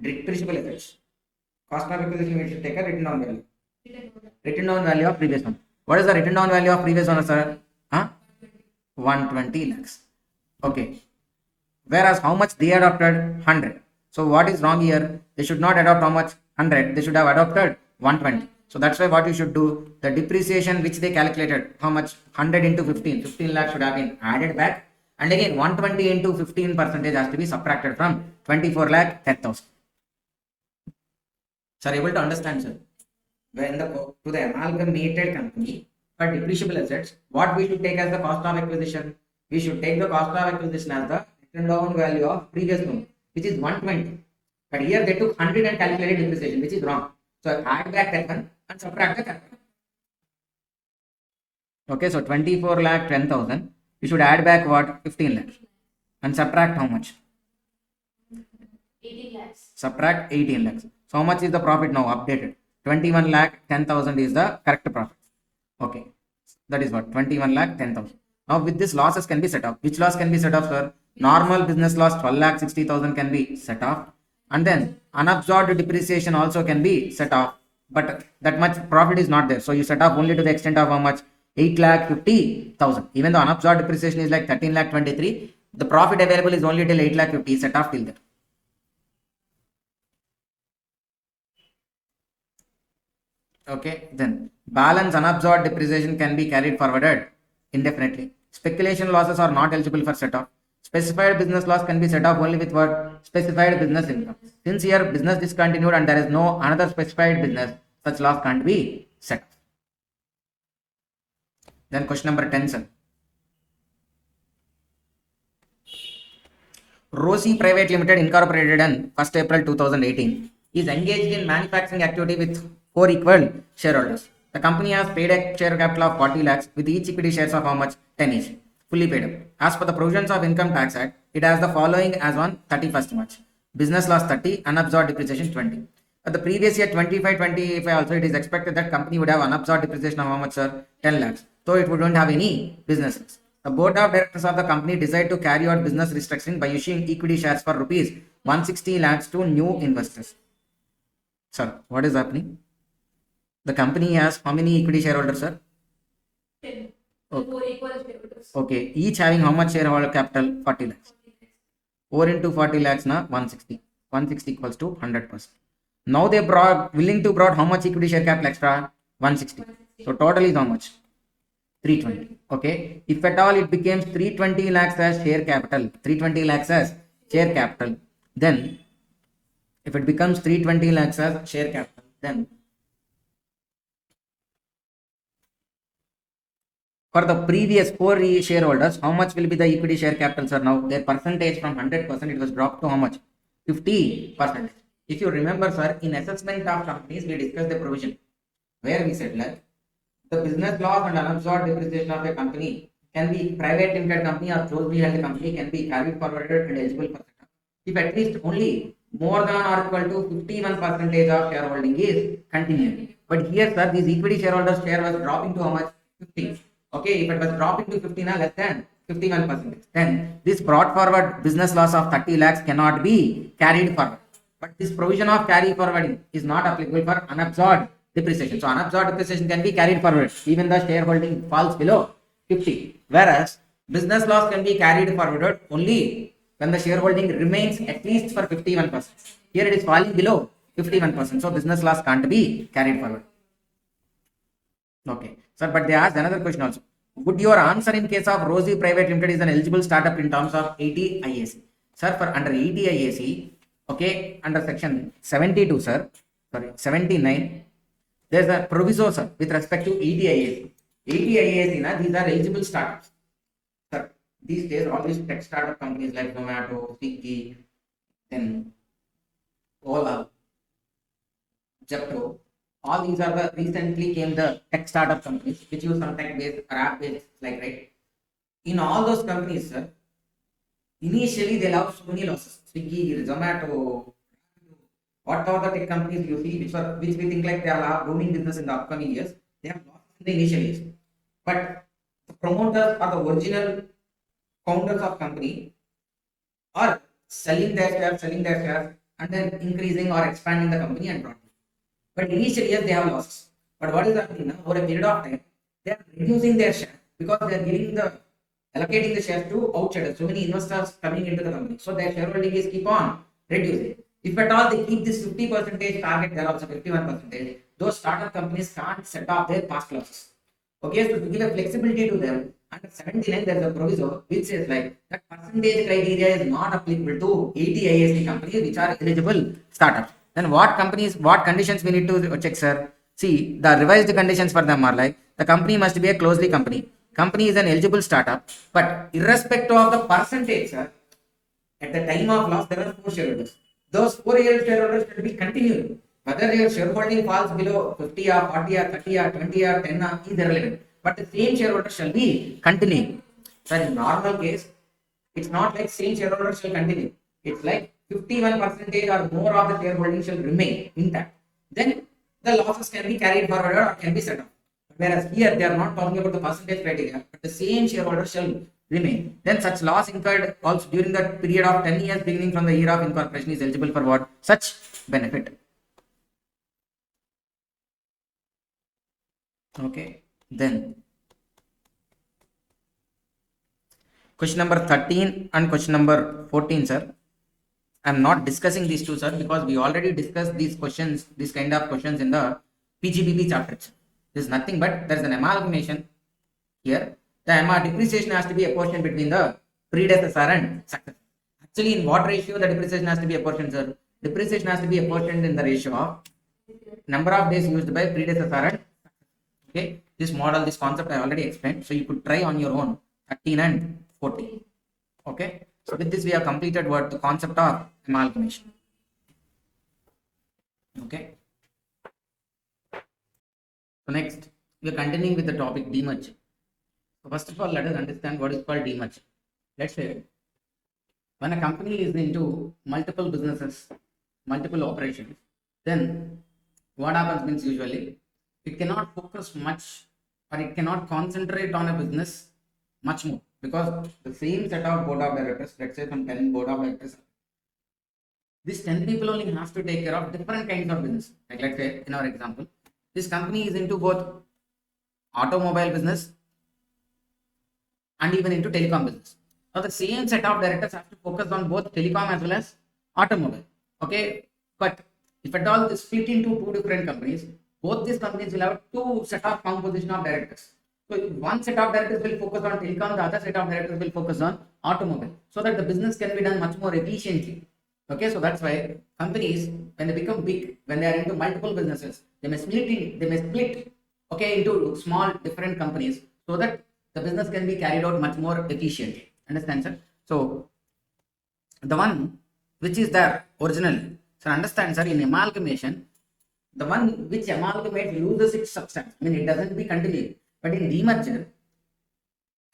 Depreciable assets. Cost of acquisition, we should take a written down value. Written down value of previous one. What is the written down value of previous one, sir? 120 lakhs. Okay. Whereas how much they adopted? 100. So what is wrong here? They should not adopt how much? 100. They should have adopted 120. So that's why what you should do, the depreciation which they calculated, how much? 100 into 15. 15 lakhs should have been added back. And again, 120 into 15% has to be subtracted from 24 lakh 10,000. Sir, able to understand, sir? When to the amalgamated company for depreciable assets, what we should take as the cost of acquisition? We should take the cost of acquisition as the written down value of previous one, which is 120. But here they took 100 and calculated depreciation, which is wrong. So add back that one and subtract the capital. Okay, so 24 lakh 10,000. You should add back what? 15 lakhs and subtract how much? 18 lakhs. Subtract 18 lakhs. So how much is the profit now updated? 21 lakh 10,000 is the correct profit. Okay, that is what? 21 lakh 10,000. Now with this losses can be set off. Which loss can be set off, sir? Normal business loss 12 lakh 60,000 can be set off. And then unabsorbed depreciation also can be set off. But that much profit is not there. So you set off only to the extent of how much? 8 lakh 50,000. Even though unabsorbed depreciation is like 13 lakh 23, the profit available is only till 8 lakh 50, set off till there. Okay, then balance unabsorbed depreciation can be carried forwarded indefinitely. Speculation losses are not eligible for set off. Specified business loss can be set off only with what? Specified business income. Since here business discontinued and there is no another specified business, such loss can't be set off. Then question number 10, sir. Rosie Private Limited incorporated on 1st April 2018 is engaged in manufacturing activity with 4 equal shareholders. The company has paid a share capital of 40 lakhs with each equity shares of how much? 10 each. Fully paid up. As per the provisions of Income Tax Act, it has the following as on 31st March. Business loss 30, unabsorbed depreciation 20. At the previous year 25 also it is expected that company would have unabsorbed depreciation of how much, sir? 10 lakhs. So it wouldn't have any business loss. The board of directors of the company decided to carry out business restructuring by issuing equity shares for rupees 160 lakhs to new investors. Sir, what is happening? The company has how many equity shareholders, sir? 10. Okay. 4 equal shareholders. Okay, each having how much shareholder capital? 40 lakhs. 4 into 40 lakhs na 160. 160 equals to 100%. Now they willing to brought how much equity share capital extra? 160. So total is how much? 320. Okay. If at all it becomes 320 lakhs as share capital, 320 lakhs as share capital, then if it becomes 320 lakhs as share capital, then for the previous 4 shareholders, how much will be the equity share capital, sir? Now their percentage from 100% it was dropped to how much? 50%. If you remember, sir, in assessment of companies, we discussed the provision where we said like the business loss and unabsorbed depreciation of a company can be private limited company or closely held company can be carried forwarded and eligible for setup if at least only more than or equal to 51% of shareholding is continuing. But here, sir, this equity shareholders share was dropping to how much? 50. Okay, if it was dropping to 15 or less than 51%, then this brought forward business loss of 30 lakhs cannot be carried forward. But this provision of carry forwarding is not applicable for unabsorbed depreciation. So unabsorbed depreciation can be carried forward even the shareholding falls below 50. Whereas business loss can be carried forward only when the shareholding remains at least for 51%. Here it is falling below 51%. So business loss can't be carried forward. Okay, sir, but they asked another question also. Would your answer in case of Rosie Private Limited is an eligible startup in terms of 80 IAC? Sir, for under 80 IAC, okay, under section 72, sir, sorry, 79, there's a proviso, sir, with respect to 80 IAC. 80 IAC, na, these are eligible startups. Sir, these days, all these tech startup companies like Zomato, Swiggy, then Ola, Zepto, all these are the recently came the tech startup companies which use some tech based or app based, like, right. In all those companies, sir, initially they'll have so many losses. Swiggy, Zomato, whatever the tech companies you see, which we think like they are booming business in the upcoming years, they have losses in the initial years. But the promoters or the original founders of company are selling their shares, and then increasing or expanding the company and profit. But initially, yes, they have losses. But what is happening now? Over a period of time, they are reducing their share because they are allocating the shares to outsiders. So many investors coming into the company. So their shareholding is keep on reducing. If at all they keep this 50% target, there also 51%, those startup companies can't set off their past losses. Okay, so to give a flexibility to them, under 79 there is a proviso which says like that percentage criteria is not applicable to 80 IAC companies which are eligible startups. Then what conditions we need to check, sir? See, the revised conditions for them are like the company must be a closely company. Company is an eligible startup, but irrespective of the percentage, sir, at the time of loss, there are 4 shareholders. Those 4 shareholders should be continuing. Whether your shareholding falls below 50 or 40 or 30 or 20 or 10 is irrelevant. But the same shareholder shall be continuing. So in normal case, it's not like same shareholder shall continue. It's like 51% or more of the shareholding shall remain intact. Then the losses can be carried forward or can be set off. Whereas here they are not talking about the percentage criteria, but the same shareholder shall remain. Then such loss incurred also during the period of 10 years beginning from the year of incorporation is eligible for what? Such benefit. Okay, then question number 13 and question number 14, sir. I'm not discussing these two, sir, because we already discussed these questions, this kind of questions in the PGBP chapter. This is nothing but there is an amalgamation here. The depreciation has to be apportioned between the predecessor and successor. Actually, in what ratio the depreciation has to be apportioned, sir? Depreciation has to be apportioned in the ratio of number of days used by predecessor and successor. Okay, this model, this concept I already explained, so you could try on your own 13 and 14. Okay, so with this we have completed what the concept of amalgamation. Okay, so next we are continuing with the topic demerger. So first of all, let us understand what is called demerger. Let's say when a company is into multiple businesses, multiple operations, then what happens means usually it cannot focus much or it cannot concentrate on a business much more because the same set of board of directors, let's say some 10 board of directors, this 10 people only has to take care of different kinds of business. Like let's say in our example, this company is into both automobile business and even into telecom business. Now the same set of directors have to focus on both telecom as well as automobile. Okay, but if at all is split into 2 different companies, both these companies will have 2 set of composition of directors. So one set of directors will focus on telecom, the other set of directors will focus on automobile, so that the business can be done much more efficiently. Okay, so that's why companies, when they become big, when they are into multiple businesses, they may split okay, into small different companies so that the business can be carried out much more efficiently. Understand, sir? So the one which is there originally, sir, understand, sir, in amalgamation, the one which amalgamates loses its substance. I mean, it doesn't be continuing. But in demerger,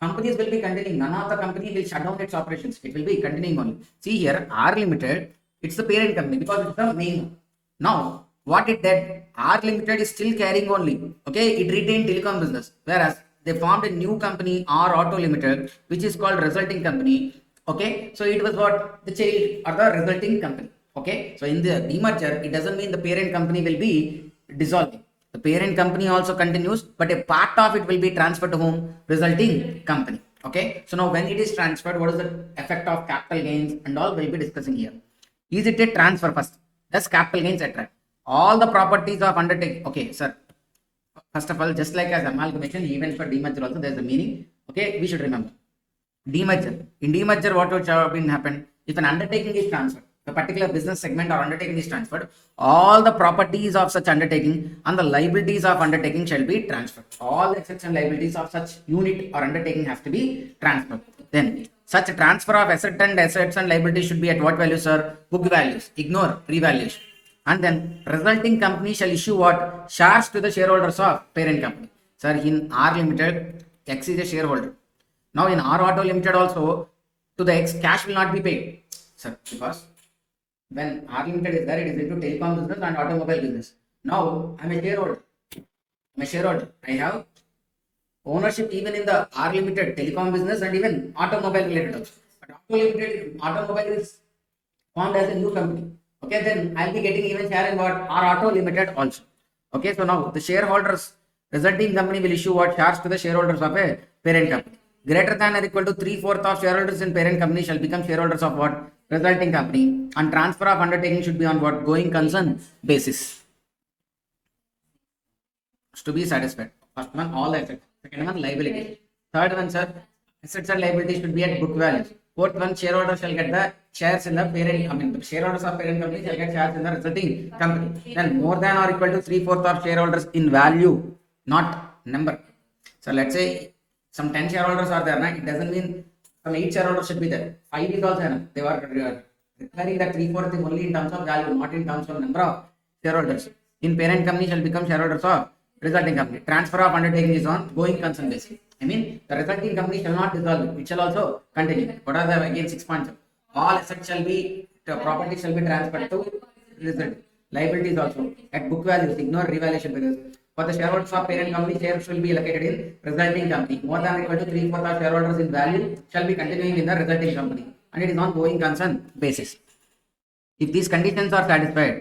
companies will be continuing. None of the company will shut down its operations. It will be continuing only. See here, R Limited, it's the parent company because it's the main one. Now, what it did, R Limited is still carrying only. Okay, it retained telecom business. Whereas they formed a new company R Auto Limited, which is called resulting company. Okay, so it was what the child or the resulting company. Okay, so in the demerger, it doesn't mean the parent company will be dissolving. The parent company also continues, but a part of it will be transferred to whom? Resulting company. Okay, so now when it is transferred, what is the effect of capital gains and all we'll be discussing here. Is it a transfer first? Does capital gains attract? All the properties of undertaking. Okay, sir. First of all, just like as amalgamation, even for demerger also there is a meaning. Okay, we should remember. Demerger. In demerger, what would have been happened? If an undertaking is transferred, a particular business segment or undertaking is transferred, all the properties of such undertaking and the liabilities of undertaking shall be transferred. All the assets and liabilities of such unit or undertaking have to be transferred. Then, such transfer of assets and liabilities should be at what value, sir? Book values. Ignore revaluation. And then resulting company shall issue what? Shares to the shareholders of parent company. Sir, in R Limited, X is a shareholder. Now in R Auto Limited also, to the X, cash will not be paid. Sir, because when R Limited is there, it is into telecom business and automobile business. Now, I am a shareholder. I have ownership even in the R Limited telecom business and even automobile related also. But automobile is formed as a new company. Okay, then I'll be getting even share in what? R Auto Limited also. Okay, so now the shareholders, resulting company will issue what? Shares to the shareholders of a parent company. Greater than or equal to 3/4 of shareholders in parent company shall become shareholders of what? Resulting company. And transfer of undertaking should be on what? Going concern basis. To be satisfied. First one, all assets. Second one, liability. Third one, sir, assets and liabilities should be at book values. Fourth one, shareholders shall get the shares in the parent company. The shareholders of parent company shall get shares in the resulting company. Then more than or equal to 3/4 of shareholders in value, not number. So let's say some 10 shareholders are there. It doesn't mean some 8 shareholders should be there. 5 is also enough. They were requiring that 3/4 is only in terms of value, not in terms of number of shareholders. In parent company shall become shareholders of resulting company. Transfer of undertaking is on going concern basis. I mean, the resulting company shall not dissolve. It shall also continue. What are the again 6 points? All assets shall be, property shall be transferred to result. Liabilities also at book values. Ignore revaluation because for the shareholders of parent company, shares will be allocated in resulting company. More than or equal to 3/4 of shareholders in value shall be continuing in the resulting company, and it is on going concern basis. If these conditions are satisfied,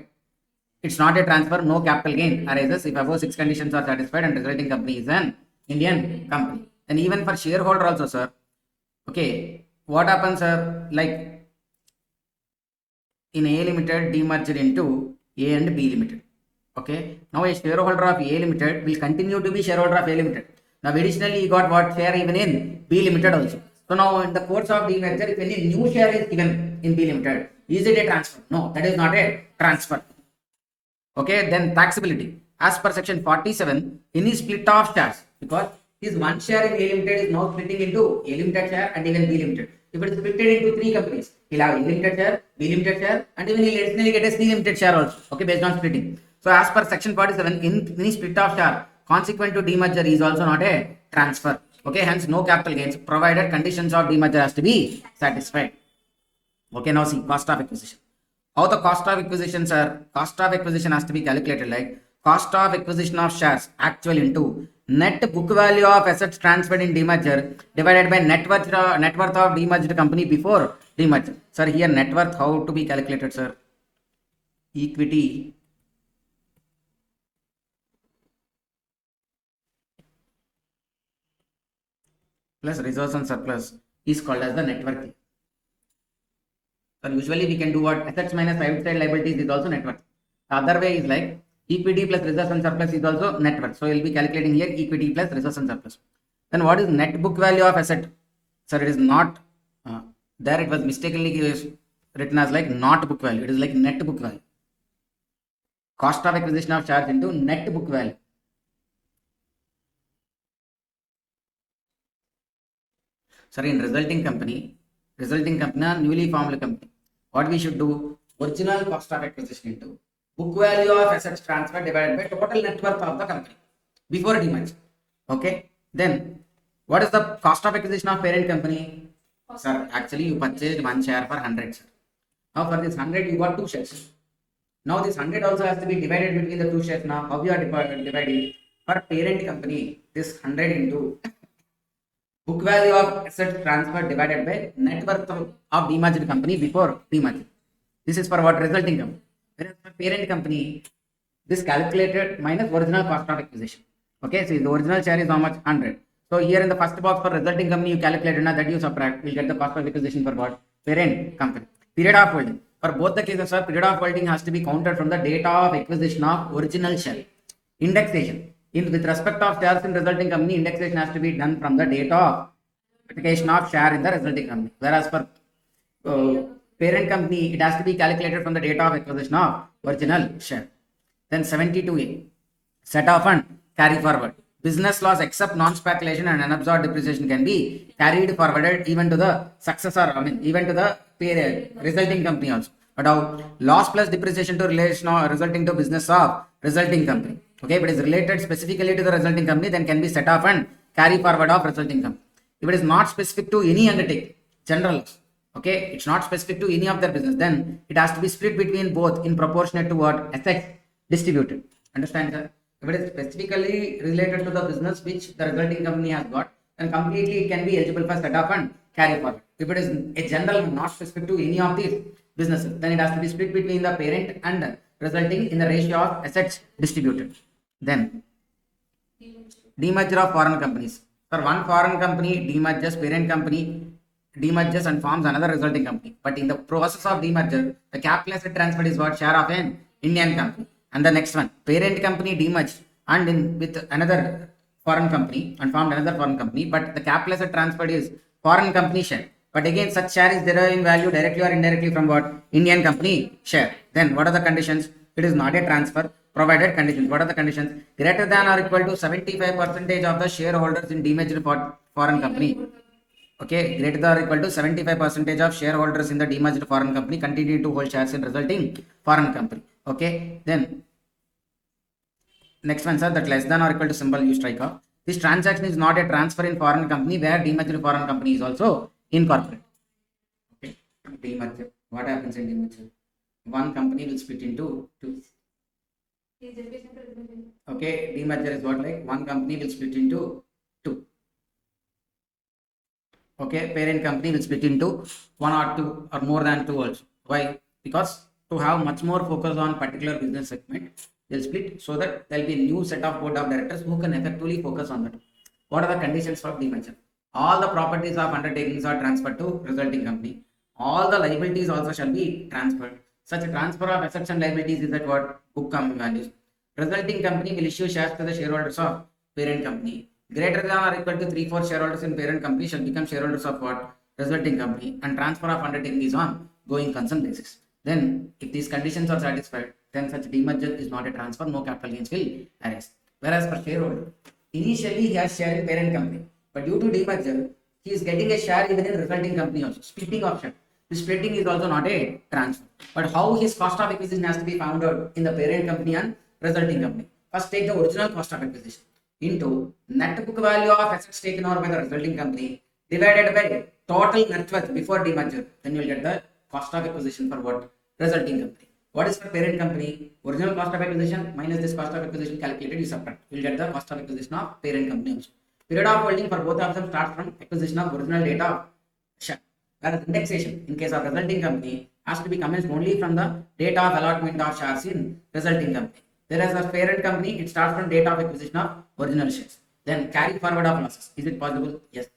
it's not a transfer, no capital gain arises if above 6 conditions are satisfied and resulting company is an Indian company. And even for shareholder also, sir, okay, what happens, sir, like in A Limited demerged into A and B Limited. Okay, now a shareholder of A Limited will continue to be shareholder of A Limited. Now additionally he got what share even in B Limited also. So now in the course of demerger, if any new share is given in B Limited, is it a transfer? No, that is not a transfer. Okay, then taxability. As per section 47, any split of shares, because his one share in A Limited is now splitting into A Limited share and even B Limited. If it is split into 3 companies, he'll have A Limited share, B Limited share, and even he'll additionally get a C Limited share also. Okay, based on splitting. So as per section 47, in any split of share consequent to demerger is also not a transfer. Okay, hence no capital gains provided conditions of demerger has to be satisfied. Okay, now see cost of acquisition. How the cost of acquisitions are, cost of acquisition has to be calculated like cost of acquisition of shares actual into net book value of assets transferred in demerger divided by net worth of demerged company before demerger. Sir, here net worth how to be calculated, sir? Equity plus reserves and surplus is called as the net worth. So usually we can do what? Assets minus outside liabilities is also net worth. The other way is like equity plus reserves and surplus is also net worth. So we'll be calculating here equity plus reserves and surplus. Then what is net book value of asset? Sir, it is not there. It was mistakenly written as like not book value. It is like net book value. Cost of acquisition of shares into net book value. Sir, in resulting company, newly formed company, what we should do? Original cost of acquisition into book value of assets transferred divided by total net worth of the company before demerger. Okay. Then what is the cost of acquisition of parent company? Sir, actually you purchased 1 share for 100. Sir. Now for this 100 you got 2 shares. Now this 100 also has to be divided between the 2 shares. Now how you are dividing? For parent company, this 100 into book value of assets transferred divided by net worth of demerged company before demerger. This is for what? Resulting company. Whereas for parent company, this calculated minus original cost of acquisition. Okay, so the original share is how much? 100. So here in the first box for resulting company, you calculate, now that you subtract, you'll get the cost of acquisition for what? Parent company. Period of holding. For both the cases, sir, period of holding has to be counted from the date of acquisition of original share. Indexation. With respect of shares in resulting company, indexation has to be done from the date of application of share in the resulting company. Whereas for parent company, it has to be calculated from the date of acquisition of original share. Then 72A, set off and carry forward. Business loss except non-speculation and unabsorbed depreciation can be carried forwarded even to the successor, even to the resulting company also. But how? Loss plus depreciation to relation or resulting to business of resulting company. Okay, if it is related specifically to the resulting company, then can be set off and carry forward of resulting company. If it is not specific to any undertaking, general loss, okay, it's not specific to any of their business, then it has to be split between both in proportionate to what? Assets distributed. Understand, sir? If it is specifically related to the business which the resulting company has got, then completely it can be eligible for set off and carry forward. If it is a general, not specific to any of these businesses, then it has to be split between the parent and resulting in the ratio of assets distributed. Then demerger of foreign companies. For one foreign company demerges, parent company demerges and forms another resulting company. But in the process of demerger, the capital asset transferred is what? Share of an Indian company. And the next one, parent company demerged and with another foreign company and formed another foreign company, but the capital asset transferred is foreign company share. But again, such share is derived in value directly or indirectly from what? Indian company share. Then what are the conditions? It is not a transfer. Provided conditions. What are the conditions? Greater than or equal to 75% of the shareholders in demerged foreign company. Okay, greater than or equal to 75% of shareholders in the demerged foreign company continue to hold shares in resulting foreign company. Okay, then next one, sir, that less than or equal to symbol you strike off. This transaction is not a transfer in foreign company where demerged foreign company is also incorporated. Okay, demerger. What happens in demerger? One company will split into two. Okay, demerger is what? Like one company will split into two. Okay, parent company will split into one or two or more than two also. Why? Because to have much more focus on particular business segment, they'll split so that there'll be a new set of board of directors who can effectively focus on that. What are the conditions for demerger? All the properties of undertakings are transferred to resulting company. All the liabilities also shall be transferred. Such a transfer of assets and liabilities is at what? Book values. Resulting company will issue shares to the shareholders of parent company. Greater than or equal to 3/4 shareholders in parent company shall become shareholders of what? Resulting company, and transfer of undertaking is on going concern basis. Then, if these conditions are satisfied, then such demerger is not a transfer, no capital gains will arise. Whereas for shareholder, initially he has share in parent company, but due to demerger, he is getting a share even in resulting company also. Splitting of share. The splitting is also not a transfer. But how his cost of acquisition has to be found out in the parent company and resulting company. First take the original cost of acquisition into net book value of assets taken over by the resulting company divided by total net worth before demerger. Then you will get the cost of acquisition for what? Resulting company. What is for parent company? Original cost of acquisition minus this cost of acquisition calculated, you subtract. You will get the cost of acquisition of parent company also. Period of holding for both of them starts from acquisition of original data of share. Whereas indexation in case of resulting company has to be commenced only from the date of allotment of shares in resulting company. Whereas as parent company, it starts from date of acquisition of original shares. Then carry forward of losses. Is it possible? Yes.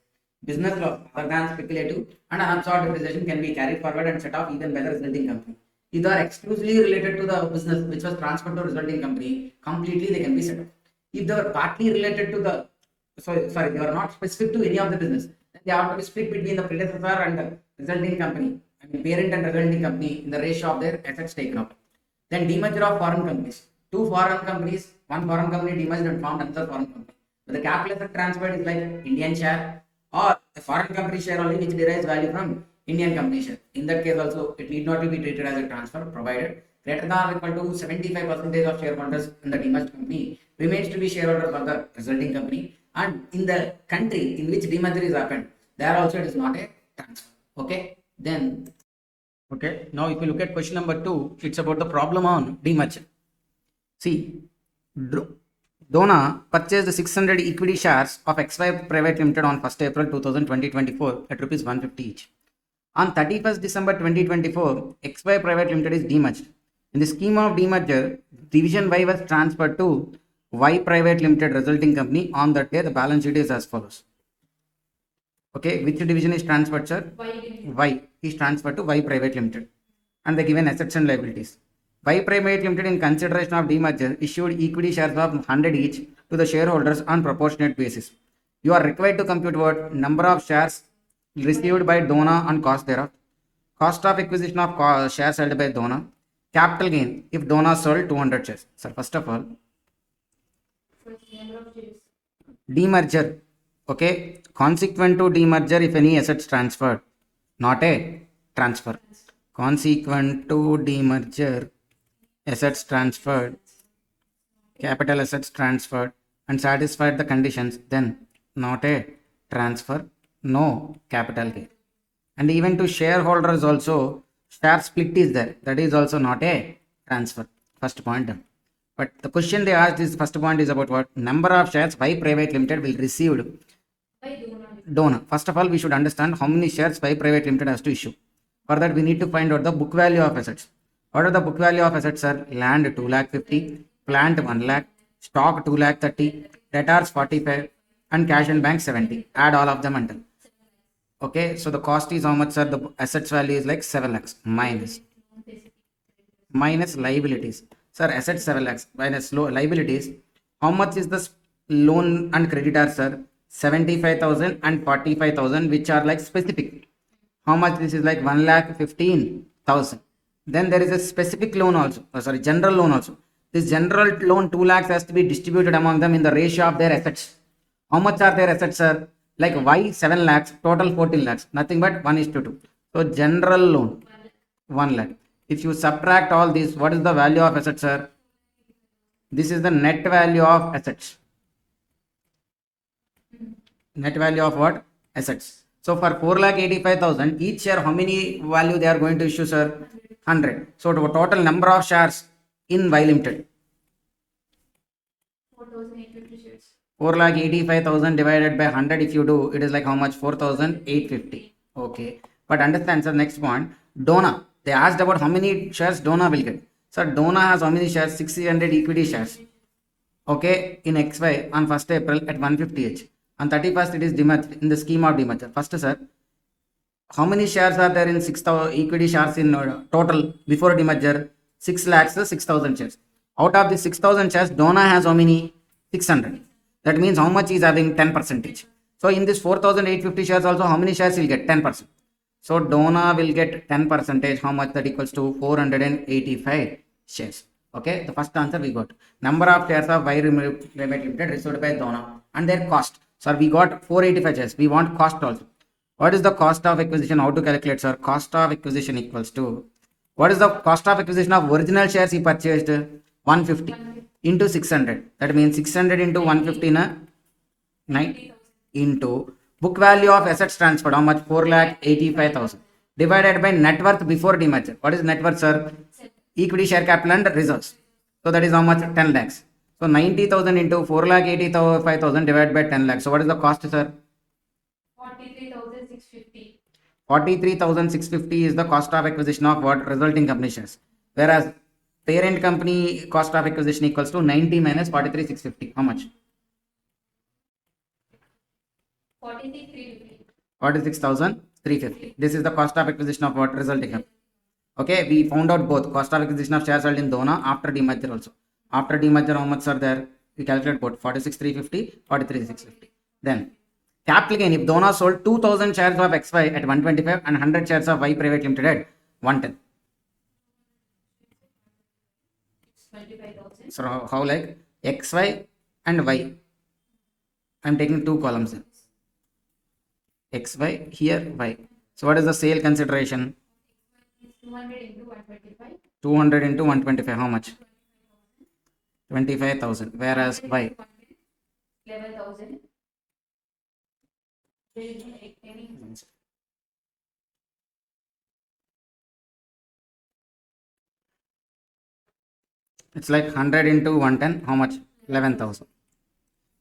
Business loss other than speculative and unabsorbed depreciation can be carried forward and set off even by the resulting company. If they are exclusively related to the business which was transferred to resulting company, completely they can be set off. If they are partly related to the, they are not specific to any of the business, then they have to be split between the predecessor and the resulting company. I mean parent and resulting company in the ratio of their assets taken out. Then demerger of foreign companies. Two foreign companies, one foreign company demerged and formed another foreign company. But the capital asset transferred is like Indian share or a foreign company share only which derives value from Indian company share. In that case also, it need not be treated as a transfer provided greater than or equal to 75% of shareholders in the demerged company remains to be shareholders of the resulting company, and in the country in which demerger is happened, there also it is not a transfer. Okay, then okay, now if you look at question number 2, it's about the problem on demerger. See, Dona purchased 600 equity shares of XY Private Limited on 1st April 2024 at rupees 150 each. On 31st December 2024, XY Private Limited is demerged. In the scheme of demerger, Division Y was transferred to Y Private Limited resulting company. On that day, the balance sheet is as follows. Okay, which division is transferred, sir? Y is transferred to Y Private Limited. And the given assets and liabilities. Y Private Limited, in consideration of demerger, issued equity shares of 100 each to the shareholders on proportionate basis. You are required to compute what number of shares received by Dona and cost thereof, cost of acquisition of shares held by Dona, capital gain if Dona sold 200 shares. So first of all, demerger. Okay, consequent to demerger, if any assets transferred, not a transfer. Consequent to demerger, assets transferred, capital assets transferred, and satisfied the conditions, then not a transfer, no capital gain. And even to shareholders also, share split is there, that is also not a transfer. First point done. But the question they asked is, first point is about what? Number of shares Y Private Limited will receive Dona. First of all, we should understand how many shares Y Private Limited has to issue. For that, we need to find out the book value of assets. What are the book value of assets, sir? Land 2 lakh 50, plant 1 lakh, stock 2 lakh 30, debtors 45, and cash in bank 70. Add all of them until. Okay, so the cost is how much, sir? The assets value is like 7 lakhs minus liabilities. Sir, assets 7 lakhs minus liabilities. How much is the loan and creditors, sir? 75,000 and 45,000, which are like specific. How much this is like 1,15,000. Then there is a specific loan also. General loan also. This general loan 2 lakhs has to be distributed among them in the ratio of their assets. How much are their assets, sir? Like Y 7 lakhs, total 14 lakhs. Nothing but 1:2. So general loan 1 lakh. If you subtract all this, what is the value of assets, sir? This is the net value of assets. Net value of what? Assets. So for 4,85,000, each share, how many value they are going to issue, sir? 100. So the total number of shares in Y Limited. 4,850 shares. 4,85,000 divided by 100, if you do, it is like how much? 4,850. Okay. But understand, sir, next point. Dona. They asked about how many shares Dona will get. Sir, Dona has how many shares? 600 equity shares. Okay. In XY on 1st April at 150 each. On 31st, it is demerged in the scheme of demerger. First, sir, how many shares are there in 6,000 equity shares in total before demerger? 6 lakhs, 6,000 shares. Out of the 6,000 shares, Dona has how many? 600. That means how much is having 10%. So in this 4,850 shares also, how many shares will get? 10%. So Dona will get 10%. How much? That equals to 485 shares. Okay, the first answer we got. Number of shares of Y Private Limited received by Dona and their cost. Sir, we got 485 shares. We want cost also. What is the cost of acquisition? How to calculate, sir? Cost of acquisition equals to, what is the cost of acquisition of original shares he purchased? 150 into 600. That means 600 into 150 na 9 into book value of assets transferred. How much? 4,85,000 divided by net worth before demerger. What is net worth, sir? Equity, share capital and reserves. So that is how much? 10 lakhs. So 90,000 into 4,85,000 divided by 10 lakhs. So what is the cost, sir? 43,650. 43,650 is the cost of acquisition of what? Resulting company shares. Whereas parent company cost of acquisition equals to 90 minus 43,650. How much? 46,350. 46,350. This is the cost of acquisition of what? Resulting company. Okay, we found out both cost of acquisition of shares held in Dona after demerger also. After demerger, how much are there? We calculate both 46,350, 43,650. Then capital gain, if Dona sold 2,000 shares of XY at 125 and 100 shares of Y Private Limited at 110. 25,000. So how like XY and Y? I am taking two columns here. XY here Y. So what is the sale consideration? 200 into 125. 200 into 125. How much? 25,000. Whereas Y? 11,000. It's like 100 into 110. How much? 11,000.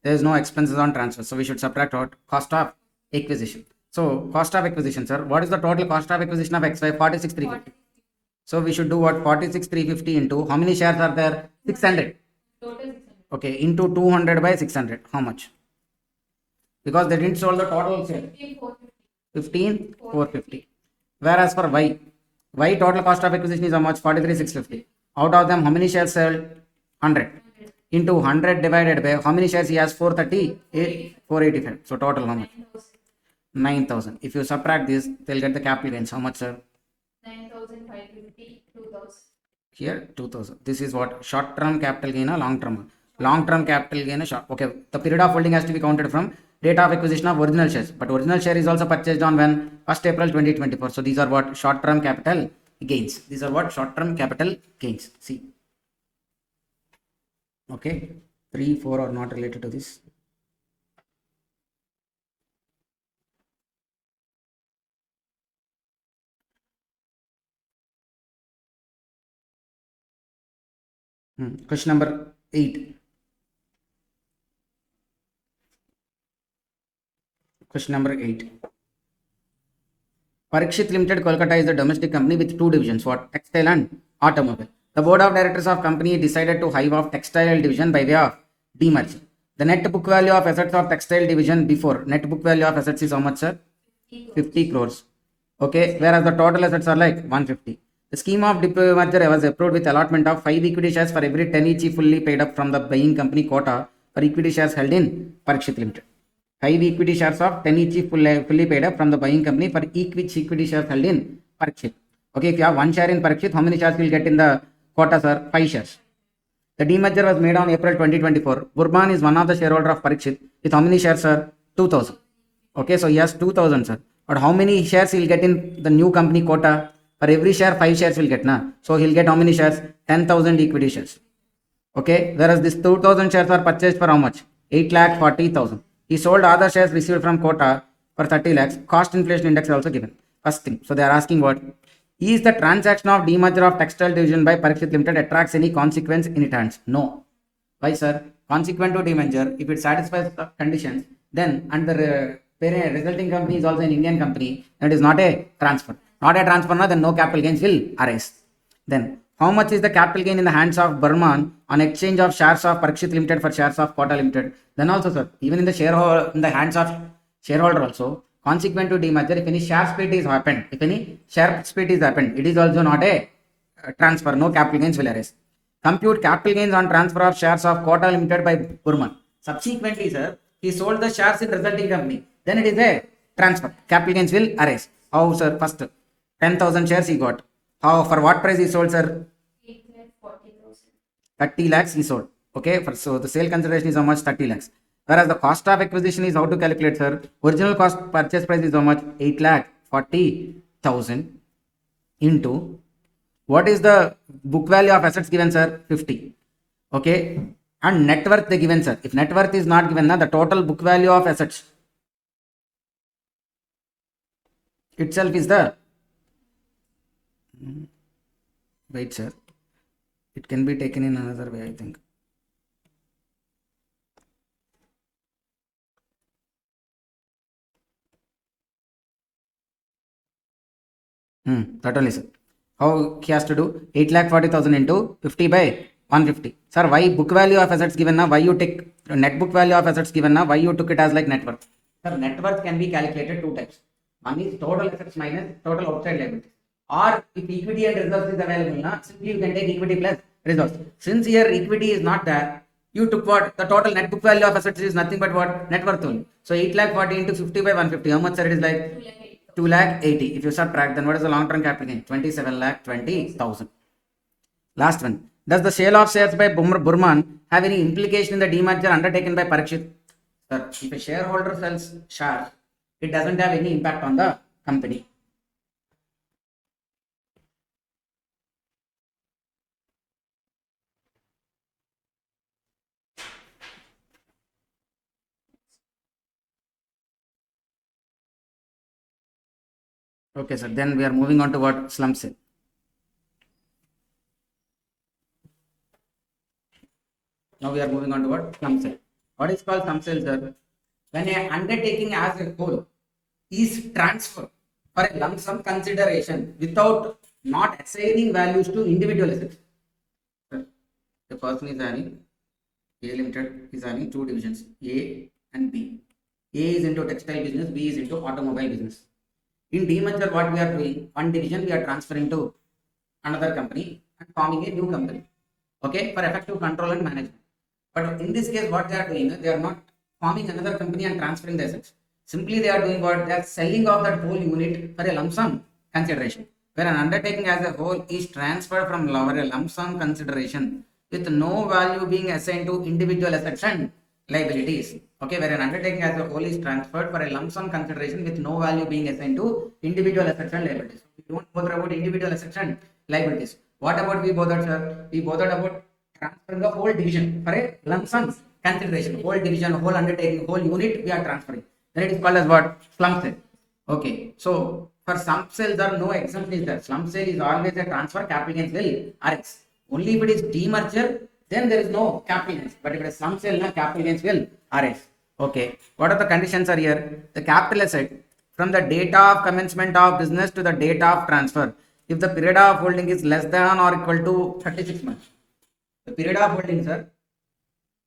There is no expenses on transfer. So we should subtract what? Cost of acquisition. So cost of acquisition, sir. What is the total cost of acquisition of XY? 46,350. So we should do what? 46,350 into how many shares are there? 600. Total 600. Okay, into 200 by 600. How much? Because they didn't sold the total share. 15,450. Whereas for Y total cost of acquisition is how much? 43,650. Out of them, how many shares sold? 100. Into 100 divided by how many shares he has? 438, 485. So total how much? 9,000. If you subtract this, they'll get the capital gains. How much, sir? 9,550, 2,000. Here 2,000. This is what? Short term capital gain or long term? Long term capital gain is short. Okay, the period of holding has to be counted from date of acquisition of original shares. But original share is also purchased on when? 1st April 2024. So these are what? Short term capital gains. These are what? Short term capital gains. See. Okay, 3, 4 are not related to this. Question number 8. Question number 8. Parikshit Limited, Kolkata is the domestic company with 2 divisions. What? Textile and automobile. The board of directors of company decided to hive off textile division by way of demerger. The net book value of assets of textile division before net book value of assets is how much, sir? 50 crores. Okay, whereas the total assets are like 150. The scheme of demerger was approved with allotment of 5 equity shares for every 10 each fully paid up from the buying company quota for equity shares held in Parikshit Limited. 5 equity shares of 10 each fully paid up from the buying company for each equity shares held in Parikshit. Okay, if you have 1 share in Parikshit, how many shares will get in the quota, sir? 5 shares. The demerger was made on April 2024. Burman is one of the shareholder of Parikshit with how many shares, sir? 2,000. Okay, so he has 2,000, sir. But how many shares he'll get in the new company quota? For every share, 5 shares will get, na? So he'll get how many shares? 10,000 equity shares. Okay, whereas this 2,000 shares are purchased for how much? 8,40,000. He sold other shares received from quota for 30 lakhs. Cost inflation index is also given. First thing. So they are asking what? Is the transaction of demerger of textile division by Parikshit Limited attracts any consequence in its hands? No. Why, sir? Consequent to demerger, if it satisfies the conditions, then and the parent resulting company is also an Indian company, that is not a transfer. Not a transfer, no, then no capital gains will arise. Then, how much is the capital gain in the hands of Burman on exchange of shares of Parikshit Limited for shares of Quota Limited? Then also, sir, even in the shareholder, in the hands of shareholder also, consequent to demerger, if any share split is happened, it is also not a transfer, no capital gains will arise. Compute capital gains on transfer of shares of Quota Limited by Burman. Subsequently, sir, he sold the shares in resulting company. Then it is a transfer. Capital gains will arise. How, sir? First, 10,000 shares he got. How, for what price he sold, sir? 8,40,000. 30 lakhs he sold. Okay, so the sale consideration is how much? 30 lakhs. Whereas the cost of acquisition is how to calculate, sir? Original cost purchase price is how much? 8,40,000 into what is the book value of assets given, sir? 50. Okay, and net worth they given, sir. If net worth is not given, the total book value of assets itself is the, wait, sir, it can be taken in another way, I think. That only, sir. How he has to do? 8,40,000 into 50 by 150. Sir, why book value of assets given now? Why you take net book value of assets given now? Why you took it as like net worth? Sir, net worth can be calculated 2 types. One is total assets minus total outside liabilities. Or if equity and reserves is available, na, simply you can take equity plus reserves. Since here equity is not there, you took what? The total net book value of assets is nothing but what? Net worth only. So 8,40,000 into 50 by 150. How much, sir? It is like 2,80,000. If you subtract, then what is the long term capital gain? 27,20,000. Last one. Does the sale of shares by Burman have any implication in the demerger undertaken by Parikshit? Sir, if a shareholder sells shares, it doesn't have any impact on the company. Okay, sir. Then we are moving on to what? Slump sale. Now we are moving on to what? Slump sale. What is called sum sale, sir? When a undertaking as a whole is transferred for a lump sum consideration without not assigning values to individual assets. The person is having A Limited is having two divisions, A and B. A is into textile business, B is into automobile business. In demerger, what we are doing, one division we are transferring to another company and forming a new company, okay, for effective control and management. But in this case, what they are doing, they are not forming another company and transferring the assets. Simply they are doing what? They are selling off that whole unit for a lump sum consideration. Where an undertaking as a whole is transferred from a lump sum consideration with no value being assigned to individual assets and liabilities. Okay, where an undertaking as a whole is transferred for a lump sum consideration with no value being assigned to individual assets and liabilities. We don't bother about individual assets and liabilities. What about we bothered, sir? We bothered about transferring the whole division for a lump sum consideration. Whole division, whole undertaking, whole unit we are transferring. Then it is called as what? Slump sale. Okay, so for slump sale there are no exemptions there. Slump sale is always a transfer, capital gains will RX. Only if it is demerger, then there is no capital gains. But if it is slump sale, no capital gains will RX. Okay, what are the conditions are here? The capital asset from the date of commencement of business to the date of transfer, if the period of holding is less than or equal to 36 months. The period of holding, sir,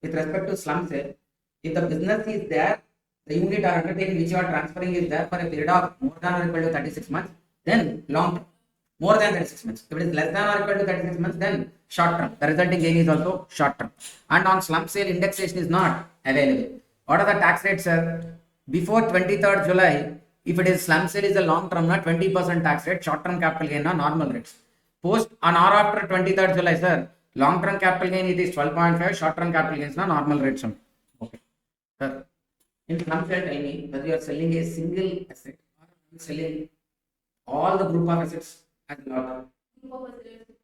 with respect to slump sale, if the business is there, the unit or undertaking which you are transferring is there for a period of more than or equal to 36 months, then long term. More than 36 months. If it is less than or equal to 36 months, then short term. The resulting gain is also short term. And on slump sale, indexation is not available. What are the tax rates, sir? Before 23rd July, if it is slump sale is a long term, not 20% tax rate, short term capital gain, na normal rates. Post on or after 23rd July, sir, long term capital gain it is 12.5, short term capital gains, na normal rates. Okay. Sir, in slump sale, tell me whether you are selling a single asset or selling all the group of assets as a lot.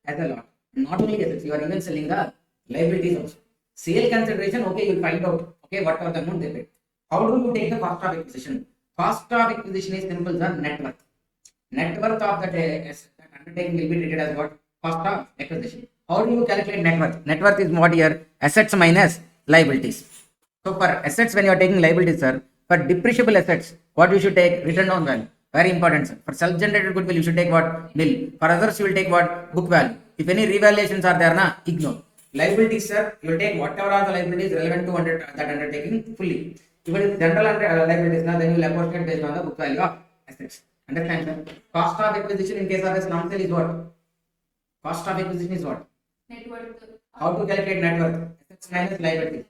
As a lot. Not only assets, you are even selling the liabilities also. Sale consideration, okay, you will find out, okay, what are the amount they paid. How do you take the cost of acquisition? Cost of acquisition is simple, sir, net worth. Net worth of that undertaking will be treated as what? Cost of acquisition. How do you calculate net worth? Net worth is what here? Assets minus liabilities. So for assets, when you are taking liabilities, sir, for depreciable assets, what you should take? Written down value. Very important, sir. For self-generated goodwill, you should take what? Nil. For others, you will take what? Book value. If any revaluations are there, na, ignore. Liabilities, sir, you will take whatever are the liabilities relevant to that undertaking fully. If it is general liabilities, na, then you will apportionate based on the book value of assets. Understand, sir? Cost of acquisition in case of a slump sale is what? Cost of acquisition is what? Net worth. How to calculate net worth? Assets minus liabilities.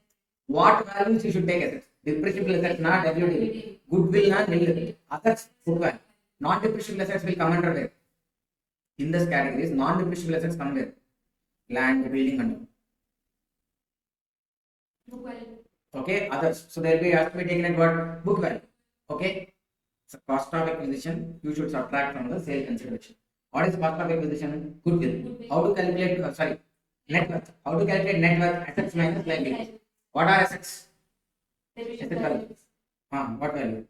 What values you should take assets? Depreciable assets, not WDV. Goodwill, not nil. Others, book value. Non-depreciable assets will come under where? In this categories, non-depreciable assets come where? Land, building, and Book value. okay, others. So they'll be has to be taken at what? Book value. Okay. So cost of acquisition, you should subtract from the sale consideration. What is cost of acquisition? Goodwill. How to calculate? Net worth. How to calculate net worth? Assets minus liabilities. What are assets? Asset value. What value?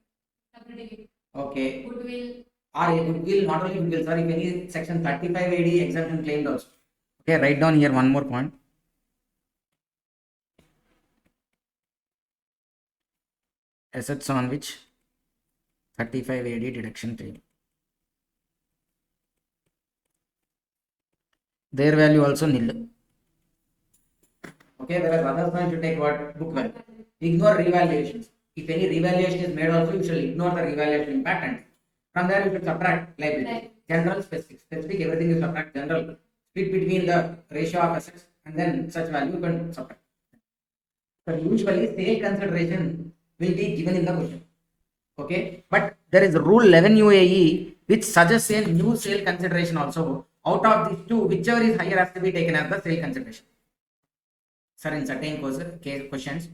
WDV. Okay. Goodwill. Goodwill, not only goodwill, sorry, if any section 35 AD exemption claimed also. Okay, write down here one more point. Assets on which 35 AD deduction claim. Their value also nil. Okay, whereas others going to take what? Book value. Ignore revaluations. If any revaluation is made also, you shall ignore the revaluation impact and from there you should subtract liability. General, specific. Specific, everything you subtract general. Split between the ratio of assets and then such value you can subtract. So usually sale consideration will be given in the question. Okay, but there is rule 11 UAE which suggests a new sale consideration also. Out of these two, whichever is higher has to be taken as the sale consideration. Sir, in certain questions,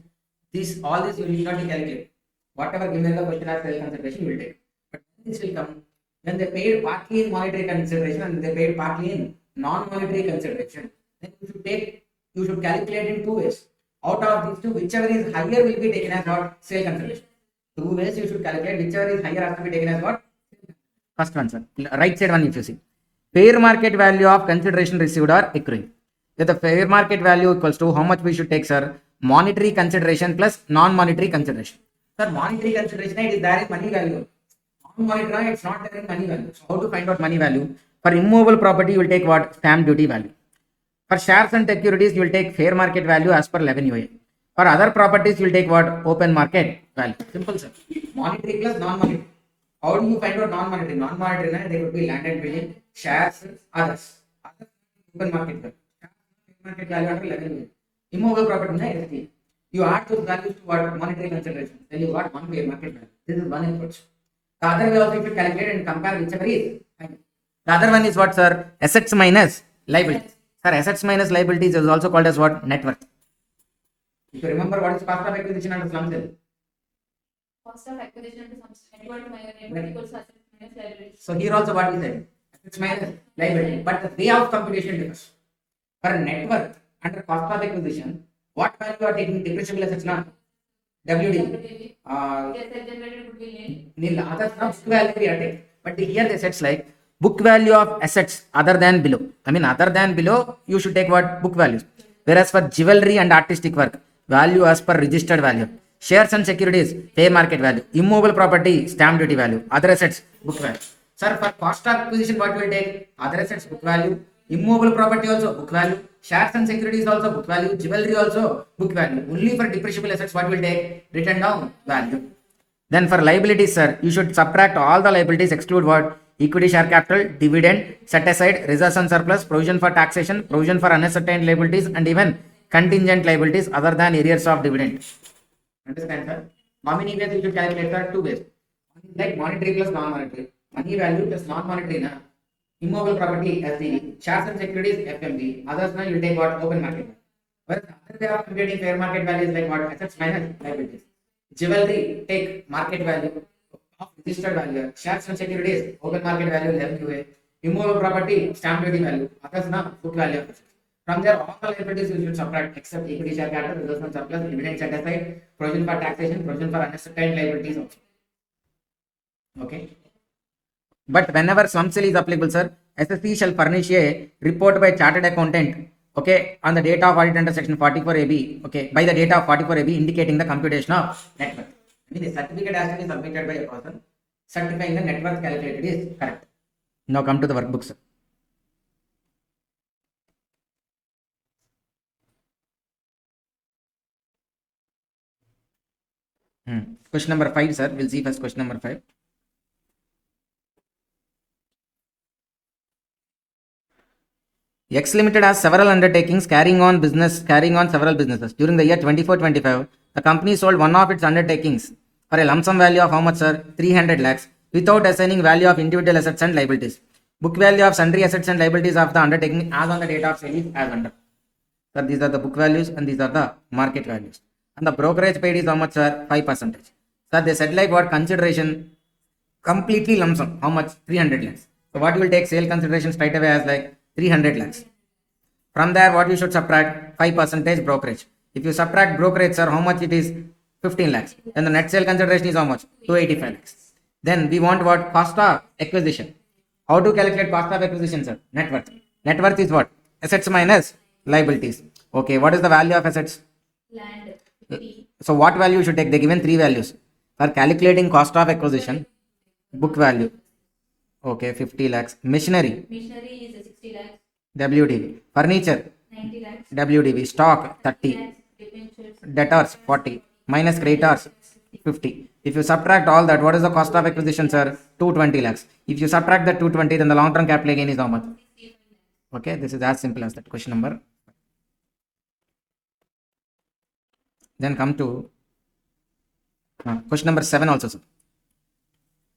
all this you need not calculate. Whatever given the question as sale consideration, you will take. But this will come when they paid partly in monetary consideration and they paid partly in non-monetary consideration. Then you should calculate in two ways. Out of these two, whichever is higher will be taken as what? Sale consideration. Two ways you should calculate, whichever is higher has to be taken as what? First one, sir. Right side one if you see. Fair market value of consideration received or accruing. If the fair market value equals to how much we should take, sir? monetary consideration plus non-monetary consideration. Sir, monetary consideration, it is there in money value. Non-monetary, it's not there in money value. So how to find out money value? For immovable property, you will take what? Stamp duty value. For shares and securities, you will take fair market value as per 11 UA. For other properties, you will take what? Open market value. Simple, sir. Monetary plus non-monetary. How do you find out non-monetary? Non-monetary, they could be land and building, shares, others. Open market value. Market value under 11 UA. Immovable property, you add those values to what? Monetary consideration. Then you got one fair market value. This is one approach. The other way also you should calculate and compare whichever is. The other one is what, sir? Assets minus liabilities. Sir, assets minus liabilities is also called as what? Net worth. If you remember what is cost of acquisition under slum sale? Cost of acquisition to some net worth equals assets minus liabilities. So here also what we said? Assets minus liability. But the way of computation differs. For net worth under cost of acquisition, what value you are taking? Depreciable assets now? WD. Nil. Others now book value we are taking. But here they said like book value of assets other than below. I mean other than below, you should take what? Book values. Whereas for jewelry and artistic work, value as per registered value. Shares and securities, fair market value. Immovable property, stamp duty value. Other assets, book value. Sir, for cost of acquisition, what will take? Other assets, book value. Immovable property also, book value. Shares and securities also, book value. Jewelry also, book value. Only for depreciable assets, what will take? Written down value. Then for liabilities, sir, you should subtract all the liabilities, exclude what? Equity share capital, dividend, set aside, reserves and surplus, provision for taxation, provision for unascertained liabilities, and even contingent liabilities other than arrears of dividend. Understand, sir? How many ways you should calculate, sir? Two ways. Like monetary plus non-monetary. Money value plus non-monetary. Na? Immovable property, SDV. Shares and securities, FMV. Others, now you take what? Open market. Whereas the other way of computing fair market value is like what? Assets minus liabilities. Jewelry, take market value of registered value. Shares and securities, open market value, 11 UA. Immovable property, stamp duty value. Others, now book value of assets. From there, all the liabilities you should subtract except equity share capital, reserves and surplus, dividend set aside, provision for taxation, provision for unascertained liabilities also. Okay. But whenever slump sale is applicable, sir, SSC shall furnish a report by chartered accountant, okay, on the date of audit under section 44AB, okay, by the date of 44AB indicating the computation of net worth. I mean, the certificate has to be submitted by a person certifying the net worth calculated is correct. Now come to the workbook, sir. Question number 5, sir. We'll see first question number 5. X Limited has several undertakings carrying on several businesses. During the year 24-25, the company sold one of its undertakings for a lump sum value of how much, sir? 300 lakhs without assigning value of individual assets and liabilities. Book value of sundry assets and liabilities of the undertaking as on the date of sale is as under. Sir, these are the book values and these are the market values. And the brokerage paid is how much, sir? 5%. Sir, they said like what? Consideration completely lump sum. How much? 300 lakhs. So what you will take sale consideration straight away as like 300 lakhs. From there, what you should subtract? 5% brokerage. If you subtract brokerage, sir, how much it is? 15 lakhs. Then the net sale consideration is how much? 285 lakhs. Then we want what? Cost of acquisition. How to calculate cost of acquisition, sir? Net worth. Net worth is what? Assets minus liabilities. Okay, what is the value of assets? Land. So what value you should take? They given 3 values. For calculating cost of acquisition, book value. Okay, 50 lakhs. Machinery. Machinery is 60 lakhs. WDV. Furniture. 90 lakhs. WDV. Stock 30. Lakhs. Debentures. Debtors 40. Minus creditors 50. If you subtract all that, what is the cost of acquisition, sir? 220 lakhs. If you subtract the 220, then the long term capital gain is how much? Okay, this is as simple as that. Question number. Then come to question number 7 also, sir.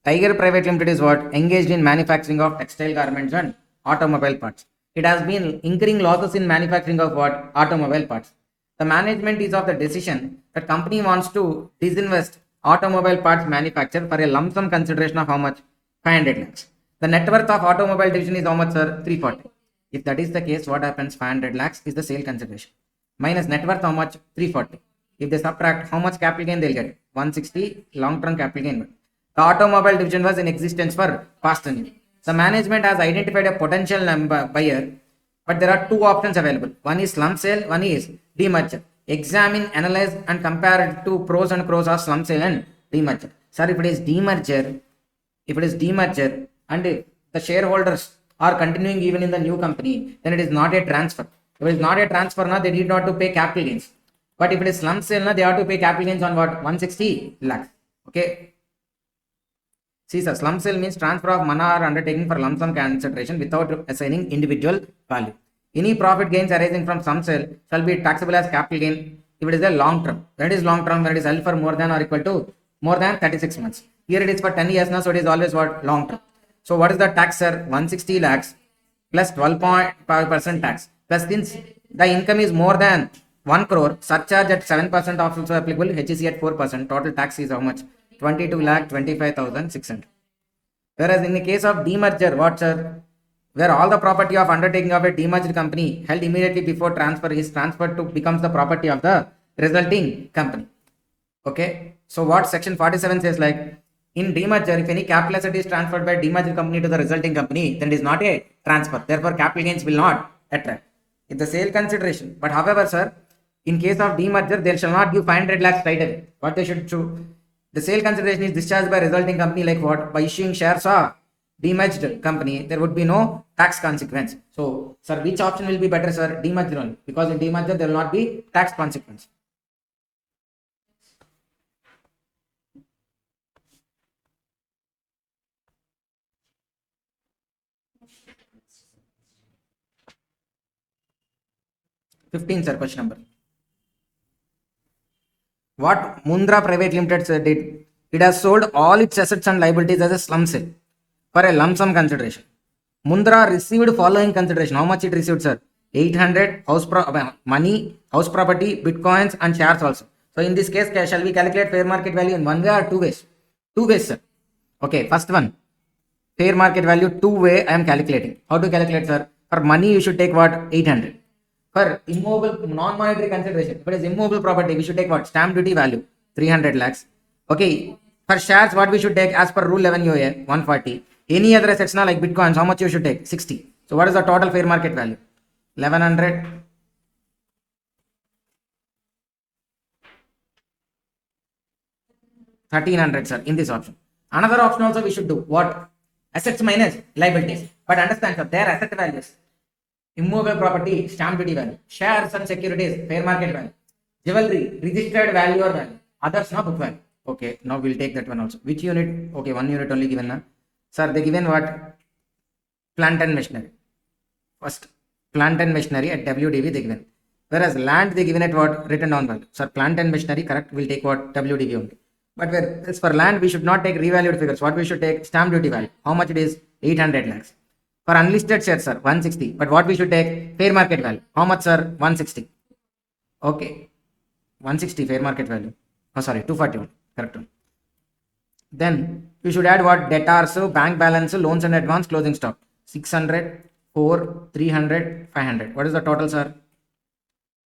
Tiger Private Limited is what? Engaged in manufacturing of textile garments and automobile parts. It has been incurring losses in manufacturing of what? Automobile parts. The management is of the decision that company wants to disinvest automobile parts manufacture for a lump sum consideration of how much? 500 lakhs. The net worth of automobile division is how much, sir? 340. If that is the case, what happens? 500 lakhs is the sale consideration. Minus net worth how much? 340. If they subtract, how much capital gain they'll get? 160 long term capital gain. The automobile division was in existence for past year. The management has identified a potential buyer, but there are 2 options available. One is slump sale, one is demerger. examine, analyze and compare it to pros and cons of slump sale and demerger. Sir, if it is demerger and if the shareholders are continuing even in the new company, then it is not a transfer. If it is not a transfer, now they need not to pay capital gains. But if it is slump sale, now they have to pay capital gains on what? 160 lakhs. Okay. See, sir, slump sale means transfer of money or undertaking for lump sum consideration without assigning individual value. Any profit gains arising from slump sale shall be taxable as capital gain if it is a long term. When it is long term, when it is held for more than or equal to more than 36 months. Here it is for 10 years now, so it is always what? Long term. So what is the tax, sir? 160 lakhs plus 12.5% tax. Plus since the income is more than 1 crore, surcharge at 7% also applicable, HEC at 4%. Total tax is how much? 22,25,600. Whereas in the case of demerger, what, sir? Where all the property of undertaking of a demerged company held immediately before transfer is transferred to becomes the property of the resulting company. Okay. So what section 47 says, like, in demerger, if any capital asset is transferred by demerged company to the resulting company, then it is not a transfer. Therefore, capital gains will not attract. It's the sale consideration. But however, sir, in case of demerger, they shall not give 500 lakhs right away. What they should do? The sale consideration is discharged by resulting company, like what? By issuing shares of demerged company, there would be no tax consequence. So, sir, which option will be better, sir? Demerger only. Because in demerger, there will not be tax consequence. $15, sir, question number. What Mundra Private Limited did? It has sold all its assets and liabilities as a slump sale for a lump sum consideration. Mundra received following consideration. How much it received, sir? 800 money, house property, bitcoins and shares also. So in this case, shall we calculate fair market value in one way or two ways? Two ways, sir. Okay, first one, fair market value, two way I am calculating. How to calculate, sir? For money, you should take what? 800. For immovable, non-monetary consideration, if it is immovable property, we should take what? Stamp duty value, 300 lakhs. Okay. For shares, what we should take as per rule 11 UA, 140. Any other assets now like bitcoins, how much you should take? 60. So what is the total fair market value? 1100. 1300, sir, in this option. Another option also we should do. What? Assets minus liabilities. But understand, sir, their asset values. Immovable property, stamp duty value. Shares and securities, fair market value. Jewelry, registered value or value. Others, no book value. Okay, now we'll take that one also. Which unit? Okay, one unit only given now. Sir, they given what? Plant and machinery. First, plant and machinery at WDV they given. Whereas land they given at what? Written down value. Sir, plant and machinery, correct, we'll take what? WDV only. But whereas for land, we should not take revalued figures. What we should take? Stamp duty value. How much it is? 800 lakhs. For unlisted shares, sir, 160. But what we should take? Fair market value. How much, sir? 160. Okay. 160 fair market value. Oh, sorry, 241. Correct one. Then we should add what? Debtors, bank balance, loans and advance, closing stock. 600, 4, 300, 500. What is the total, sir?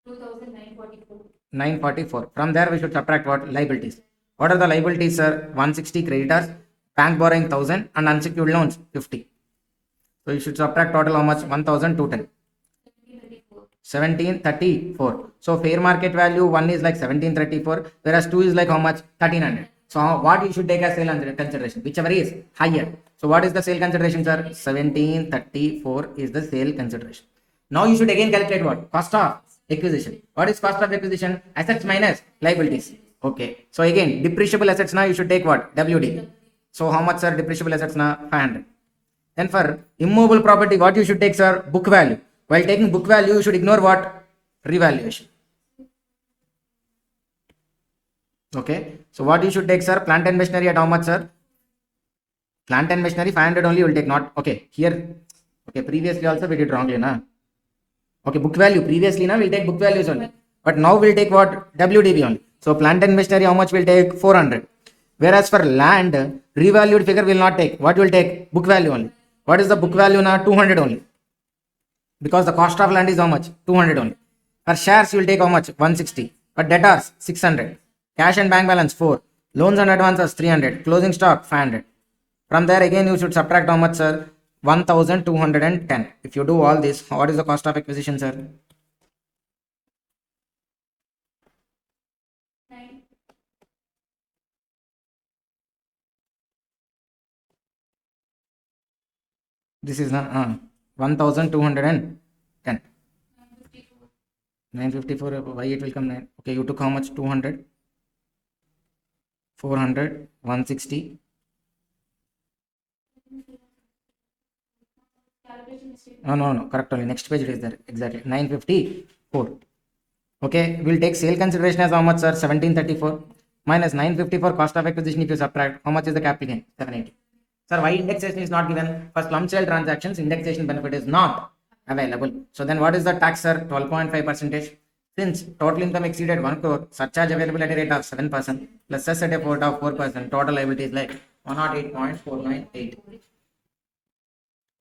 2,944. 944. From there, we should subtract what? Liabilities. What are the liabilities, sir? 160 creditors, bank borrowing 1000, and unsecured loans 50. So you should subtract total how much? 1210. 1734. So fair market value 1 is like 1734, whereas 2 is like how much? 1300. So what you should take as sale consideration? Whichever is higher. So what is the sale consideration, sir? 1734 is the sale consideration. Now you should again calculate what? Cost of acquisition. What is cost of acquisition? Assets minus liabilities. Okay. So again, depreciable assets now you should take what? WD. So how much, sir? Depreciable assets now 500. Then for immovable property, what you should take, sir? Book value. While taking book value, you should ignore what? Revaluation. Okay. So what you should take, sir? Plant and machinery at how much, sir? Plant and machinery 500 only will take, not. Okay. Here. Okay. Previously also we did wrongly, na? Okay. Book value. Previously, na, we'll take book values only. But now we'll take what? WDV only. So plant and machinery, how much will take? 400. Whereas for land, revalued figure will not take. What will take? Book value only. What is the book value now? 200 only. Because the cost of land is how much? 200 only. For shares, you will take how much? 160. For debtors, 600. Cash and bank balance, 4. Loans and advances, 300. Closing stock, 500. From there, again, you should subtract how much, sir? 1210. If you do all this, what is the cost of acquisition, sir? This is 1210. 954. Why it will come 9? Okay, you took how much? 200, 400, 160. Calculation mistake. No. Correct only. Next page it is there. Exactly. 954. Okay, we'll take sale consideration as how much, sir? 1734 minus 954 cost of acquisition. If you subtract, how much is the capital gain? 780. Sir, why indexation is not given? For slump sale transactions, indexation benefit is not available. So then what is the tax, sir? 12.5%. Since total income exceeded 1 crore, surcharge available at a rate of 7% plus cess at a rate of 4%, total liability is like 108.498.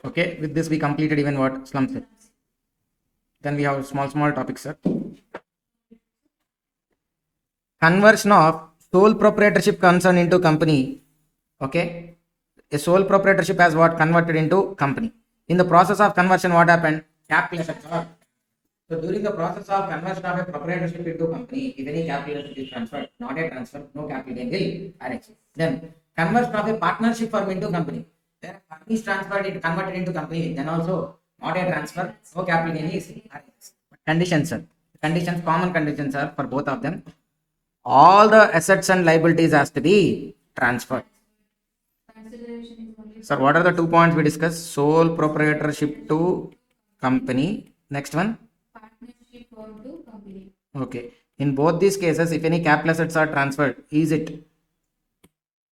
Okay, with this we completed even what? Slump sale. Then we have small topics, sir. Conversion of sole proprietorship concern into company. Okay, a sole proprietorship has what? Converted into company. In the process of conversion, what happened? Capital assets are. So during the process of conversion of a proprietorship into company, if any capital asset is transferred, not a transfer, no capital gain will arise. Then conversion of a partnership firm into company. Where firm is transferred, it converted into company, then also not a transfer, no capital gain is arise. Conditions, sir. Conditions, common conditions are for both of them. All the assets and liabilities has to be transferred. Consideration is only. Sir, what are the 2 points we discussed? Sole proprietorship to company. Next one. Partnership firm to company. Okay. In both these cases, if any capital assets are transferred, is it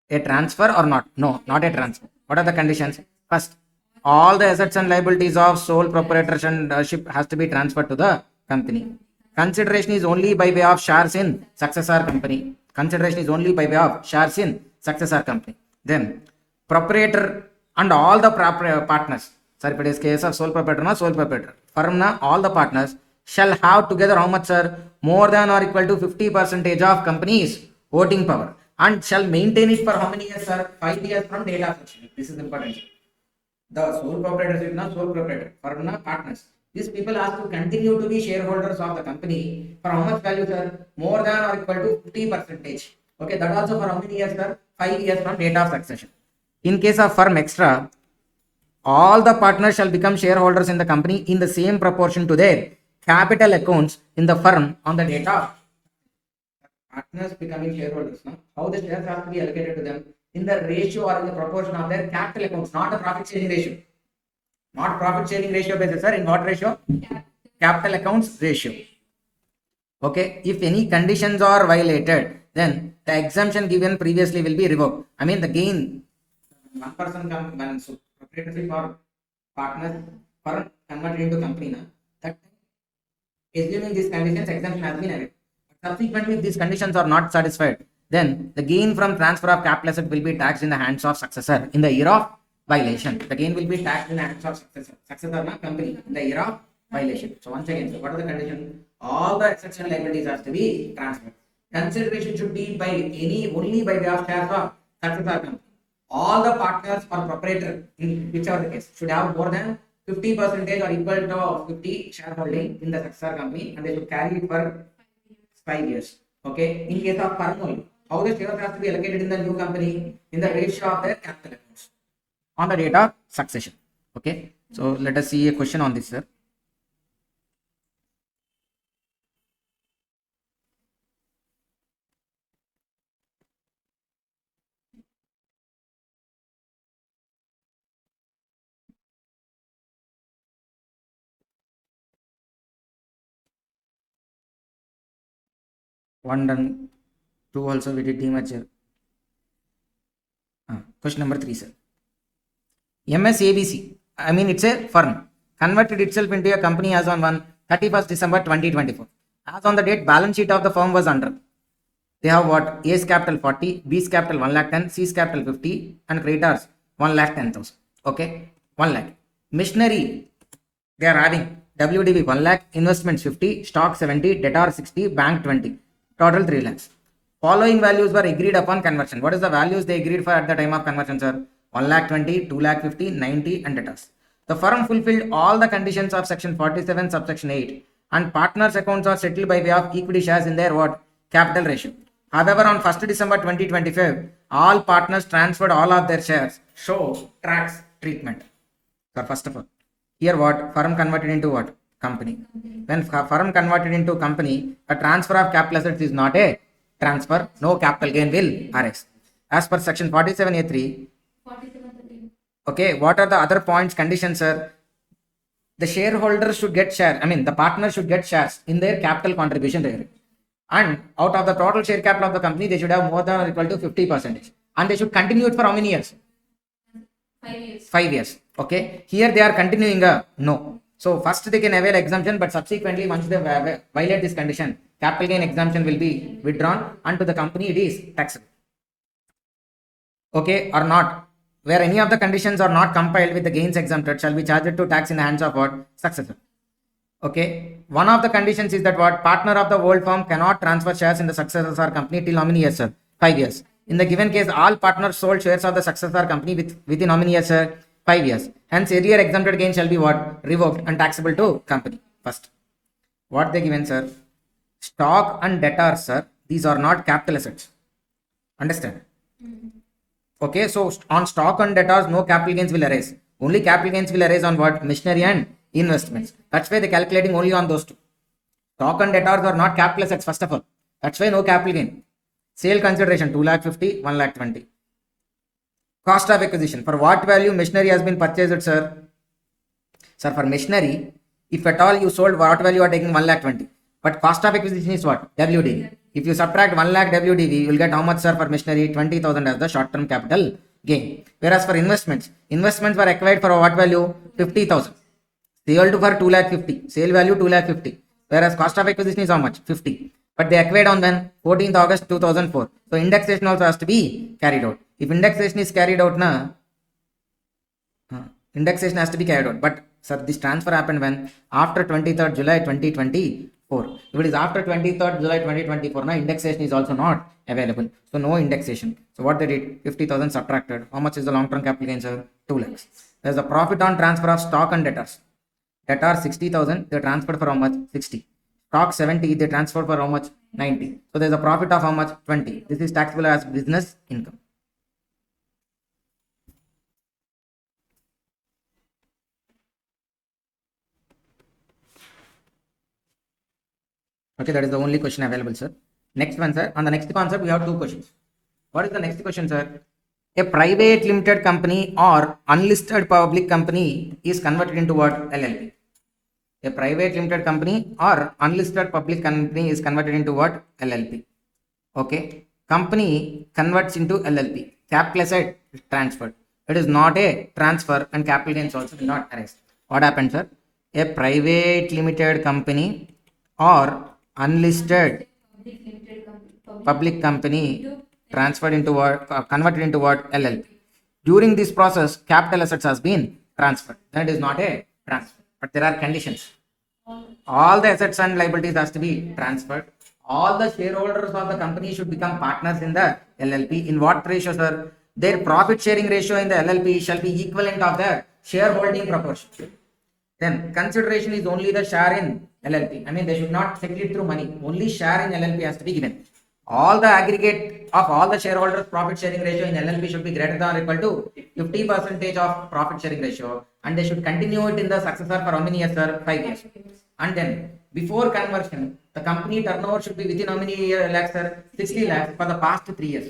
a transfer or not? No, not a transfer. What are the conditions? First, all the assets and liabilities of sole proprietorship has to be transferred to the company. Consideration is only by way of shares in successor company. Consideration is only by way of shares in successor company. Then, proprietor and all the partners. Sir, if it is case of sole proprietor, sole proprietor. Firm, all the partners shall have together how much, sir? More than or equal to 50% of company's voting power, and shall maintain it for how many years, sir? 5 years from date of succession. This is important. The sole proprietorship na sole proprietor, firm na partners. These people have to continue to be shareholders of the company for how much value, sir? More than or equal to 50%. Okay, that also for how many years, sir? 5 years from date of succession. In case of firm extra, all the partners shall become shareholders in the company in the same proportion to their capital accounts in the firm on the date of partners becoming shareholders. Now, how the shares have to be allocated to them in the ratio or in the proportion of their capital accounts, not a profit sharing ratio. Not profit sharing ratio basis, sir. In what ratio? Capital accounts ratio. Okay, if any conditions are violated, then the exemption given previously will be revoked. I mean, the gain, one person when proprietorship or partner firm converted into company, na, that assuming these conditions, exemption has been added. Subsequently, if these conditions are not satisfied, then the gain from transfer of capital asset will be taxed in the hands of successor in the year of violation. The gain will be taxed in the hands of successor na company in the year of violation. So once again, so what are the conditions? All the assets and liabilities has to be transferred. Consideration should be by only by way of shares of successor company. All the partners or proprietor, in whichever the case, should have more than 50% or equal to 50 shareholding in the successor company, and they should carry it for 5 years. Okay. In case of firm, how the shares have to be allocated in the new company in the ratio of their capital accounts on the date of succession. Okay. So let us see a question on this, sir. One done. Two also we did demerger. Question number 3, sir. MSABC, I mean it's a firm, converted itself into a company as on 31st December 2024. As on the date, balance sheet of the firm was under. They have what? A's capital 40, B's capital 1 lakh 10, C's capital 50, and creditors 1 lakh 10,000. Okay, 1 lakh. Machinery, they are having WDV 1 lakh, investments 50, stock 70, debtor 60, bank 20, total 3 lakhs. Following values were agreed upon conversion. What is the values they agreed for at the time of conversion, sir? 1 lakh 20, 2 lakh 50, 90, and debtors. The firm fulfilled all the conditions of section 47, subsection 8, and partners' accounts are settled by way of equity shares in their what? Capital ratio. However, on 1st December 2025, all partners transferred all of their shares. Show tracks treatment. So first of all, here what? Firm converted into what? Company. When firm converted into company, a transfer of capital assets is not a transfer. No capital gain will arise. As per section 47A3, 47. okay, what are the other points, conditions, sir? The shareholders should get share. I mean, the partners should get shares in their capital contribution there. And out of the total share capital of the company, they should have more than or equal to 50%. And they should continue it for how many years? 5 years. 5 years. Okay. Here they are continuing a no. So first they can avail exemption, but subsequently once they violate this condition, capital gain exemption will be withdrawn and to the company it is taxable. Okay, or not. Where any of the conditions are not compiled with the gains exempted shall be charged to tax in the hands of what? Successor. Okay. One of the conditions is that what? Partner of the old firm cannot transfer shares in the successor company till how many years, sir? 5 years. In the given case, all partners sold shares of the successor company within how many years, sir? 5 years. Hence, earlier exempted gain shall be what? Revoked and taxable to company. First. What they given, sir? Stock and debtors, sir. These are not capital assets. Understand? Okay, so on stock and debtors, no capital gains will arise. Only capital gains will arise on what? Machinery and investments. That's why they're calculating only on those two. Stock and debtors are not capital assets, first of all. That's why no capital gain. Sale consideration 2,50,000, 1,20,000. Cost of acquisition. For what value machinery has been purchased, sir? Sir, for machinery, if at all you sold, what value are taking 1,20,000. But cost of acquisition is what? WDV. If you subtract 1 lakh WDV, you will get how much, sir, for machinery? 20,000 as the short-term capital gain. Whereas for investments were acquired for what value? 50,000. Sold for 2,50,000. Sale value 2,50,000. Whereas cost of acquisition is how much? 50. But they acquired on when? 14th August 2004. So indexation also has to be carried out. If indexation is carried out, indexation has to be carried out. But sir, this transfer happened when? After 23rd July 2024. If it is after 23rd July 2024, indexation is also not available. So no indexation. So what they did? 50,000 subtracted. How much is the long-term capital gain, sir? 2 lakhs. There's a profit on transfer of stock and debtors. Debtors 60,000, they transferred for how much? 60. Stock 70, they transferred for how much? 90. So there's a profit of how much? 20. This is taxable as business income. Okay, that is the only question available, sir. Next one, sir. On the next concept, we have 2 questions. What is the next question, sir? A private limited company or unlisted public company is converted into what? LLP. A private limited company or unlisted public company is converted into what? LLP. Okay. Company converts into LLP. Capital asset is transferred. It is not a transfer and capital gains also will not arise. What happens, sir? A private limited company or unlisted public company transferred into what? Converted into what? LLP. During this process, capital assets has been transferred. That is not a transfer. But there are conditions. All the assets and liabilities has to be transferred. All the shareholders of the company should become partners in the LLP. In what ratio, sir? Their profit sharing ratio in the LLP shall be equivalent of their shareholding proportion. Then consideration is only the share in LLP. I mean, they should not settle it through money. Only share in LLP has to be given. All the aggregate of all the shareholders' profit sharing ratio in LLP should be greater than or equal to 50% of profit sharing ratio, and they should continue it in the successor for how many years, sir? 5 years. And then before conversion, the company turnover should be within how many lakhs, sir? 60 lakhs for the past 3 years.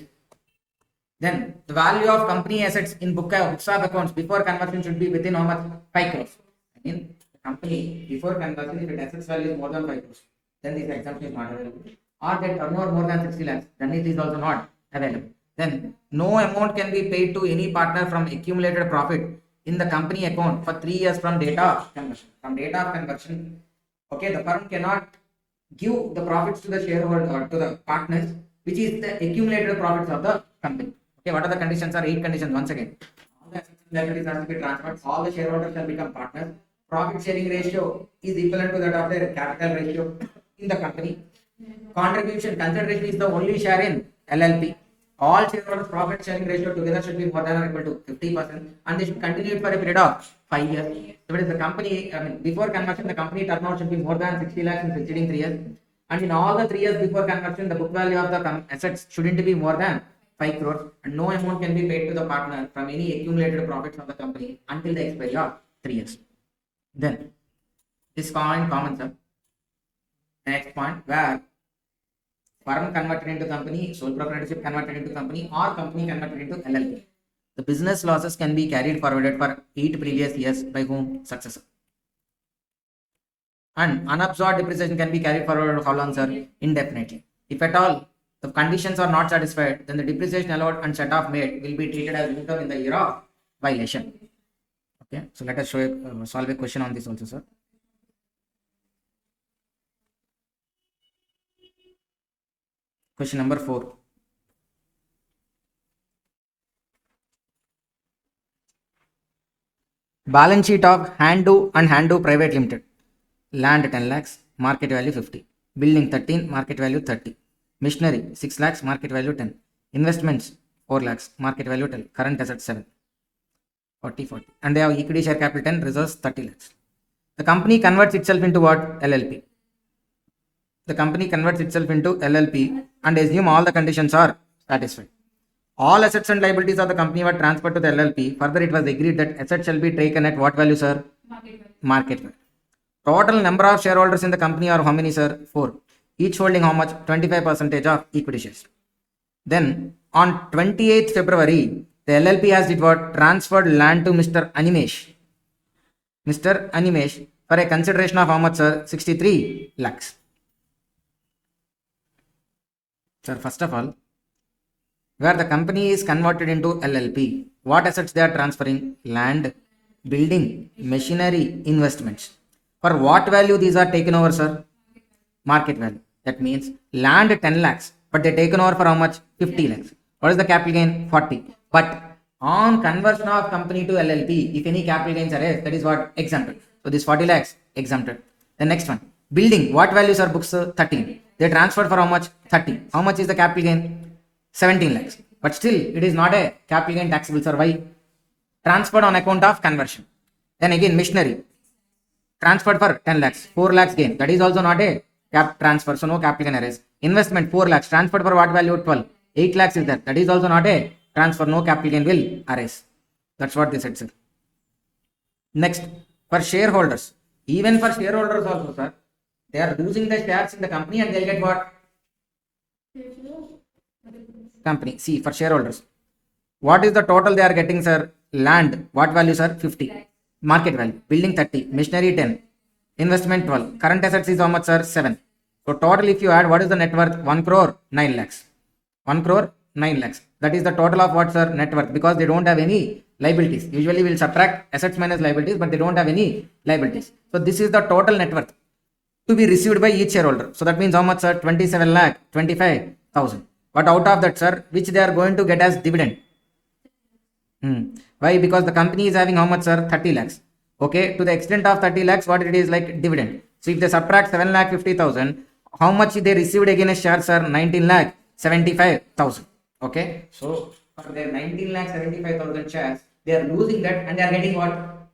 Then the value of company assets in books of accounts before conversion should be within how much? 5 crores. I mean, the company before conversion, if its assets value is more than 5 crores, then this exemption is not available. Or that turnover more than 60 lakhs, then it is also not available. Then no amount can be paid to any partner from accumulated profit in the company account for 3 years from date of conversion. From date of conversion, okay, the firm cannot give the profits to the shareholder or to the partners, which is the accumulated profits of the company. Okay, what are the conditions? Are 8 conditions once again. All the assets and liabilities has to be transferred. All the shareholders shall become partners. Profit sharing ratio is equivalent to that of their capital ratio in the company. Contribution consideration is the only share in LLP. All shareholders' profit sharing ratio together should be more than or equal to 50%, and they should continue it for a period of 5 years. If it is the company, before conversion, the company turnover should be more than 60 lakhs in preceding 3 years, and in all the 3 years before conversion, the book value of the assets shouldn't be more than 5 crores, and no amount can be paid to the partner from any accumulated profits of the company until the expiry of 3 years. Then this point common, sir. Next point, where firm converted into company, sole proprietorship converted into company, or company converted into LLP. The business losses can be carried forwarded for 8 previous years by whom? Successor. And unabsorbed depreciation can be carried forward how long, sir? Indefinitely. If at all the conditions are not satisfied, then the depreciation allowed and set off made will be treated as income in the year of violation. Okay, so let us solve a question on this also, sir. Question number 4. Balance sheet of Handu and Handu Private Limited. Land 10 lakhs, market value 50. Building 13, market value 30. Machinery 6 lakhs, market value 10. Investments 4 lakhs, market value 10. Current assets 7. 40. And they have equity share capital 10, reserves 30 lakhs. The company converts itself into what? LLP. The company converts itself into LLP and assume all the conditions are satisfied. All assets and liabilities of the company were transferred to the LLP. Further, it was agreed that assets shall be taken at what value, sir? Market value. Total number of shareholders in the company are how many, sir? 4. Each holding how much? 25% of equity shares. Then on 28th February, the LLP has did what? Transferred land to Mr. Animesh. Mr. Animesh for a consideration of how much, sir? 63 lakhs. Sir, first of all, where the company is converted into LLP, what assets they are transferring? Land, building, machinery, investments. For what value these are taken over, sir? Market value. That means land 10 lakhs, but they taken over for how much? 50 lakhs. What is the capital gain? 40. But on conversion of company to LLP, if any capital gains arise, that is what? Exempted. So this 40 lakhs exempted. The next one, building. What values are books? 13. They transferred for how much? 30. How much is the capital gain? 17 lakhs. But still, it is not a capital gain taxable, sir. Why? Transferred on account of conversion. Then again, machinery. Transferred for 10 lakhs. 4 lakhs gain. That is also not a cap transfer. So no capital gain arise. Investment 4 lakhs. Transferred for what value? 12. 8 lakhs is that. That is also not a transfer. No capital gain will arise. That's what they said, sir. Next, for shareholders. Even for shareholders also, sir. They are losing the shares in the company and they'll get what? Company. See, for shareholders, what is the total they are getting, sir? Land, what value, sir? 50. Market value. Building 30. Machinery 10. Investment 12. Current assets is how much, sir? 7. So total, if you add, what is the net worth? 1 crore 9 lakhs. 1 crore 9 lakhs. That is the total of what, sir? Net worth, because they don't have any liabilities. Usually we'll subtract assets minus liabilities, but they don't have any liabilities. So this is the total net worth to be received by each shareholder. So that means how much, sir? 27 lakh 25,000. But out of that, sir, which they are going to get as dividend? Why? Because the company is having how much, sir? 30 lakhs. Okay, to the extent of 30 lakhs, what it is like dividend. So if they subtract 7 lakh 50,000, how much they received against shares, sir? 19 lakh 75,000. Okay, so for their 19 lakh 75,000 shares, they are losing that and they are getting what?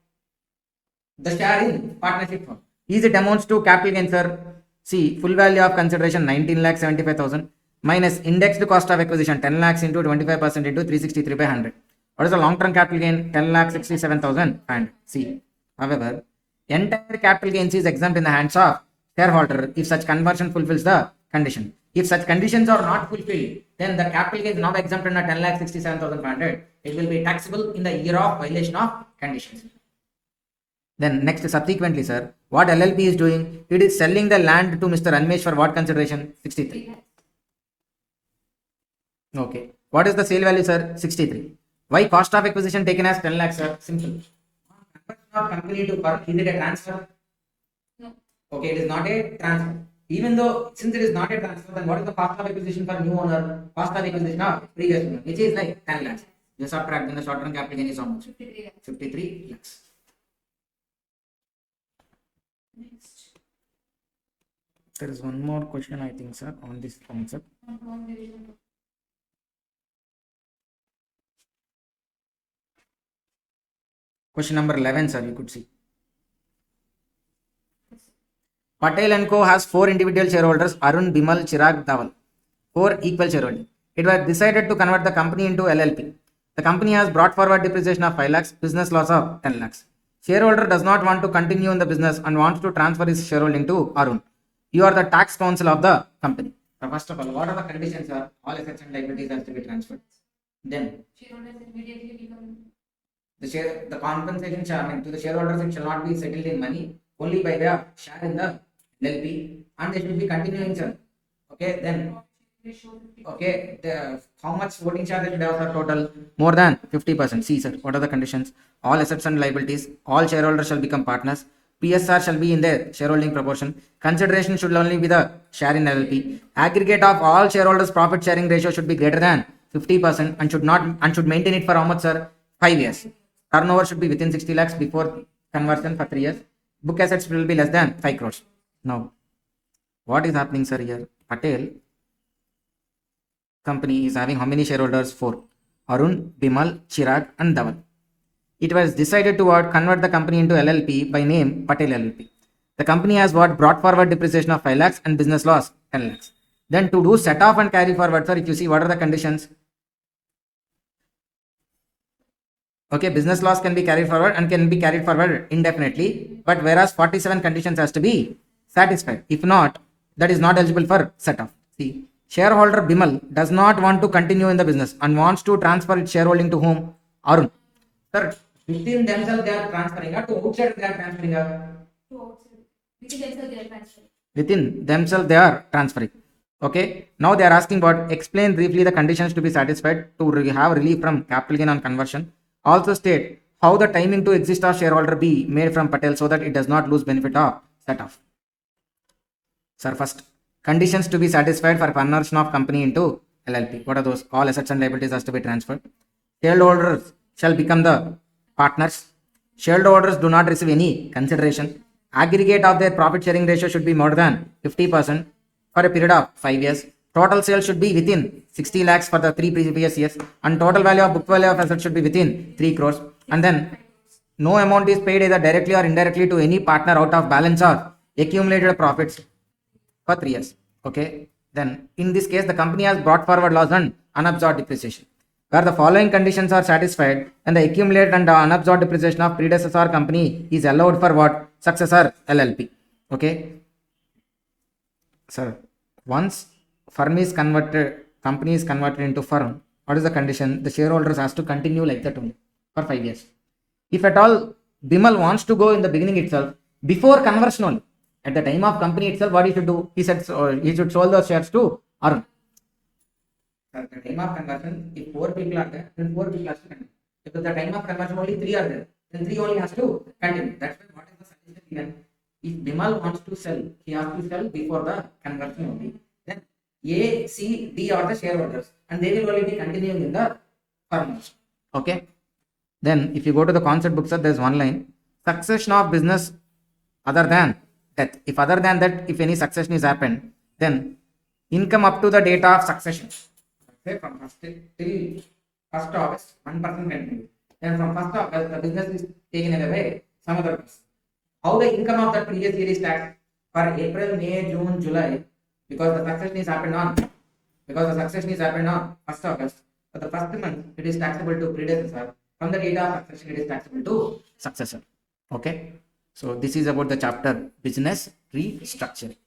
The share in partnership firm. Is it amounts to capital gain, sir? See, full value of consideration 19 lakh 75,000 minus indexed cost of acquisition 10 lakhs into 25% into 363 by 100. What is the long-term capital gain? 10 lakh 67,000 and see. However, entire capital gains is exempt in the hands of shareholder if such conversion fulfills the condition. If such conditions are not fulfilled, then the capital gain is now exempted in 10 lakh 67,500. It will be taxable in the year of violation of conditions. Then next, subsequently, sir, what LLP is doing? It is selling the land to Mr. Anmesh for what consideration? 63. Okay. What is the sale value, sir? 63. Why cost of acquisition taken as 10 lakhs, sir? Simple. Conversion of company to firm, is it a transfer? No. Okay, it is not a transfer. Even though, since it is not a transfer, then what is the cost of acquisition for new owner? Cost of acquisition of previous owner, which is like 10 lakhs. You subtract, then the short-term capital gain is how much? 53 lakhs. 53 lakhs. Next. There is one more question, I think, sir, on this concept. Question number 11, sir, you could see. Patel & Co. has 4 individual shareholders, Arun, Bimal, Chirag, Dawal. 4 equal shareholders. It was decided to convert the company into LLP. The company has brought forward depreciation of 5 lakhs, business loss of 10 lakhs. Shareholder does not want to continue in the business and wants to transfer his shareholding to Arun. You are the tax counsel of the company. So first of all, what are the conditions? Are all assets and liabilities has to be transferred. Then Shareholders immediately become. the compensation to the shareholders it shall not be settled in money, only by their share in the LP, and they should be continuing, sir. Okay, then okay, how much voting share they should have, sir? Total more than 50%. See, sir, what are the conditions? All assets and liabilities, all shareholders shall become partners. PSR shall be in their shareholding proportion. Consideration should only be the share in LLP. Aggregate of all shareholders' profit sharing ratio should be greater than 50% and should maintain it for how much, sir? 5 years. Turnover should be within 60 lakhs before conversion for 3 years. Book assets will be less than 5 crores. Now, what is happening, sir? Here, Patel company is having how many shareholders? 4. Arun, Bimal, Chirag, and Dhawan. It was decided to convert the company into LLP by name Patel LLP. The company has brought forward depreciation of 5 lakhs and business loss 10 lakhs. Then to do set off and carry forward, sir, if you see what are the conditions? Okay, business loss can be carried forward and can be carried forward indefinitely, but whereas 47 conditions has to be satisfied. If not, that is not eligible for set off. See, shareholder Bimal does not want to continue in the business and wants to transfer its shareholding to whom? Arun. Sir, within themselves they are transferring or to outside they are transferring? To outside. Within themselves they are transferring. Within themselves they are transferring. Okay, now they are asking about explain briefly the conditions to be satisfied to have relief from capital gain on conversion. Also state how the timing to exist of shareholder be made from Patel so that it does not lose benefit of set off. Sir, first, conditions to be satisfied for conversion of company into LLP. What are those? All assets and liabilities has to be transferred. Shareholders shall become the partners. Shareholders do not receive any consideration. Aggregate of their profit sharing ratio should be more than 50% for a period of 5 years. Total sales should be within 60 lakhs for the 3 previous years, and total value of book value of assets should be within 3 crores. And then no amount is paid either directly or indirectly to any partner out of balance or accumulated profits for 3 years. Okay. Then in this case, the company has brought forward loss and unabsorbed depreciation. Where the following conditions are satisfied, and the accumulated and unabsorbed depreciation of predecessor company is allowed for what? Successor LLP. Okay. Sir, once company is converted into firm, what is the condition? The shareholders has to continue like that only for 5 years. If at all Bimal wants to go in the beginning itself, before conversion only, at the time of company itself, what he should do? He said he should sell those shares to Arun. At the time of conversion, if 4 people are there, then 4 people has to continue. If at the time of conversion only 3 are there, then 3 only has to continue. That's why what is the suggestion given? If Bimal wants to sell, he has to sell before the conversion only. Then A, C, D are the shareholders, and they will only be continuing in the firm. Okay. Then if you go to the concept book, sir, there is one line: succession of business other than death. If other than that, if any succession is happened, then income up to the date of succession. Say from 1st till 1st August, 1% continue. Then from 1st August, the business is taken away by some other person. How the income of the previous year is taxed for April, May, June, July, because the succession is happened on 1st August. For the first month, it is taxable to predecessor. From the date of succession, it is taxable to successor. Okay. So this is about the chapter business restructuring.